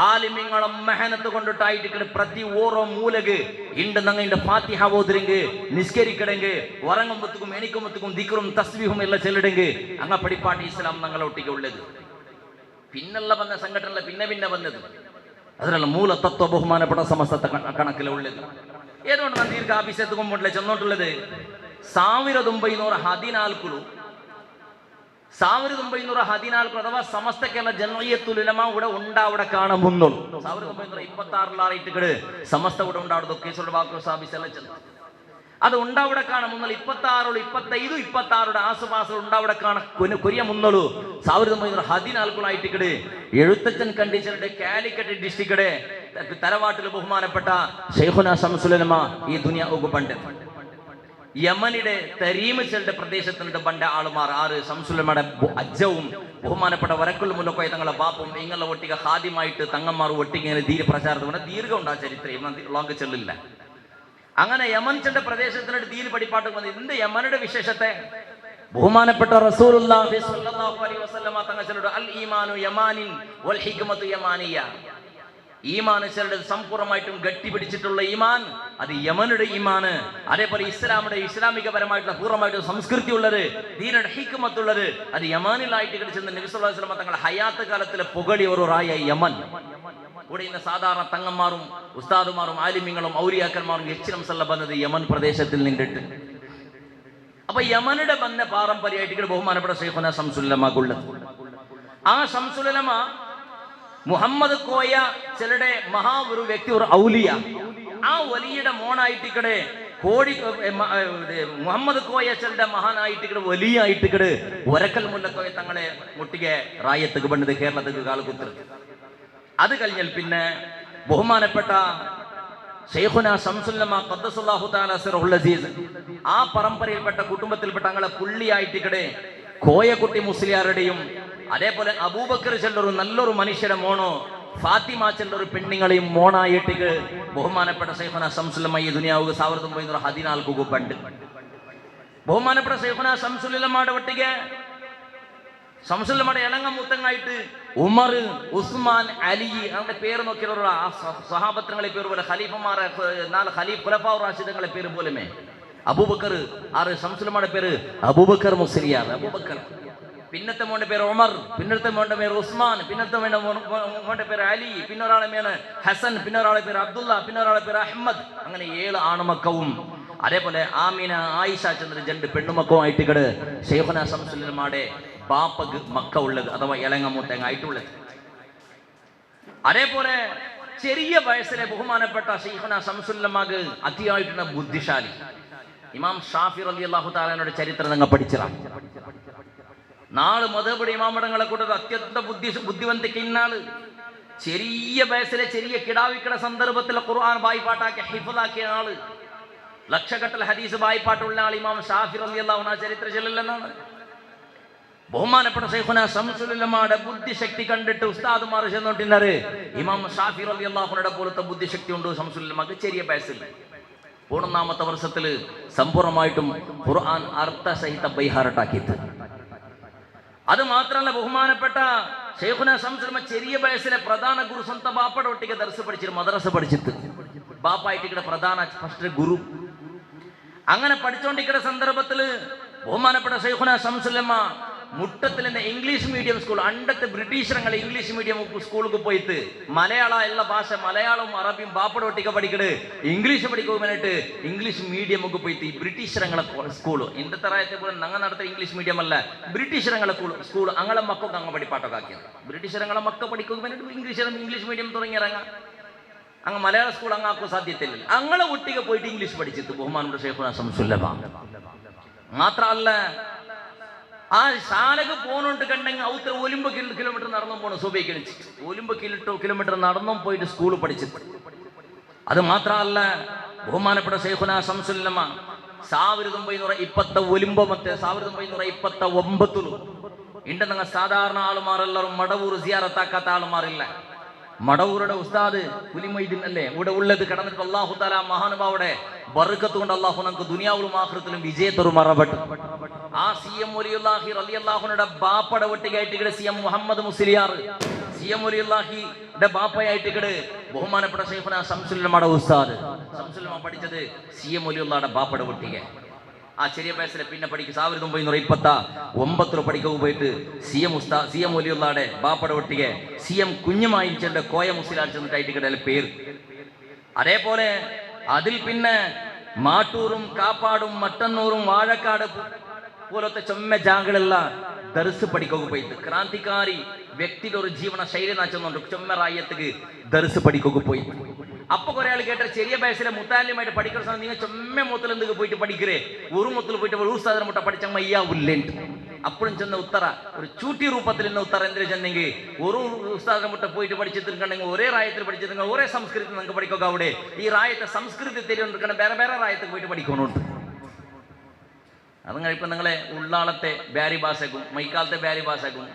ആലിമ്യങ്ങളെ മെഹനത്ത് കൊണ്ടിട്ടായിട്ട് പ്രതി ഓരോ മൂലക് ഇണ്ട് ഞങ്ങൾ ഇണ്ട് ഫാത്തിഹ ഓതുരെങ്കിൽ നിസ്കരിക്കടെങ്കിൽ ഉറങ്ങുമ്പത്തുക്കും എണിക്കുമ്പത്തുക്കും ദിക്റും തസ്ബീഹും എല്ലാം ചെല്ലിടെങ്കിൽ അങ്ങ പടിപ്പാട്ടി ഇസ്ലാം ഞങ്ങളെ ഒട്ടിക്ക് ഉള്ളത്. പിന്നല്ല വന്ന സംഘടന പിന്നെ പിന്നെ വന്നത് അതിനുള്ള മൂല തത്വ ബഹുമാനപ്പെട്ട സമസ്ത കണക്കിലുള്ളത്. ഏതുകൊണ്ട് ഞാൻ ദീർഘ ആഫീസത്ത് കൊണ്ടില്ല ചെന്നോട്ടുള്ളത് 1914 1914 അഥവാ സമസ്തക്കെಲ್ಲ ജംഇയ്യത്തുൽ ഉലമ ഇവിടെ ഉണ്ടാവിടെ കാണുന്നുള്ളൂ. 1926 സമസ്ത ഇവിടെ ഉണ്ടാവുന്നത് കേസുള്ള ബാക്കു സാബിസ് എല്ലാം ചെന്നു അത് ഉണ്ടാവിടെ കാണുമ്പോൾ 26 25 26 ആസുപാസം ഉണ്ടാവിടെ കൊരിയ മുന്നോളൂ. 1914 എഴുത്തച്ഛൻ കണ്ടീഷനുടെ കാലിക്കറ്റ് ഡിസ്ട്രിക്ട് തലവാട്ടിൽ ബഹുമാനപ്പെട്ട ഷെയ്ഖുന ശംസുൽ ഉലമ ഈ ദുനിയാവ് പണ്ഡിത് യമനിയുടെ തരീമച്ചളുടെ പ്രദേശത്തിന്റെ പണ്ട ആളുമാർ 6 ശംസുലമയുടെ അജ്ജവും ബഹുമാനപ്പെട്ട വരക്കുള്ള മുല്ലക്കോയ തങ്ങളെ ബാപ്പും ഇങ്ങനെ ഒട്ടിക ഹാദ്യമായിട്ട് തങ്ങന്മാർ ഒട്ടിങ്ങനെ ധീര പ്രചാരത്തിന് ദീർഘം ഉണ്ടാ ചരിത്രം ലോങ് ചെല്ലില്ല. അങ്ങനെ യമൻ ചെന്റെ പ്രദേശത്തിനോട് ദീന് പഠിപ്പാട്ട് വന്നത് ഇതിന്റെ യമനുടെ വിശേഷത്തെ ബഹുമാനപ്പെട്ട റസൂലുള്ളാഹി സ്വല്ലല്ലാഹു അലൈഹി വസല്ലമ തങ്ങൾ ചെല്ലുടെ അൽ ഈമാനു യമാനിൻ വൽ ഹിക്മതു യമാനിയ. ഈമാൻ ചിലരുടെ സമ്പൂർണ്ണമായിട്ടും ഗട്ടിപിടിച്ചിട്ടുള്ള ഈമാൻ അത് യമനുടെ ഈമാന്. അതേപോലെ ഇസ്ലാമികപരമായിട്ടുള്ള പൂർണ്ണമായിട്ടും സംസ്കൃതി ഉള്ളത്, ദീനയുടെ ഹിക്മത്തുള്ളത് അത് യമാനിലായിട്ട് കിടച്ചെന്ന് നബി സല്ലല്ലാഹു അലൈഹി വസല്ലം തങ്ങൾ ഹയാത്ത് കാലത്തിലെ പുകഴി ഒരു റായ യമൻ. ഇവിടെ ഇന്ന് സാധാരണ തങ്ങന്മാരും ഉസ്താദുമാരും ആലിമ്യങ്ങളും ഔലിയാക്കന്മാരും എച്ചിനം സല്ല വന്നത് യമൻ പ്രദേശത്തിൽ നിന്നിട്ട്. അപ്പൊ യമനുടെ വന്ന പാരമ്പര്യമായിട്ട് ബഹുമാനപ്പെട്ട ഷെയ്ഖുന ശംസുൽ ഉലമക്കുള്ളത്. ആ ശംസുൽ ഉലമ മുഹമ്മദ് കോയ ചിലരുടെ മഹാ ഒരു വ്യക്തി ഒരു ഔലിയ, ആ വലിയുടെ മോണായിട്ടിക്കടെ കോഴി മുഹമ്മദ് കോയ ചിലരുടെ മഹാനായിട്ടിക്കട് വലിയ ആയിട്ടിക്കട് ഒരക്കൽ മുല്ലക്കോയ തങ്ങളെ മുട്ടിಗೆ റായത്തുക്ക് പണ്ടത് കേരളത്തിക്ക് കാലകുത്തത്. അത് കഴിഞ്ഞാൽ പിന്നെ ബഹുമാനപ്പെട്ട ഷെയ്ഖുന ശംസുൽ ഉലമ ഖദ്ദസല്ലാഹു തആല സിറഹുൽ അസീസ് ആ പരമ്പരയിൽപ്പെട്ട കുടുംബത്തിൽപ്പെട്ട തങ്ങളെ പുള്ളിയായിട്ടിക്കടെ കോയക്കുട്ടി മുസ്ലിയാരുടെയും അതേപോലെ അബൂബക്കർ ചെല്ലൊരു നല്ലൊരു മനുഷ്യരെ മോണോ ഫാത്തിമ ചെല്ലൊരു പെണ്ണുങ്ങളെയും മോണായിട്ടിക്ക് ബഹുമാനപ്പെട്ട ഷെയ്ഖുന ശംസുൽ ഉലമ ഈ ദുനിയാവ് 1914 പണ്ട് ബഹുമാനപ്പെട്ട ഷെയ്ഖുന ശംസുൽ ഉലമയുടെ ഒട്ടിಗೆ ശംസുൽ ഉലമയുടെ ഇളങ്ങ മൂത്തങ്ങായിട്ട് ഉമർ, ഉസ്മാൻ, അലി അവരുടെ പേര് നോക്കിയുള്ള ആ സഹാബത്തുകളെ പേര് പോലെ ഖലീഫമാരെ 4 ഖലീഫ് ഖുലഫാ റാഷിദുകളെ പേര് പോലുമേ അബൂബക്കർ. 6 ശംസുൽ ഉലമയുടെ പേര് അബൂബക്കർ മുസ്ലിയാർ, അബൂബക്കർ. പിന്നത്തെ മോന്റെ പേര് ഉമർ, പിന്നത്തെ മോന്റെ പേര് ഉസ്മാൻ, പിന്നത്തെ മോന്റെ പേര് അലി, പിന്നെ ഒരാളെ പേര് ഹസൻ, പിന്നെ ഒരാളെ പേര് അബ്ദുള്ള, പിന്നെ ഒരാളെ പേര് അഹമ്മദ്. അങ്ങനെ 7 ആണുമക്കവും അതേപോലെ ആമിന, ആയിഷ ചന്ദ്ര 2 പെണ്ണുമക്കവും ആയിട്ട് ഷെയ്ഖുന ശംസുൽ ഉലമയുടെ ബാപ്പക്ക് മക്ക ഉള്ളത് അഥവാ ഇളങ്ങ മൂത്തങ്ങായിട്ടുള്ളത്. അതേപോലെ ചെറിയ വയസ്സിലെ ബഹുമാനപ്പെട്ട ഷെയ്ഖുന ശംസുൽ ഉലമക്ക് അതിയായിട്ടുള്ള ബുദ്ധിശാലി. ഇമാം ഷാഫി റളിയല്ലാഹു തആലയുടെ ചരിത്രം നിങ്ങൾ പഠിച്ചതാണ്. 4 മദ്ഹബുടെ ഇമാമടങ്ങളെ കൂട്ടത്തിൽ അത്യന്ത ബുദ്ധിവന്തിക്ക് ഇന്നാള് ചെറിയ വയസ്സിലെ ചെറിയ കിടാവിക്കട സന്ദർഭത്തിൽ ഖുർആൻ വായ്പാട്ടാക്കി ഹിഫ്ളാക്കിയ ആള്, ലക്ഷക്കട്ടൽ ഹദീസ് വായ്പാട്ടുള്ള ആൾ ഇമാം ഷാഫി റളിയല്ലാഹു അൻഹു ചരിത്ര ചെല്ലില്ലെന്നാണ്. ബഹുമാനപ്പെട്ട ഷെയ്ഖുന ശംസുൽ ഉലമയുടെ ബുദ്ധിശക്തി കണ്ടിട്ട് ഉസ്താദുമാർ ചെന്നോട്ടിన్నారు ഇമാം ഷാഫി റളിയല്ലാഹു അൻഹുടെ പോലത്തെ ബുദ്ധിശക്തി ഉണ്ട് ശംസുൽ ഉലമക്ക് ചെറിയ വയസ്സിൽ. 1 വർഷത്തിൽ സമ്പൂർണ്ണമായിട്ടും ഖുർആൻ അർത്ഥസഹിത ബൈഹാറട്ടാക്കിയത്. അത് മാത്രമല്ല ബഹുമാനപ്പെട്ട ഷെയ്ഖുന ശംസുൽ ഉലമ ചെറിയ വയസ്സിലെ പ്രധാന ഗുരു സ്വന്തം ബാപ്പയുടെ ഒട്ടിക്ക് ദർസ് പഠിച്ചിട്ട് മദ്രസ പഠിച്ചിട്ട് ബാപ്പായിട്ട് പ്രധാന ഫസ്റ്റ് ഗുരു. അങ്ങനെ പഠിച്ചുകൊണ്ടിരിക്കുന്ന സന്ദർഭത്തിൽ ബഹുമാനപ്പെട്ട ഷെയ്ഖുന ശംസുൽ ഉലമ മുട്ടത്തിൽ നിന്ന് ഇംഗ്ലീഷ് മീഡിയം സ്കൂൾ അണ്ടത്തെ ബ്രിട്ടീഷരങ്ങൾ ഇംഗ്ലീഷ് മീഡിയം സ്കൂളിൽ പോയിട്ട് മലയാള എല്ലാ ഭാഷ മലയാളവും അറബിയും ബാപ്പട ഒട്ടിക്ക പഠിക്കട് ഇംഗ്ലീഷ് പഠിക്കുവാനായിട്ട് ഇംഗ്ലീഷ് മീഡിയം ഒക്കെ പോയിട്ട് ഈ ബ്രിട്ടീഷരങ്ങളെ സ്കൂള് ഇന്റെ തറായത്തെ പോലെ ഞങ്ങൾ നടത്തിയ ഇംഗ്ലീഷ് മീഡിയം അല്ല ബ്രിട്ടീഷരങ്ങളെ സ്കൂൾ അങ്ങളെ മക്കൾക്ക് അങ്ങ് പഠിപ്പാട്ടൊക്കെ ആക്കിയത് ബ്രിട്ടീഷരങ്ങളെ മക്കൾ പഠിക്കുവാനായിട്ട് ഇംഗ്ലീഷ് മീഡിയം തുടങ്ങിയിറങ്ങാം അങ്ങ് മലയാള സ്കൂൾ അങ്ങാക്കും സാധ്യതയില്ല അങ്ങളെ ഒട്ടിക പോയിട്ട് ഇംഗ്ലീഷ് പഠിച്ചിട്ട് ബഹുമാനപ്പെട്ട ശൈഖുനാ ശംസുല്ലമ മാത്രമല്ല ആ ശാലക്ക് പോണോണ്ട് കണ്ടെങ്കിൽ ഔത്ര ഒലിമ്പ് കിലോമീറ്റർ നടന്നും പോകണം സുബൈക്ക് ഒലിമ്പ് കിലോമീറ്റർ നടന്നും പോയിട്ട് സ്കൂൾ പഠിച്ചിട്ട് അത് മാത്രമല്ല ബഹുമാനപ്പെട്ട ശൈഖുനാ ശംസുല്ലമ 1920 ഒലിമ്പോ ಮತ್ತೆ 1929 ಇಂಡ ನಂಗೆ ಸಾಧಾರಣ ಆಳುಮಾರೆಲ್ಲರೂ ಮಡವೂರು ಜಿಯಾರತ್ತಾಕಾತ ಆಳುಮಾರಿಲ್ಲ മടവൂരുടെ ഉസ്താദ് കുലിമൊയ്തീൻ അല്ലേ ഇവിടെ ഉള്ളത് കിടന്നിട്ട് അല്ലാഹു തആല മഹാനുഭാവയുടെ ബർക്കത്ത് കൊണ്ട് അല്ലാഹു നമുക്ക് ദുനിയാവിലും ആഖിറത്തിലും വിജയത്തോട് മറബട്ട് ആ സിഎം വലിയുല്ലാഹി റളിയല്ലാഹുവിന്റെ ബാപ്പയുടെ ഒട്ടികായിട്ട് ഇവിടെ സിഎം മുഹമ്മദ് മുസ്ലിയാർ സിഎം വലിയുല്ലാഹിയുടെ ബാപ്പയായിട്ട് ഇവിടെ ബഹുമാനപ്പെട്ട ശൈഖുനാ ശംസുല്ലമയുടെ ഉസ്താദ് ശംസുല്ലമ പഠിച്ചത് സിഎം വലിയുള്ളാഹിയുടെ ബാപ്പയുടെ ഒട്ടിക ആ ചെറിയ വയസ്സിലെ പിന്നെ പഠിക്കും 1929 പഠിക്കാൻ പോയിട്ട് സിഎം വലിയുള്ളാടെ ബാപ്പയുടെ ഒട്ടിക സിഎം കുഞ്ഞുമായിന്റെ കോയ മുസ്ലിയാർ ചെന്നിട്ടായിട്ട് കിടയിൽ പേര് അതേപോലെ അതിൽ പിന്നെ മാട്ടൂറും കാപ്പാടും മട്ടന്നൂറും വാഴക്കാട് പോലത്തെ ചൊമ്മ ജാഗളെല്ല ദർസ് പഠിക്കാൻ പോയിട്ട് ക്രാന്തികാരി വ്യക്തിയുടെ ഒരു ജീവന ശൈലി നാച്ചുന്നുണ്ട് ചൊമ്മ റായത്തേക്ക് ദർസ് പഠിക്കാൻ പോയി അപ്പൊ കുറെ ആൾ കേട്ട ചെറിയ വയസ്സിലെ മുത്താലിമായിട്ട് പഠിക്കുന്ന സമയം നിങ്ങൾ ചൊമ്മ മുത്തൽ എന്തൊക്കെ പോയിട്ട് പഠിക്കരേ ഒരു മുത്തൽ പോയിട്ട് ഒരു സാധനം മുട്ട പഠിച്ച മയ്യാവില്ലേണ്ട് അപ്പോഴും ചെന്ന ഉത്തര ഒരു ചൂട്ടി രൂപത്തിൽ ഇന്ന് ഉത്തര എന്തിനു ചെന്നെങ്കിൽ ഒരു ഉസ്താദിനെ മുട്ട പോയിട്ട് പഠിച്ചിട്ടുണ്ടെങ്കിൽ ഒരേ റായത്തിൽ പഠിച്ചിട്ടുണ്ടെങ്കിൽ ഒരേ സംസ്കൃതി നിങ്ങൾക്ക് പഠിക്കുക അവിടെ ഈ റായത്തെ സംസ്കൃതി തെരിയുണ്ടെങ്കിൽ വേറെ വേറെ റായത്തിൽ പോയിട്ട് പഠിക്കുന്നുണ്ട് അതുങ്ങൾ ഇപ്പം നിങ്ങളെ ഉള്ളാളത്തെ ബാരി ഭാഷക്കും മൈക്കാലത്തെ ബാരി ഭാഷക്കും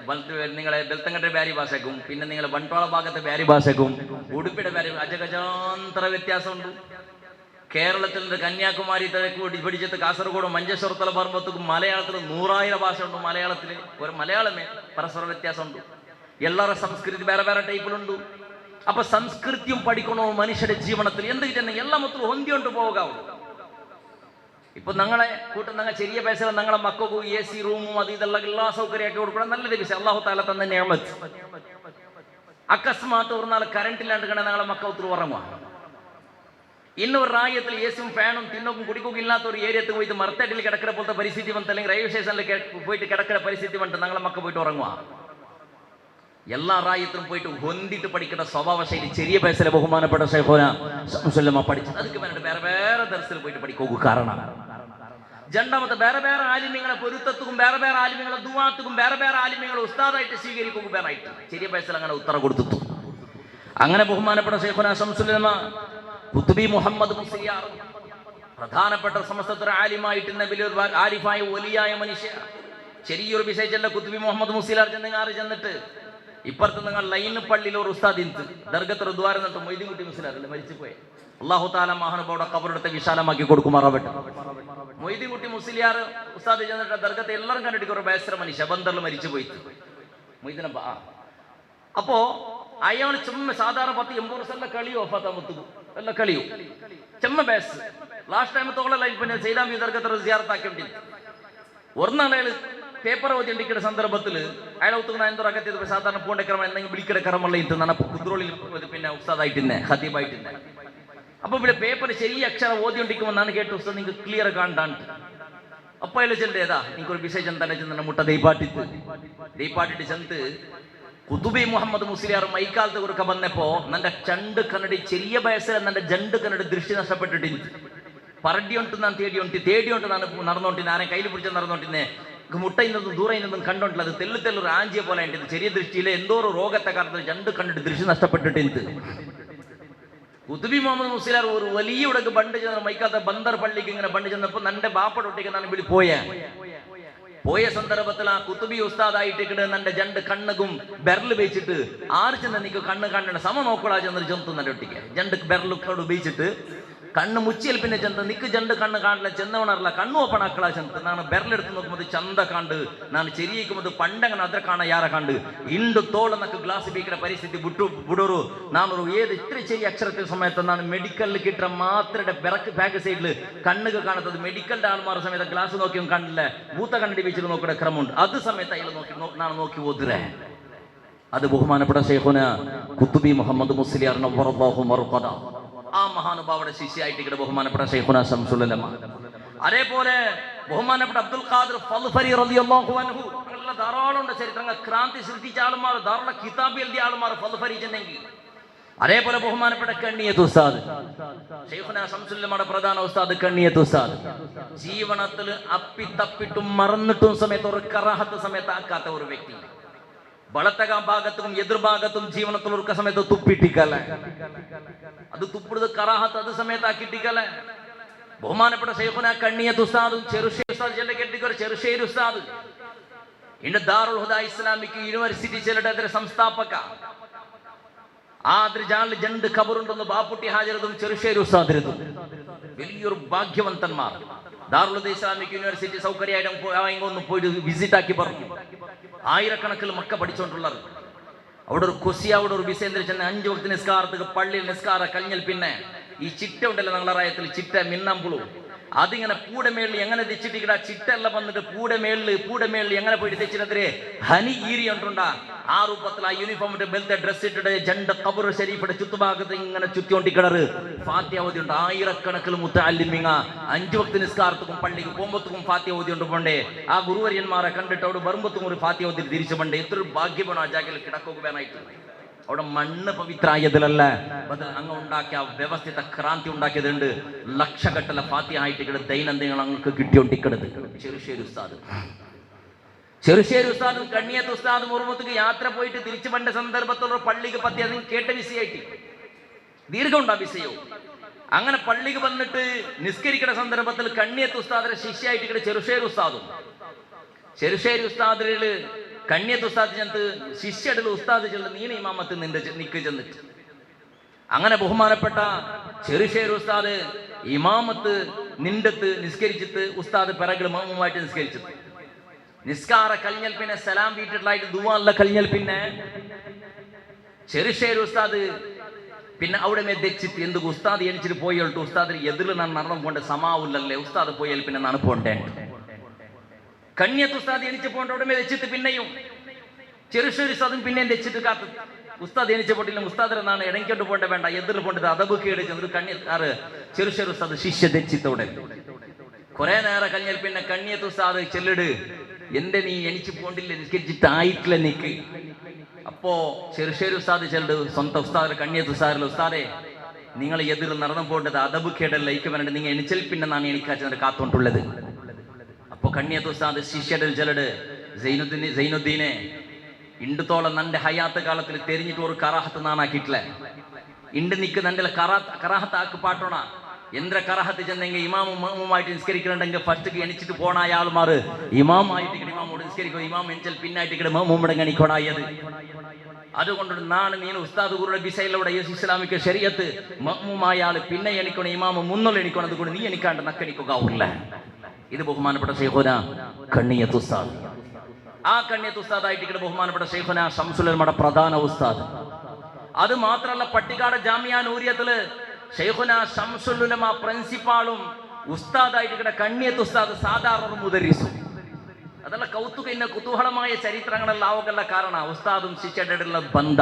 നിങ്ങളെ ബെൽത്തങ്കട്ടെ ബാരി ഭാഷക്കും പിന്നെ നിങ്ങളെ വൺടോള ഭാഗത്തെ ബാരി ഭാഷക്കും ഉടുപ്പിയുടെ ബാരി അജഗജാന്തര വ്യത്യാസമുണ്ട് കേരളത്തിൽ നിന്ന് കന്യാകുമാരി തിരക്ക് പിടിച്ചിട്ട് കാസർഗോഡ് മഞ്ചേശ്വരത്തല പറമ്പത്തും മലയാളത്തിൽ 100,000 ഭാഷ ഉണ്ട് മലയാളത്തിൽ ഒരു മലയാളമേ പരസ്പര വ്യത്യാസമുണ്ട് എല്ലാവരുടെ സംസ്കൃതി വേറെ വേറെ ടൈപ്പിലുണ്ട് അപ്പൊ സംസ്കൃതിയും പഠിക്കണോ മനുഷ്യരുടെ ജീവനത്തിൽ എന്തെങ്കിലും എല്ലാ മൊത്തം ಹೊಂದಿಕೊಂಡು പോകാവുള്ളൂ ഇപ്പൊ ഞങ്ങളെ കൂട്ടം ഞങ്ങൾ ചെറിയ പൈസ ഞങ്ങളെ മക്കൾക്കും AC റൂമും അത് ഇതെല്ലാം എല്ലാ സൗകര്യമൊക്കെ കൊടുക്കണം നല്ല വിഷയം അല്ലാഹു തആല തന്ന നിഅമത്ത് അക്കസ്മാത്ത് ഒരു നാൾ കറണ്ട് ഇല്ലാണ്ട് കണ്ട ഞങ്ങളെ മക്കൾ ഒത്തിരി ഉറങ്ങുക ಇನ್ನೊಂದು ರಾಯത്തിൽ ഏസിയും ഫാനും തിന്നോക്കും കുടിക്കും ഇല്ലാത്ത ഒരു ഏരിയത്തിൽ പോയിട്ട് മർത്തട്ടിൽ കിടക്കുന്ന പോലത്തെ പരിസ്ഥിതി വന്നിട്ട് അല്ലെങ്കിൽ റെയിൽവേ സ്റ്റേഷനിൽ പോയിട്ട് കിടക്കുന്ന പരിസ്ഥിതി വന്നിട്ട് ഞങ്ങളെ മക്കൾ പോയിട്ട് ഉറങ്ങുക എല്ലാ റായത്തിലും പോയിട്ട് ಹೊಂದಿട്ട് പഠിക്കുന്ന സ്വഭാവ ശൈലി ചെറിയ വയസ്സിലെ ബഹുമാനപ്പെട്ട ശൈഖുനാ ശംസുല്ലമ പഠിച്ചത് അതൊക്കെ വേണ്ടിട്ട് വേറെ വേറെ ദർസിൽ പോയിട്ട് പഠിക്കൂ കാരണം രണ്ടാമത്തെ വേറെ വേറെ ആലിമ്യങ്ങളെ പൊരുത്തത്തും വേറെ വേറെ ആലിമ്യങ്ങളെ ദുആത്തും വേറെ വേറെ ആലിമ്യങ്ങളെ ഉസ്താദായിട്ട് സ്വീകരിക്കും വേറായിട്ട് ചെറിയ വയസ്സിൽ അങ്ങനെ ഉത്തരം കൊടുത്തു അങ്ങനെ ബഹുമാനപ്പെട്ട ശൈഖുനാ ശംസുല്ലമ കുത്തുബി മുഹമ്മദ് മുസ്ലിയാർ പ്രധാനപ്പെട്ട സമസ്തയുടെ ആലിമായിട്ട് വലിയൊരു ആരിഫായ വലിയായ മനുഷ്യ ചെറിയൊരു വിഷയത്തിന്റെ കുത്തുബി മുഹമ്മദ് മുസ്ലിയാർ ചെന്നെങ്ങാറ് ചെന്നിട്ട് ഇപ്പുറത്ത് നിങ്ങൾ ലൈൻ പള്ളിയിൽ ഒരു ഉസ്താദ് ഇന്ന് ദർഗത്തിൽ ദ്വാരം എന്നിട്ട് മൊയ്തീൻകുട്ടി മുസ്ലിയാറല്ലേ മരിച്ചുപോയി അല്ലാഹു തആല മഹാനുഭാവയുടെ ഖബറെടുത്ത് വിശാലമാക്കി കൊടുക്കുമാറാവട്ടെ മൊയ്തീൻകുട്ടി മുസ്ലിയാർ ഉസ്താദ് ചെന്നിട്ട് ദർഗത്തെ എല്ലാവരും കണ്ടിട്ട് ഒരു ബേസര മനുഷ്യ ബന്ദറിൽ മരിച്ചു പോയി മൊയ്തീന അപ്പോ അയാൾ ചുമ്മ സാധാരണ 10-80 വർഷം കളിയോ ഒഫാത്താമത്തും എല്ലാം കളിയോ ചെമ്മ ബേസ് ലാസ്റ്റ് ടൈം തോളല്ല പിന്നെ സൈലാമി ദർഗത്തെ സിയാറത്താക്കിണ്ടിരുന്നു ഒന്നാളയാൾ പേപ്പർ ഓതിണ്ടിക്കുന്ന സന്ദർഭത്തിൽ അയാൾ ഒത്തുക്കുന്ന എന്തോ അകത്ത് സാധാരണ പോണ്ട ക്രമം എന്തെങ്കിലും വിളിക്കട ക്രമമുള്ള ഇത് കുദ്രോളിൽ പിന്നെ ഉസ്താദായിട്ടിന്നെ ഖതീബായിട്ടിന്നെ അപ്പൊ ഇവിടെ പേപ്പർ ശരി അക്ഷരം ഓതിണ്ടിക്കുമ്പോൾ ನಾನು കേട്ടു ഉസ്താദ് നിങ്ങൾക്ക് ക്ലിയർ കാണാണ്ട് അപ്പൊ അയാൾ ചെല്ലുണ്ട് ഏതാ നിങ്ങൾക്കൊരു വിശേഷം തന്നെ ചെന്ന മുട്ട ദൈപ്പാട്ടിട്ട് ചെന്ന് കുതുബി മുഹമ്മദ് മുസ്ലിയാർ മൈക്കാലത്ത് കുറുക്ക വന്നപ്പോ നന്റെ ചണ്ട് കന്നടി ചെറിയ വയസ്സിൽ നന്റെ ജണ്ട് കന്നടി ദൃഷ്ടി നഷ്ടപ്പെട്ടിട്ട് പറടിയുണ്ട് ഞാൻ തേടിയുണ്ട് ನಾನು നടന്നോണ്ടിരുന്ന ആരെ കയ്യിൽ പിടിച്ച് നടന്നോണ്ടിരുന്നേ മുട്ടയിൽ നിന്നും ദൂരയിൽ നിന്നും കണ്ടോണ്ടില്ല അത് തെല്ലു റാഞ്ചിയെ പോലെ ഉണ്ട് ചെറിയ ദൃഷ്ടിയിലെ എന്തോ ഒരു രോഗത്തെ കാരണത്തിൽ രണ്ട് കണ്ടിട്ട് ദൃഷ്ടി നഷ്ടപ്പെട്ടിട്ട് കുതുബി മുഹമ്മദ് മുസ്ലിയാർ ഒരു വലിയ ഇവിടേക്ക് ബണ്ട് ചെന്ന മൈക്കാത്ത ബന്ദർ പള്ളിക്ക് ഇങ്ങനെ ബണ്ട് ചെന്നപ്പോ നന്റെ ബാപ്പടൊട്ടേക്ക് ನಾನು വിളി പോയ സന്ദർഭത്തിൽ ആ കുത്തുബി ഉസ്താദായിട്ട് നന്റെ ജണ്ട് കണ്ണും ബെർല് വെച്ചിട്ട് ആര് ചെന്ന് നിനക്ക് കണ്ണ് കണ്ണണ സമ നോക്കളാ ചെന്നൊരു ജന്തു നന്റെ ഒട്ടിക്ക് ജണ്ട് ബെർലുക്കോട് ഉപയോഗിച്ചിട്ട് കണ്ണ് മുച്ചിയിൽ പിന്നെ ചെന്ത നിക്ക് ജണ്ട് കണ്ണ് കാണില്ല ചെന്നവണറില്ല കണ്ണു ഓപ്പൺ ആക്കള ചെന്ത് ನಾನು ಬೆರಳೆടുത്ത് നോക്കുമ്പോൾ ಚಂದ ಕಂಡು ನಾನು ಚೆರಿಯಿക്കുമ്പോൾ ಪಂಡಂಗನ ಅದ್ರ ಕಾಣ ಯಾರ ಕಂಡು ಇಂಡು ತೋಳನಕ್ಕೆ ಗ್ಲಾಸ್ ಬೇಕಿನ ಪರಿಸ್ಥಿತಿ ಬಿಡೋರು ನಾನು ಏದು ಇത്ര ചെറിയ അക്ഷരത്തിൽ സമയത്ത് ನಾನು മെഡിക്കലിൽ കിട്ടുന്ന മാത്രയുടെ ബെറക്ക് ബാക്ക് സൈഡിൽ കണ്ണുക കാണത്തത് മെഡിക്കലിന്റെ ആൾമാർ സമയത്ത് ഗ്ലാസ് നോക്കിയും കണ്ടില്ല ഭൂത കണ്ണടി വെച്ചിട്ട് നോക്കിയ ക്രമമുണ്ട് അത് സമയത്ത് അതിൽ നോക്കി ನಾನು നോക്കി ഓതുരേ അത് ബഹുമാനപ്പെട്ട ശൈഖുന കുത്തുബി മുഹമ്മദ് മുസ്ലിയാർ നവ്വറല്ലാഹു മർഖദ ആ മഹാനുഭാവയുടെ ശിഷ്യയായിട്ട് ഇവിടെ ബഹുമാനപ്പെട്ട ശൈഖുന ശംസുൽ ഉലമ അതേപോലെ ബഹുമാനപ്പെട്ട അബ്ദുൽ ഖാദിർ ഫൽഫരി റളിയല്ലാഹു അൻഹു അങ്ങനെ ധാരാളം ഉണ്ട് ചരിത്രങ്ങൾ ക്രാന്തി സൃഷ്ടിച്ച ആളുമാർ ധാരാളം കിതാബ് എഴുതിയ ആളുമാർ ഫൽഫരി ചെന്നെങ്കിൽ അതേപോലെ ബഹുമാനപ്പെട്ട കണ്ണിയത്ത് ഉസ്താദ് ശൈഖുന ശംസുൽ ഉലമയുടെ പ്രധാന ഉസ്താദ് കണ്ണിയത്ത് ഉസ്താദ് ജീവനത്തിൽ അപ്പിത്തപ്പിട്ടും മറന്നിട്ടും സമയത്ത് ഒരു കറാഹത്ത് സമയത്ത് ആക്കാത്ത ഒരു വ്യക്തി ಬಳತಗ ಭಾಗത്തും ಎದುರ್ಭಾಗത്തും ಜೀವನത്തിൽ ഒരു സമയത്ത് തുപ്പിട്ടിക്കല അത് തുപ്പിടുന്നത് കറാഹത്ത് അത് സമയത്ത് ആക്കിട്ടിക്കല ബഹുമാനപ്പെട്ട ശൈഖുന കണ്ണിയത്ത് ഉസ്താദും ചെറുശ്ശേരി ഉസ്താദ് ചെല്ല കെട്ടിക്കൊരു ചെറുശ്ശേരി ഉസ്താദ് ഇന്ന് ദാറുൽ ഹുദ ഇസ്ലാമിക് യൂണിവേഴ്സിറ്റി ചെല്ലയുടെ ಅದರ ಸಂಸ್ಥಾಪಕ ആദ്ര ജാലിൽ രണ്ട് ഖബറുണ്ടെന്ന് ബാപ്പുട്ടി ഹാജരതും ചെറുശ്ശേരി ഉസ്താദിരതും വലിയൊരു ഭാഗ്യവന്തന്മാർ ദാറുൽ ഹുദ ഇസ്ലാമിക് യൂണിവേഴ്സിറ്റി സൗകര്യമായിട്ട് ഒന്ന് പോയി വിസിറ്റ് ആക്കി പറഞ്ഞു ആയിരക്കണക്കിൽ മക്ക പഠിച്ചുകൊണ്ടുള്ളത് അവിടെ ഒരു കൊസി അവിടെ ഒരു വിസേന്ദ്ര ചെന്ന 5 വക്ത നിസ്കാരத்துக்கு പള്ളിയിൽ നിസ്കാര കഴിഞ്ഞാൽ പിന്നെ ഈ ചിട്ട ഉണ്ടല്ലോ ഞങ്ങളുടെ റായത്തിൽ ചിട്ട മിന്നമ്പുളു അതിങ്ങനെ പൂടമേളിൽ എങ്ങനെ തെച്ചിട്ടിക്കട ചിട്ട എല്ലാം വന്നിട്ട് പൂടമേളിൽ എങ്ങനെ പോയിട്ട് തെച്ചിട്ടെതിരെ ഹനി ഈരി ഉണ്ടുണ്ടാ ആ രൂപത്തിൽ ആ യൂണിഫോം ഇട്ട് ബെൽറ്റ് ഡ്രസ് ഇട്ടിട്ട് ജണ്ട് ഖബർ ഷരീഫിന്റെ ചുറ്റുഭാഗത്ത് ഇങ്ങനെ ചുറ്റിക്കൊണ്ടിക്കിടറ് ഫാത്തിഹ ഓതി ഉണ്ട് ആയിരക്കണക്കിൽ മുത്തഅല്ലിമീങ്ങ 5 വക്ത നിസ്കാരത്തും പള്ളിക്ക് പോകുമ്പോഴത്തും ഫാത്തിഹ ഓതി ഉണ്ട് പോണ്ടേ ആ ഗുരുവര്യന്മാരെ കണ്ടിട്ട് അവിടെ വരുമ്പോഴത്തും ഒരു ഫാത്തിഹ ഓതി തിരിച്ചു പോണ്ടേ എത്ര ഭാഗ്യമാണ് ആ ജാഗയിൽ കിടക്കുകയാനായിട്ട് അവിടെ മണ്ണ് പവിത്രായതിലല്ല അങ്ങ് ഉണ്ടാക്കിയ വ്യവസ്ഥിത ക്രാന്തി ഉണ്ടാക്കിയതുണ്ട് ലക്ഷക്കട്ടല ഫാത്തിഹ ആയിട്ട് ഇവിടെ ദൈനംദിനം അങ്ങക്ക് കിട്ടിയോണ്ടിക്കണത് ചെറുശ്ശേരി ഉസ്താദും കണ്ണിയത്ത് ഉസ്താദും ഉറുമത്തേക്ക് യാത്ര പോയിട്ട് തിരിച്ചു പണ്ട സന്ദർഭത്തുള്ള പള്ളിക്ക് പറ്റി അതിന് കേട്ട വിഷയായിട്ട് ദീർഘമുണ്ടാ വിഷയവും അങ്ങനെ പള്ളിക്ക് വന്നിട്ട് നിസ്കരിക്കുന്ന സന്ദർഭത്തിൽ കണ്ണിയത്ത് ഉസ്താദിന്റെ ശിഷ്യായിട്ട് ഇവിടെ ചെറുശ്ശേരി ഉസ്താദില് കണ്ണിയത്ത് ഉസ്താദ് ചെന്ന് ശിഷ്യടിൽ ഉസ്താദ് ചെന്ന് നീന ഇമാമത്ത് നിക്ക് ചെന്നിട്ട് അങ്ങനെ ബഹുമാനപ്പെട്ട ചെറുശ്ശേരി ഉസ്താദ് ഇമാമത്ത് നിണ്ടത്ത് നിസ്കരിച്ചിട്ട് ഉസ്താദ് പിറകിൽ മാമുമായിട്ട് നിസ്കരിച്ചിട്ട് നിസ്കാര കഴിഞ്ഞാൽ പിന്നെ സലാം വീട്ടിലായിട്ട് ദുവാല്ല കഴിഞ്ഞാൽ പിന്നെ ചെറുശ്ശേരി ഉസ്താദ് പിന്നെ അവിടെ മെതിച്ചിട്ട് എന്ത് ഉസ്താദ് എണിച്ചിട്ട് പോയിട്ട് ഉസ്താദിന് എതിർ ഞാൻ നടന്നു പോണ്ട സമാവില്ലല്ലേ ഉസ്താദ് പോയാൽ പിന്നെ ഞാൻ പോണ്ടേ കണ്ണിയത്ത് ഉസ്താദ് എണിച്ച് പോകേണ്ട അവിടെ വെച്ചിട്ട് പിന്നെയും ചെറുശ്ശേരി ഉസ്താദും പിന്നെയും തെച്ചിട്ട് കാത്തു ഉസ്താദ് എണിച്ച് പോട്ടില്ല ഉസ്താദിനെ നാണ് ഇടയ്ക്കോട്ട് പോകേണ്ട വേണ്ട എതിർ പോണ്ടത് അതബ് കേട് ചെന്ന് കണ്ണിയത്ത് ചെറുശ്ശേരി ഉസ്താദ് ശിഷ്യ തെച്ചിത്തോടെ കുറെ നേരം കഴിഞ്ഞാൽ പിന്നെ കണ്ണിയത്ത് ഉസ്താദ് ചെല്ലിട് എന്റെ നീ എണിച്ച് പോണ്ടില്ല നിസ്കരിച്ചിട്ട് ആയിട്ടില്ല നിക്ക് അപ്പോ ചെറുശ്ശേരി ഉസ്താദ് ചെല്ലിട് സ്വന്തം ഉസ്താദ് കണ്ണിയത്ത് ഉസ്താദിൽ ഉസ്താദെ നിങ്ങൾ എതിർ നടന്നു പോകേണ്ടത് അതബ് കേടല്ല ഇക്ക് വേണ്ട നിങ്ങൾ എണിച്ചൽ പിന്നെ നാണ് എണിക്കാച്ചത് കാത്തോണ്ടുള്ളത് അപ്പൊ കണ്ണിയത്ത് ഉസ്താദ് ശിഷ്യടിൽ ചെലട് സൈനുദ്ദീനെ ഇണ്ടുത്തോളം നന്റെ ഹയാത്ത് കാലത്തിൽ തെരിഞ്ഞിട്ട് ഒരു കറാഹത്ത് നാണാക്കിയിട്ടില്ല ഇണ്ട് നിക്ക് നന്റെ കറാഹത്ത് ആക്ക് പാട്ടോണ എന്ത്ര കറാഹത്ത് ചെന്നെങ്കിൽ ഇമാമുമായിട്ട് നിസ്കരിക്കണമെങ്കിൽ ഫസ്റ്റ് എണിച്ചിട്ട് പോണ ആൾമാർ ഇമാമായിട്ട് ഇമാമോട് നിസ്കരിക്കും ഇമാം എണിച്ചാൽ പിന്നായിട്ട് മാമൂടെ എണിക്കോണായത് അതുകൊണ്ട് നാണ് നീ ഉസ്താദ് ഗുരുടെ ബിസൈലൂടെ ഇസ്ലാമിക ശരീഅത്ത് മഅ്മൂമായ ആള് പിന്നെ എണിക്കണം ഇമാമ മുന്നോട്ട് എണിക്കണം അതുകൊണ്ട് നീ എണിക്കാണ്ട് നക്കെണിക്കുക ഇത് ബഹുമാനപ്പെട്ട ശൈഖുന കണ്ണിയത്ത് ഉസ്താദ് ആ കണ്ണിയത്ത് ഉസ്താദായിട്ട് ഇവിടെ ബഹുമാനപ്പെട്ട ശൈഖുന ശംസുൽ ഉലമയുടെ പ്രധാന ഉസ്താദ് അത് മാത്രമല്ല പട്ടിക്കാട് ജാമിയ നൂരിയത്തില് ശൈഖുന ശംസുൽ ഉലമ പ്രിൻസിപ്പാളും ഉസ്താദായിട്ട് ഇവിടെ കണ്ണിയത്ത് ഉസ്താദ് സാധാരണ മുദരിസും അതല്ല കൗതുക ഇന്ന കുതൂഹലമായ ചരിത്രങ്ങളെല്ലാം ആവുകയുള്ള കാരണം ഉസ്താദും ശിഷ്യരുടെ ബന്ധ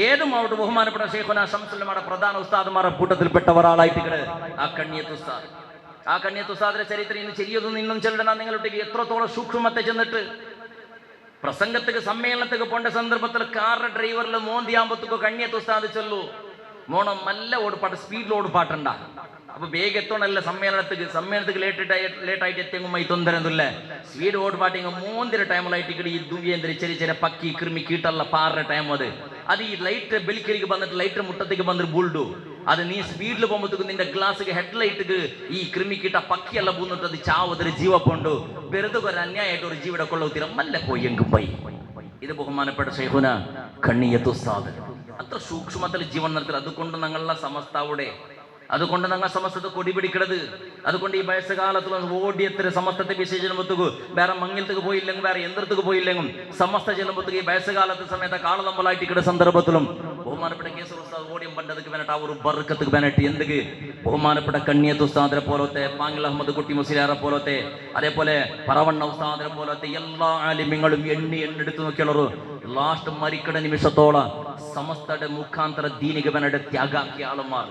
ഏതും അവിടെ ബഹുമാനപ്പെട്ട ശൈഖുന ശംസുൽ ഉലമയുടെ പ്രധാന ഉസ്താദുമാരുടെ കൂട്ടത്തിൽപ്പെട്ട ഒരാളായിട്ട് ഇവിടെ ആ കണ്ണിയത്ത് ഉസ്താദ് ആ കണ്ണിയത്ത് ഉസ്താദിന്റെ ചരിത്രം ഇന്ന് ചെറിയതൊന്നും ഇന്നും ചെല്ലണം നിങ്ങളുടെ എത്രത്തോളം സൂക്ഷ്മത്തെ ചെന്നിട്ട് പ്രസംഗத்துக்கு സമ്മേളനத்துக்கு പോണ്ട സന്ദർഭത്തിൽ കാറിന്റെ ഡ്രൈവറിൽ മോന്തിയാകുമ്പോഴത്തേക്കോ കണ്ണിയത്ത് ഉസ്താദ് ചൊല്ലു മോണം നല്ല ഓടുപാട്ട് സ്പീഡിൽ ഓടുപാട്ടുണ്ടാ അപ്പൊ ಬೇಗ ಎತ್ತೋಣಲ್ಲ ಸಮ್ಮೇಳನಕ್ಕೆ ಲೇಟ್ ಆಯ್ತು ಎತ್ತಂಗು ಮೈ ತೊಂದರೆ ಅಂದಿಲ್ಲ ಸ್ಪೀಡ್ ಓಡ್ಪಾಟ ಹಿಂಗ ಮೂಂದಿರ ಟೈಮಲ್ಲಿ ಈ ದುಂಗಿ ಅಂದ್ರೆ ಚೆರಿ ಪಕ್ಕಿ ಕ್ರಿಮಿ ಕೀಟಲ್ಲ ಪಾರ ಟೈಮ್ ಅದು ಈ ಲೈಟ್ ಬೆಳಿಕರಿಗೆ ಬಂದಿട്ട് ಲೈಟ್ ಮುಟ್ಟತ್ತಿಗೆ ಬಂದ್ರೆ ಬುಲ್ಡು ಅದು ನೀ ಸ್ಪೀಡ್ಲು പോകുമ്പോഴത്തേക്ക് ನಿನ್ನ ಗ್ಲಾಸ್ಗೆ ಹೆಡ್ ಲೈಟ್ಗೆ ಈ ಕ್ರಿಮಿ ಕೀಟ ಪಕ್ಕಿ ಎಲ್ಲ ಬಂದಿട്ട് ಅದು ಚಾವದ್ರೆ ಜೀವ ಕೊಂಡು ಬೆರೆದೊരു അന്യായമായിട്ട് ഒരു ജീവടെ കൊള്ളൂത്തിര മല്ല പോയി എങ്കും പോയി ഇത് ബഹുമാനപ്പെട്ട ശൈഖുന കണ്ണിയത്ത് ഉസ്താദ് അത്ര സൂക്ഷ്മത്തിൽ ജീവൻ നടത്തി അതുകൊണ്ട് ഞങ്ങളുടെ സമസ്താവുടെ അതുകൊണ്ട് ഞങ്ങൾ സമസ്തത്തെ കൊടി പിടിക്കണത്. അതുകൊണ്ട് ഈ വയസ്സുകാലത്തിൽ ഓടിയത്തിന് സമസ്തത്തെ വിശേഷ ചെല്ലുമ്പത്തേക്ക് വേറെ മങ്ങിലത്തേക്ക് പോയില്ലെങ്കിൽ വേറെ യന്ത്രത്തേക്ക് പോയില്ലെങ്കിലും സമസ്ത ചെല്ലുമ്പത്തേക്ക് ഈ വയസ്സുകാലത്ത് സമയത്ത് കാളനമ്പലായിട്ട് ഇക്കടെ സന്ദർഭത്തിലും ബഹുമാനപ്പെട്ട കേസർ ഉസ്താദ് ഓടിയം പണ്ടതുക്ക് വേണ്ടിട്ട് ആ ഒരു ബർക്കത്തുക്ക് വേണ്ടിട്ട് എന്തൊക്കെ ബഹുമാനപ്പെട്ട കണ്ണിയത്ത് ഉസ്താദിനെ പോലത്തെ പാങ്ങിൽ അഹമ്മദ് കുട്ടി മുസ്ലിയാറെ പോലത്തെ അതേപോലെ പറവണ്ണ ഉസ്താദിനെ പോലത്തെ എല്ലാ ആലിമ്യങ്ങളും എണ്ണി എടുത്തു നോക്കിയുള്ളൂ ലാസ്റ്റ് മരിക്കട നിമിഷത്തോളം സമസ്തയുടെ മുഖാന്തര ദീനിക വേണ്ടിട്ട് ത്യാഗാക്കിയ ആളുമാർ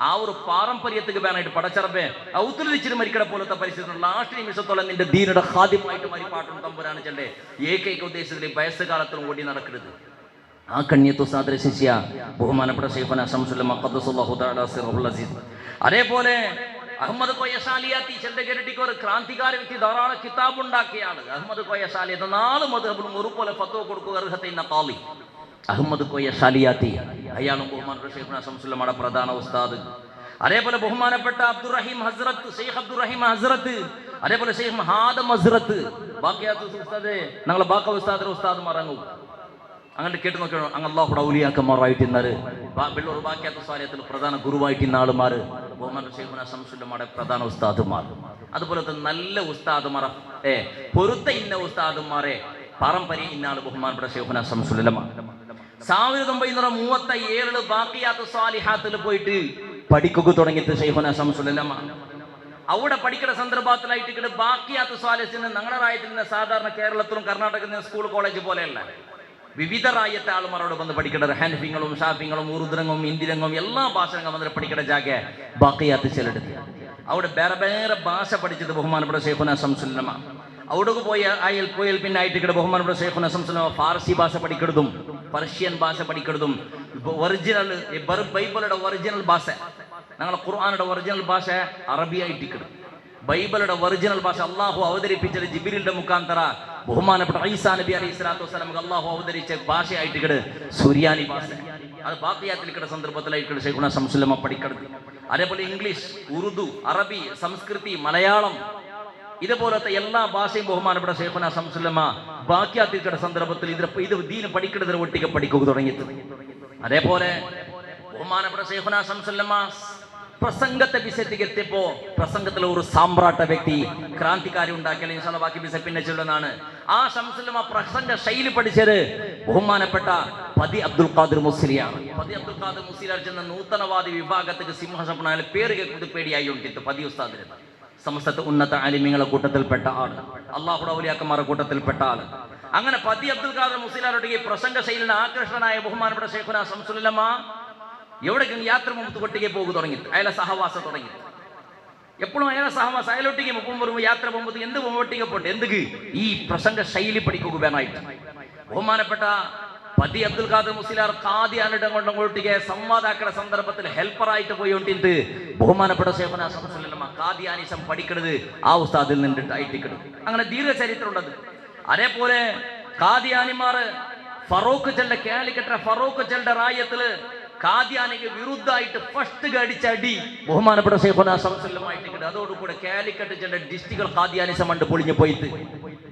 ആ ഒരു പാരമ്പര്യത്തിന് വേണമായിട്ട് പടച്ചറബെ ഔത്തുലിച്ചിട്ട് മരിക്കട പോലത്തെ പരിസ്ഥിതി ലാസ്റ്റ് നിമിഷത്തോളം നിന്റെ ദീനയുടെ ഹാദ്യമായിട്ട് മരിപ്പാട്ടും തമ്പുരാണ് ചെല്ലേ ഏകൈക ഉദ്ദേശത്തിൽ വയസ്സുകാലത്തിലും ഓടി നടക്കരുത്. ആ കണ്ണിയത്ത് ഉസ്താദിനെ ശിഷ്യ ബഹുമാനപ്പെട്ട ശൈഖുന ശംസുൽ ഖദ്ദസല്ലാഹു തആല സിറഹുൽ അസീസ്. അതേപോലെ അഹമ്മദ് കോയ ഷാലിയാത്തി ചെണ്ടകരട്ടിക്ക് ഒരു ക്രാന്തികാര വ്യക്തി ധാരാളം കിതാബ് ഉണ്ടാക്കിയ ആള് അഹമ്മദ് കോയ ഷാലിയത്ത് 4 മദ്ഹബിലും ഒരുപോലെ ഫത്വ കൊടുക്കുക അർഹതയുന്ന ഖാളി അഹമ്മദ് കോയ ഷാലിയാത്തി. അയാളും ബഹുമാനപ്പെട്ട ശൈഖുന ശംസുല്ലയുടെ പ്രധാന ഉസ്താദ്. അതേപോലെ ബഹുമാനപ്പെട്ട അബ്ദുറഹീം ഹസ്രത്ത് ഷെയ്ഖ് അബ്ദുറഹീം ഹസ്രത്ത് അതേപോലെ ഷെയ്ഖ് ഹാദം ഹസ്രത്ത് ബാക്കിയാത്ത ഉസ്താദ് ഞങ്ങളെ ബാക്ക ഉസ്താദിന്റെ ഉസ്താദ് മറങ്ങും അങ്ങനെ കേട്ട് നോക്കണം. അങ്ങ് അല്ലാഹുടെ ഔലിയാക്കന്മാരായിട്ട് ഇന്നാറ് വെള്ളൂർ ബാക്കിയാത്ത സ്വാലയത്തിൽ പ്രധാന ഗുരുവായിട്ട് ഇന്ന ആളുമാര് ബഹുമാനപ്പെട്ട ശൈഖുന ശംസുല്ലയുടെ പ്രധാന ഉസ്താദുമാർ. അതുപോലത്തെ നല്ല ഉസ്താദുമാർ പൊരുത്ത ഇന്ന ഉസ്താദുമാരെ പാരമ്പര്യം ഇന്നാള് ബഹുമാനപ്പെട്ട ശൈഖുന ശംസുല്ലമ 1937 ബാക്കിയാത്ത് സ്വാലിഹാത്തിൽ പോയിട്ട് പഠിക്കുക തുടങ്ങിയിട്ട് ശൈഖുന ശംസുല്ലമ അവിടെ പഠിക്കുന്ന സന്ദർഭത്തിലായിട്ട് ബാക്കിയാത്ത് സ്വാലിഹത്തിന് ഞങ്ങളുടെ റായത്തിൽ നിന്ന് സാധാരണ കേരളത്തിലും കർണാടകത്തിലും സ്കൂൾ കോളേജ് പോലെയല്ല വിവിധ റായത്തെ ആളുമാരോട് വന്ന് പഠിക്കേണ്ടത് ഹാൻഫിങ്ങളും ഷാഫിങ്ങളും ഉറുദ്രങ്ങും ഇന്ദിരങ്ങും എല്ലാ ഭാഷകളും വന്നിട്ട് പഠിക്കേണ്ട ജാഗ ബാക്കിയാത്ത് ചെലെടുത്ത് അവിടെ വേറെ വേറെ ഭാഷ പഠിച്ചത് ബഹുമാനപ്പെട്ട ശൈഖുന ശംസുല്ലമ. അവിടെ പോയാൽ പിന്നെ ആയിട്ട് ബഹുമാനപ്പെട്ട ശൈഖുന ശംസുല്ലമ ഫാർസി ഭാഷ പഠിക്കുന്നതും പർഷ്യൻ ഭാഷ പഠിക്കുന്നതും ഒറിജിനൽ ബൈബിളുടെ ഒറിജിനൽ ഭാഷ ഞങ്ങളെ ഖുർആാനുടെ ഒറിജിനൽ ഭാഷ അറബി ആയിട്ട് ബൈബിളുടെ ഒറിജിനൽ ഭാഷ അള്ളാഹു അവതരിപ്പിച്ചത് ജിബ്രീലിന്റെ മുഖാന്തര ബഹുമാനപ്പെട്ട ഈസാ നബി അലൈഹി സ്വലാത്തു വസ്സലാം അള്ളാഹു അവതരിച്ച ഭാഷയായിട്ട് സുറിയാനി ഭാഷ അത് ബാക്കിയാത്തിൽ സന്ദർഭത്തിലായിട്ട് ശൈഖുന ശംസുല്ലമ പഠിക്കുന്നത്. അതേപോലെ ഇംഗ്ലീഷ് ഉറുദു അറബി സംസ്കൃതി മലയാളം ഇതുപോലത്തെ എല്ലാ ഭാഷയും ബഹുമാനപ്പെട്ട ശൈഖുന ശംസുല്ലമ ബാക്കിയാത്തിൽ സന്ദർഭത്തിൽ ഇത് ദീന് പഠിക്കുന്നതിന് ഒട്ടിക്ക് പഠിക്കുക തുടങ്ങിയത്. അതേപോലെ ബഹുമാനപ്പെട്ട ശൈഖുന ശംസുല്ലമ പ്രസംഗത്തെ വിഷയത്തേക്ക് എത്തിയപ്പോ പ്രസംഗത്തിൽ ഒരു സാമ്രാട്ട വ്യക്തി ക്രാന്തികാരി ഉണ്ടാക്കിയാൽ ഇൻഷാല്ലാഹ് ബാക്കി വിഷയം പിന്നെ ചൊല്ലുന്നതാണ്. ആ ശംസുല്ലമ പ്രസംഗ ശൈലി പഠിച്ചത് ബഹുമാനപ്പെട്ട പതി അബ്ദുൽ ഖാദിർ മുസ്ലിയാർ. പതി അബ്ദുൽ ഖാദിർ മുസ്ലിയാർ ചെന്ന നൂതനവാദി വിഭാഗത്തേക്ക് സിംഹസപ്പനായ പേര് കേൾക്കുന്നത് പേടിയായി ഉണ്ടിട്ട് പതി ഉസ്താദിന് സമസ്തത്തെ ഉന്നത ആലിമീങ്ങളെ കൂട്ടത്തിൽപ്പെട്ട ആള് അള്ളാഹുടെ ഔലിയാക്കന്മാരുടെ കൂട്ടത്തിൽപ്പെട്ട ആള്. അങ്ങനെ പതി അബ്ദുൽ ഖാദിർ മുസ്ലിയാരുടെ ഈ പ്രസംഗ ശൈലിന് ആകർഷണനായ ബഹുമാനപ്പെട്ട ശൈഖുന ശംസുല്ലമ എവിടേക്കും യാത്ര മുമ്പ് ഒട്ടിಗೆ പോകുക തുടങ്ങി അയാളെ സഹവാസം തുടങ്ങി. എപ്പോഴും അയാളെ സഹവാസം അയാളൊട്ടിಗೆ പോകുമ്പോൾ യാത്ര പോകുമ്പോൾ എന്ത് ഒട്ടിಗೆ പോട്ടെ എന്തൊക്കെ ഈ പ്രസംഗ ശൈലി പഠിക്കുക വേണമായിട്ട് ബഹുമാനപ്പെട്ട പതി അബ്ദുൽ ഖാദിർ മുസ്ലിയാർ ഖാദിയാനിടം കൊണ്ടൊട്ടിಗೆ സംവാദാക്കുന്ന സന്ദർഭത്തിൽ ഹെൽപ്പറായിട്ട് പോയിട്ടിട്ട് ബഹുമാനപ്പെട്ട ശൈഖുന ശംസുല്ലമ ഖാദിയാനിസം പഠിക്കുന്നത് ആ ഉസ്താദിൽ നിന്നിട്ടായിട്ട് അങ്ങനെ ദീർഘചരിത്രം ഉണ്ടത്. അതേപോലെ ഖാദിയാനിമാർ ഫറൂഖ് ചെല്ല കാലിക്കറ്റ ഫറൂഖ് ചെല്ലുടെ റായത്തില് ഖാദിയാനിക്ക് വിരുദ്ധമായിട്ട് ഫസ്റ്റ് അടിച്ച അടി ബഹുമാനപ്പെട്ട ശൈഖുന ശംസുല്ലമായിട്ട് അതോടുകൂടെ കാലിക്കറ്റ് ചെല്ലുടെ ഡിസ്ട്രിക്ട് ഖാദിയാനിസം കണ്ട് പൊളിഞ്ഞു പോയിട്ട്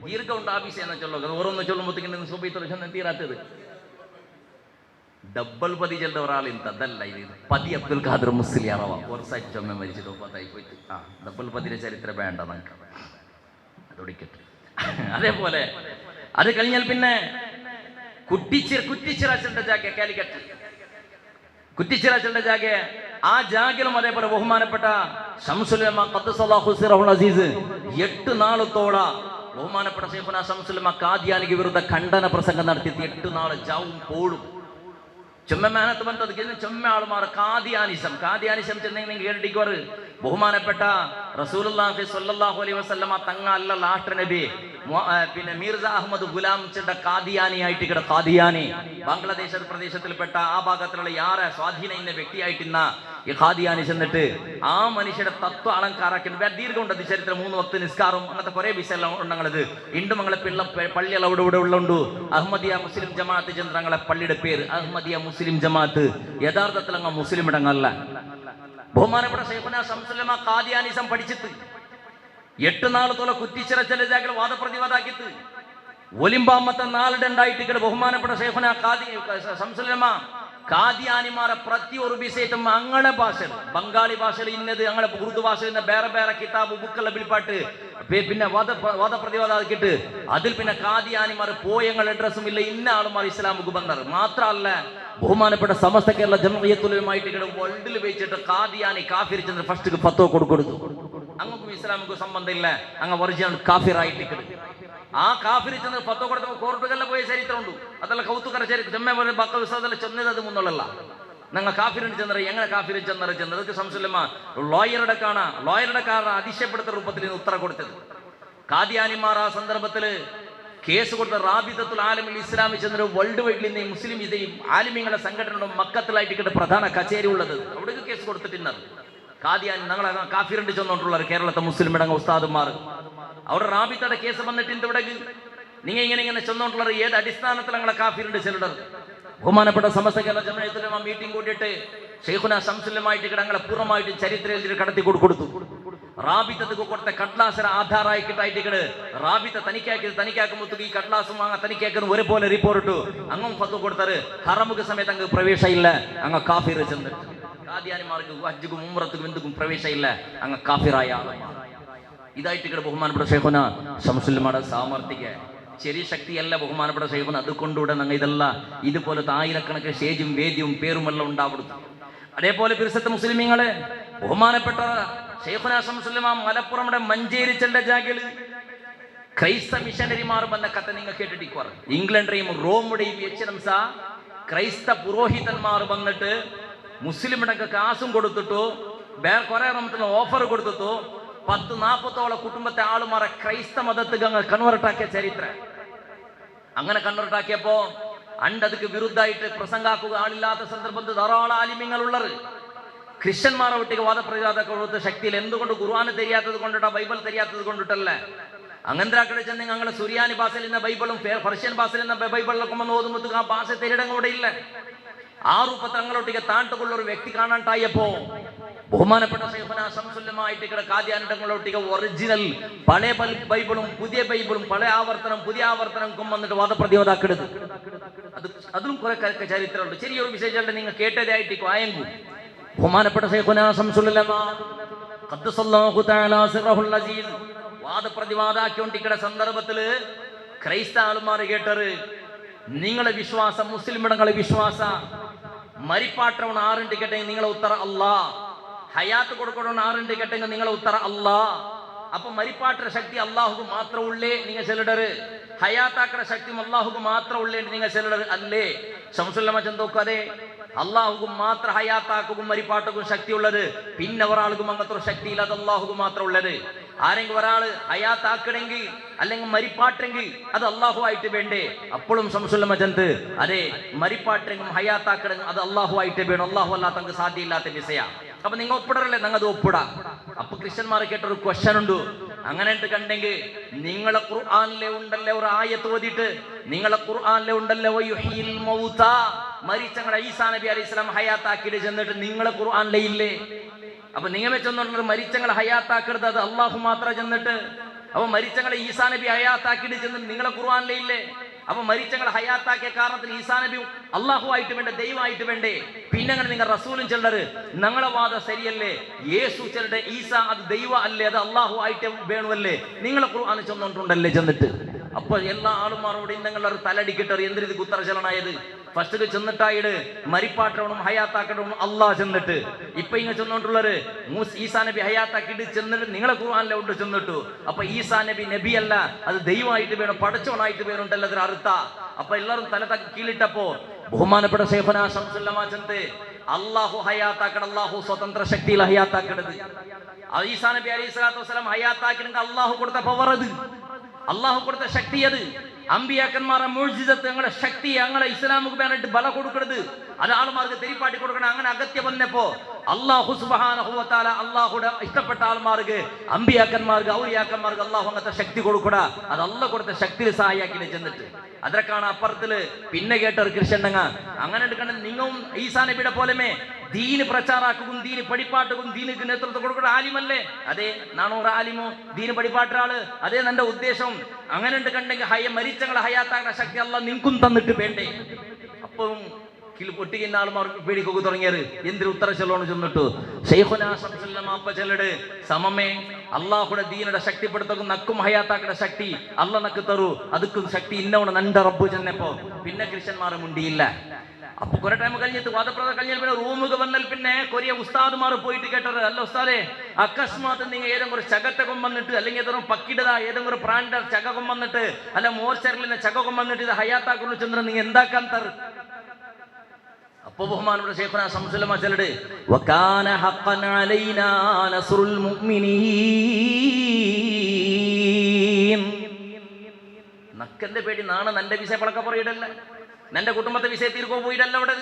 ദീർഘമുണ്ട് ആഫീസ് എന്നാ ചൊല്ലുക ഓരോന്ന് ചൊല്ലുമ്പോഴത്തേക്കും സുബൈത്തുൽ തീരാത്തത് ഡബിൾ പതി ചെല്ലുന്ന ഒരാളിന്ത അതല്ല ഇത് പതി അബ്ദുൽ ഖാദിർ മുസ്ലിയാറവ കുറച്ചായിട്ട് ചുമ മരിച്ചത് പതായി പോയിട്ട് ഡബിൾ പതിന്റെ ചരിത്രം വേണ്ട നമുക്ക് അതൊടിക്കട്ടെ. അതേപോലെ അത് കഴിഞ്ഞാൽ പിന്നെ കുറ്റിച്ചിറച്ചന്റെ ജാഗ കാലിക്കറ്റ് കുറ്റിച്ചിറച്ചന്റെ ജാഗ ആ ജാഗിലും അതേപോലെ ബഹുമാനപ്പെട്ട ശംസുല്ലമ ഖദ്ദസല്ലാഹു സിറഹുൽ അസീസ് 8 നാളത്തോള ബഹുമാനപ്പെട്ട ശൈഖുന ശംസുല്ലമ ഖാദിയാനിക്ക് വിരുദ്ധ ഖണ്ഡന പ്രസംഗം നടത്തിയിട്ട് 8 നാള് ജാവും പോളും ചുമ്മ മേനത്ത് ബന്ധത് ചുമ്മ ആളുമാർ ഖാദിയാനിസം ചെന്നെങ്കിൽ കേട്ടിക്കോർ ബഹുമാനപ്പെട്ട റസൂലുള്ളാഹി സ്വല്ലല്ലാഹു അലൈഹി വസല്ലമ തങ്ങ അല്ല ലാസ്റ്റ് നബി പിന്നെ മിർസ അഹമ്മദ് ഗുലാം ചെണ്ട ഖാദിയാനിയായിട്ട് ഖാദിയാനി ബംഗ്ലാദേശ് പ്രദേശത്തിൽപ്പെട്ട ആ ഭാഗത്തിലുള്ള യാറെ സ്വാധീന ഇന്ന വ്യക്തിയായിട്ടിന്ന ഈ ഖാദിയാനി ചെന്നിട്ട് ആ മനുഷ്യരുടെ തത്വ അലങ്കാരാക്കി ദീർഘമുണ്ട് ചരിത്രം 3 വക്ത് നിസ്കാരം അങ്ങനത്തെ കുറെ വിഷയം ഉണ്ടത് ഇണ്ടും ഞങ്ങളെ പള്ളികൾ അവിടെ ഇവിടെ ഉള്ളുണ്ട് അഹമ്മദിയ മുസ്ലിം ജമാഅത്ത് ചന്ദ്രങ്ങളെ പള്ളിയുടെ പേര് അഹമ്മദിയ മുസ്ലിം ജമാഅത്ത് യഥാർത്ഥത്തിൽ അങ്ങ് മുസ്ലിം ഇടങ്ങളല്ല. ബഹുമാനപ്പെട്ട ശൈഖുന ശംസുല്ലമ ഖാദിയാനിസം പഠിച്ചിട്ട് 8 നാളത്തോളം കുറ്റിച്ചിറച്ചൽ വാദപ്രതിവാദാക്കിത്ത് ഒലിമ്പാമത്തെ 4 ഉണ്ടായിട്ട് ബഹുമാനപ്പെട്ട ശൈഖുന ശംസുല്ലമ ಕಾದಿಯಾನಿಮಾರ ಪ್ರತಿಯೊಂದು ವಿಷಯದ ಅಂಗಳ ಭಾಷೆ ಬಂಗಾಳಿ ಭಾಷೆಯಲ್ಲಿ ಇನ್ನದು ಅಂಗಳ ಉರ್ದು ಭಾಷೆಯಿಂದ ಬೇರೆ ಬೇರೆ ಕಿತಾಬು ബുക്കെല്ലാം പിടിപ്പാട്ട് പിന്നെ വാദപ്രതിവാദം അതിൽ പിന്നെ കാദിയാനിമാർ പോയങ്ങൾ അഡ്രസ്സും ഇല്ല ഇന്ന ആളുമാർ ഇസ്ലാമുക്ക് ബന്ധർ മാത്രമല്ല ബഹുമാനപ്പെട്ട സമസ്ത കേരള ജംഇയ്യത്തുലമായിട്ട് വേൾഡിൽ വെച്ചിട്ട് കാദിയാനി കാഫിർ ചെന്ന് ഫസ്റ്റ് ഫത്വ കൊടുത്തു അങ്ങക്കും ഇസ്ലാമുക്കും സംബന്ധമില്ല അങ്ങ് ഒറിജിനൽ കാഫിറായിട്ട് ആ കാഫിർ ചെന്ന് ഫത്വ കൊടുത്തപ്പോൾ കോർട്ടുകളിൽ പോയ ചരിത്രമുണ്ട് അതെല്ലാം കൗതുകര ചരിത്രം ജമ്മ ബാക്കവി ഉസ്താദെല്ലാം ചെന്നത് അത് മുന്നുള്ളല്ല ഞങ്ങൾ കാഫിറിന് ചെന്നത് എങ്ങനെ കാഫിറിന് ചെന്നത് അതൊക്കെ സംശയമില്ല ലോയറുടെ കാരണം അതിശയപ്പെടുത്ത രൂപത്തിൽ ഉത്തരം കൊടുത്തത് കാദിയാനിമാർ ആ സന്ദർഭത്തിൽ കേസ് കൊടുത്ത റാബിതത്തുൽ ആലമിൽ ഇസ്ലാമി ചെന്നൊരു വേൾഡ് വൈഡിൽ നിന്ന് മുസ്ലിം ഇതേയും ആലിമ്യങ്ങളുടെ സംഘടനയുടെ മക്കത്തിലായിട്ട് പ്രധാന കച്ചേരി ഉള്ളത് അവിടേക്ക് കേസ് കൊടുത്തിട്ടുള്ളത് കാദിയാനി ഞങ്ങളെ കാഫിറിന്റെ ചെന്നോട്ടുള്ളവർ കേരളത്തെ മുസ്ലിം ഇടങ്ങ ഉസ്താദുമാർ അവിടെ റാബിത്തയുടെ കേസ് വന്നിട്ടുണ്ട് ഇവിടെ നിങ്ങൾ ഇങ്ങനെ ചെന്നോട്ടുള്ളവർ ഏത് അടിസ്ഥാനത്തിൽ ഞങ്ങളെ കാഫിറിന്റെ ചെല്ലുന്നത് ബഹുമാനപ്പെട്ട സമസ്ത കേരള ജംഇയ്യത്തുലമ മീറ്റിംഗ് കൂട്ടിയിട്ട് ഷെയ്ഖുന ശംസുല്ലമായിട്ട് ഞങ്ങളെ പൂർണ്ണമായിട്ട് ചരിത്രത്തിൽ കടത്തി കൊടുത്തു റാബിത്തക്ക് കൊടുത്ത കട്ലാസിന് ആധാരമായിട്ടായിട്ട് റാബിത്ത തനിക്കാക്കുമ്പോൾ ഈ കട്ലാസും അങ്ങ് തനിക്കാക്കുന്ന ഒരുപോലെ റിപ്പോർട്ട് അങ്ങും ഫത്വ കൊടുത്തത് ഹറമുക്ക് സമയത്ത് അങ്ങ് പ്രവേശമില്ല അങ്ങ് കാഫിർ ചെന്നിട്ട് കാദിയാനിമാർക്ക് ഹജ്ജുക്കും ഉംറത്തുക്കും എന്തുക്കും പ്രവേശമില്ല അങ്ങ് കാഫിറായ ഇതായിട്ട് ബഹുമാനപ്പെട്ട ഷെയ്ഖുന ശംസുല്ലമയുടെ സാമർത്ഥ്യ ചെറിയ ശക്തിയല്ല ബഹുമാനപ്പെട്ട ഷെയ്ഖുന അതുകൊണ്ടുകൂടെ ഞങ്ങൾ ഇതെല്ലാം ഇതുപോലത്തെ ആയിരക്കണക്കിന് സ്റ്റേജും വേദിയും പേരുമെല്ലാം ഉണ്ടാവുന്നു അതേപോലെ പിരിസത്തെ മുസ്ലിമീങ്ങളെ ബഹുമാനപ്പെട്ട ഷെയ്ഖുന ശംസുല്ലമ മലപ്പുറം മഞ്ചേരി ചെണ്ട ജാഗിൽ ക്രൈസ്ത മിഷനറിമാർ വന്ന കഥ നിങ്ങൾ കേട്ടിട്ടിക്കുവാർ ഇംഗ്ലണ്ടിലെയും റോമുടെയും എച്ചനംസ ക്രൈസ്ത പുരോഹിതന്മാർ വന്നിട്ട് മുസ്ലിമിടക്ക് കാശും കൊടുത്തിട്ടു വേറെ കുറെ നമുക്ക് ഓഫർ കൊടുത്തിട്ടു 10-40 കുടുംബത്തെ ആളുമാരെ ക്രൈസ്ത മതത്തിക്ക് അങ്ങ് കൺവേർട്ട് ആക്കിയ ചരിത്രം അങ്ങനെ കൺവേർട്ട് ആക്കിയപ്പോ അണ്ടതിക്ക് വിരുദ്ധമായിട്ട് പ്രസംഗാക്കുക ആളില്ലാത്ത സന്ദർഭത്തിൽ ധാരാളം ആലിമ്യങ്ങളുള്ളത് ക്രിസ്ത്യന്മാരെ വിട്ടിക്ക് വാദപ്രതിവാദ കൊടുത്ത ശക്തിയിൽ എന്തുകൊണ്ട് ഖുർആൻ தெரியாത്തത് കൊണ്ടിട്ടാ ബൈബിൾ தெரியாത്തത് കൊണ്ടിട്ടല്ല അങ്ങനത്തെ ആക്കളെ ചെന്ന് ഞങ്ങൾ സുറിയാനി ഭാഷയിൽ നിന്ന് ബൈബിളും പെർഷ്യൻ ഭാഷയിൽ നിന്ന് ബൈബിളിലൊക്കെ വന്ന് ഓതുമ്പോൾ ആ ഭാഷ തെരിടങ്ങൂടെ ഇല്ല ആ രൂപത്തിൽ ഞങ്ങളൊട്ടിക്ക് താണ്ടുകൊള്ള ഒരു വ്യക്തി കാണാണ്ടായപ്പോ ബഹുമാനപ്പെട്ട ഷെയ്ഖുന ശംസുല്ലമായിട്ട് കാദിയാനിടങ്ങളൊട്ടിക്ക് ഒറിജിനൽ പഴയ ബൈബിളും പുതിയ ബൈബിളും പഴയ ആവർത്തനം പുതിയ ആവർത്തനം വന്നിട്ട് വാദപ്രതിവാദാക്കെടുത്ത് അതിലും കുറെ ചരിത്രമുണ്ട് ചെറിയൊരു വിശേഷം നിങ്ങൾ കേട്ടതായിട്ട് ആയെങ്കു ബഹുമാനപ്പെട്ട ഷെയ്ഖുന ശംസുല്ലമ ഖദ്ദസല്ലാഹു തആല സിറഹുൽ അസീസ് വാദപ്രതിവാദാക്കിക്കൊണ്ടിരിക്കുന്ന സന്ദർഭത്തില് ക്രൈസ്ത ആളുമാർ കേട്ടത് നിങ്ങളെ വിശ്വാസം മുസ്ലിമിടങ്ങളെ വിശ്വാസ മരിപ്പാട്ടവൺ ആറിന്റെ കേട്ടെങ്കിൽ നിങ്ങളെ ഉത്തര അല്ലാ ഹയാത്ത് കൊടുക്കണം ആറിന്റെ കേട്ടെങ്കിൽ നിങ്ങളെ ഉത്തര അല്ലാ അപ്പൊ മരിപ്പാട്ട ശക്തി അള്ളാഹുക്ക് മാത്രം ഉള്ളേ നിങ്ങൾ ചെല്ലടര് ഹയാത്താക്കട ശക്തി അള്ളാഹുക്ക് മാത്രം ഉള്ളേ നിങ്ങൾ ചെല്ലടര് അല്ലേ ശംസുല്ലമ ചെന്തോക്കും അതെ അള്ളാഹുക്കും മാത്രം ഹയാത്താക്കും മരിപ്പാട്ടക്കും ശക്തി ഉള്ളത് പിന്നെ ഒരാൾക്കും അങ്ങനത്തെ ശക്തി ഇല്ല അത് അള്ളാഹുക്ക് മാത്രം ഉള്ളത് ആരെങ്കിലും ഒരാള് ഹയാത്താക്കണമെങ്കിൽ അല്ലെങ്കിൽ മരിപ്പാട്ടെങ്കിൽ അത് അള്ളാഹു ആയിട്ട് വേണ്ടേ അപ്പോഴും ശംസുല്ലമ ചന്ത് അതെ മരിപ്പാട്ടെങ്കിലും ഹയാത്താക്കണമെങ്കിൽ അത് അള്ളാഹു ആയിട്ട് വേണം അള്ളാഹു അല്ലാത്ത നമുക്ക് സാധ്യമില്ലാത്ത വിഷയ അപ്പൊ നിങ്ങൾ ഒപ്പിടറല്ലേ നിങ്ങൾ അത് ഒപ്പിടാം അപ്പൊ ക്രിസ്ത്യന്മാർ കേട്ടൊരു ക്വസ്റ്റ്യൻ ഉണ്ട് അങ്ങനെ കണ്ടെങ്കിൽ നിങ്ങളെ ഖുർആനിലെ ഉണ്ടല്ലേ ഒരു ആയത്ത് ഓതിയിട്ട് നിങ്ങളെ ഖുർആനിലെ ഉണ്ടല്ലേ മരിച്ചങ്ങളുടെ ഈസാ നബി അലൈഹി സ്വലാം ഹയാത്താക്കിയിട്ട് ചെന്നിട്ട് നിങ്ങളെ ഖുർആനിലെ ഇല്ലേ അപ്പൊ നിങ്ങൾ വെച്ചെന്ന് മരിച്ചങ്ങളെ ഹയാത്താക്കരുത് അത് അള്ളാഹു മാത്രം ചെന്നിട്ട് അപ്പൊ മരിച്ചങ്ങളെ ഈസാ നബി ഹയാത്താക്കിയിട്ട് ചെന്നിട്ട് നിങ്ങളെ ഖുർആനിലെ ഇല്ലേ അപ്പൊ മരിച്ചങ്ങളെ ഹയാത്താക്കിയ കാരണത്തിന് ഈസാ നബി അള്ളാഹു ആയിട്ട് വേണ്ടേ ദൈവമായിട്ട് വേണ്ടേ പിന്നെ അങ്ങനെ നിങ്ങൾ റസൂലും ചെല്ലറ് ഞങ്ങളെ വാദം ശരിയല്ലേ യേശു ചെല്ലട്ടെ ഈസാ അത് ദൈവ അല്ലേ അത് അള്ളാഹു ആയിട്ട് വേണമല്ലേ നിങ്ങളെ ഖുർആൻ ചെന്നോണ്ടുണ്ടല്ലേ ചെന്നിട്ട് അപ്പൊ എല്ലാ ആളുമാരോട് നിങ്ങളൊരു തലടിക്കിട്ടൊരു എന്തിന് ഇത് കുത്തറ ചെല്ലണായത് ഫസ്റ്റ് ചെന്നിട്ടായിട്ട് മരിപ്പാട്ടവണം ഹയാത്താക്കണവും അള്ളാഹ് ചെന്നിട്ട് ഇപ്പൊ ഇങ്ങനെ ചെന്നോണ്ടുള്ളവര് ഈസാ നബി ഹയാത്താക്കിയിട്ട് ചെന്നിട്ട് നിങ്ങളെ ഖുർആനിലെ ഉണ്ട് ചെന്നിട്ടു അപ്പൊ ഈസാ നബി നബിയല്ല അത് ദൈവമായിട്ട് വേണം പടച്ചവനായിട്ട് വേണുണ്ടല്ലോ അതിന് അർത്ഥ അപ്പൊ എല്ലാവരും തല കീഴിട്ടപ്പോ ബഹുമാനപ്പെട്ട ഷെയ്ഖുന ശംസുല്ലമ ചന്ത് അള്ളാഹു ഹയാത്താക്കണം അള്ളാഹു സ്വതന്ത്ര ശക്തിയിൽ ഹയാത്താക്കണത് ഈസാ നബി അലൈഹി സ്വലാത്തു വസ്സലാം ഹയാത്താക്കണമെങ്കിൽ അള്ളാഹു കൊടുത്ത പവർ അത് അള്ളാഹു കൊടുത്ത ശക്തി അത് അമ്പിയാക്കന്മാരെ മുഅ്ജിസത്ത് ഞങ്ങളെ ശക്തി ഞങ്ങളെ ഇസ്ലാമുക്ക് വേണ്ടിട്ട് ബല കൊടുക്കരുത് അത് ആൾമാർക്ക് തെരിപ്പാട്ടി കൊടുക്കണം അങ്ങനെ അഗത്യം വന്നപ്പോ അള്ളാഹു സുബ്ഹാനഹു വ തആല അള്ളാഹുടെ ഇഷ്ടപ്പെട്ട ആൾമാർക്ക് അമ്പിയാക്കന്മാർക്ക് ഔലിയാക്കന്മാർക്ക് അള്ളാഹു അങ്ങനത്തെ ശക്തി കൊടുക്കടാ അത് അള്ളാഹ് കൊടുത്ത ശക്തി സഹായിക്കില്ല ചെന്നിട്ട് അതിനൊക്കെയാണ് അപ്പുറത്തില് പിന്നെ കേട്ടൊരു ക്രിസ്ത്യൻ അങ്ങനെ എടുക്കണ നിങ്ങളും ഈസാ നബിയുടെ പോലെമേ ദീന് പ്രചാരാക്കും ദീന് പഠിപ്പാട്ടും ദീനിക്ക് നേതൃത്വം കൊടുക്കുന്ന ആലിമല്ലേ അതെ നാണോ ആലിമോ ദീന് പഠിപ്പാട്ടാള് അതേ എന്റെ ഉദ്ദേശം അങ്ങനെ കണ്ടെങ്കിൽ മരിച്ചങ്ങളെ ഹയാത്താക്കുന്ന ശക്തി അല്ല നിങ്ങൾക്കും തന്നിട്ട് വേണ്ടേ അപ്പം പൊട്ടിക്കുന്ന ആൾമാർ പേടിക്കൊക്കെ തുടങ്ങിയത് എന്തൊരു ഉത്തര ചെല്ലോന്ന് ചെന്നിട്ടു ശൈഖുനാ ശംസുൽ അപ്പ ചെല്ലട് സമമേ അള്ളാഹുടെ ദീനയുടെ ശക്തിപ്പെടുത്തും നക്കും ഹയാത്താക്കയുടെ ശക്തി അല്ല നക്ക് തരൂ അതുക്കും ശക്തി ഇന്നവണ് നന്റെ റബ്ബു ചെന്നപ്പോ പിന്നെ ക്രിസ്ത്യന്മാർ മുണ്ടിയില്ല. അപ്പൊ കുറെ ടൈം കഴിഞ്ഞിട്ട് വാദപ്രദ കഴിഞ്ഞാൽ പിന്നെ റൂമുക വന്നാൽ പിന്നെ കൊറിയ ഉസ്താദ്മാർ പോയിട്ട് കേട്ടത് അല്ല ഉസ്താദെ അക്കസ്മാത്ത് നിങ്ങൾ ഏതെങ്കിലും ഒരു ചകത്തെ കൊമ്പന്നിട്ട് അല്ലെങ്കിൽ ഏതെങ്കിലും പക്കിടത ഏതെങ്കിലും ഒരു പ്രാണിന്റെ ചക കൊമ്പന്നിട്ട് അല്ല മോർച്ചറിലിന്റെ ചക കൊമ്പന്നിട്ട് ഇത് ഹയാത്താക്കുന്നു ചന്ദ്രൻ നിങ്ങൾ എന്താക്കാൻ തർ. അപ്പൊ ബഹുമാനപ്പെട്ട ശൈഖുനാ ശംസുൽ ഉലമ ചെല്ലട് വകാന ഹഖൻ അലൈനാ നസ്റുൽ മുഅ്മിനീൻ. നക്കന്റെ പേടി നാണ് നന്റെ വിഷയ പളക്ക പറയിടല്ല, നിന്റെ കുടുംബത്തെ വിഷയ തീർക്കോ പോയിട്ടല്ല അവിടെ,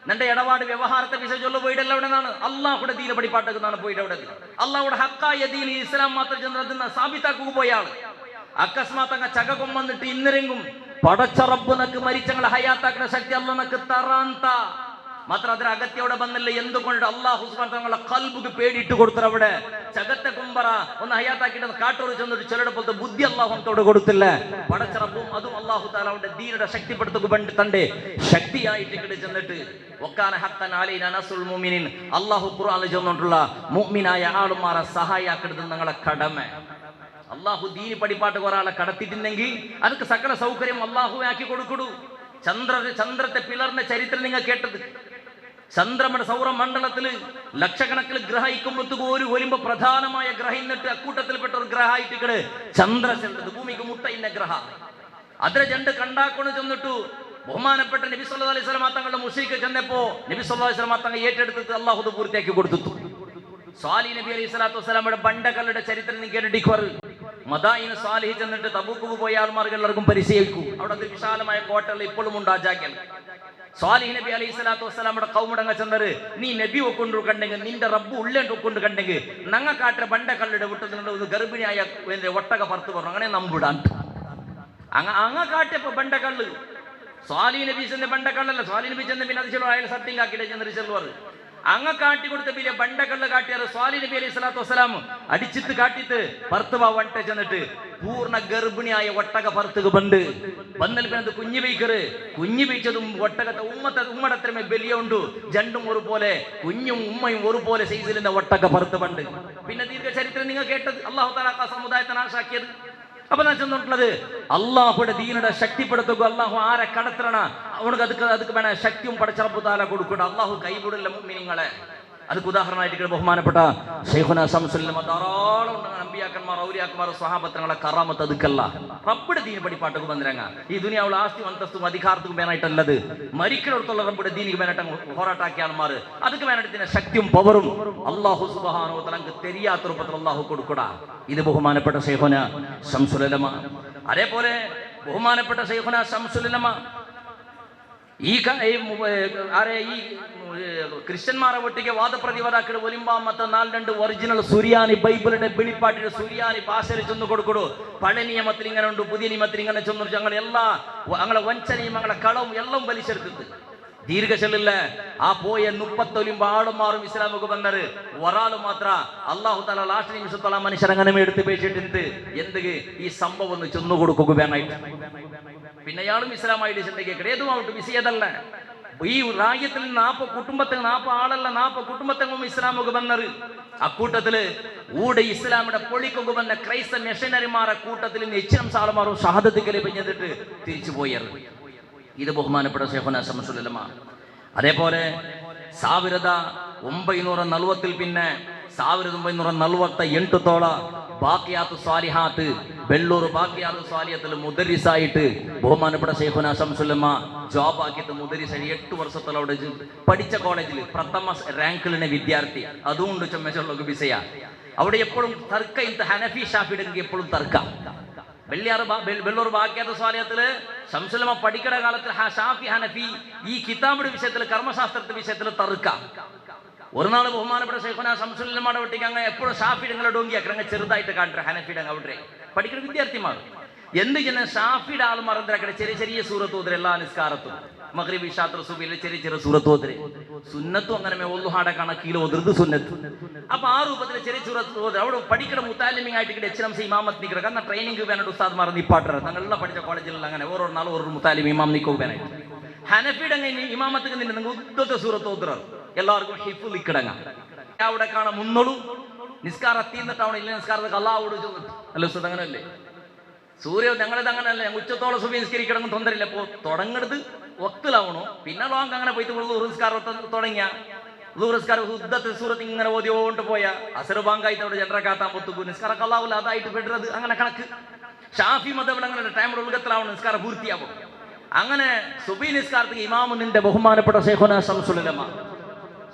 നിന്റെ ഇടപാട് വ്യവഹാരത്തെ വിഷയ ചൊല്ലു പോയിട്ടല്ല അവിടെ നിന്നാണ് അള്ളാഹുടെ ദീന പഠിപ്പാട്ടേക്കാണ് പോയിട്ട് അവിടെ. അള്ളാഹുടെ ഹക്കായ ദീൻ ഇസ്ലാം മാത്രം ചെന്ന് സ്ഥാപിത്താക്കുക പോയാള് അക്കസ്മാത്ത് അങ്ങ് ചക കൊമ്പന്നിട്ട് ഇന്നരെങ്കും പടച്ച റബ്ബ് നക്ക് മരിച്ചങ്ങളെ ഹയാത്താക്കുന്ന ശക്തി അല്ല നക്ക് തറാന്ത മാത്ര അതിന് അകത്തിയോടെ വന്നില്ല. എന്തുകൊണ്ട് അള്ളാഹു സുബ്ഹാനഹു തങ്ങളെ ഖൽബുക്ക് പേടിയിട്ട് കൊടുത്തത് അവിടെ ചകത്തെ കുമ്പറ ഒന്ന് ഹയാത്താക്കിയിട്ട് കാട്ടൂർ ചെന്നിട്ട് ചിലരുടെ പോലത്തെ ബുദ്ധി അള്ളാഹു അങ്ങോട്ട് കൊടുത്തില്ല. പടച്ച റബ്ബും അതും അള്ളാഹു തആല അവന്റെ ദീനയുടെ ശക്തിപ്പെടുത്തുക വേണ്ടി തന്റെ ശക്തിയായിട്ട് ഇവിടെ ചെന്നിട്ട് വക്കാന ഹഖൻ അലൈനാ നസ്റുൽ മുഅ്മിനീൻ അള്ളാഹു ഖുർആനിൽ ചെന്നിട്ടുള്ള മുഅ്മിനായ ആളുമാരെ സഹായിക്കുന്നത് നിങ്ങളെ കടമ. അള്ളാഹു ദീനി പഠിപ്പാട്ട് ഒരാളെ കടത്തിയിട്ടുണ്ടെങ്കിൽ അതൊക്കെ സകല സൗകര്യം അള്ളാഹു ആക്കി കൊടുക്കൂ. ചന്ദ്രത്തെ പിളർന്ന ചരിത്രം നിങ്ങൾ കേട്ടത്, ചന്ദ്രമയുടെ സൗരമണ്ഡലത്തില് ലക്ഷക്കണക്കിൽ ഗ്രഹിക്കുമ്പോഴത്തേക്ക് ഒരു വരുമ്പോ പ്രധാനമായ ഗ്രഹം എന്നിട്ട് അക്കൂട്ടത്തിൽപ്പെട്ട ഒരു ഗ്രഹമായിട്ട് ചന്ദ്ര ചെല്ലത് ഭൂമിക്ക് മുട്ട ഇന്ന ഗ്രഹ അതിനെ രണ്ട് കണ്ടാക്കൊണ്ട് ചെന്നിട്ടു ബഹുമാനപ്പെട്ട നബി സല്ലല്ലാഹു അലൈഹി വസല്ലം തങ്ങളുടെ മുശ്രിക്ക് ചെന്നപ്പോ നബി സല്ലല്ലാഹു അലൈഹി വസല്ലം തങ്ങൾ ഏറ്റെടുത്തിട്ട് അള്ളാഹു പൂർത്തിയാക്കി കൊടുത്തു. സ്വാലിഹ് നബി അലൈഹി സ്വലാത്തു വസ്സലാമയുടെ ബണ്ടകളുടെ ചരിത്രം കേട്ടിട്ടിക്കോർ മദായിന് സ്വാലിഹ് ചെന്നിട്ട് തബൂക്ക് പോയ ആൾമാർക്ക് എല്ലാവർക്കും പരിശീലിക്കും. അവിടെ വിശാലമായ കോട്ടകൾ ഇപ്പോഴും ഉണ്ട്. ആജാക്കൽ സ്വാലിഹ് നബി അലൈഹി സ്വലാത്തു വസ്സലാമയുടെ കൗമുടങ്ങ ചെന്നത് നീ നബി ഒക്കൊണ്ട് കണ്ടെങ്കിൽ നിന്റെ റബ്ബ് ഉള്ളേണ്ട് ഒക്കൊണ്ട് കണ്ടെങ്കിൽ ഞങ്ങൾക്കാട്ടെ ബണ്ടക്കല്ലിടെ വിട്ടത് ഗർഭിണിയായ ഒട്ടക പറത്ത് പറഞ്ഞു അങ്ങനെ നമ്പിടാൻ അങ്ങ കാട്ടിയപ്പോ ബണ്ടക്കള്ള് സ്വാലിഹ് നബി ചെന്ന ബണ്ടക്കള്ളല്ല. സ്വാലിഹ് നബി ചെന്ന പിന്നെ അത് ചെലവ് അയാൾ സത്യം കാക്കിയിട്ട് ചെന്നിട്ട് ചെല്ലുവാർ അങ്ങ കാട്ടി കൊടുത്ത വലിയ ബണ്ടക്കള്ള് കാട്ടിയാറ് സ്വാലിഹ് നബി അലൈഹി സ്വലാത്തു വസ്സലാം അടിച്ചിട്ട് കാട്ടിട്ട് ഭർത്തവ വട്ട ചെന്നിട്ട് പൂർണ്ണ ഗർഭിണിയായ ഒട്ടക ഭർത്തുക ബണ്ട് വന്നൽ പിന്നെ കുഞ്ഞു വയ്ക്കറ് കുഞ്ഞു വയ്ച്ചതും ഒട്ടകത്തെ ഉമ്മടത്രമേ ബലിയുണ്ട് ജണ്ടും ഒരുപോലെ കുഞ്ഞും ഉമ്മയും ഒരുപോലെ സൈസിലിന്റെ ഒട്ടക ഭർത്ത് ബണ്ട്. പിന്നെ ദീർഘചരിത്രം നിങ്ങൾ കേട്ടത് അള്ളാഹു തആല ആ സമുദായത്തെ നാശാക്കിയത്. അപ്പൊ ഞാൻ ചെന്നിട്ടുള്ളത് അള്ളാഹുടെ ദീനയുടെ ശക്തിപ്പെടുത്തുക. അള്ളാഹു ആരെ കടത്തണ അവനക്ക് അതുക്ക് വേണ ശക്തിയും പടച്ച റബ്ബ് തആല കൊടുക്കുക. അള്ളാഹു കൈവിടില്ല മുഅ്മിനീങ്ങളെ. അതുക്ക് ഉദാഹരണമായിട്ട് ബഹുമാനപ്പെട്ട ശൈഖുനാ ശംസുൽ ഉലമ ധാരാളം അമ്പിയാക്കന്മാർ ഔലിയാക്കന്മാർ സ്വഹാബത്തങ്ങളെ കറാമത്ത് അതുക്കല്ല റബ്ബുടെ ദീന പഠിപ്പാട്ടക്ക് ബന്ധരങ്ങ ഈ ദുനിയാവുള്ള ആസ്തിയും അന്തസ്തും അധികാരത്തും വേണമായിട്ടല്ലത് മരിക്കലോടത്തുള്ള റബ്ബുടെ ദീനിക്ക് വേണ്ടിട്ട് പോരാട്ടാക്കിയ ആൾമാർ അതുക്ക് വേണ്ടിട്ട് ശക്തിയും പവറും അള്ളാഹു സുബ്ഹാനഹു വ തആല തെരിയാത്ത രൂപത്തിൽ അള്ളാഹു കൊടുക്കടാ. ഇത് ബഹുമാനപ്പെട്ട ശൈഖുനാ ശംസുൽ ഉലമ. അതേപോലെ ബഹുമാനപ്പെട്ട ശൈഖുനാ ശംസുൽ ഉലമ ഈ ക്രിസ്ത്യന്മാരെ ഒട്ടിക്ക് വാദപ്രതിവാദാക്കൾ ഒലിമ്പാമത്തെ 4 ഒറിജിനൽ സുറിയാനി ബൈബിളിന്റെ വെളിപ്പാട്ടിന്റെ സുറിയാനി ഭാഷയിൽ ചെന്ന് കൊടുക്കൂ. പഴയ നിയമത്തിൽ ഇങ്ങനെ ഉണ്ട്, പുതിയ നിയമത്തിൽ ഇങ്ങനെ ചെന്നു ഞങ്ങൾ എല്ലാ ഞങ്ങളെ വഞ്ചനയും ഞങ്ങളെ കളവും എല്ലാം വലിച്ചെടുത്തിട്ട് ദീർഘശലില്ല ആ പോയ 30 ആളുമാറും ഇസ്ലാമുക്ക് വന്നത് ഒരാൾ മാത്ര അള്ളാഹു തആല ലാസ്റ്റ് നിമിഷത്തോളം മനുഷ്യരങ്ങനെ എടുത്ത് പേശിട്ടിട്ട് എന്ത് ഈ സംഭവം ഒന്ന് ചെന്നു കൊടുക്കുക വേണമായിട്ട്. പിന്നെ അയാളും ഇസ്ലാമായിട്ട് ചിന്തയ്ക്ക് ഏതുമാവട്ടെ വിഷയതല്ല. ഈ രാജ്യത്തിൽ 40 കുടുംബത്തിൽ 40 ആളല്ല 40 കുടുംബത്തെങ്ങും ഇസ്ലാമുക്ക് വന്നത്. അക്കൂട്ടത്തില് ഊടെ ഇസ്ലാമിയുടെ പൊളിക്കൊക്കെ വന്ന ക്രൈസ്തവ മിഷനറിമാരെ കൂട്ടത്തിൽ എച്ചിനം സാളമാറും ഷഹാദത്തിക്കല് പിഞ്ഞിട്ട് തിരിച്ചു പോയത്. ഇത് ബഹുമാനപ്പെട്ട ശൈഖുനാ ശംസുൽ ഉലമ. അതേപോലെ 1940 പിന്നെ 1948 ബാക്കിയാത്ത് സ്വാലിഹാത്ത് വെള്ളൂർ ബാക്കിയാത്ത് സ്വാലിഹത്തിൽ മുദരിസായിട്ട് ബഹുമാനപ്പെട്ട ശൈഖുനാ ശംസുൽ ഉലമ ജോബ് ആക്കിയിട്ട് മുദരിസായി 8 വർഷത്തോളം അവിടെ പഠിച്ച കോളേജിൽ പ്രഥമ റാങ്കിലിനെ വിദ്യാർത്ഥി. അതുകൊണ്ട് ചെമ്മച്ചുള്ള വിഷയ അവിടെ എപ്പോഴും തർക്ക ഇന്ന് ഹനഫി ഷാഫിയുടെ എപ്പോഴും തർക്ക. വെള്ളൂർ ബാക്കിയാത്ത സ്വാലിഹത്തില് ശംസുൽ ഉലമ പഠിക്കുന്ന കാലത്ത് ഷാഫി ഹനഫി ഈ കിതാബിന്റെ വിഷയത്തിൽ കർമ്മശാസ്ത്രത്തിന്റെ വിഷയത്തിൽ തർക്ക. ഒരു നാൾ ബഹുമാനപ്പെട്ട ശൈഖുനാ ശംസുൽ ഉലമയുടെ ഒട്ടിക്ക് അങ്ങനെ എപ്പോഴും ഷാഫിയുടെ ഡോങ്കിയാക്കി അങ്ങനെ ചെറുതായിട്ട് കാണിട്ട് ഹനഫിയുടെ അവിടെ പഠിക്കുന്ന വിദ്യാർത്ഥിമാർ എന്ത് ചെയ്യുന്ന ഷാഫിയുടെ ആൾമാർ എന്താക്കട്ടെ ചെറിയ ചെറിയ സൂറത്ത് ഓതര് എല്ലാ നിസ്കാരത്തും മഗ്രിബ് ഇശാ സുബഹിയിലെ ചെറിയ ചെറിയ സൂറത്ത് ഓതര് സുന്നത്തും അങ്ങനെ ഒല്ലുഹാടെ കണക്കിൽ ഓതരുത് സുന്നത്ത്. അപ്പൊ ആ രൂപത്തിൽ ചെറിയ സൂറത്ത് ഓതര് അവിടെ പഠിക്കുന്ന മുത്താലിമിങ് ആയിട്ട് എച്ച് ഇമാമത്ത് നിൽക്കുക. കാരണം ട്രെയിനിങ് വേണ്ട ഉസ്താദ്മാർ നിപ്പാട്ടർ ഞങ്ങളെല്ലാം പഠിച്ച കോളേജിൽ അങ്ങനെ ഓരോ നാളും ഒരു മുത്താലിം ഇമാം നിൽക്കുക വേനായിട്ട് ഹനഫിടങ്ങ ഇമാമത്തുക്ക് നിന്നെ നിങ്ങൾ ഉദ്ദത്തെ സൂറത്ത് ഓതുറാറ് എല്ലാവർക്കും ഹിഫുൽ ഇക്കിടങ്ങ അവിടെ കാണാൻ മുന്നോളൂ നിസ്കാരം തീർന്നിട്ടാവണം ഇല്ല നിസ്കാരത്തെ കള്ളാവോട് ചോദിച്ചു അല്ല ഉസ്താദ് അങ്ങനല്ലേ സൂര്യ ഞങ്ങളത് അങ്ങനല്ലേ ഞങ്ങൾ ഉച്ചത്തോളം സുബി നിസ്കരിക്കണമെന്ന് തൊന്തരില്ല അപ്പോൾ തുടങ്ങരുത് ഒത്തിലാവണോ പിന്നെ ലോങ് അങ്ങനെ പോയിട്ട് നിസ്കാരം തുടങ്ങിയ നിസ്കാരം ഉദ്ദത്തെ സൂറത്ത് ഇങ്ങനെ ഓതിയോണ്ട് പോയ അസർ ബാങ്കായിട്ട് അവിടെ ജനറക്കാത്താൻ പൊത്തുക്കു നിസ്കാരം കള്ളാവില്ല അതായിട്ട് പെടുന്നത് അങ്ങനെ കണക്ക് ഷാഫി മതവിടെ അങ്ങനെ ടൈമിൽ ഉൾഗത്തിലാവണം നിസ്കാരം പൂർത്തിയാവും അങ്ങനെ സുബി നിസ്കാരത്തിൽ ഇമാമു നിന്റെ ബഹുമാനപ്പെട്ട ശൈഖുനാ ശംസുൽ ഉലമ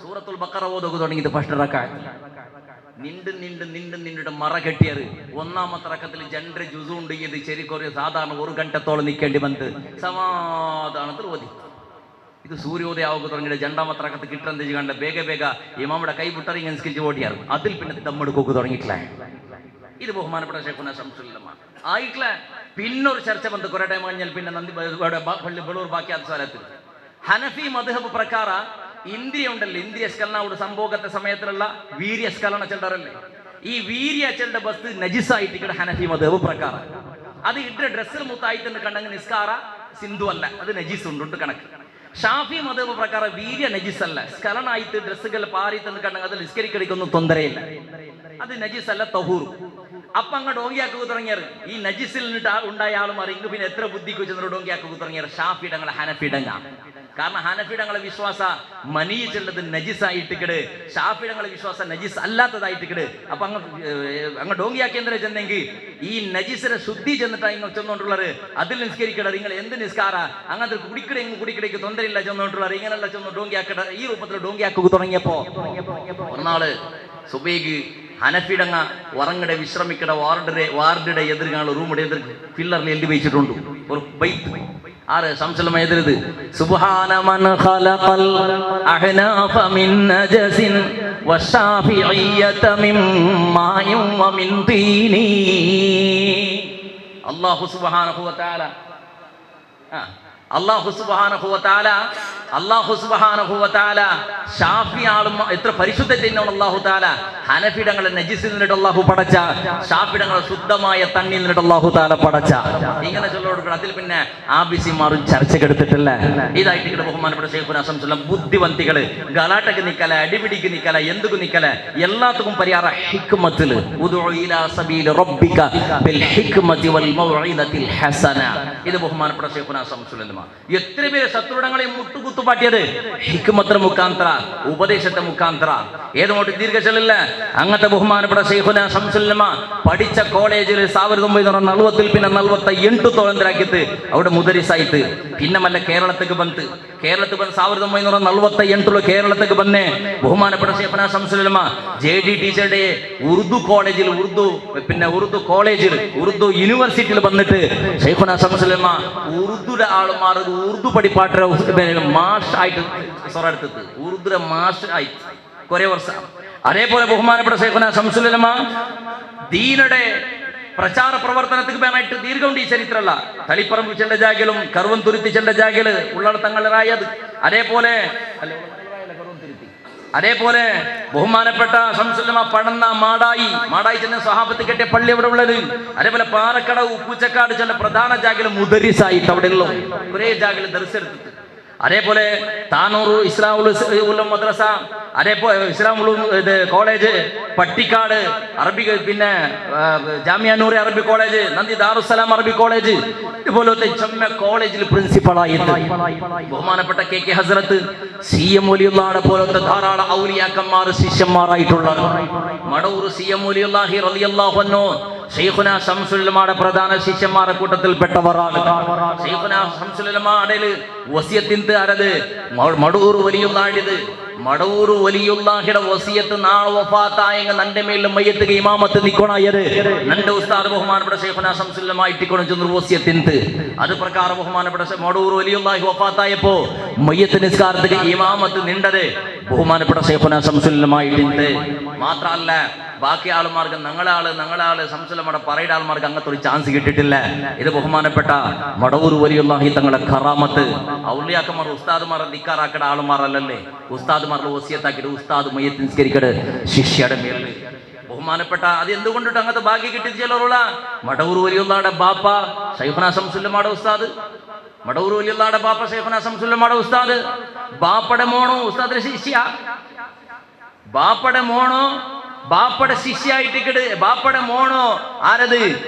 സൂറത്തുൽ ബഖറ ഓതുക തുടങ്ങിയത് ഫസ്റ്റ് റക്അത്ത് നിന്നിട്ട് മറ കെട്ടിയത് ഒന്നാമത്തെ റക്കത്തിൽ ജൻഡർ ജുസുണ്ട് ഇത് ശരിക്കൊരു സാധാരണ ഒരു ഗണ്ടത്തോളം നിൽക്കേണ്ടി വന്ന് സമാധാനത്തിൽ ഓതി ഇത് സൂര്യോദയ ആവുക തുടങ്ങിയിട്ട് രണ്ടാമത്തെ റക്കത്ത് കിട്ടുന്നത് കണ്ട വേഗ ഇമാമുടെ കൈ വിട്ടറിങ്ങി അനുസരിച്ച് ഓടിയാറ് അതിൽ പിന്നെ ദമ്മെടുക്കൊക്കെ തുടങ്ങിയിട്ടില്ല ഇത് ബഹുമാനപ്പെട്ട ശൈഖുനാ ശംസുൽ ഉലമ ആയിട്ടില്ല പിന്നൊരു ചർച്ച വന്ന് കുറെ ടൈം കഴിഞ്ഞാൽ പിന്നെ പള്ളി ബളൂർ ബാക്കി സ്ഥലത്ത് ഹനഫി മദ്ഹബ് പ്രಕಾರ ಇಂದ್ರಿಯ ಉಂಟಲ್ಲ ಇಂದ್ರಿಯ ಸ್ಖಲನ ಉಡ ಸಂಭೋಗದ ಸಮಯದಲ್ಲ ವೀರ್ಯ ಸ್ಖಲನ ಚೆಲ್ಲರಲ್ಲ ಈ ವೀರ್ಯ ಚೆಲ್ಲ ಬಸ್ತು ನಜಿಸಾಯಿತು ಈ ಕಡೆ ಹನಫಿ ಮದ್ಹಬ್ ಪ್ರಕಾರ ಅದು ಇಡ್ರೆ ಡ್ರೆಸ್ಸರ್ ಮುತ್ತಾಯಿತು ಅಂತ ಕಂಡಂಗೆ ನಿಸ್ಕಾರ ಸಿಂಧು ಅಲ್ಲ ಅದು ನಜಿಸ್ ಉಂಟು ಕಣಕ್ಕೆ ഷാഫി മദ്ഹബ് പ്രಕಾರ ವೀರ್ಯ ನಜಿಸ್ ಅಲ್ಲ ಸ್ಖಲನ ಆಯ್ತು ಡ್ರೆಸ್ಸುಗಳು ಪಾರಿತು ಅಂತ ಕಂಡಂಗೆ ಅದು ನಿಸ್ಕರಿಕಡಿക്കൊന്നും ತೊಂದರೆ ಇಲ್ಲ അത് നജിസ് അല്ല തഹൂർ അപ്പൊ അങ്ങ് ഡോങ്കിയാക്കുക തുടങ്ങിയാറ് ഈ നജിസിൽ ഉണ്ടായ ആളുമാർ ഇങ്ങ് പിന്നെ എത്ര ബുദ്ധിക്ക് വെച്ച് ഡോങ്കിയാക്കുക തുടങ്ങിയാറ് ഷാഫിടങ്ങളെ ഹനഫിടങ്ങ കാരണം ഹനഫിടങ്ങളെ വിശ്വാസ മനീച്ചുള്ളത് നജിസായിട്ടിക്കട് ഷാഫിടങ്ങളെ വിശ്വാസ നജിസ് അല്ലാത്തതായിട്ടിക്കട് അപ്പൊ അങ്ങ് ഡോങ്കിയാക്കിയെന്താ ചെന്നെങ്കിൽ ഈ നജിസിനെ ശുദ്ധി ചെന്നിട്ടാ ഇങ്ങ് ചെന്നോണ്ടുള്ളത് അതിൽ നിസ്കരിക്കട നിങ്ങൾ എന്ത് നിസ്കാര അങ്ങനത്തെ കുടിക്കടയ്ക്ക് തൊന്തരില്ല ചെന്നോണ്ടുള്ളത് ഇങ്ങനെയുള്ള ചെന്ന് ഡോങ്കിയാക്കട ഈ രൂപത്തിൽ ഡോങ്കിയാക്കുക തുടങ്ങിയപ്പോ ഒന്നാള് സുബൈക്ക് ഹനഫിടങ്ങ ഉറങ്ങടെ വിശ്രമിക്കട വാർഡിടെ എതിർക്കാണ് റൂമിടെ എതിർ പില്ലറിൽ എഴുതി വെച്ചിട്ടുണ്ട് ഒരു ബൈത്ത് ആറ് സംശയം എതിരത് സുബ്ഹാന മൻ ഖലഖൽ അഹ്നാഫ മിൻ നജസിൻ വശാഫിഇയ്യത മിൻ മാഇൻ വമിൻ തീനി അല്ലാഹു സുബ്ഹാനഹു വ തആല അല്ലാഹു സുബ്ഹാനഹു വ തആല ഷാഫി ആളും എത്ര പരിശുദ്ധ ചെയ്യുന്നവൻ അല്ലാഹു തആല ഹനഫിടങ്ങളെ നജിസിൽ നിന്നിട്ട് അല്ലാഹു പടച്ച ഷാഫിടങ്ങളെ ശുദ്ധമായ തണ്ണിൽ നിന്നിട്ട് അല്ലാഹു തആല പടച്ച ഇങ്ങനെ ചൊല്ലോടുക്കണം അതിൽ പിന്നെ ആബിസിമാറും ചർച്ചക്കെടുത്തിട്ടില്ല ഇതായിട്ട് ഇവിടെ ബഹുമാനപ്പെട്ട ശൈഖുനാ ശംസുൽ ഉലമ ബുദ്ധിവന്തികള് ഗലാട്ടക്ക് നിക്കല അടിപിടിക്ക് നിക്കല എന്തുക്ക് നിക്കല എല്ലാത്തുക്കും പരിഹാര ഹിക്മത്തിൽ ഉദഉ ഇലാ സബീൽ റബ്ബിക ബിൽ ഹിക്മതി വൽ മൗഇദത്തിൽ ഹസന ഇത് ബഹുമാനപ്പെട്ട ശൈഖുനാ ശംസുൽ ഉലമ എത്ര പേര് ശത്രുടങ്ങളെ മുട്ടുകുത്തുപാട്ടിയത് ഹിക്മത്തിന്റെ മുഖാന്തര ഉപദേശത്തെ മുഖാന്തര ഏതുകൊണ്ട് ദീർഘചലില്ല അങ്ങനത്തെ ബഹുമാനപ്പെട്ട ശൈഖുനാ ശംസുൽ ഉലമ പഠിച്ച കോളേജിൽ 1940 പിന്നെ 48 തോളന്തരാക്കിയിട്ട് അവിടെ മുദരിസായിട്ട് പിന്നെ മല്ല കേരളത്തിക്ക് ಬಂತು 1948 കേരളത്തിക്ക് വന്നേ ബഹുമാനപ്പെട്ട ശൈഖുനാ ശംസുൽ ഉലമ JD ടീച്ചറുടെ ഉറുദു കോളേജിൽ ഉറുദു യൂണിവേഴ്സിറ്റിയിൽ വന്നിട്ട് ശൈഖുനാ ശംസുൽ ഉലമ ഉറുദുടെ ആളുമാർ ഉറുദു പഠിപ്പാട്ട മാഷ് ആയിട്ട് സ്വറെടുത്തത് ഉറുദുടെ മാഷ് ആയിട്ട് കുറെ വർഷം അതേപോലെ ബഹുമാനപ്പെട്ട ശൈഖുനാ ശംസുൽ ഉലമ ദീനയുടെ പ്രചാര പ്രവർത്തനത്തിന് വേണമായിട്ട് ദീർഘമുണ്ട് ഈ ചരിത്രമല്ല തളിപ്പറമ്പ് ചെണ്ട ജാഗലും കറുവൻ തുരുത്തി ചെണ്ട ജാഗല് ഉള്ളടത്തങ്ങളായത് അതേപോലെ ബഹുമാനപ്പെട്ട ശംസുൽ ഉലമ പടന്ന മാടായി ചെന്ന സ്വഹാബത്ത് കെട്ടിയ പള്ളി അവിടെ ഉള്ളത് അതേപോലെ പാറക്കടവ് പൂച്ചക്കാട് ചില പ്രധാന ജാഗലും മുദരിസായിട്ട് അവിടെ ഉള്ളു കുറെ ജാഗല് ദർശെടുത്തിട്ട് അതേപോലെ താനൂർ ഇസ്ലാമുൽ മദ്രസ അതേപോലെ ഇസ്ലാമുൽ കോളേജ് പട്ടിക്കാട് അറബിക് പിന്നെ ജാമിയ നൂർ അറബി കോളേജ് നന്ദി ദാറുസ്സലാം അറബി കോളേജ് ഇതുപോലത്തെ ചെമ്മ കോളേജിൽ പ്രിൻസിപ്പളായിട്ട് ബഹുമാനപ്പെട്ട KK ഹസ്രത്ത് CM വലിയുള്ളാടെ പോലത്തെ ധാരാളം ഔലിയാക്കന്മാർ ശിഷ്യന്മാരായിട്ടുള്ള മടവൂർ CM വലിയുള്ളാഹി റളിയല്ലാഹു അൻഹു ശൈഖുനാ ശംസുൽ ഉലമയുടെ പ്രധാന ശിഷ്യന്മാരുടെ കൂട്ടത്തിൽ പെട്ടവരാണ് ശൈഖുനാ ശംസുൽ ഉലമയുടെ വസിയത്തിന്റെ അരത് മടവൂർ വലിയുള്ളാടിയത് മടവൂർ വലിയുള്ളാഹിയുടെ വസിയത്ത് നാളെ വഫാത്തായെങ്ക നന്റെ മേലും മയ്യത്ത് ഇമാമത്ത് നിക്കണായത് നന്റെ ഉസ്താദ് ബഹുമാനപ്പെട്ട ശൈഖുനാ ശംസുൽ ഉലമ ഇട്ടിക്കൊണ്ടു ചെന്ന വസിയത്തിന്റെ അത് പ്രകാരം ബഹുമാനപ്പെട്ട മടവൂർ വലിയുള്ളാഹി വഫാത്തായപ്പോ മയ്യത്ത് നിസ്കാരത്തിന് ഇമാമത്ത് നിണ്ടത് ബഹുമാനപ്പെട്ട ശൈഖുനാ ശംസുൽ ഉലമ ഇട്ടിന്റെ മാത്രമല്ല ബാക്കി ആളുമാർക്ക് ഞങ്ങളാള് ശംസുൽ ഉലമയുടെ പറയുടെ ആൾമാർക്ക് അങ്ങനത്തെ ഒരു ചാൻസ് കിട്ടിയിട്ടില്ല ഇത് ബഹുമാനപ്പെട്ട മടവൂർ വലിയുള്ളാഹി തങ്ങളുടെ ഖറാമത്ത് ഔലിയാക്കന്മാർ ഉസ്താദുമാരെ ധിക്കാറാക്കട ആളുമാരല്ലേ ഉസ്താദുമാരുടെ വസിയത്താക്കിയിട്ട് ഉസ്താദ് മയ്യത്ത് നിസ്കരിക്കട് ശിഷ്യയുടെ മേലിൽ ബഹുമാനപ്പെട്ട അത് എന്തുകൊണ്ടിട്ട് അങ്ങനത്തെ ഭാഗ്യം കിട്ടിയ ചിലറുള്ള മടവൂർ വലിയുള്ളാടെ ബാപ്പ ശൈഖുനാ ശംസുൽ ഉലമയുടെ ഉസ്താദ് മടവൂർ വലിയല്ലാടെ ബാപ്പ ശൈഖുനാ ശംസുല്ലമ്മയുടെ ഉസ്താദ്, ബാപ്പയുടെ മോണോ ഉസ്താദിന്റെ ശിഷ്യ, ബാപ്പയുടെ മോണോ ബാപ്പയുടെ ശിഷ്യായിട്ടിക്കട്, ബാപ്പയുടെ മോണോ ആരത്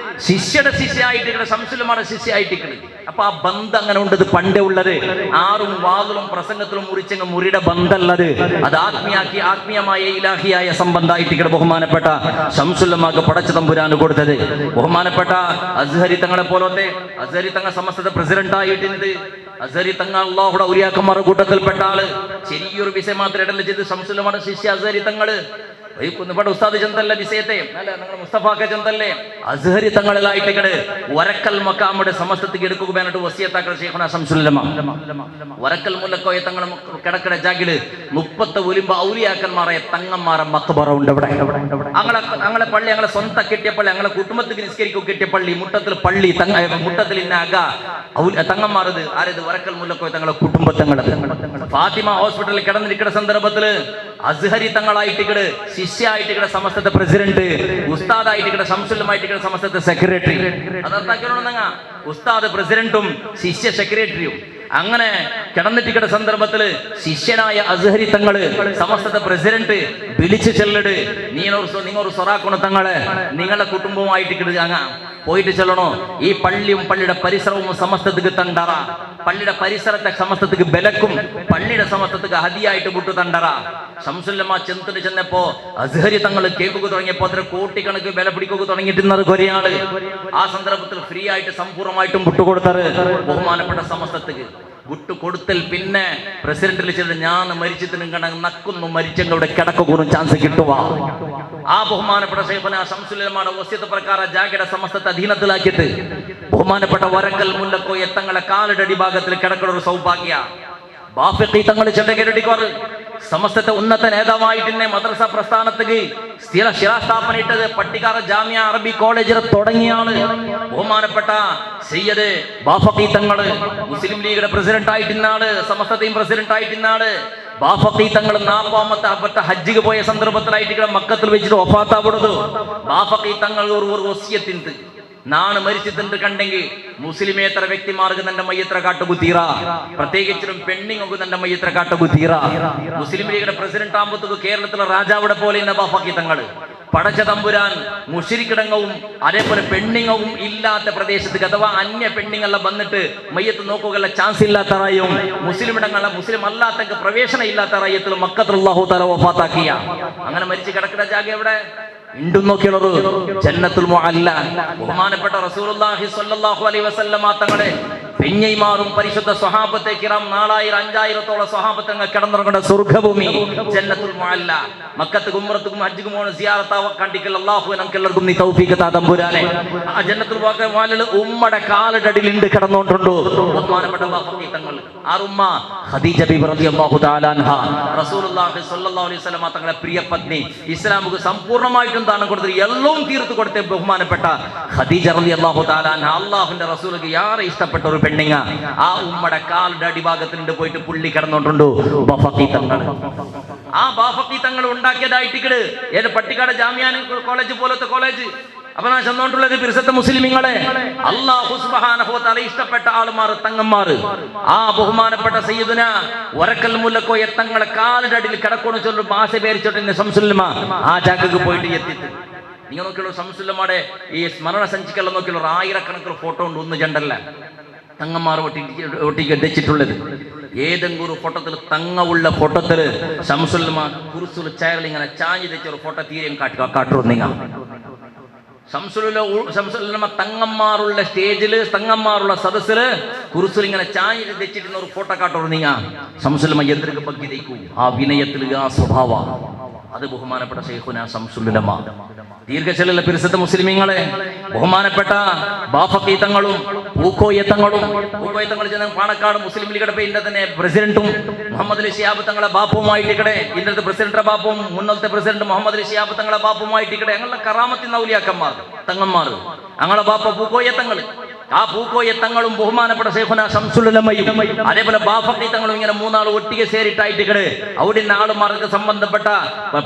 ശിഷ്യയുടെ ശിഷ്യായിട്ടിക്കട്, ശംസുല്ലമ്മയുടെ ശിഷ്യായിട്ടിക്കട്. അപ്പൊ ആ ബന്ധം അങ്ങനെ ഉണ്ടത് പണ്ടേ ഉള്ളത്. ആറും വാതിലും പ്രസംഗത്തിലും മുറിച്ചെങ്ങ് മുറിയുടെ ബന്ധമുള്ളത് അത് ആത്മീയമായ ഇലാഹിയായ സംബന്ധമായിട്ടിക്കട് ബഹുമാനപ്പെട്ട ശംസുല്ലമ്മക്ക് പടച്ച തമ്പുരാന് കൊടുത്തത്. ബഹുമാനപ്പെട്ട അസ്ഹരി തങ്ങളെ പോലത്തെ അസ്ഹരി തങ്ങൾ സമസ്തയുടെ പ്രസിഡന്റ് ആയിട്ടുണ്ട്. അസ്ഹരി തങ്ങൾ അള്ളാഹുടെ ഔലിയാക്കന്മാരുടെ കൂട്ടത്തിൽപ്പെട്ട ആള്. ചെറിയൊരു വിഷയം മാത്രം ഇടല ചെയ്ത് ശംസുല്ലമ്മയുടെ ശിഷ്യ അസ്ഹരി തങ്ങള് ഇവിടെ ഉസ്താദ് ചന്തല്ല വിഷയത്തെ അല്ല നിങ്ങൾ മുസ്തഫാക്ക ചന്തല്ലേ അസ്ഹരി തങ്ങളിലായിട്ടിക്കട് വരക്കൽ മക്കാമുടെ സമസ്തത്തിക്ക് എടുക്കുക വേണ്ടിട്ട് വസിയത്താക്കൾ ശൈഖുനാ ശംസുല്ലമ്മ. വരക്കൽ മുല്ലക്കോയ തങ്ങൾ കിടക്കട ജാഗില് 30 ഒലിമ്പ ഔലിയാക്കന്മാരെ തങ്ങന്മാരെ മക്ബറ ഉണ്ട് ഇവിടെ. ഞങ്ങളെ പള്ളി ഞങ്ങളെ സ്വന്തം കെട്ടിയ പള്ളി, ഞങ്ങളെ കുടുംബത്തിന് നിസ്കരിക്കും കെട്ടിയ പള്ളി, മുട്ടത്തിൽ പള്ളി മുട്ടത്തിൽ ഇന്ന അക തങ്ങന്മാരത് ആരത് വരക്കൽ മുല്ലക്കോയ തങ്ങളെ കുടുംബത്തങ്ങളത്. ഫാത്തിമ ഹോസ്പിറ്റലിൽ കിടന്നിരിക്കുന്ന സന്ദർഭത്തില് അസ്ഹരി തങ്ങളായിട്ടിക്കട് ശിഷ്യായിട്ടിക്കടെ സമസ്തത്തെ പ്രസിഡന്റ്, ഉസ്താദായിട്ടിക്കടെ ശംസുല്ലമായിട്ടിക്കടെ സമസ്തത്തെ സെക്രട്ടറി. അതർത്താക്കിയോണെന്നങ്ങ ഉസ്താദ് പ്രസിഡന്റും ശിഷ്യ സെക്രട്ടറിയും അങ്ങനെ കിടന്നിട്ടിക്കടെ സന്ദർഭത്തില് ശിഷ്യനായ അസ്ഹരി തങ്ങള് സമസ്തത്തെ പ്രസിഡന്റ് വിളിച്ചു ചെല്ലട്, നിങ്ങളൊരു സൊറാക്കുണ തങ്ങള് നിങ്ങളുടെ കുടുംബവുമായിട്ടിക്കട് അങ്ങ പോയിട്ട് ചെല്ലണോ. ഈ പള്ളിയും പള്ളിയുടെ പരിസരവും സമസ്തത്തിക്ക് തണ്ടറ, പള്ളിയുടെ പരിസരത്തെ സമസ്തത്തിക്ക് ബലക്കും, പള്ളിയുടെ സമസ്തത്തിക്ക് ഹദിയായിട്ട് വിട്ടു തണ്ടറ. ശംസുല്ലമ്മ ചെന്നിട്ട് ചെന്നപ്പോ അസ്ഹരി തങ്ങൾ കേൾക്കുക തുടങ്ങിയപ്പോ അത്ര കോട്ടിക്കണക്ക് വില പിടിക്കുക തുടങ്ങിയിട്ടുള്ളത് കൊറേയാള്. ആ സന്ദർഭത്തിൽ ഫ്രീ ആയിട്ട് സമ്പൂർണ്ണമായിട്ടും വിട്ടുകൊടുത്തത് ബഹുമാനപ്പെട്ട സമസ്തത്തിക്ക് വിട്ടുകൊടുത്തൽ. പിന്നെ പ്രസിഡന്റിൽ ചെന്ന് ഞാൻ മരിച്ചതിനും കണ്ട നക്കുന്നു മരിച്ചെങ്ങളുടെ കിടക്കൂറും ചാൻസ് കിട്ടുക. ആ ബഹുമാനപ്പെട്ട ശൈഖുനാ ശംസുല്ലമ്മയുടെ വസിയത്ത് പ്രകാരം ജാഗയുടെ സമസ്തത്തെ അധീനത്തിലാക്കിയിട്ട് ബഹുമാനപ്പെട്ട വരക്കൽ മുല്ലക്കോയ തങ്ങളെ കാലയുടെ അടിഭാഗത്തിൽ കിടക്കുന്ന ഒരു സൗഭാഗ്യ ബാഫിഖി തങ്ങൾ ചെണ്ടകേരടിക്കോറ് സമസ്തത്തെ ഉന്നത നേതാവായിട്ടിന്നെ മദ്രസ പ്രസ്ഥാനത്തേക്ക് ശിലാസ്ഥാപന ഇട്ടത് പട്ടിക്കാറ ജാമ്യ അറബി കോളേജിൽ തുടങ്ങിയാണ് ബഹുമാനപ്പെട്ട സയ്യിദ് ബാഫഖി തങ്ങള്. മുസ്ലിം ലീഗിന്റെ പ്രസിഡന്റ് ആയിട്ടിന്നാള്, സമസ്തത്തെയും പ്രസിഡന്റ് ആയിട്ടിന്നാള്. ബാഫഖി തങ്ങൾ 40ാമത്തെ ഹജ്ജിക്ക് പോയ സന്ദർഭത്തിലായിട്ട് മക്കത്തിൽ വെച്ചിട്ട് വഫാത്താവുന്നത്. ബാഫഖി തങ്ങൾ ഒരു വസിയത്തിണ്ട് നാണ് മരിച്ചിട്ടുണ്ട് കണ്ടെങ്കിൽ മുസ്ലിമേതര വ്യക്തിമാർക്ക് തന്റെ മയ്യത്ര കാട്ടുകുത്തീറ, പ്രത്യേകിച്ചും പെണ്ണിങ്ങൊക്കെ തന്റെ മയ്യത്ര കാട്ടുകുത്തീറ. മുസ്ലിം ലീഗിന്റെ പ്രസിഡന്റ് ആകുമ്പോഴത്തേക്ക് കേരളത്തിലെ രാജാവിടെ പോലെ ഇന്ന ബാഫഖി തങ്ങൾ പടച്ച തമ്പുരാൻ മുശ്രിക്കിടങ്ങവും അതേപോലെ പെണ്ണിങ്ങവും ഇല്ലാത്ത പ്രദേശത്ത് അഥവാ അന്യ പെണ്ണിങ്ങളെ വന്നിട്ട് മയ്യത്ത് നോക്കുകയുള്ള ചാൻസ് ഇല്ലാത്ത റായും മുസ്ലിമിടങ്ങളെ മുസ്ലിം അല്ലാത്ത പ്രവേശനം ഇല്ലാത്ത റായത്തിൽ മക്കത്തുൽ അല്ലാഹു തആല വഫാത്താക്കിയ അങ്ങനെ മരിച്ചു കിടക്കുന്ന ജാഗ എവിടെ ഇണ്ടും നോക്കിയുള്ളത് ജന്നത്തുൽ മുഅല്ല. ബഹുമാനപ്പെട്ട റസൂലുള്ളാഹി സ്വല്ലല്ലാഹു അലൈഹി വസല്ലമ തങ്ങളെ പെഞ്ഞൈമാറും പരിശുദ്ധ സ്വഹാബത്തെ കിറാം 4000-5000 സ്വഹാബത്തങ്ങൾ കിടന്നിറങ്ങുന്ന സ്വർഗ്ഗഭൂമി ജന്നത്തുൽ മുഅല്ല. മക്കത്തും ഉംറത്തും ഹജ്ജിനും സിയാറത്താവ കണ്ടിക്കൽ അല്ലാഹു നമുക്കെല്ലാവർക്കും നീ തൗഫീഖ് താ തമ്പുരാനെ. ആ ജന്നത്തുൽ മുഅല്ല ഉമ്മയുടെ കാലടടിയിലുണ്ട് കിടന്നുകൊണ്ടുണ്ടോ ബഹുമാനപ്പെട്ട ബാഫഖി തങ്ങൾ. ആറുമ്മ ഖദീജ ബിബി റളിയല്ലാഹു തആല അൻഹ റസൂലുള്ളാഹി സ്വല്ലല്ലാഹു അലൈഹി വസല്ലമ തങ്ങളെ പ്രിയ പത്നി, ഇസ്ലാമുക്ക് സമ്പൂർണ്ണമായിട്ടും ദാനം കൊടുത്ത് എല്ലാം തീർത്തു കൊടുത്ത ബഹുമാനപ്പെട്ട ഖദീജ റളിയല്ലാഹു തആല അൻഹ അല്ലാഹുവിന്റെ റസൂലുക്ക് ഏറെ ഇഷ്ടപ്പെട്ട ഒരു പെണ്ണിങ്ങ. ആ ഉമ്മയുടെ കാലിന്റെ അടിഭാഗത്തിനുണ്ട് പോയിട്ട് പുള്ളി കിടന്നുകൊണ്ടുണ്ടോ ബാഫഖി തങ്ങൾ. ആ ബാഫഖി തങ്ങൾ ഉണ്ടാക്കിയതായിട്ട് ഏത് പട്ടിക്കാട് ജാമിയ കോളേജ് പോലത്തെ കോളേജ്. അപ്പൊ ഞാൻ ചെന്നോണ്ടുള്ളത് പിരിസത്തെ മുസ്ലിമീങ്ങളെ അല്ലാഹു സുബ്ഹാനഹു വ തആല ഇഷ്ടപ്പെട്ട ആളുമാർ തങ്ങന്മാർ. ആ ബഹുമാനപ്പെട്ട സയ്യിദുന വരക്കൽ മുല്ലക്കോയ തങ്ങളെ കാലിന്റെ അടിയിൽ കിടക്കണമെന്ന് ചൊല്ലു ഭാഷ പേരിച്ചോട്ട് ശംസുല്ലമ്മ ആ ജാഗക്ക് പോയിട്ട് എത്തിയിട്ട് നിങ്ങൾ നോക്കിയുള്ളൂ. ശംസുല്ലമ്മയുടെ ഈ സ്മരണ സഞ്ചിക്കെല്ലാം നോക്കിയുള്ളൂ 1000കണക്കിന് ഫോട്ടോ ഉണ്ട്. ഒന്ന് ജണ്ടല്ല തങ്ങന്മാർ ഒട്ടിക്കെട്ടിച്ചിട്ടുള്ളത്. ഏതെങ്കിലും ഒരു ഫോട്ടോത്തിൽ തങ്ങവുള്ള ഫോട്ടോത്തില് ശംസുല്ലമ്മ കുറിച്ചുള്ള ചേരൽ ഇങ്ങനെ ചാഞ്ഞ് തെച്ച ഒരു ഫോട്ടോ തീരെയും കാട്ടുന്നു. നിങ്ങൾ ശംസുല്ലമ്മ തങ്ങന്മാരുള്ള സ്റ്റേജില് തങ്ങന്മാരുള്ള സദസ്സില് കുറിച്ചിൽ ഇങ്ങനെ ചാഞ്ഞ് തെച്ചിട്ടുന്ന ഒരു ഫോട്ടോ കാട്ടുന്നു. നിങ്ങൾ ശംസുല്ലമ്മ എന്തൊക്കെ പങ്കി തയ്ക്കൂ ആ വിനയത്തിൽ ആ സ്വഭാവ. അത് ബഹുമാനപ്പെട്ട ശൈഖുനാ ശംസുല്ലമ്മ. ദീർഘശലുള്ള പരിശുദ്ധ മുസ്ലിമീങ്ങളെ ബഹുമാനപ്പെട്ട ബാഫഖി തങ്ങളും പൂക്കോയ തങ്ങളും ചെന്ന പാണക്കാട് മുസ്ലിം ലീഗിന്റെ പേരിന്റെ തന്നെ പ്രസിഡന്റും മുഹമ്മദ് അലി ശിഹാബ് തങ്ങളെ ബാപ്പുമായിട്ട് ഇവിടെ ഇന്നത്തെ പ്രസിഡന്റ് ബാപ്പും മുന്നത്തെ പ്രസിഡന്റ് മുഹമ്മദ് അലി ശിഹാബ് തങ്ങളെ ബാപ്പുമായിട്ട് ഇവിടെ ഞങ്ങളുടെ കറാമത്തി ഔലിയാക്കന്മാർ തങ്ങന്മാർ ഞങ്ങളെ ബാപ്പ പൂക്കോയ തങ്ങൾ ആ പൂക്കോയ തങ്ങളും ബഹുമാനപ്പെട്ട ശൈഖുനാ ശംസുലുലമയും അതേപോലെ ബാഫഖി തങ്ങളും ഇങ്ങനെ മൂന്നാൾ ഒട്ടിಗೆ ಸೇರಿട്ടായിട്ട് കട അവിടെ ആളുമാർക്ക് സംബന്ധപ്പെട്ട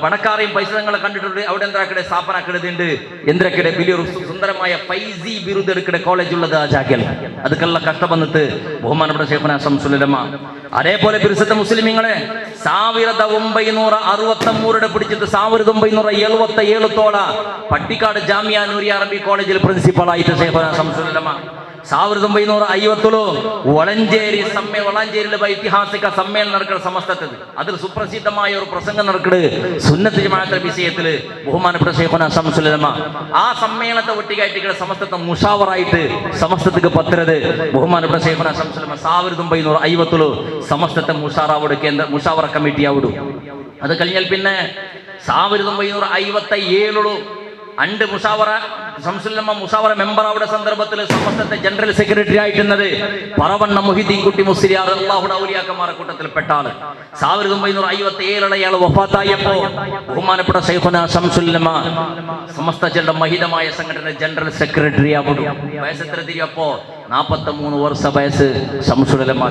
പണക്കാരെയും പൈസ തങ്ങളെ കണ്ടിട്ടുണ്ട്. അവിടെ എന്താക്കടെ സ്ഥാപന കടതുണ്ട് എന്തൊക്കെ വലിയൊരു സുന്ദരമായ ഫൈസി ബിരുദ എടുക്കടെ കോളേജ് ഉള്ളത് ആ ജാഗയിൽ. ಅದಕ್ಕೆಲ್ಲ ಕಷ್ಟ ಬಂದಿತ್ತು ബഹുമാനപ്പെട്ട ശൈഖുനാ ശംസുലുലമ. അതേപോലെ പരിശുദ്ധ മുസ്ലിമീങ്ങളെ 1963 പിടിച്ചിട്ട് 1977 പട്ടിക്കാട് ജാമിയ നൂരിയ അറബി കോളേജിൽ പ്രിൻസിപ്പൾ ആയിട്ട് ശൈഖുനാ ശംസുലുലമ. 1950 വളാഞ്ചേരിയിലെ ഐതിഹാസിക സമ്മേളനം നടക്കുന്ന സമസ്തത്തിൽ അതിൽ സുപ്രസിദ്ധമായ ഒരു പ്രസംഗം നടക്കുന്നത് സുന്നത്ത് ജമാഅത്തിന്റെ വിഷയത്തില് ബഹുമാനപ്പെട്ട ശൈഖുനാ ശംസുലുലമ. ആ സമ്മേളനത്തെ ഒട്ടിക്കായിട്ട് സമസ്തത്തെ മുഷാവറായിട്ട് സമസ്തത്തിക്ക് പത്രത് ബഹുമാനപ്പെട്ട ശൈഖുനാ ശംസുലുലമ 1950 സമസ്തത്തെ മുഷാവറ കമ്മിറ്റി ആവിടും. അത് കഴിഞ്ഞാൽ പിന്നെ 1957 അണ്ട് മുഷാവറ ശംസുലുലമ മുഷാവറ മെമ്പർ ആവുന്ന സന്ദർഭത്തിൽ സമസ്തത്തെ ജനറൽ സെക്രട്ടറി ആയിട്ടുള്ളത് പറവണ്ണ മുഹിദ്ദീൻ കുട്ടി മുസ്ലിയാർ അല്ലാഹുവിന്റെ ഔലിയാക്കന്മാരുടെ കൂട്ടത്തിൽ പെട്ട ആള്. 1957 അയാൾ വഫാത്തായപ്പോ ബഹുമാനപ്പെട്ട ശൈഖുനാ ശംസുലുലമ സമസ്തയുടെ മഹിതമായ സംഘടന ജനറൽ സെക്രട്ടറി ആവുന്നു. വയസ്സ് എത്ര തിരിയപ്പോ 43 വർഷ വയസ്സ് ശംസുലുലമ.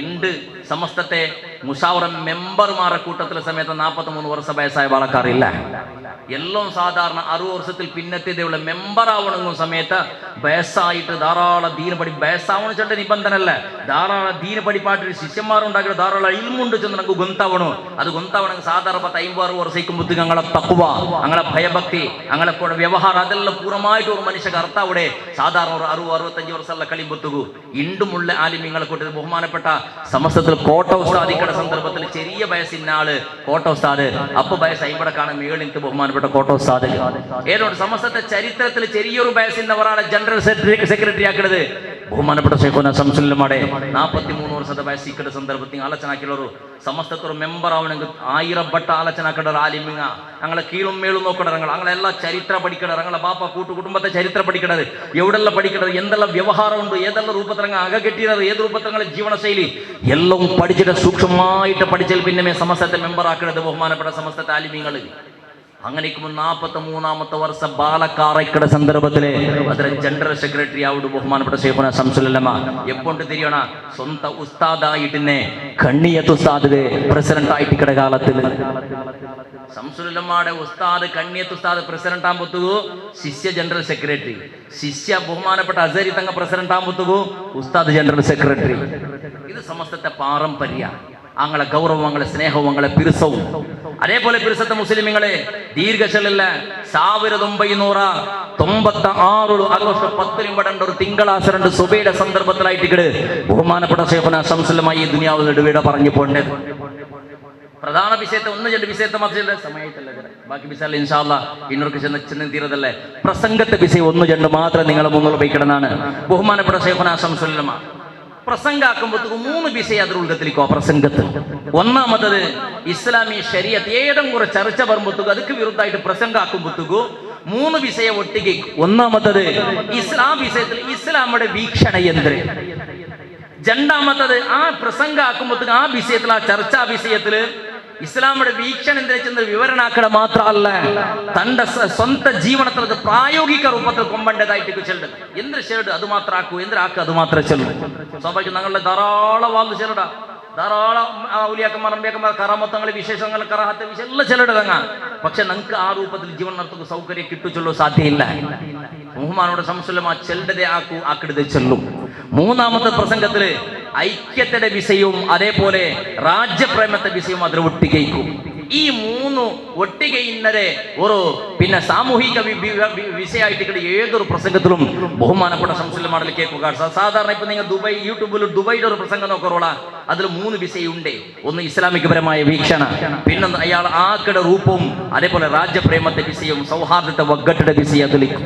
ഇണ്ട് സമസ്തത്തെ മുഷാവറ മെമ്പർമാരുടെ കൂട്ടത്തിലെ സമയത്ത് 43 വർഷ വയസ്സായ ആൾക്കാരില്ല. എല്ലാം സാധാരണ 60 വർഷത്തിൽ പിന്നത്തേതുള്ള മെമ്പർ ആവണമെന്ന സമയത്ത് ബയസായിട്ട് ധാരാളം ദീന പഠി ബയസാവണം ചെണ്ട നിബന്ധന അല്ല, ധാരാളം ദീന പഠിപ്പായിട്ട് ശിഷ്യന്മാരുണ്ടാക്കിയ ധാരാളം ഇൽമുണ്ട് ചെന്ന് നമുക്ക് ഗൊന്താവണോ. അത് ഗൊന്താവണമെങ്കിൽ സാധാരണ 50-60 വർഷിക്കുമ്പോഴത്തേക്ക് ഞങ്ങളെ തഖ്വ, ഞങ്ങളെ ഭയഭക്തി, ഞങ്ങളെ വ്യവഹാരം അതെല്ലാം പൂർണ്ണമായിട്ട് ഒരു മനുഷ്യക്ക് അർത്ഥവിടെ സാധാരണ ഒരു 60-65 വർഷമുള്ള കളിമ്പത്തുകു ഇണ്ടുമുള്ള ആലിമ്യങ്ങളെ കൂട്ടി ബഹുമാനപ്പെട്ട സമസ്തത്തിൽ കോട്ട ഉസ്താദിക്കട സന്ദർഭത്തിൽ ചെറിയ വയസ്സിന്ന ആള് കോട്ട ഉസ്താദ് അപ്പൊ വയസ്സ് അയിമ്പടക്കാണ് മേളിട്ട് ബഹുമാനപ്പെട്ട കോട്ട ഉസ്താദ്. ഏതോട് സമസ്തത്തെ ചരിത്രത്തിൽ ചെറിയൊരു വയസ്സിന്റെ ഒരാളെ ജനറൽ സെക്രട്ടറി ആക്കുന്നത് ബഹുമാനപ്പെട്ട ശൈഖുനാ ശംസുലുലമയുടെ 43 വർഷത്തെ വയസ്സിക്കട സന്ദർഭത്തിൽ ആലോചന ആക്കിയുള്ളൊരു സമസ്തത്തൊരു മെമ്പർ ആവണമെങ്കിൽ 1000 ബട്ട ആലോചന ആക്കേണ്ട ഒരു ആലിമിങ്ങ. ഞങ്ങളെ കീഴും മേളും നോക്കണ ഞങ്ങളെല്ലാം ചരിത്രം പഠിക്കണത്, ഞങ്ങളെ ബാപ്പ കുടുംബത്തെ ചരിത്രം പഠിക്കണത്, എവിടെല്ലാം പഠിക്കണത്, എന്തെല്ലാം വ്യവഹാരം ഉണ്ട്, ഏതെല്ലാം രൂപത്തിൽ അക കെട്ടിയത്, ഏത് രൂപത്തിൽ ജീവനശൈലി എല്ലാം പഠിച്ചിട്ട് സൂക്ഷ്മമായിട്ട് പഠിച്ചാൽ പിന്നെ സമസ്തത്തെ മെമ്പർ ആക്കുന്നത് ബഹുമാനപ്പെട്ട സമസ്തത്തെ ആലിമീങ്ങൾ. അങ്ങനെ 43-ാമത്തെ വർഷ ബാലക്കാറയ്ക്കട സന്ദർഭത്തിലെ അതിലെ ജനറൽ സെക്രട്ടറി ആവുട് ബഹുമാനപ്പെട്ട ശൈഖുനാ ശംസുലുലമ. എപ്പോണ്ട് തിരിയണ സ്വന്തം ഉസ്താദായിട്ടിന്നെ കണ്ണിയത്ത് ഉസ്താദ് പ്രസിഡന്റ് ആയിട്ട് ഇക്കട കാലത്തിൽ ശംസുലുലമയുടെ ഉസ്താദ് കണ്ണിയത്ത് ഉസ്താദ് പ്രസിഡന്റ് ആകുമ്പോത്തുകു ശിഷ്യ ജനറൽ സെക്രട്ടറി, ശിഷ്യ ബഹുമാനപ്പെട്ട അസരി തങ്ങ പ്രസിഡന്റ് ആകുമ്പോത്തുകു ഉസ്താദ് ജനറൽ സെക്രട്ടറി. ഇത് സമസ്തത്തെ പാരമ്പര്യ, അങ്ങളെ ഗൗരവം, അങ്ങളെ സ്നേഹവും, അങ്ങളെ പിരുസവും. അതേപോലെ പിരുസത്തെ മുസ്ലിമിങ്ങളെ ദീർഘശലില്ല 1996 ആഗസ്റ്റ് 10 ഇവിടെ ഒരു തിങ്കളാഴ്ച സുബൈയുടെ സന്ദർഭത്തിലായിട്ട് ബഹുമാനപ്പെട്ട ശൈഖുനാ ശംസുലുലമ ഈ ദുനിയാവിൽ ഇടവിട പറഞ്ഞു പോണ്ടത്. പ്രധാന വിഷയത്തെ 1-2 വിഷയത്തെ മാത്രമല്ല സമയത്തല്ല, ബാക്കി വിഷയം ഇൻഷാ അല്ലാഹ് ഇന്നൊക്കെ ചെന്ന് തീരതല്ലേ. പ്രസംഗത്തെ വിഷയം 1-2 മാത്രം നിങ്ങളെ മുന്നിൽ വയ്ക്കണമെന്നാണ് ബഹുമാനപ്പെട്ട ശൈഖുനാ ശംസുലുലമ. പ്രസംഗാക്കുമ്പോഴത്തേക്ക് 3 വിഷയം അതിൽ ഉൾക്കത്തിലേക്കോ പ്രസംഗത്തിൽ. ഒന്നാമത്തത് ഇസ്ലാമി ശരീഅത്ത് ഏതെങ്കിലും ഒരു ചർച്ച വരുമ്പോഴത്തേക്ക് അതിക്ക് വിരുദ്ധമായിട്ട് പ്രസംഗാക്കുമ്പോഴത്തേക്ക് 3 വിഷയം ഒട്ടിക്ക്. ഒന്നാമത്തത് ഇസ്ലാം വിഷയത്തിൽ ഇസ്ലാമിയുടെ വീക്ഷണ എന്ത്. രണ്ടാമത്തത് ആ പ്രസംഗാക്കുമ്പോഴത്തേക്ക് ആ വിഷയത്തിൽ, ആ ചർച്ചാ വിഷയത്തില് ഇസ്ലാമിയുടെ വീക്ഷണം എന്താ വിവരണാക്കട മാത്രമല്ല തന്റെ സ്വന്തം ജീവനത്തിൽ അത് പ്രായോഗിക രൂപത്തിൽ കൊമ്പേണ്ടതായിട്ട് ചെല്ലുന്നത്. എന്ത് ചെല്ലുണ്ട് അത് മാത്രം ആക്കൂ, എന്തിനാക്കൂ അത് മാത്രമേ ചെല്ലു. സ്വാഭാവികം ഞങ്ങളുടെ ധാരാളം വാങ്ങ് ചെല്ലടാ, ധാരാളം ഔലിയാക്കന്മാർ അമ്പിയാക്കന്മാർ കറാമത്തങ്ങൾ വിശേഷങ്ങൾ കറാഹത്തെ വിഷയം എല്ലാം ചെല്ലിടതങ്ങ. പക്ഷെ ഞങ്ങൾക്ക് ആ രൂപത്തിൽ ജീവൻ നടത്തുക സൗകര്യം കിട്ടുചൊല്ലു സാധ്യമില്ല. ബഹുമാനോട് ശംസുലുലമ ചെല്ലതേ ആക്കൂ, ആക്കിടതേ ചെല്ലും. മൂന്നാമത്തെ പ്രസംഗത്തില് ഐക്യത്തിന്റെ വിഷയവും അതേപോലെ രാജ്യപ്രേമത്തെ വിഷയവും അതിൽ ഒട്ടികയ്ക്കും. ഈ 3 ഒട്ടിക ഇന്നലെ ഒരു പിന്നെ സാമൂഹിക വിഷയമായിട്ട് ഏതൊരു പ്രസംഗത്തിലും ബഹുമാനപ്പെട്ട ശംസുലുലമയിൽ കേൾക്കുക. സാധാരണ ഇപ്പൊ നിങ്ങൾ യൂട്യൂബിൽ ദുബൈയുടെ ഒരു പ്രസംഗം നോക്കറോള, അതിൽ 3 വിഷയമുണ്ട്. ഒന്ന് ഇസ്ലാമികപരമായ വീക്ഷണ, പിന്നെ അയാൾ ആക്കടെ രൂപവും, അതേപോലെ രാജ്യപ്രേമത്തെ വിഷയവും, സൗഹാർദ്ദത്തെ വగ్గട്ടിയുടെ വിഷയം അതിലേക്കും.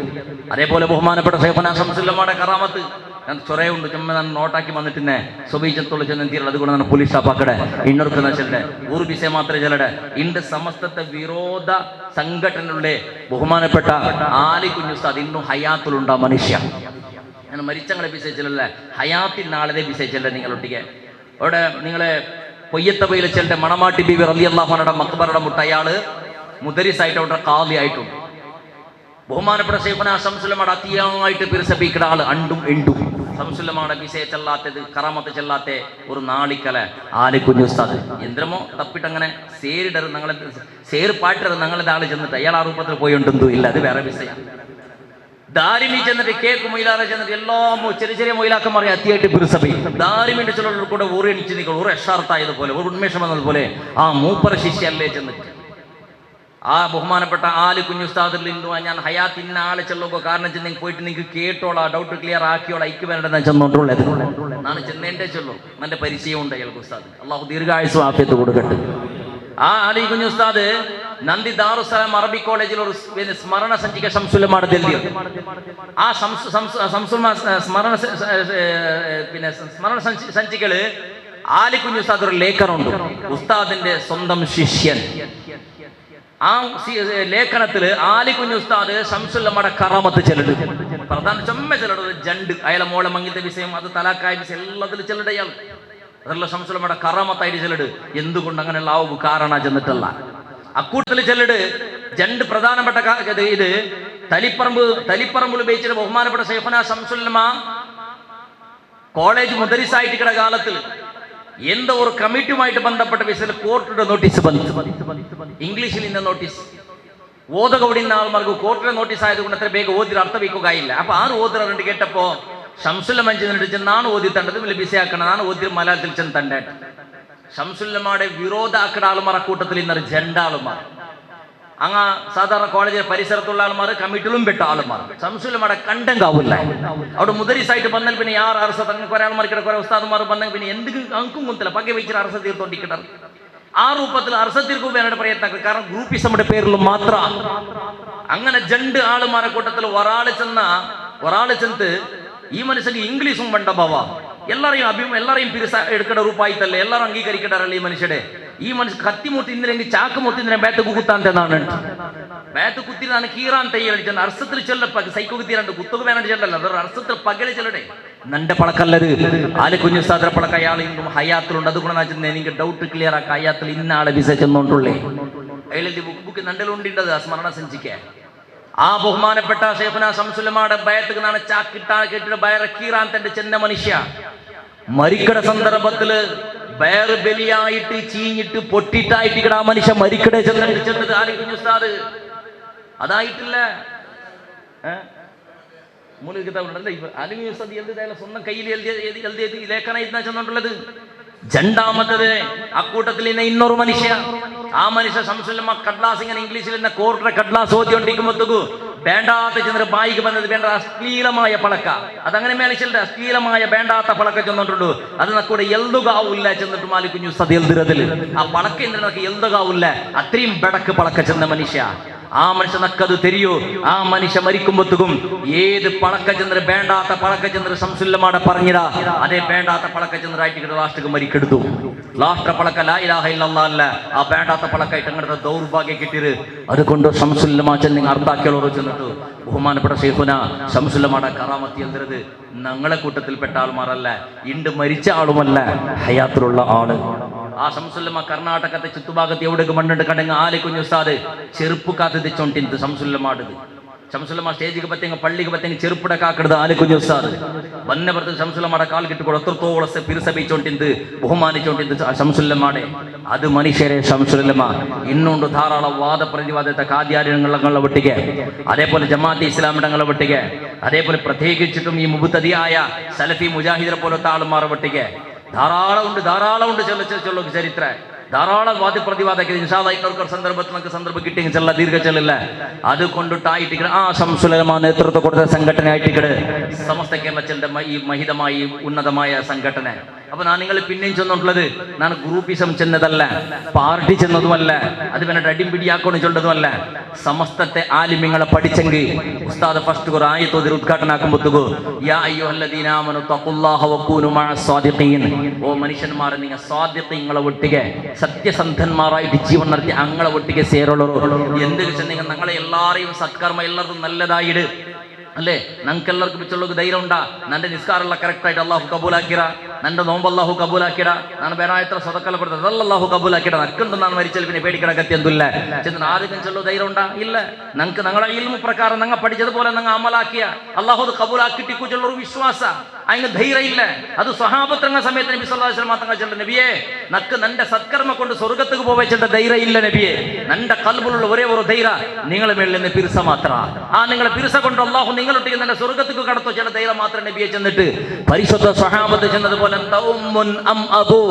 അതേപോലെ ബഹുമാനപ്പെട്ട ശൈഖുനാ ശംസുലുലമയുടെ കറാമത്ത് ഞാൻ ചൊറയുണ്ട് ചുമ്മാ ഞാൻ നോട്ടാക്കി വന്നിട്ടിന്നെ സ്വബീജത്തോളം ചെന്ന് തീരുള്ള. അതുകൊണ്ട് ഞാൻ പോലീസ് സ്റ്റാഫാക്കടെ ഇന്നൊരുക്കുന്ന ചെല്ലടെ ഒരു വിഷയം മാത്രമേ ചെല്ലടെ. ഇണ്ട് സമസ്തത്തെ വിരോധ സംഘടനയുടെ ബഹുമാനപ്പെട്ട ആലി കുഞ്ഞുസ്താദ് ഇന്നും ഹയാത്തിലുണ്ടാ മനുഷ്യ. ഞാൻ മരിച്ചങ്ങളെ വിഷയിച്ചില്ല, ഹയാത്തിൽ നാളെ വിഷയിച്ചില്ല. നിങ്ങളൊട്ടിക്ക് അവിടെ നിങ്ങളെ പൊയ്യത്തബയിൽ ചെല്ലെ മണമാട്ടി ബീവി റളിയല്ലാഹു അൻഹയുടെ മക്ബറയുടെ മുട്ട അയാള് മുദരിസായിട്ട് അവിടെ ഖാദി ആയിട്ടുണ്ട്. ബഹുമാനപ്പെട്ട ശൈഖുനാ ശംസുലമാടെ അതിയായിട്ട് പിരിസപ്പിക്കുന്ന ആള് അണ്ടും എണ്ടും ശംസുലമാടെ വിഷയ ചെല്ലാത്തത് കറാമത്ത് ചെല്ലാത്ത ഒരു നാളിക്കല ആലിക്കുഞ്ഞു ഉസ്താദ് യന്ത്രമോ തപ്പിട്ടങ്ങനെ സേരിടരുത് ഞങ്ങളെ സേര് പാട്ടരുത് ഞങ്ങളുടെ ആള് ചെന്നിട്ട് അയാൾ ആ രൂപത്തിൽ പോയിട്ടുണ്ടോ ഇല്ല, അത് വേറെ വിഷയം. ദാരിമി ചെന്നിട്ട് കേക്ക് മൊയിലാറെ ചെന്നിട്ട് എല്ലാം ചെറിയ ചെറിയ മൊയിലാക്കന്മാർ അത്തിയായിട്ട് പിരിസഭി ദാരിമിന്റെ ചിലർ കൂടെ ഊറി എണിച്ച് നിൽക്കണം, ഒരു യഥാർത്ഥമായതുപോലെ ഒരു ഉന്മേഷം വന്നതുപോലെ ആ മൂപ്പറ ശിഷ്യല്ലേ ചെന്നിട്ട് ആ ബഹുമാനപ്പെട്ട ആല് കുഞ്ഞുസ്താദിൽ നിന്നു ഞാൻ ഹയാത്ത് ഇന്ന ആളെ ചെല്ലുമ്പോൾ കാരണം ചെന്നെങ്കിൽ പോയിട്ട് നിങ്ങൾക്ക് കേട്ടോളാ ഡൗട്ട് ക്ലിയർ ആക്കിയോളാം ഐക്ക് വേണ്ടത് ചെന്നോണ്ടുള്ളത് നാണ് ചെന്നേന്റെ ചൊല്ലു നല്ല പരിചയം ഉണ്ട് അയാൾക്ക് ഉസ്താദ്. അള്ളാഹു ദീർഘായുസ്സും ആഫിയത്ത് കൊടുക്കട്ടെ. ആ ആലി കുഞ്ഞുസ്താദ് നന്ദി ദാറുസ്സലാം അറബി കോളേജിൽ ഒരു സ്മരണ സഞ്ചിക ശംസുലമാണ് ഡൽഹി. ആ സ്മരണ സഞ്ചികള് ആലി കുഞ്ഞുസ്താദ് ഒരു ലേഖനമുണ്ട്, ഉസ്താദിന്റെ സ്വന്തം ശിഷ്യൻ. ആ ലേഖനത്തില് ആലി കുഞ്ഞുസ്താദ് ശംസുല്ലമ്മയുടെ കറാമത്ത് ചെല്ലുണ്ട്. പ്രധാന ചൊമ്മ ചെല്ലുന്നത് ജണ്ട് അയാളെ മോളെ മങ്ങിത്തെ വിഷയം, അത് തലാക്കായ വിഷയം എല്ലാത്തിലും ചെല്ലുണ്ട് അയാൾ. അതെല്ലാം ശംസുല്ലമ്മയുടെ കറാമത്തായിട്ട് ചെല്ലുണ്ട്. എന്തുകൊണ്ട് അങ്ങനെയുള്ള ആവും കാരണ ചെന്നിട്ടല്ല അക്കൂട്ടത്തിൽ ചെല്ലുണ്ട്. ജണ്ട് പ്രധാനപ്പെട്ട ഇത് തലിപ്പറമ്പിൽ ഉപയോഗിച്ചിട്ട് ബഹുമാനപ്പെട്ട ശൈഖുനാ ശംസുല്ലമ്മ കോളേജ് മുദരിസായിട്ട് കാലത്തിൽ എന്തോ ഒരു കമ്മിറ്റിയുമായിട്ട് ബന്ധപ്പെട്ട വിഷയത്തിൽ കോർട്ടിന്റെ നോട്ടീസ് ഇംഗ്ലീഷിൽ ഇന്ന നോട്ടീസ് ഓതകോടിന്ന ആൾമാർക്ക് കോർട്ടിന്റെ നോട്ടീസ് ആയതുകൊണ്ട് അത്ര വേഗം ഓതിൽ അർത്ഥം വയ്ക്കുകയില്ല. അപ്പൊ ആറ് ഓതിറുണ്ട് കേട്ടപ്പോ ശംസുല്ലമ്മ ചെന്നിട്ട് നാണ് ഓതി തണ്ടത് ബിസിയാക്കണം, നാണ് ഓതി മലയാളത്തിൽ ചെന്ന് തണ്ടേട്ട്. ശംസുല്ലമ്മയുടെ വിരോധാക്കട ആൾമാർ അക്കൂട്ടത്തിൽ ഇന്നൊരു ജണ്ടാളുമാർ അങ്ങ സാധാരണ കോളേജിലെ പരിസരത്തുള്ള ആൾമാർ കമ്മിറ്റിയിലും പെട്ട ആൾമാർ ശംസുല്ലമ്മയുടെ കണ്ടങ്കാവില്ല. അവിടെ മുദരിസായിട്ട് വന്നാൽ പിന്നെ യാർ അറസ തന്നെ കുറെ ആൾമാർക്കിടെ കുറെ ഉസ്താദുമാർ വന്നെങ്കിൽ പിന്നെ എന്തെങ്കിലും അങ്കും കുന്തല പകെ വെച്ചിട്ട് അറസ തീർത്തോണ്ടിക്കിട്ടാർ. ആ രൂപത്തിൽ അറസ തീർക്കും വേണ്ട പ്രയത്നം, കാരണം ഗ്രൂപ്പിസമുടെ പേരിൽ മാത്രം അങ്ങനെ ജണ്ട് ആളുമാരെ കൂട്ടത്തിൽ ഒരാള് ചെന്ന് ഈ മനുഷ്യന് ഇംഗ്ലീഷും വേണ്ട ബാവ എല്ലാരെയും പിരിസ എടുക്കേണ്ട രൂപായിത്തല്ലേ എല്ലാരും അംഗീകരിക്കട്ടാറല്ലേ ഈ മനുഷ്യരെ. ഈ മനുഷ്യ കത്തിമുത്തി ഇന്നില്ലെങ്കിൽ ചാക്ക് മുത്തി ബേത്ത് കുത്താൻ ബേത്ത് കുത്തിനാണ് കീറാൻ തയ്യാറിച്ചത് അർസത്തിൽ ചെല്ലപ്പ സൈക്കോ കുത്തിയാണ്ട് കുത്തുക വേണ്ടി ചെല്ലല്ല, അതൊരു അർസത്തിൽ പകല് ചെല്ലടേ നന്റെ പളക്കല്ലത്. ആല് കുഞ്ഞുസ്താദിന്റെ പളക്ക അയാൾ ഇന്നും ഹയാത്തിലുണ്ട്. അതുകൊണ്ട് എനിക്ക് ഡൗട്ട് ക്ലിയർ ആക്ക ഹയാത്തിൽ ഇന്ന ആളെ വിസ ചെന്നോണ്ടുള്ളേ അയാളെന്റെ ബുക്ക് നണ്ടലുണ്ടിണ്ടത് ആ സ്മരണ സഞ്ചിക്കാൻ. ആ ബഹുമാനപ്പെട്ട ശൈഖുനാ ശംസുല്ലമ്മയുടെ ബയത്ത് നാണ് ചാക്കിട്ടാ കേട്ടിട്ട് ബയറെ കീറാൻ തന്റെ ചെന്ന മനുഷ്യ മരിക്കട സന്ദർഭത്തില് ബയറ് ബലിയായിട്ട് ചീഞ്ഞിട്ട് പൊട്ടിട്ടായിട്ട് ആ മനുഷ്യ മരിക്കടെ ചെന്നത് ആലി കുഞ്ഞുസ്താദ് അതായിട്ടില്ല. മൂല കിതാബുണ്ടല്ലേ ആലി കുഞ്ഞുസ്താദ് എഴുതിയതായാലും സ്വന്തം കയ്യിൽ എഴുതിയത് ലേഖന ചെന്നുള്ളത്. രണ്ടാമത്തത് അക്കൂട്ടത്തിൽ ഇന്ന് ഇന്നൊരു മനുഷ്യ ആ മനുഷ്യ ശംസുല്ലമ്മ കഡ്ലാസ് ഇങ്ങനെ ഇംഗ്ലീഷിൽ ഇന്ന കോർട്ടറെ കഡ്ലാസ് ഓതിക്കൊണ്ടിരിക്കുമ്പോഴത്തേക്കു വേണ്ടാത്ത ചെന്നിട്ട് ബായിക്ക് വന്നത് വേണ്ട അശ്ലീലമായ പളക്ക അതങ്ങനെ മേലിച്ചിട്ട് അശ്ലീലമായ വേണ്ടാത്ത പളക്ക ചെന്നിട്ടുള്ളൂ. അത് നക്കൂടെ എൽതുകാവില്ല ചെന്നിട്ട് ആലി കുഞ്ഞുസ്താദ് എൽതിരതിൽ ആ പളക്ക എന്തിനൊക്കെ എൽതുകാവില്ല അത്രയും ബെടക്ക് പളക്ക ചെന്ന മനുഷ്യ. ആ മനുഷ്യ നക്കത് തെരിയോ ആ മനുഷ്യ മരിക്കുമ്പോഴത്തേക്കും ഏത് പളക്ക ചെന്നിട്ട് വേണ്ടാത്ത പളക്ക ചെന്നിട്ട് ശംസുല്ലമ്മയുടെ പറഞ്ഞിടാ അതേ വേണ്ടാത്ത പളക്ക ചെന്നിട്ട് ലാസ്റ്റക്ക് മരിക്കെടുത്തു. ലാസ്റ്റ് പളക്ക ലാ ഇലാഹ ഇല്ലല്ലാഹ് അല്ല ആ വേണ്ടാത്ത പളക്കായിട്ട് അങ്ങനത്തെ ദൗർഭാഗ്യം കിട്ടിയത്. അതുകൊണ്ട് ശംസുല്ലമ്മ ചെന്നിങ് അർദ്ധാക്കിയോളോ ചെന്നിട്ട് ബഹുമാനപ്പെട്ട ശൈഖുനാ ശംസുല്ലമ്മയുടെ കറാമത്തി എന്തത് ഞങ്ങളെ കൂട്ടത്തിൽപ്പെട്ട ആൾമാരല്ല, ഇണ്ട് മരിച്ച ആളുമല്ല, ഹയാത്തിലുള്ള ആള്. ആ ശംസുല്ലമ്മ കർണാടകത്തെ ചുറ്റുഭാഗത്ത് എവിടേക്ക് മണ്ണിട്ട് കടങ്ങ് ആലി കുഞ്ഞുസ്താദ് ചെറുപ്പ് കാത്ത് തെച്ചോണ്ടിന്ത് ശംസുല്ലമ്മ ശംസുല്ലമ്മ സ്റ്റേജിക്ക് പറ്റിയെങ്കിൽ പള്ളിക്ക് പറ്റിയെങ്കിൽ ചെറുപ്പിടെ കാക്കരുത് ആലി കുഞ്ഞുസ്താദ് വന്നപ്പുറത്ത് ശംസുല്ലമ്മയുടെ കാൽ കിട്ടിക്കൂടെ എത്രത്തോളം പിരിസഭിച്ചോണ്ടിന്ത് ബഹുമാനിച്ചോണ്ടിന്ത് ശംസുല്ലമ്മയുടെ അത് മനുഷ്യരെ ശംസുല്ലമ്മ ഇന്നുണ്ട് ധാരാളം വാദപ്രതിവാദത്തെ കാദ്യാര്യങ്ങളെ ഒട്ടിಗೆ അതേപോലെ ജമാഅത്തെ ഇസ്ലാമിടങ്ങളെ ഒട്ടിಗೆ അതേപോലെ പ്രത്യേകിച്ചിട്ടും ഈ മുബത്തദിയായ സലഫി മുജാഹിദിനെ പോലത്തെ ആളുമാരെ ഒട്ടിಗೆ ധാരാളമുണ്ട് ചൊല്ലുക ചരിത്ര ധാരാളം വാദപ്രതിവാദಕ್ಕೆ ഇൻഷാല്ലാഹ് ಇನ್ನೊಂದು ಸಂದರ್ಭ കിട്ടിയെങ്കിൽ ചെല്ല ദീർഘ ചെല്ലില്ല അതുകൊണ്ടിട്ടായിട്ട് ആ ശംസുല്ലമ്മ നേതൃത്വം കൊടുത്ത സംഘടന ആയിട്ട് സമസ്ത കേരളത്തിന്റെ ഈ മഹിതമായി ഉന്നതമായ സംഘടന. അപ്പൊ ഞാൻ നിങ്ങൾ പിന്നെയും ചെന്നിട്ടുള്ളത് ഞാൻ ഗ്രൂപ്പിസം ചെന്നതല്ല, പാർട്ടി ചെന്നതുമല്ല, അത് പിന്നെ അടിപിടിയാക്കൊണ്ട് ചൊല്ലതുമല്ല. സമസ്തത്തെ ആലിമ്യങ്ങളെ പഠിച്ചെങ്കിൽ ഉസ്താദ് ഫസ്റ്റ് ഒരു ആയത്തോതിൽ ഉദ്ഘാടനം ആക്കുമ്പോഴത്തേക്കു യാ അയ്യുഹല്ലദീന ആമനു തഖുല്ലാഹ വകൂനു മഅ സ്വാദിഖീൻ ഓ മനുഷ്യന്മാരെ നിങ്ങൾ സ്വാദിഖീങ്ങളെ ഒട്ടിಗೆ സത്യസന്ധന്മാരായിട്ട് ജീവൻ നടത്തി അങ്ങളെ ഒട്ടിಗೆ ಸೇರೋಳು എന്ത് നിങ്ങൾ ഞങ്ങളെ എല്ലാരെയും സത്കർമ്മ എല്ലാവർക്കും നല്ലതായിട്ട് അല്ലേ ഞങ്ങൾക്ക് എല്ലാവർക്കും വെച്ചുള്ള ധൈര്യം ഉണ്ടാ നന്റെ നിസ്കാരമുള്ള കറക്റ്റ് ആയിട്ട് അള്ളാഹു കബൂലാക്കിറ നന്റെ നോമ്പ് അല്ലാഹു കബൂലാക്കിട ನಾನು ಬೇರೆ ಎತ್ರ ಸದಕಲ ಕೊಡ್ತದೆ ಅಲ್ಲಾಹು ಕಬೂಲಾಕಿಡ ನಕ್ಕಂಡು ನಾನು ಮರಿಚಲ್ പിന്നെ പേടിക്കട കത്തിയൊന്നുമില്ല ചെന്ന് ആരെങ്കിലും ചൊല്ലോ ധൈര്യം ഉണ്ടാ ഇല്ല ഞങ്ങൾക്ക് ഞങ്ങളുടെ ഇൽമു പ്രകാരം ഞങ്ങൾ പഠിച്ചതുപോലെ ഞങ്ങൾ അമലാക്കിയ അല്ലാഹു അത് കബൂലാക്കിട്ടിക്കു ചൊല്ലൊരു വിശ്വാസ അതിന് ധൈര്യം ഇല്ല അത് സ്വഹാബത്തങ്ങ സമയത്ത് നബി സല്ലല്ലാഹു അലൈഹി വസല്ലം തങ്ങൾ ചൊല്ല നബിയേ നക്ക് നന്റെ സത്കർമ്മ കൊണ്ട് സ്വർഗ്ഗത്തേക്ക് പോവേണ്ട ധൈര്യം ഇല്ല നബിയേ നന്റെ കൽബിലുള്ള ഒരേ ഒരു ധൈര്യം നിങ്ങളെ മേളിൽ നിന്ന് പിരിസ മാത്ര ആ നിങ്ങളെ പിരിസ കൊണ്ട് അല്ലാഹു നിങ്ങളൊട്ടിക്ക് നല്ല സ്വർഗ്ഗത്തേക്ക് കടത്തോ ചില ധൈര്യം മാത്രം നബിയെ ചെന്നിട്ട് പരിശുദ്ധ സ്വഹാബത്ത് ചെന്നതുപോലെ തൗമുൻ അം അബൂ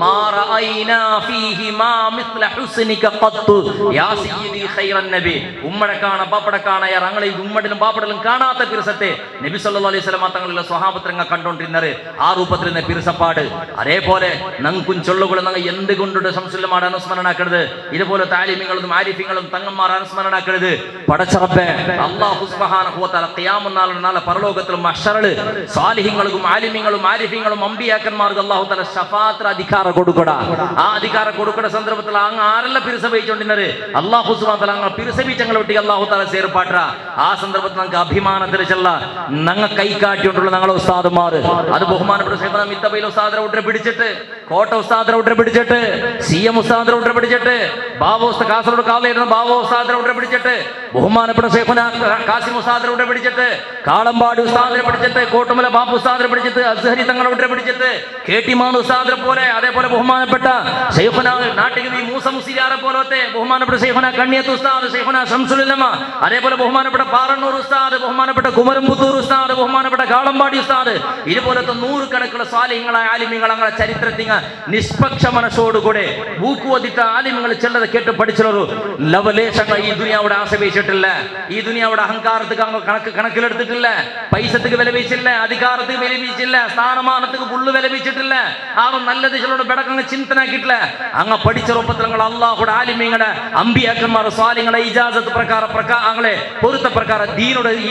മാ റഅയ്നാ ഫീഹി മാ മിസ്ല ഹുസ്നിക ഖത്തു യാ സയ്യിദി ഖൈറൻ നബി ഉമ്മടെ കാണ ബാപ്പടെ കാണ ഞങ്ങളെ ഉമ്മടിലും ബാപ്പടിലും കാണാത്ത പിരിസത്തെ നബി സല്ലല്ലാഹു അലൈഹി വസല്ലം തങ്ങളുടെ സ്വഹാബത്ത് കണ്ടോണ്ടിരുന്നത് ആ രൂപത്തിൽ നിന്ന് പിരിസപ്പാട് അതേപോലെ ഞങ്ങൾക്കും ചൊല്ലുകൾ ഞങ്ങൾ എന്തുകൊണ്ടുണ്ട് സംശയമാണ് അനുസ്മരണാക്കരുത് ഇതുപോലെ താലിമ്യങ്ങളും ആരിഫ്യങ്ങളും തങ്ങന്മാർ അനുസ്മരണാക്കരുത് പടച്ചറബ്ബേ അല്ലാഹു സുബ്ഹാനഹു വ തആല ഖിയാമത്ത് നാളെ പരലോകത്തിലും മഹ്ശറിൽ സാലിഹ്യങ്ങളും ആലിമ്യങ്ങളും ആരിഫ്യങ്ങളും അമ്പിയാക്കന്മാർക്ക് അല്ലാഹു തആല ശഫാഅത്ത് അധികാരം കൊടുക്കട ആ അധികാരം കൊടുക്കുന്ന സന്ദർഭത്തിൽ അങ്ങ് ആരെല്ലാം പിരിസവയിച്ചോണ്ടിരുന്നത് അല്ലാഹു സുബ്ഹാനഹു വ തആല അങ്ങ് പിരിസവിച്ചങ്ങളെ ഒട്ടി അല്ലാഹു തആല ചേർപ്പാട്ട ആ സന്ദർഭത്തിൽ നമുക്ക് അഭിമാനത്തിൽ ചെല്ല ഞങ്ങൾ കൈകാട്ടിക്കൊണ്ടുള്ള ഞങ്ങളെ ഉസ്താദുമാർ അത് ബഹുമാനപ്പെട്ട ശൈഖുനാ മിത്തബയിൽ ഉസ്താദിനെ ഉടനെ പിടിച്ചിട്ട് കോട്ട ഉസ്താദിനെ ഉടനെ പിടിച്ചിട്ട് സിഎം ഉസ്താദിനെ ഉടനെ പിടിച്ചിട്ട് കാസർഗോഡ് കാവലായിരുന്ന ബാവോ ഉസ്താദിനെ ഉടനെ പിടിച്ചിട്ട് ബഹുമാനപ്പെട്ട ശൈഖുനാ കാസിം ഉസ്താദിനെ ഉടനെ പിടിച്ചിട്ട് കാളമ്പാടി ഉസ്താദിനെ പിടിച്ചിട്ട് കോട്ടുമല ബാപ്പു ഉസ്താദിനെ പിടിച്ചിട്ട് അസ്ഹരി തങ്ങളെ ഉടനെ പിടിച്ചിട്ട് കെ.ടി. മാണു ഉസ്താദിനെ പോലെ അതേപോലെ ബഹുമാനപ്പെട്ട ശൈഖുനാ നാട്ടികവി മൂസ മുസ്ലിയാരെ പോലത്തെ ബഹുമാനപ്പെട്ട ശൈഖുനാ കണ്ണിയത്ത് ഉസ്താദ് ശൈഖുനാ ശംസുൽ ഉലമ അതേപോലെ ബഹുമാനപ്പെട്ട പാറന്നൂർ ഉസ്താദ് ബഹുമാനപ്പെട്ട കുമരംപുത്തൂർ ഉസ്താദ് ബഹുമാനപ്പെട്ട കാളമ്പാടി ഉസ്താദ് ഇതുപോലത്തെ നൂറുകണക്കുള്ള സാലിഹ്യങ്ങളായ ആലിമ്യങ്ങൾ അങ്ങനെ ചരിത്രത്തിങ്ങ നിഷ്പക്ഷ മനസ്സോടുകൂടെ ഊക്കുവതിട്ട ആലിമ്യങ്ങൾ ചിലത് കേട്ട് പഠിച്ചൊരു ലവലേശങ്ങൾ ഈ ദുനിയാവിടെ ആശ്രയിച്ചിട്ടില്ല ഈ ദുനിയാവിടെ അഹങ്കാരத்துக்கு കണക്കിലെടുത്തിട്ടില്ല പൈസക്ക് വില വീച്ചില്ല അധികാരത്തിന് വില വീച്ചില്ല സ്ഥാനമാനത്തിന് പുള്ളു വില വീച്ചിട്ടില്ല ആരും നല്ല ദിശയിലൂടെ ബെടക്കങ്ങ് ചിന്തനാക്കിയിട്ടില്ല അങ്ങ് പഠിച്ച രൂപത്തിൽ അള്ളാഹുടെ ആലിമ്യങ്ങളുടെ അമ്പിയാക്കന്മാർ സ്വാലിങ്ങളെ ഇജാസത്ത് പ്രകാരങ്ങളെ പൊരുത്ത പ്രകാരം ദീനുടെ ഈ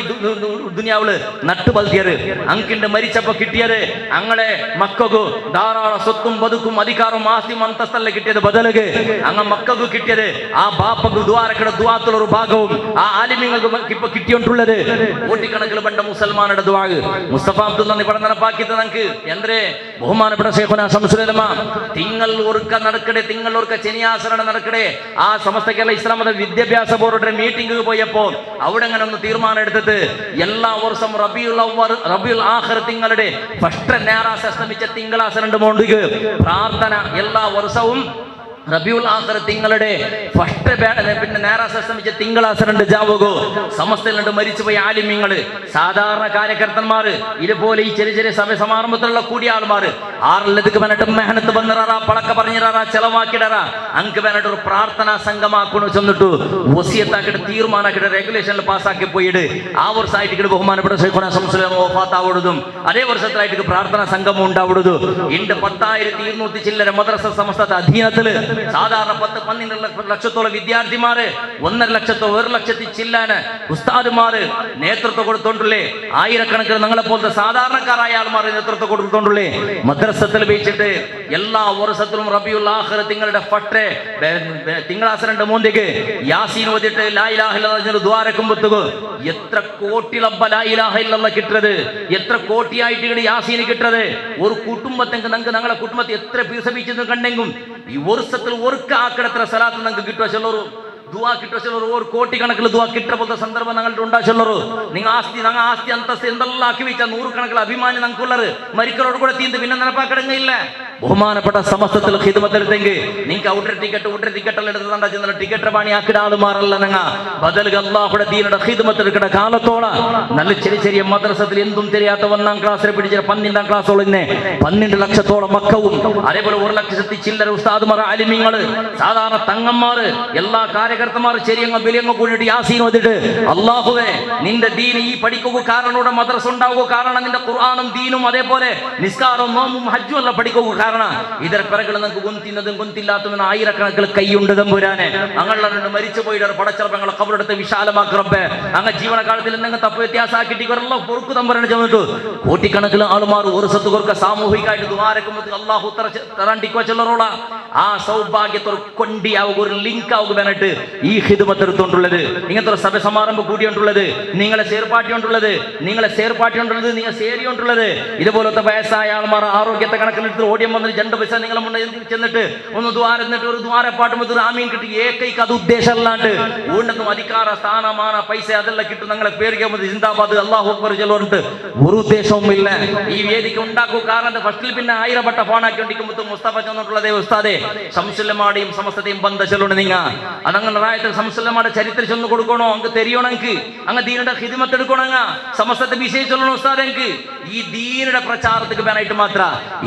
ദുനിയാവില് നട്ടുപതിയത് അങ്കിന്റെ മരിച്ചപ്പോ കിട്ടിയത് അങ്ങളെ മക്കൾക്ക് ധാരാളം സ്വത്തും ബതുക്കും അധികാരവും ആസ്തിയും അന്തസ്തല്ല കിട്ടിയത് ബദലുക അങ്ങ മക്കൾക്ക് കിട്ടിയത് ആ ബാപ്പക്ക് ദ്വാരക്കട ദ്വാത്തുള്ള ഒരു ഭാഗവും ആ ആലിമ്യങ്ങൾക്ക് ഇപ്പൊ കിട്ടിയിട്ടുള്ളത് കോട്ടിക്കണക്കിൽ പണ്ട മുസൽമാനുടെ ദ്വാഗ് മുസ്തഫ അബ്ദുള്ള ഇവിടെ നടപ്പാക്കിയത് നമുക്ക് എന്തേ ബഹുമാനപ്പെട്ട ശൈഖുനാ ശംസുൽ ഉലമ തിങ്കൾ ഒരുക്ക നടക്കടെ തിങ്കൾ ഒരുക്ക ശനിയാസരണ നടക്കടെ ആ സമസ്ത കേരള ഇസ്ലാം മത വിദ്യാഭ്യാസ ബോർഡിന്റെ മീറ്റിംഗ് പോയപ്പോ അവിടെ അങ്ങനെ ഒന്ന് തീരുമാനം എടുത്തിട്ട് എല്ലാ വർഷം റബിയുൽ ആഖിർ തിങ്കളുടെ ഫസ്റ്റ് ഞായറാഴ്ച അസ്തമിച്ച തിങ്കളാസരണ്ട് മോണ്ടിക്ക് പ്രാർത്ഥന എല്ലാ വർഷവും റബിയുൽ ആഖിർ തിങ്കളുടെ ഫസ്റ്റ് പിന്നെ ഞായറാഴ്ച അസ്തമിച്ച തിങ്കളാസരണ്ട് ജാവുകോ സമസ്തയിലുണ്ട് മരിച്ചുപോയ ആലിമ്യങ്ങള് സാധാരണ കാര്യകർത്തന്മാര് ഇതുപോലെ ഈ ചെറിയ ചെറിയ സഭ സമാരംഭത്തിലുള്ള കൂടിയ ആൾമാര് ആറിലതുക്ക് വേണ്ടിട്ട് മെഹനത്ത് വന്നിറാ പളക്ക പറഞ്ഞിറാ ചെലവാക്കിടാ അങ്ക് വേണ്ടിട്ട് ഒരു പ്രാർത്ഥനാ സംഘമാക്കണു ചെന്നിട്ടു വസിയത്താക്കിട്ട് തീരുമാനാക്കിട്ട് റെഗുലേഷനിൽ പാസ്സാക്കി പോയിട്ട് ആ വർഷമായിട്ട് ബഹുമാനപ്പെട്ട ശൈഖുനാ ശംസുൽ ഉലമ വഫാത്താവുന്നതും അതേ വർഷത്തിലായിട്ട് പ്രാർത്ഥനാ സംഘം ഉണ്ടാവുന്നതും ഇണ്ട് 10,200 ചില്ലര മദ്രസ സമസ്ത അധീനത്തില് സാധാരണ 10-12 ലക്ഷത്തോളം വിദ്യാർത്ഥിമാര് 1.5 ലക്ഷത്തോ 1 ലക്ഷത്തിൽ ചില്ലാന് ഉസ്താദുമാര് നേതൃത്വം കൊടുത്തോണ്ടല്ലേ ആയിരക്കണക്കിന് ഞങ്ങളെ പോലത്തെ സാധാരണക്കാരായ ആൾമാർ നേതൃത്വം കൊടുത്തോണ്ടല്ലേ മദ്രസത്തിൽ വെച്ചിട്ട് എല്ലാ വർഷത്തിലും റബിയുൽ ആഖിർ തിങ്കളുടെ ഫസ്റ്റ് തിങ്കളാസരണ്ട് മൂന്നിക്ക് യാസീൻ ഓതിട്ട് ലാ ഇലാഹ ഇല്ലല്ലാഹ് ദ്വാരക്കുമ്പത്തുക എത്ര കോടി ലബ്ബ ലാ ഇലാഹ ഇല്ലല്ലാഹ് കിട്ടത് എത്ര കോടിയായിട്ട് യാസീന് കിട്ടത് ഒരു കുടുംബത്തെങ്കിൽ ഞങ്ങൾക്ക് ഞങ്ങളെ കുടുംബത്തെ എത്ര പിസപിച്ചെന്ന് കണ്ടെങ്കിൽ ഈ വർഷത്തിൽ ഒരുക്ക ആക്കടത്ര സ്ഥലത്ത് ഞങ്ങൾക്ക് കിട്ടുക ചെല്ലൊരു ദുആ കിട്ടുക ചെല്ലൊരു ഒരു കോടിക്കണക്കിൽ ദുആ കിട്ടുക പോലത്തെ സന്ദർഭം ഞങ്ങളുടെ ഉണ്ടാ ചെല്ലൊരു നിങ്ങൾ ആസ്തി അന്തസ്ത് എന്തെല്ലാം ആക്കി വെച്ചാൽ 100 കണക്കിൽ അഭിമാനം ഞങ്ങൾക്കുള്ളത് മരിക്കലോട് കൂടെ തീന്ത് പിന്നെ നടപ്പാക്കിടങ്ങില്ല ബഹുമാനപ്പെട്ട സമസ്തത്തിൽ ഹിദ്മത്തെടുത്തെങ്കിൽ നിങ്ങൾക്ക് ഔട്ടർ ടിക്കറ്റ് എല്ലാം എടുത്തുണ്ടാ ചെന്ന ടിക്കറ്റ് പണി ആക്കിട ആളുമാറല്ല ഞങ്ങ ബദൽ അല്ലാഹുടെ ദീനുടെ ഹിദ്മത്തെടുക്കുന്ന കാലത്തോളം നല്ല ചെറിയ ചെറിയ മദ്രസത്തിൽ എന്തും தெரியாത്ത 1ാം ക്ലാസ്സിൽ പിടിച്ച 12ാം ക്ലാസ്സോളം 12 ലക്ഷത്തോളം മക്കവും അതേപോലെ 1 ലക്ഷത്തി ചില്ലര ഉസ്താദുമാർ ആലിമ്യങ്ങള് സാധാരണ തങ്ങന്മാര് എല്ലാ കാര്യകർത്തമാർ ചെറിയങ്ങ വലിയങ്ങ കൂടിയിട്ട് യാസീൻ ഓതിട്ട് അല്ലാഹുവേ നിന്റെ ദീൻ ഈ പഠിക്കുക കാരണോടെ മദ്രസ ഉണ്ടാവുക കാരണം നിന്റെ ഖുർആനും ദീനും അതേപോലെ നിസ്കാരവും നോമ്പും ഹജ്ജും എല്ലാം പഠിക്കുക കാരണം ಇದರ പിറകിൽ നമുക്ക് ഗുന്തിന്നതും ഗുന്തില്ലാത്തതും ആയിരക്കണക്കിന് കൈയുണ്ട് തമ്പുരാനെ. അങ്ങനെ മരിച്ചു പോയിട്ട് പടച്ചറപ്പങ്ങളെ കബറെടുത്ത് വിശാലമാക്കറപ്പേ. അങ്ങ് ജീവനകാലത്തിൽ എന്തെങ്കിലും തപ്പ് വ്യത്യാസമാക്കിയിട്ട് ഇവരെല്ലാം പൊറുക്കു തമ്പുരാനെ ചെന്നിട്ട് കോടിക്കണക്കിന് ആളുമാർ ഒരു സത്ത് കൊടുക്ക സാമൂഹികമായിട്ട് ദ്വാരക്കുമ്പോൾ അള്ളാഹു തറാണ്ടിക്കോ ചെല്ലറോള ആ സൗഭാഗ്യത്തോട് കൊണ്ടിയാവുക ഒരു ലിങ്ക് ആവുക വേണ്ടിട്ട് ഈ ഹിദ്മത്ത് എടുത്തോണ്ടുള്ളത്. ഇങ്ങനത്തെ ഒരു സഭ സമാരംഭം കൂടിയോണ്ടുള്ളത്, നിങ്ങളെ സേർപ്പാട്ടിയോണ്ടുള്ളത്, നിങ്ങളെ സേർപ്പാട്ടിയോണ്ടുള്ളത്, നിങ്ങൾ സേരിയോണ്ടുള്ളത്. ഇതുപോലത്തെ വയസ്സായ ആൾമാർ ആരോഗ്യത്തെ കണക്കിലെടുത്ത് ഓടിയം വന്നിട്ട് 2 പൈസ നിങ്ങളെ മുന്നിൽ ചെന്നിട്ട് ഒന്ന് ദ്വാരന്നിട്ട് ഒരു ദ്വാരപ്പാട്ടുമ്പോൾ ആമീൻ കിട്ടി ഏകൈക്ക് അത് ഉദ്ദേശം അല്ലാണ്ട് വീണ്ടും അധികാര സ്ഥാനമാന പൈസ അതെല്ലാം കിട്ടും നിങ്ങളെ പേരിക്കാൻ ജിന്ദാബാദ് അല്ലാഹു അക്ബർ ചെല്ലുണ്ട് ഒരു ഉദ്ദേശവും ഇല്ല. ഈ വേദിക്ക് ഉണ്ടാക്കൂ കാരണം ഫസ്റ്റിൽ പിന്നെ 1000 വട്ട ഫോണാക്കി കൊണ്ടിരിക്കുമ്പോൾ മുസ്തഫ ചെന്നിട്ടുള്ളതേ ഉസ്താദെ സംസുലമാടെയും സമസ്തയും ബന്ധ ചെല്ലുണ്ട് നിങ്ങ അതങ്ങനെ റായത്തിൽ സംസുലമാടെ ചരിത്രം ചെന്ന് കൊടുക്കണോ അങ്ങ് തെരിയണമെങ്കിൽ അങ്ങ് ദീനുടെ ഹിദ്മത്ത് എടുക്കണങ്ങ സമസ്തത്തെ വിശേഷിച്ചുള്ള ഉസ്താദ് എനിക്ക് ഈ ദീനുടെ പ്രചാരത്തിന് വേനായിട്ട് മാത്ര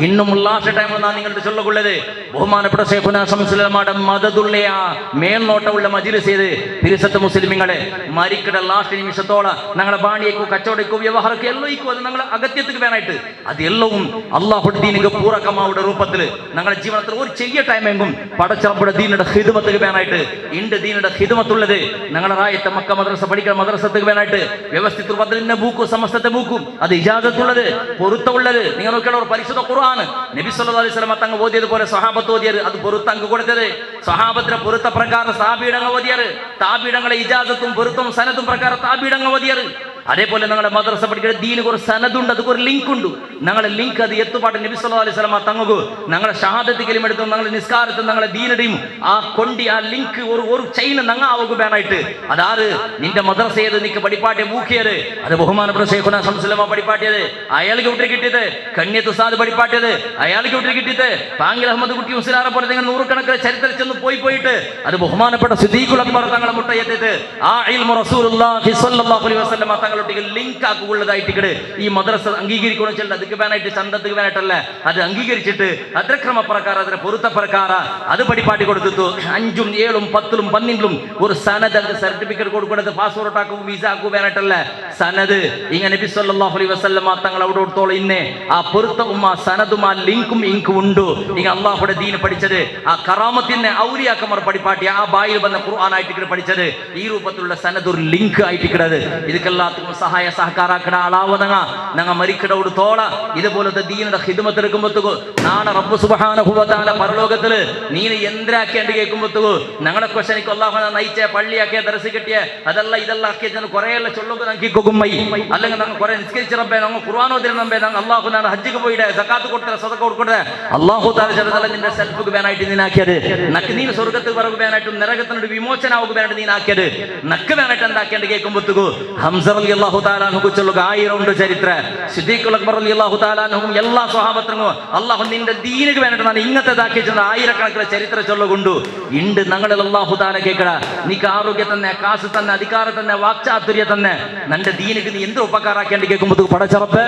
ഇന്നും ലാസ്റ്റ് ടൈമിൽ നാം നിങ്ങളുടെ ചൊല്ലുള്ളത് ബഹുമാനപ്പെട്ട ശൈഖുനാ സംസുലമാടെ മദതുള്ള ആ മേൽനോട്ടമുള്ള മജ്‌ലിസ് ചെയ്ത് തിരുസത്ത് മുസ്ലിമിങ്ങളെ മരിക്കടെ ലാസ്റ്റ് നിമിഷത്തോളം ഞങ്ങളെ ബാണിയേക്കോ കച്ചവടക്കോ വ്യവഹാരക്കോ എല്ലാം അത് ഞങ്ങളെ അഗത്യത്തിന് വേനായിട്ട് അതെല്ലാം അള്ളാഹുടെ ദീനിക്ക് പൂരകമാവുടെ രൂപത്തിൽ ഞങ്ങളുടെ ജീവിതത്തിൽ ഒരു ചെറിയ ടൈമെങ്കും പടച്ചറപ്പുടെ ദീനുടെ ഹിദ്മത്തിന് വേനായിട്ട് ഇണ്ട് ദീനുടെ ഹിദ്മത്തുള്ളത് ഞങ്ങളുടെ റായത്തെ മക്ക മദ്രസ പഠിക്കുന്ന മദ്രസത്തിന് വേനായിട്ട് വ്യവസ്ഥിത ബദലിനെ ബൂക്കും സമസ്തത്തെ ബൂക്കും അത് ഇജാസത്തുള്ളത് പൊരുത്തമുള്ളത് നിങ്ങൾ നോക്കിയുള്ള ഒരു പരിശുദ്ധ ഖുർആൻ നബി സല്ലല്ലാഹു അലൈഹി വസല്ലം തങ്ങൾ ഓതിയതുപോലെ സ്വഹാബത്ത് ഓതിയത് അത് പൊരുത്തങ്ക് കൊടുത്തത് സ്വഹാബത്തിന്റെ പൊരുത്ത പ്രകാരം സാബീടങ്ങൾ ഓതിയത് താബീടങ്ങളെ ഇജാസത്തും പൊരുത്തം സനതും പ്രകാരം താബീടങ്ങൾ ഓതിയത് അതേപോലെ ഞങ്ങളുടെ മദ്രസ പഠിക്കുന്ന ദീന് ഒരു സനദുണ്ട് അതൊക്കെ ഒരു ലിങ്ക് ഉണ്ട് ഞങ്ങളുടെ ലിങ്ക് അത് എത്തുപാട്ട് നബി സല്ലല്ലാഹു അലൈഹി വസല്ലം തങ്ങു ഞങ്ങളുടെ ഷഹാദത്ത് കലിമ എടുത്തു ഞങ്ങളുടെ നിസ്കാരത്തും ഞങ്ങളുടെ ദീനടിയും ആ കൊണ്ടി ആ ലിങ്ക് ഒരു ചെയിൻ ഞങ്ങ ആവുക വേണമായിട്ട് അതാറ് നിന്റെ മദ്രസ ഏത് നിക്ക് പഠിപ്പാട്ടെ മൂക്കിയത് അത് ബഹുമാനപ്പെട്ട ശൈഖുനാ ശംസുലമ പഠിപ്പാട്ടിയത് അയാൾക്ക് വിട്ടു കിട്ടിയത് കണ്യത്ത് ഉസ്താദ് പഠിപ്പാട്ടിയത് അയാൾക്ക് വിട്ടു കിട്ടിയത് പാങ്കിൽ അഹമ്മദ് കുട്ടി മുസ്ലിയാറെ പോലെ നിങ്ങൾ നൂറുകണക്കിന് ചരിത്രം ചെന്ന് പോയിട്ട് അത് ബഹുമാനപ്പെട്ട സിദ്ദീഖുൽ അക്ബർ തങ്ങളെ മുട്ടയെത്തിയത് ആ ഇൽമു റസൂലുള്ളാഹി സ്വല്ലല്ലാഹു അലൈഹി വസല്ലം തങ്ങളുടെ ലിങ്ക് ആക്കുള്ളതായിട്ട് ഈ മദ്രസ അംഗീകരിക്കണം ചെല്ല അതിക്ക് വേനായിട്ട് ചന്തത്തിന് വേനായിട്ടല്ല അത് അംഗീകരിച്ചിട്ട് അദ്രക്രമപ്രകാരം അതിന്റെ പൊരുത്തപ്രകാരം അത് പഠിപ്പാട്ടി കൊടുത്തു 5ഉം 7ഉം 10ഉം 12ഉം ഒരു സനദ് സർട്ടിഫിക്കറ്റ് കൊടുക്കുന്നത് പാസ്പോർട്ട് ആക്കും വിസ ആക്കും വേനായിട്ടല്ല സനദ് ഇങ്ങനെ നബി സല്ലല്ലാഹു അലൈഹി വസല്ലം തങ്ങൾ അവിടെ കൊടുത്തോളം ഇന്നെ ആ പൊരുത്തവും ആ സനദും ആ ലിങ്കും ഇൻകും ഉണ്ട് ഇങ്ങനെ അള്ളാഹുടെ ദീൻ പഠിച്ചത് ആ കറാമത്തിനെ ഔലിയാക്കന്മാർ പഠിപ്പാട്ടി ആ ബായിൽ വന്ന ഖുർആൻ ആയിട്ട് പഠിച്ചത് ഈ രൂപത്തിലുള്ള സനദ് ഒരു ലിങ്ക് ആയിട്ട് ഇതൊക്കെല്ലാം സഹായ സഹകാരാക്കട ആളാവുന്നങ്ങ ഞങ്ങൾ മരിക്കടോട് തോള ഇതുപോലത്തെ ദീനുടെ ഹിദ്മത്ത് എടുക്കുമ്പോഴത്തേക്കു നാളെ റബ്ബ് സുബ്ഹാനഹു വ തആല പരലോകത്തില് നീ എന്തിനാക്കേണ്ടി കേൾക്കുമ്പോഴത്തേക്കു ഞങ്ങളെ ക്വസ്റ്റനിക്ക് അല്ലാഹു നയിച്ച പള്ളിയാക്കിയ ദർസ് കിട്ടിയ അതല്ല ഇതെല്ലാം ആക്കിയ കുറേയെല്ലാം ചൊല്ലുമ്പോൾ ഞങ്ങൾക്ക് കൊകുമ്മൈ അല്ലെങ്കിൽ ഞങ്ങൾ കുറെ നിസ്കരിച്ചിറപ്പേ ഞങ്ങൾ ഖുർആൻ ഓതിരുന്നേ ഞങ്ങൾ അല്ലാഹു നാളെ ഹജ്ജിക്ക് പോയിടെ സകാത്ത് കൊടുത്തേ സദഖ കൊടുക്കട്ടെ അല്ലാഹു തആല ചെറുതല്ല നിന്റെ സെൽഫിക്ക് വേനായിട്ട് നീനാക്കിയത് നക്ക് നീ സ്വർഗത്തിൽ പറകു വേനായിട്ടും നരകത്തിനോട് വിമോചനാവുക വേനായിട്ട് നീനാക്കിയത് നക്ക് വേനായിട്ട് എന്താക്കേണ്ടി കേൾക്കുമ്പോഴത്തേക്കു ഹംസ റളിയല്ലാഹു തആല അൻഹു ചൊല്ലുക 1000 ഉണ്ട് ചരിത്ര സിദ്ദീഖുൽ അക്ബർ റളിയല്ലാഹു തആല അൻഹും എല്ലാ സ്വഹാബത്തും അല്ലാഹു നിന്റെ ദീനിക്ക് വേണ്ടിട്ട് ഞാൻ ഇങ്ങനത്തെ ഇതാക്കി ചെന്ന 1000 ചരിത്ര ചൊല്ലുകൊണ്ടു ഇണ്ട് ഞങ്ങളിൽ അല്ലാഹു തആല കേൾക്കട നീക്ക് ആരോഗ്യ തന്നെ കാശ് തന്നെ അധികാരം തന്നെ വാക്ചാതുര്യ തന്നെ നിന്റെ ദീനിക്ക് നീ എന്ത് ഉപകാരാക്കേണ്ടി കേൾക്കുമ്പോൾ പടച്ചറപ്പ്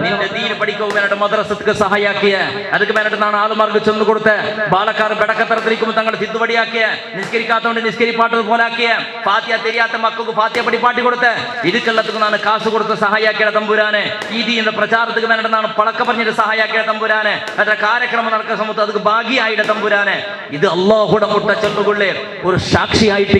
നിന്റെ ദീന് പഠിക്കുക വേണ്ടിട്ട് മദ്രസക്ക് സഹായിയാക്കിയ അതൊക്കെ വേണ്ടിട്ട് നാണ് ആളുമാർക്ക് ചെന്ന് കൊടുത്ത് ബാലക്കാർ ബടക്കത്തരത്തിരിക്കുമ്പോൾ തങ്ങൾ തിദ്വടിയാക്കിയ നിസ്കരിക്കാത്തോണ്ട് നിസ്കരിപ്പാട്ടത് പോലാക്കിയ ഫാത്തിയ തെരിയാത്ത മക്കൾക്ക് ഫാത്തിയ പഠിപ്പാട്ടി കൊടുത്ത് ഇതുക്കെല്ലാത്തും നാണ് കാശ് കൊടുത്ത് സഹായിയാക്കിയ തമ്പുരാനെ ഈ ദീനിന്റെ പ്രചാരത്തിന് വേണ്ടിട്ട് നാണ് പളക്ക പറഞ്ഞിട്ട് സഹായിയാക്കിയ തമ്പുരാനെ അതിന്റെ കാര്യക്രമം നടക്കുന്ന സമയത്ത് അത് ഭാഗ്യമായിട്ട് തമ്പുരാനെ ഇത് അല്ലാഹുടെ മുട്ട ചൊല്ലുകൊള്ളേ ഒരു സാക്ഷിയായിട്ട്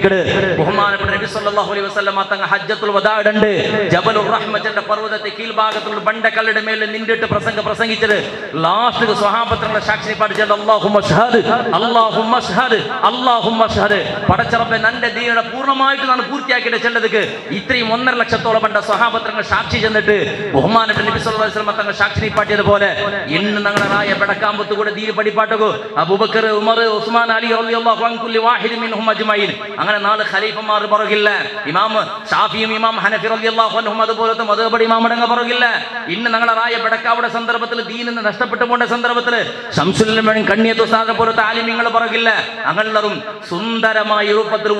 ബഹുമാനപ്പെട്ട നബി സല്ലല്ലാഹു അലൈഹി വസല്ലം തങ്ങൾ ഹജ്ജത്തുൽ വദാ ഉണ്ട് ജബലുർ റഹ്മത്തിന്റെ പർവ്വതത്തെ കീഴ്ഭാഗത്തുള്ള ബണ്ടക്കല്ലുടെ മേലെ നിന്നിട്ട് പ്രസംഗിച്ചത് ലാസ്റ്റ് സ്വഹാബത്തുകളെ സാക്ഷി പാടിച്ചത് അല്ലാഹുമ്മ ഷഹദ് അല്ലാഹുമ്മ ഷഹദ് അല്ലാഹുമ്മ ഷഹദ് പടച്ചറബ്ബേ നിന്റെ ദീനിനെ പൂർണ്ണമായിട്ട് നാണ് പൂർത്തിയാക്കിയിട്ട് ചെല്ലതുക്ക് ഇത്രയും 1.5 ലക്ഷത്തോളം പണ്ട സ്വഹാബത്തുകൾ സാക്ഷി ചെന്നിട്ട് ബഹുമാനപ്പെട്ട നബി സല്ലല്ലാഹു അലൈഹി വസല്ലം തങ്ങൾ സാക്ഷി പാട്ടിയതുപോലെ ഇന്ന് ഞങ്ങളുടെ റായ ബടക്കാമ്പത്ത് കൂടെ ദീനി പഠിപ്പാട്ടകോ അബൂബക്കർ ഉമർ ഉസ്മാൻ അലി റളിയല്ലാഹു അൻഹു കുല്ലി വാഹിദ് മിൻഹും അജ്മഈൻ അങ്ങനെ 4 ഖലീഫമാർ പറകില്ല ഇമാം ഷാഫിയും ഇമാം ഹനഫി റളിയല്ലാഹു അൻഹും അതുപോലത്തെ മദ്ഹബ് ഇമാമടങ്ങ പറകില്ല ഇന്ന് ഞങ്ങളുടെ റായ ബടക്കാവുടെ സന്ദർഭത്തിൽ ദീനിന് നഷ്ടപ്പെട്ടു പോണ്ട സന്ദർഭത്തിൽ ശംസുൽ കണ്ണിയത്ത് ഉസ്താദിനെ പോലത്തെ ആലിമീങ്ങൾ പറകില്ല അങ്ങനെയും സുന്ദരമായ രൂപത്തിൽ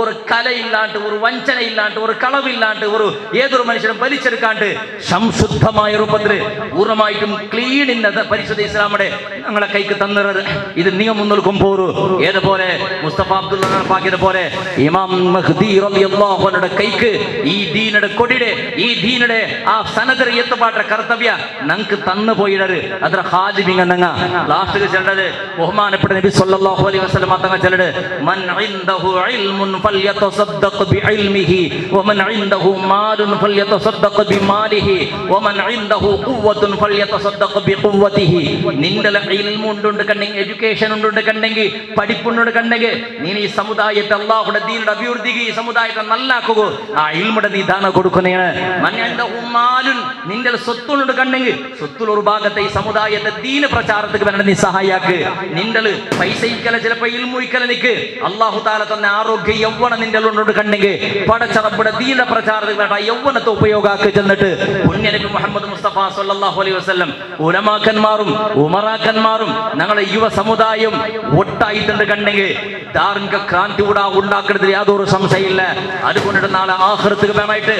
ഒരു കലയില്ലാണ്ട് ഒരു വഞ്ചനയില്ലാണ്ട് ഒരു കളവില്ലാണ്ട് ഒരു ഏതൊരു മനുഷ്യനും വലിച്ചെടുക്കാണ്ട് സംശുദ്ധമായ രൂപത്തിൽ പൂർണ്ണമായിട്ടും ക്ലീനിന്റെ പരിശുദ്ധ ഇസ്ലാമിടെ ഞങ്ങളെ കൈക്ക് തന്നത് ഇത് നിങ്ങൾ മുന്നോൽക്കും പോരൂ. ഏതുപോലെ മുസ്തഫ അബ്ദുള്ള പാക്കിയത് പോലെ ഇമാം മഹ്ദി റളിയല്ലാഹു അൻഹുടെ കൈക്ക് ഈ ദീനയുടെ കൊടിയുടെ ഈ ദീനയുടെ ആ സനദർ എത്തുപാട്ട കർത്തവ്യ ഞങ്ങൾക്ക് തന്നു പോയിടര് അത്ര ഹാദിമിങ് എന്നങ്ങ ലാസ്റ്റ് ചെല്ലത് ബഹുമാനപ്പെട്ട നബി സല്ലല്ലാഹു അലൈഹി വസല്ലം തങ്ങ ചെല്ലത് മൻ ഇൻദഹു ഇൽമുൻ ഫൽയതസദ്ദഖ് ബിഇൽമിഹി വമൻ ഇൻദഹു മാലുൻ ഫൽയതസദ്ദഖ് ബിമാലിഹി വമൻ ഇൻദഹു ഖുവ്വത്തുൻ ഫൽയതസദ്ദഖ് ബിഖുവ്വതിഹി. നിന്റെ ഇൽമു ഉണ്ട് കണ്ടെങ്കിൽ എഡ്യൂക്കേഷൻ ഉണ്ട് കണ്ടെങ്കിൽ പഠിപ്പുണ്ട് കണ്ടെങ്കിൽ നീ ഈ സമുദായത്തെ അല്ലാഹുവിന്റെ ദീനിന്റെ അഭിവൃദ്ധിക്ക് ഈ സമുദായത്തെ നല്ലാക്കുക ആ ഇൽമുടെ നീ ദാനം കൊടുക്കുന്നതാണ്. മൻ ഇൻദഹു മാലുൻ നിന്റെ സ്വത്തുണ്ട് കണ്ടെങ്കിൽ സ്വത്തുള്ള ഒരു ഭാഗത്തെ ഈ സമുദായത്തെ ദീന പ്രചാരത്തിന് വേണ്ട നീ സഹായാക്ക്. നിന്റെ പൈസ ഇക്കല ചിലപ്പോ ഇൽമുയിക്കല നിക്ക് അല്ലാഹു തആല തന്നെ ആരോഗ്യ യൗവന നിന്റെ ഉണ്ട് കണ്ടെങ്കിൽ പടച്ചറബുടെ ദീന പ്രചാരത്തിന് വേണ്ട യൗവനത്തെ ഉപയോഗാക്കി ചെന്നിട്ട് പുണ്യ നബി മുഹമ്മദ് മുസ്തഫ സല്ലല്ലാഹു അലൈഹി വസല്ലം ഉലമാക്കന്മാരും ഉമറാക്കന്മാരും ഞങ്ങളെ യുവ സമുദായം ഒട്ടായിട്ടുണ്ട് കണ്ടെങ്കിൽ ധാർമ്മിക ക്രാന്തി കൂടാ ഉണ്ടാക്കുന്നതിൽ യാതൊരു സംശയമില്ല. അതുകൊണ്ടിട്ട് നാളെ ആഖിറത്തിൽ വേണമായിട്ട്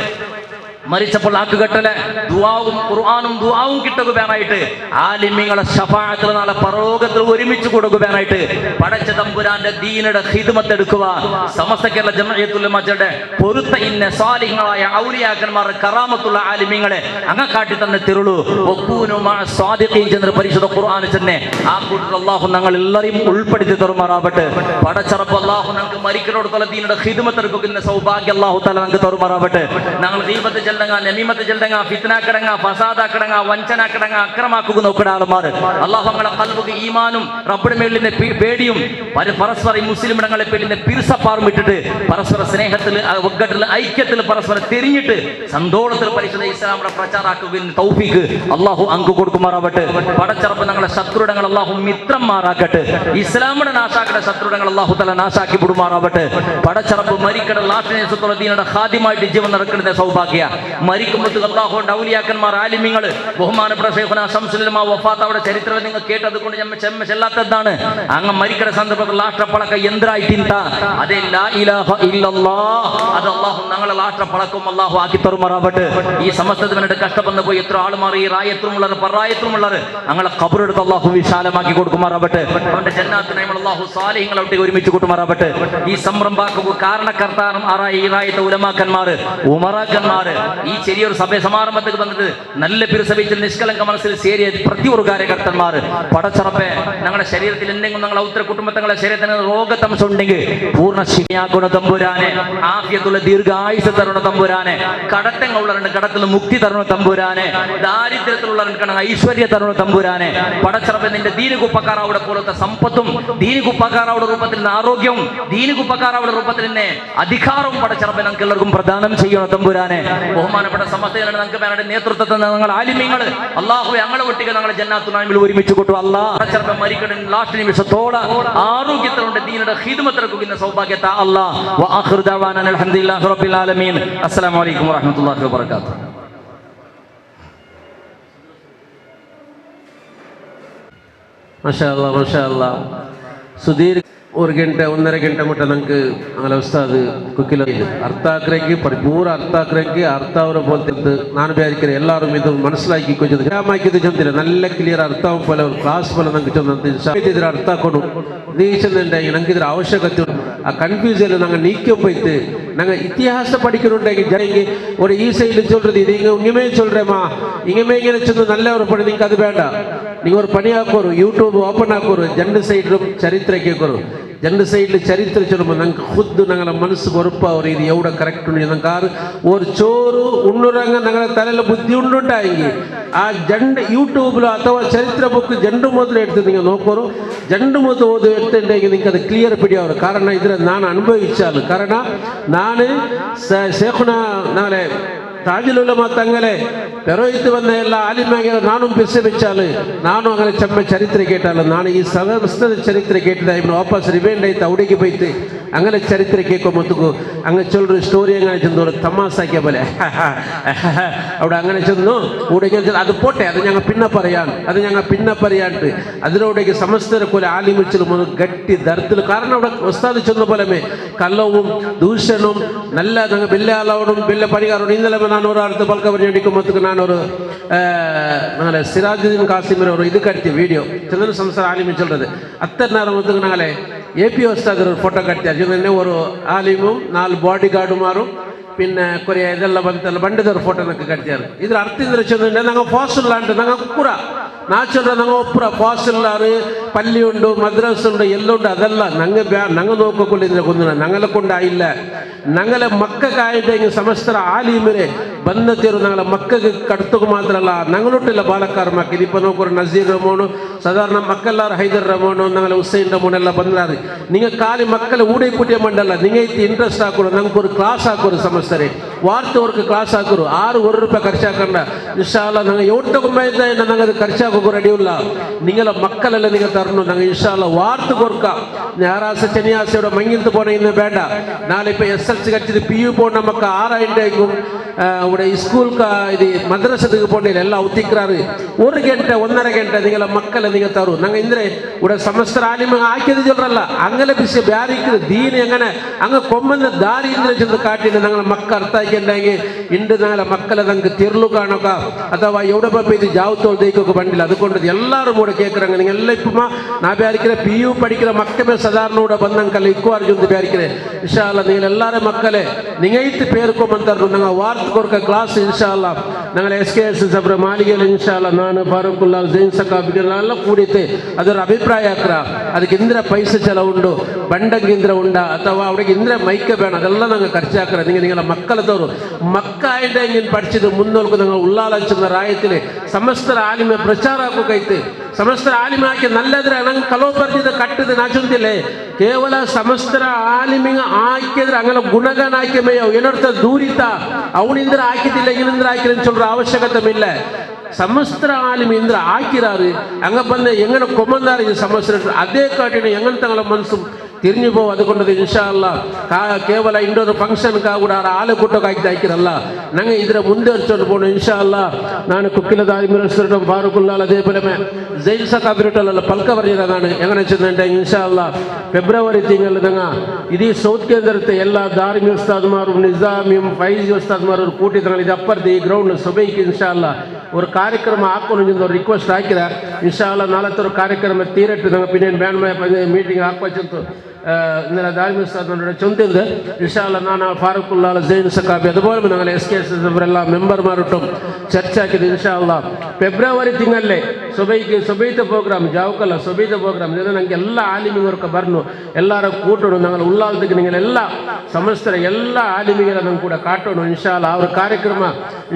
മരിച്ചപ്പോൾ ആക്കുകെട്ടല് ദുആവും ഖുർആനും ദുആവും കിട്ടുകയാനായിട്ട് ആലിമീങ്ങളെ ശഫാഅത്തിൽ നാളെ പരലോകത്തിൽ ഒരുമിച്ച് കൊടുക്കുകയാനായിട്ട് പടച്ച തമ്പുരാന്റെ ദീനയുടെ ഖിദ്മത്ത് എടുക്കുക. സമസ്ത കേരള ജംഇയ്യത്തുൽ ഉലമയുടെ പൊരുത്ത ഇന്ന സാലിഹ്കളായ ഔലിയാക്കന്മാർ കറാമത്തുള്ള ആലിമീങ്ങളെ അങ്ങ കാട്ടി തന്നെ തിരുളു വഖൂനു മഅ സ്വാദിഖീൻ എന്ന പരിശുദ്ധ ഖുർആൻ തന്നെ ആ കൂട്ടത്തിൽ അല്ലാഹു ഞങ്ങൾ എല്ലാവരെയും ഉൾപ്പെടുത്തി തരുമാറാവട്ടെ. പടച്ച റബ്ബ് അല്ലാഹു ഞങ്ങൾക്ക് മരിക്കുന്നോടത്തോളം ദീനയുടെ ഖിദ്മത്ത് എടുക്കുന്ന സൗഭാഗ്യം അല്ലാഹു തആല ഞങ്ങൾക്ക് തരുമാറാവട്ടെ. ഞങ്ങൾ ഗീബത്ത് നമീമത്ത് ചെല്ലങ്ങ ഫിത്ന കിടങ്ങ ഫസാദ കിടങ്ങ വഞ്ചന കിടങ്ങ അക്രമാക്കുക നോക്കുന്ന ആൾമാർ അല്ലാഹു ഞങ്ങളെ ഖൽബുക്ക് ഈമാനും റബ്ബിന്റെ മേലിന്റെ പേടിയും പരസ്പര മുസ്ലിം ഇടങ്ങളെ പേരിന്റെ പിരിസപ്പാറും ഇട്ടിട്ട് പരസ്പര സ്നേഹത്തിൽ ഒగ్గട്ടിൽ ഐക്യത്തിൽ പരസ്പരം തിരിഞ്ഞിട്ട് സന്തോഷത്തിൽ പരിശുദ്ധ ഇസ്ലാമിന്റെ പ്രചാരാക്കുകയും തൗഫീഖ് അല്ലാഹു അങ്കു കൊടുക്കുമാറാവട്ടെ. പടച്ചറപ്പ് ഞങ്ങളെ ശത്രുടങ്ങൾ അല്ലാഹു മിത്രന്മാരാക്കട്ടെ. ഇസ്ലാമിന്റെ നാശാക്കട്ടെ ശത്രുടങ്ങൾ അല്ലാഹു തആല നാശാക്കി വിടുമാറാവട്ടെ. പടച്ചറപ്പ് മരിക്കട ലാസ്റ്റിനെ ദീനയുടെ ഖാദിമായിട്ട് ജീവൻ നടക്കുന്ന സൗഭാഗ്യ മരിക്കുമ്പോൾ അല്ലാഹുവിന്റെ ഔലിയാക്കന്മാർ ആലിമീങ്ങൾ ബഹുമാനപ്പെട്ട ശൈഖുനാ ശംസുൽ ഉലമാ വഫാത്ത് അവിടെ ചരിത്രം നിങ്ങൾ കേട്ടത് കൊണ്ട് ചെമ്മ ചെല്ലാത്തതാണ്. അങ്ങ് മരിക്കുന്ന സന്ദർഭത്തിൽ ലാഷ്ടപ്പളക്ക യന്ത്രായിട്ടിന്ത അതേ ലാ ഇലാഹ ഇല്ലല്ലാഹ് അത് അല്ലാഹു ഞങ്ങളെ ലാഷ്ടപ്പളക്കും അല്ലാഹു ആക്കി തരുമാറാവട്ടെ. ഈ സമസ്തത്തിന് വേണ്ടി കഷ്ടപ്പെന്ന് പോയി എത്ര ആളുമാർ ഈ റായത്തുമുള്ളവർ പറായത്തുമുള്ളവർ ഞങ്ങളെ ഖബറെടുത്ത് അല്ലാഹു വിശാലമാക്കി കൊടുക്കുമാറാവട്ടെ. അവന്റെ ജന്നാത്തിനെ അല്ലാഹു സാലിഹ്കളെ ഒരുമിച്ച് കൂട്ടുമാറാവട്ടെ. ഈ സംരംഭാക്കുക കാരണകർത്താറും ആറായി ഈ റായത്തെ ഉലമാക്കന്മാർ ഉമറാക്കന്മാർ ഈ ചെറിയൊരു സഭ സമാരംഭത്തിൽ വന്നിട്ട് നല്ല പിരിസഭയിൽ നിഷ്കളങ്ക മനസ്സിൽ ചേരിയ പ്രത്യേക കാര്യകർത്തന്മാർ പടച്ചറപ്പെ ഞങ്ങളുടെ ശരീരത്തിൽ എന്തെങ്കിലും ഞങ്ങളുടെ ഉത്തര കുടുംബങ്ങളെ ശരീരത്തിന് രോഗത്തംശം ഉണ്ടെങ്കിൽ പൂർണ്ണ ശിവയാക്കുന്ന തമ്പുരാനെ ആഫിയത്തുള്ള ദീർഘായുസ് തരുന്ന തമ്പുരാനെ കടത്തങ്ങളുള്ളവരുടെ കടത്തിൽ മുക്തി തരുന്ന തമ്പുരാനെ ദാരിദ്ര്യത്തിലുള്ളവർക്ക് ഐശ്വര്യ തരുന്ന തമ്പുരാനെ പടച്ചറപ്പെ നിന്റെ ദീനുകുപ്പക്കാരാവുടെ പോലത്തെ സമ്പത്തും ദീനുകുപ്പക്കാരാവുടെ രൂപത്തിൽ ആരോഗ്യവും ദീനുകുപ്പക്കാരാവുടെ രൂപത്തിൽ തന്നെ അധികാരവും പടച്ചറപ്പെ ഞങ്ങൾക്ക് എല്ലാവർക്കും പ്രദാനം ചെയ്യണം തമ്പുരാനെ. ബഹുമാനപ്പെട്ട സമസ്തയുടെ ഞങ്ങൾക്ക് വേണ്ട നേതൃത്വത്തിൽ ഞങ്ങൾ ആലിമീങ്ങൾ അല്ലാഹു ഞങ്ങളെ ഒട്ടിക്ക് ഞങ്ങളെ ജന്നാത്തുൽ നഈമിൽ ഒരുമിച്ച് കൊട്ടു അല്ലാഹ് ചിലപ്പോൾ മരിക്കണ ലാസ്റ്റ് നിമിഷത്തോടെ ആരോഗ്യത്തിലുണ്ട് ദീനയുടെ ഖിദ്മത്ത് എടുക്കുന്ന സൗഭാഗ്യത്തെ അല്ലാഹ് വആഖിറു ദഅവാനാ അൽഹംദുലില്ലാഹി റബ്ബിൽ ആലമീൻ. അസ്സലാമു അലൈക്കും വറഹ്മത്തുള്ളാഹി വബറകാതുഹു. മാഷാ അല്ലാഹ് മാഷാ അല്ലാഹ്. സുധീർ ഒരു ಗಂಟೆ 1.5 ಗಂಟೆ ಮಟ್ಟ ನಂಗೆ ಆಮೇಲೆ ಉಸ್ತಾದ್ ಕುಕ್ಕಿಲ ಅರ್ಥ ಆಗ್ರಕ್ಕೆ ಪರಿಪೂರ್ಣ ಅರ್ಥ ಆಗ್ರಕ್ಕೆ ಅರ್ಥ ಅವರ ಬೋಲ್ತಿದ್ದು ನಾನು ಬೇರೆ ಎಲ್ಲರೂ ಇದು ಮನಸ್ಸಿಲಾಕಿ ಕೊಂಚ ಹಾಕಿದ್ದು ಚಂದಿಲ್ಲ നല്ല ಕ್ಲಿಯರ್ ಅರ್ಥ പോലെ ഒരു ക്ലാസ് പോലെ നമുക്ക് ചൊന്നിದ್ರೆ ಅರ್ಥ ಕೊಡು നീച്ചുന്നുണ്ടെങ്കിൽ നമുക്ക് ഇതിന് ആവശ്യകത ആ കൺഫ്യൂഷൻ ഞങ്ങൾ നീക്കം പോയിട്ട് ഞങ്ങൾ ഇತಿഹാസ പഠിക്കുന്നുണ്ടെങ്കിൽ ജനങ്ങൾ ഒരു ഈ സൈഡിൽ ചൊല്றது ഇത് ഇങ്ങനെ ചൊല്ലേമാ ഇങ്ങനെ ചെന്ന് നല്ല ഒരു പണി നിങ്ങൾക്ക് അത് വേണ്ട. നിങ്ങൾ ഒരു പണി ആക്കോರು യൂട്യൂബ് ഓപ്പൺ ആക്കോರು രണ്ട് സൈഡിലും ചരിത്ര കേൾക്കോರು രണ്ട് സൈഡിൽ ചരിത്ര ചൊല്ലുമ്പോൾ ഞങ്ങൾക്ക് ഖുദ് ഞങ്ങളുടെ മനസ്സ് ഉറപ്പാവും ഇത് എവിടെ കറക്റ്റ് ഉണ്ട് ഞങ്ങൾക്ക് ഒരു ചോറ് ഉണ്ണുറങ്ങ ഞങ്ങളുടെ തലയിൽ ബുദ്ധി ഉണ്ടുണ്ടായെങ്കിൽ ആ രണ്ട് യൂട്യൂബിലോ ಅಥವಾ ചരിത്ര ബുക്ക് ജണ്ട് ಮೊದಲು എടുത്ത് നിങ്ങൾ നോക്കോರು ജണ്ട് ಮೊದಲು ಓದು എടുത്തിട്ടുണ്ടെങ്കിൽ നിങ്ങൾക്ക് അത് ക്ലിയർ പിടിയാവും. കാരണം ഇതിൽ ഞാൻ അനുഭവിച്ചാൽ കാരണം ഞാൻ ശൈഖുനാ നാളെ താജുൽ ഉലമ തങ്ങളെ പെറോയിത്ത് വന്ന എല്ലാ ആലിമാരെ നാനും പിരിസഭിച്ചാൽ നാനും അങ്ങനെ ചെമ്മ ചരിത്ര കേട്ടാൽ ನಾನು ಈ ಸಮಸ್ತ ಚರಿತ್ರೆ ಕೇಟ್ಟಿದ ವಾಪಸ್ ರಿವೈಂಡ್ ಆಯ್ತು ಅವಡಿಗೆ ಬೈತು അങ്ങനെ ചരിത്രം കേൾക്കുമ്പോഴത്തേക്കും അങ്ങനെ ചൊല്ലൊരു സ്റ്റോറി അങ്ങനെ ചെന്നു തമാസാക്കിയ പോലെ അവിടെ അങ്ങനെ ചെന്നു കൂടെ അത് പോട്ടെ, അത് ഞങ്ങൾ പിന്നെ പറയാണ്ട് അതിനോടേക്ക് സമസ്തരക്കൊല ആലിമിച്ചിലും ഒന്ന് ഗട്ടി ദർത്തിൽ. കാരണം അവിടെ ഉസ്താദ് ചെന്ന പോലെ കള്ളവും ദൂഷണവും നല്ല ഞങ്ങൾ വലിയ ആളോടും വലിയ പണികാരോടും ഇന്നലെ ನಾನು അടുത്ത് പൽക്ക പറഞ്ഞിരിക്കുമ്പോഴത്തേക്ക് ഞാനൊരു ഞങ്ങളെ സിറാജുദ്ദീൻ കാസിമിന് ഒരു ഇത് കಟ್ಟಿ ವಿಡಿಯೋ ಚಂದ್ರ ಸಂಸಾರ ಆಲಿಮಿ ಚಲ್றது ಅತ್ತ நேரத்துக்கு நாங்களே ஏபி உஸ்தாத் ஒரு ಫೋಟೋ ಕಟ್ಟಿ ಅದನ್ನೇ ஒரு ಆಲಿಮುம் 4 ಬಾಡಿ ಗಾರ್ಡುಮಾರು പിന്നെ കുറേ ഇതെല്ലാം ಬಂತಲ್ಲ ಬಂಡದವ್ರ ಫೋಟೋ ನಕ್ಕೆ ಕಟ್ಟಾರು. ಇದ್ರ ಅರ್ಥ ಇಂದ್ರೆ ಚಂದ್ರೆ ನಂಗೆ ಫಾಸಿಲ್ ಅಂಟು ನಂಗೆ ಕುರ ನಾ ಚಂದ್ರ ನಂಗೆ ಒಪ್ಪುರ ಫಾಸಿಲ್ಲಾರು ಪಲ್ಲಿ ಉಂಡು ಮದ್ರಸ್ ಉಂಡು ಎಲ್ಲ ಉಂಡು ಅದೆಲ್ಲ ನಂಗೆ ನಂಗೆ ನೋಡ್ಕೊಳ್ಳಿದ್ರೆ ಕೊಂದು ನಂಗೆಲ್ಲ ಕೊಂಡ ಇಲ್ಲ ನಂಗೆಲ್ಲ ಮಕ್ಕಕ್ಕಾയിട്ട് ಹಿಂಗೆ ಸಮಸ್ತರ ಆಲಿಮಿರೆ ಬಂದತಿರು ನಂಗೆಲ್ಲ ಮಕ್ಕಗೆ ಕಡ್ತಕ್ಕೆ ಮಾತ್ರ ಅಲ್ಲ ನಂಗಳೊಟ್ಟಿಲ್ಲ ಬಾಲಕಾರ ಮಕ್ಕ ഇതിപ്പോൾ നോക്കൊരു നസീർ റമോണു സാധാരണ മക്കെല്ലാരും ഹൈദർ റമോണു ഞങ്ങളെ ഹുസൈൻ റമോണെല്ലാം ಬಂದಾರು. നിങ്ങൾ ಖಾಲಿ ಮಕ್ಕಳ ಊಡೆ ಕುಟಿಯ ಮಂಡಲ್ಲ നിങ്ങൾ ಇತ್ತು ಇಂಟ್ರೆಸ್ಟ್ ಹಾಕೋರು ನಂಗೆ ഒരു ಕ್ಲಾಸ್ ಹಾಕೋರು ಸಮಸ್ಯೆ ವಾರ್ತವರ್ಗ ಕ್ಲಾಸ್ ಹಾಕೋರು ₹6 ಖರ್ಚು ಹಾಕೊಂಡ ಇನ್ಶಾಲ್ಲ ನಂಗೆ ಎವ್ರು ತಗೊಂಬೈದ ನಂಗೆ ಅದು ಖರ್ಚು ಹಾಕೋಕೆ ರೆಡಿ ಇಲ್ಲ. ನಿಂಗೆಲ್ಲ ಮಕ್ಕಳೆಲ್ಲ നിങ്ങൾ തരണം ನಂಗೆ ಇನ್ಶಾಲ್ಲ ವಾರ್ತ ಕೊರ್ಕ ഞായറാഴ്ച ശനിയാഴ്ചയുടെ മങ്ങിലത്ത് പോണ ഇന്ന് വേണ്ട. നാളെ ഇപ്പോൾ SLC കടിച്ചത് PU പോണ നമുക്ക് 6 ഇവിടെ സ്കൂൾ ഇത് മദ്രസക്ക് പോകേണ്ടില്ല എല്ലാം ഒത്തിക്കാറ് 1 ಗಂಟೆ 1.5 ಗಂಟೆ നിങ്ങളെ മക്കളെ നിങ്ങൾ തരും. ഞങ്ങൾ ഇന്ദ്രെ ഇവിടെ സമസ്ത ആലിമ ആക്കിയത് ചൊല്ലല്ല അങ്ങനെ പിശ ಬ್ಯಾರಿಕ್ಕಿದ ದೀನಿ അങ്ങനെ അങ്ങ് കൊമ്പന്ന ದಾರಿ ಇಂದ್ರೆ ചെന്ന് കാട്ടിന് ഞങ്ങളെ മക്ക അർത്ഥാക്കിണ്ടെങ്കിൽ ഇണ്ട് ഞങ്ങളെ മക്കളെ ഞങ്ങൾക്ക് തിരുളു കാണുക ಅಥವಾ എവിടെ പോയി ഇത് ജാവത്തോൾ ദൈക്കൊക്കെ പണ്ടില്ല. അതുകൊണ്ട് എല്ലാവരും കൂടെ കേൾക്കുறாங்க. നിങ്ങൾ എല്ലാം ഇപ്പം ನಾ ಬ್ಯಾರಿಕ್ಕಿற PU പഠിக்கிற ಮಕ್ಕಳೇ ಸಾಧಾರಣ ಕೂಡ ಬಂದಂಕಲ್ಲ ಇಕ್ಕುವಾರು ಜೊತೆ ಬ್ಯಾರಿಕ್ಕಿற ಇನ್ಶಾಲ್ಲ നിങ്ങൾ എല്ലാവരും മക്കളെ നിങ്ങൾ ಇತ್ತು പേർക്കൊമ്പಂತಾರು ഞങ്ങൾ ವಾರ್ತ ಕೊರ್ಕ ಕ್ಲಾಸ್ ಇನ್ಶಾಲ್ಲ ഞങ്ങൾ SKS ಸಬ್ರ ಮಾಲಿಗೆಯಲ್ಲಿ ಇನ್ಶಾಲ್ಲ ನಾನು ಫಾರೂಕುಲ್ಲಾ ಜೈನ್ ಸಕಾಬಿಗೆಲ್ಲ ಕೂಡಿತೆ ಅದರ ಅಭಿಪ್ರಾಯ ಹಾಕ್ರ ಅದಕ್ಕೆ ಇಂದ್ರ ಪೈಸೆ ಚೆಲವುಂಡು ಬಂಡಂಗಿಂದ್ರ ಉಂಡ ಅಥವಾ ಅವ್ರಿಗೆ ಇಂದ್ರ ಮೈಕೆ ಬೇಡ ಅದೆಲ್ಲ ನಂಗೆ ಖರ್ಚು ಹಾಕ್ರ. ನಿಂಗೆ ಮಕ್ಕಳದವರು ಮಕ್ಕ ಆಯ್ತು ಹಿಂಗೆ പഠിച്ചത് മുന്നോൾക്ക് നിങ്ങൾ ഉള്ളാലച്ചുന്ന റായത്തില് സമസ്ത ആലിമ പ്രചാര ಹಾಕೋಕೈತೆ. ಸಮಸ್ತರ ಆಲಿಮ ಹಾಕಿ ನಲ್ಲದ್ರೆ ನಂಗೆ ಕಲೋ ಬರ್ದಿದ್ದ ಕಟ್ಟದ ನಾಚುಂತಿಲ್ಲ ಕೇವಲ ಸಮಸ್ತರ ಆಲಿಮಿಗೆ ಹಾಕಿದ್ರೆ ಹಂಗಲ್ಲ ಗುಣಗಾನ ಹಾಕಿ ಮೇಯೋ ಏನರ್ಥ ದೂರಿತ ಅವನಿಂದ್ರ ಹಾಕಿದ್ದಿಲ್ಲ ಇನ್ನಿಂದ್ರ ಹಾಕಿಲ್ಲ ಅಂತ சொல்ற ಅವಶ್ಯಕತೆ ಇಲ್ಲ. ಸಮಸ್ತರ ಆಲಿಮಿ ಇಂದ್ರ ಹಾಕಿರಾರು ಹಂಗ ಬಂದ ಎಂಗನ ಕೊಮ್ಮಂದಾರ ಇದು ಸಮಸ್ಯೆ ಅದೇ ಕಾಟಿನ ಎಂಗನ ತಂಗಳ ಮನಸ್ಸು ತಿರ್ഞ്ഞു പോകും. അതുകൊണ്ട് ഇൻഷാല്ല കേവല ഇണ്ടൊരു ഫംഗ്ഷൻക്കാ കൂടെ ആളെ കൂട്ടൊക്കെ അയക്കിരല്ല ഞങ്ങൾ ഇതിനെ ಮುಂದುವರಿಸಿಕೊಂಡು പോകണം ಇನ್ಶಾಲ್ಲ. ನಾನು ಕುಕ್ಕಿಲದಾರಿಮಿರಸ್ವರಂ ಫಾರೂಕುಲ್ಲಾ അതേപോലെ ജയിൽ സക്കാബിരട്ടല്ല പൽക്ക പറഞ്ഞില്ല. ನಾನು എങ്ങനെ ചെന്നിട്ട് ഇൻഷാല്ല ഫെബ്രുവരി തിങ്കൾ ഞങ്ങൾ ഇതീ സൗത്ത് കേന്ദ്രത്തെ എല്ലാ ധാർമിക ഉസ്താദ്മാരും നിസാമിയും ഫൈസി ഉസ്താദ്മാരും കൂട്ടി ഞങ്ങൾ ഇത് അപ്പുറത്ത് ഈ ഗ്രൗണ്ട് സുബൈക്ക് ഇൻഷാല്ല ഒരു ಕಾರ್ಯಕ್ರಮ ಹಾಕೊಂಡು ಒಂದು ರಿಕ್ವೆಸ್ಟ್ ಹಾಕಿರ ಇನ್ಶಾಲ್ಲ ನಾಲ್ಕು ಕಾರ್ಯಕ್ರಮ ತೀರಟ್ಟು ನಂಗೆ ಪಿನ್ನೇನು ಬ್ಯಾಂಡ್ ಮೀಟಿಂಗ್ ಹಾಕೋಚಂತು ഇന്നലെ ധാർമിക ഉസ്താദിനോട് ചൊന്തിയത് ഇൻഷാല്ല ನಾನು ഫാറൂഖുല്ലാ ജൈൻ സക്കാബി അതുപോലെ ഞങ്ങൾ SKS അവരെല്ലാം ಮೆಂಬರ್മാരിട്ടും ಚರ್ಚಾಕಿದ್ದು ಇನ್ಶಾಲ್ಲ ಫೆಬ್ರವರಿ ತಿಂಗಳಲ್ಲೇ ಸೊಬೈತ ಪ್ರೋಗ್ರಾಮ್ ಜಾವಕಲ್ಲ ಸೊಬೈತ ಪ್ರೋಗ್ರಾಮ್ ಇದು ನಂಗೆ ಎಲ್ಲ ಆಲಿಮಿಗರ್ಕ ಬರ್ನು ಎಲ್ಲರ ಕೂಟೋಣ ഞങ്ങൾ ഉള്ളാലത്തേക്ക് നിങ്ങളെല്ലാ സമസ്തര എല്ലാ ആലിമികളെ ഞങ്ങൾ കൂടെ കാട്ടണം ഇൻഷാല്ല. ആ ഒരു ಕಾರ್ಯಕ್ರಮ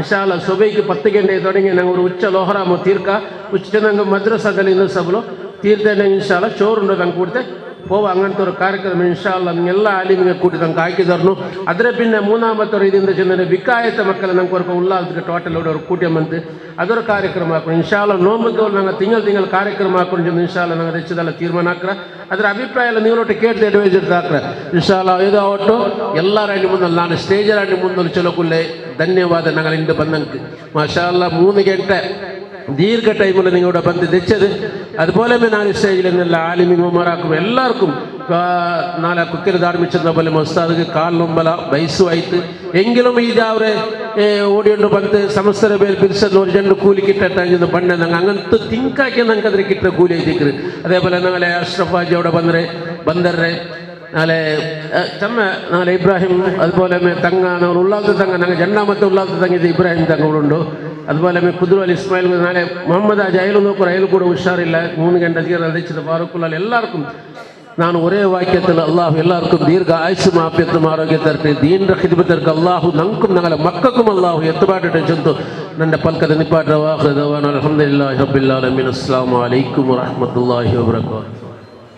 ഇൻഷാല്ല സൊബൈക്ക് 10 ಗಂಟೆ തുടങ്ങി ഞങ്ങൾ ഒരു ഉച്ച ലോഹറാമോ തീർക്ക ഉച്ച ഞങ്ങൾ മദ്രസದಲ್ಲಿ ഇന്ന് ಸಭಲು ತೀರ್ತೇನೆ ಇನ್ಶಾಲ್ಲ ಚೋರುಂಡು ನಂಗೆ ಕೂಡ್ತೆ പോവുക. അങ്ങനത്തെ ഒരു ಕಾರ್ಯಕ್ರಮ ഇൻഷാല്ല എല്ലാ ആലിമിനെ കൂട്ടി ഞങ്ങൾക്ക് ആക്കിത്തരണം. അതിനെ പിന്നെ മൂന്നാമത്തെ ഇതിൻ്റെ ചെന്ന വിക്കായത്തെ മക്കളെ ഞങ്ങൾക്ക് ഒരു ഉള്ളാലത്തേക്ക് ടോട്ടലോടെ ഒരു കൂട്ടിയമ്മന്ത് അതൊരു ಕಾರ್ಯಕ್ರಮ ಹಾಕೋಣ ಇನ್ಶಾಲ್ಲ. ನೋಂಬದವ್ರು ನಂಗೆ ತಿಂಗಳು ಕಾರ್ಯಕ್ರಮ ಹಾಕೊಂಡು ಚೆಂದ ಇನ್ಶಾಲ್ಲ ನಂಗೆ ಹೆಚ್ಚದೆಲ್ಲ ತೀರ್ಮಾನ ಹಾಕ್ರ. ಅದರ ಅಭಿಪ್ರಾಯ ಎಲ್ಲ ನೀವೊಟ್ಟು ಕೇಳ್ತಾ ಅಡ್ವೈಸರ್ ಹಾಕ್ರ ಇನ್ಶಾಲ್ಲ. ಇದು ಒಟ್ಟು ಎಲ್ಲರ ಅಡ್ಡಿ ಮುಂದೆ ನಾನು ಸ್ಟೇಜರ ಅಡ್ಡಿ ಮುಂದೆ ಚಲೋಕುಲ್ಲೆ ಧನ್ಯವಾದ. ഞങ്ങൾ ಇಂದು ಬಂದಂಗೆ മാഷാഅല്ലാ 3 ಗಂಟೆ ദീർഘ ടൈമിൽ നിങ്ങളുടെ ബന്ധം തെച്ചത് അതുപോലെ ഞാൻ സ്റ്റേജിൽ നിന്നുള്ള ആലിമിമാർക്കും എല്ലാവർക്കും നാളെ കുക്കിൽ ധാർമ്മിച്ചെന്ന പോലെ മസ്താദിക്ക് കാൽ നൊമ്പല വയസ്സു ആയിട്ട് എങ്കിലും ഇതവരെ ഓടിയോണ്ട് ಬಂದು ಸಮಸ್ತರ ಬೇರೆ ಬಿರ್ಸದ್ ನೋಡಿ ಜಂಡು ಕೂಲಿ ಕಿಟ್ಟ ಬಣ್ಣ ನಂಗೆ ಹಂಗಂತೂ ತಿಂಕಾಕಿ ನಂಗೆ ಅದ್ರ ಕಿಟ್ಟ ಕೂಲಿ ಐತಿಕ್ರಿ. അതേപോലെ ഞങ്ങളെ അഷ്റഫ് ഹാജി അവിടെ ಬಂದರೆ ನಾಳೆ ತಮ್ಮ ನಾಳೆ ಇಬ್ರಾಹಿಂ അതുപോലെ തങ്ങ നമ്മൾ ഉള്ളാലത്തെ തങ്ങ ഞങ്ങൾ ജന്നാമത്തെ ഉള്ളാലത്തെ തങ്ങിയത് ഇബ്രാഹിം തങ്ങളുണ്ട്. അതുപോലെ കുದುರಲಿ ഇസ്മായിൽ നാಳೆ മുഹമ്മദ് ഹാജി അയൽ നോക്കും അയൽ കൂടെ ഉഷാറില്ല 3 ಗಂಟೆ അധിച്ചത് ഫാറൂഖുല്ലാ എല്ലാവർക്കും ನಾನು ഒരേ വാക്യത്തിൽ അള്ളാഹു എല്ലാവർക്കും ദീർഘ ആയുസ്സും ആഫിയത്തും ആരോഗ്യത്തർക്ക് ദീനിന്റെ ഖിദ്മത്തർക്ക് അള്ളാഹു നമുക്കും ഞങ്ങളെ മക്കൾക്കും അള്ളാഹു എത്തുപാട്ടിട്ട് ചെന്നു ನನ್ನ ಪಲ್ಕದ ನಿಪಾಟ ವಾಹ್ ಅಲ್ಹಮ್ದುಲಿಲ್ಲಾಹಿ ರಬ್ಬಿಲ್ ಆಲಮೀನ್. ಅಸ್ಸಲಾಮು ಅಲೈಕುಂ ವರಹ್ಮತುಲ್ಲಾಹಿ ವಬರಕಾತುಹು.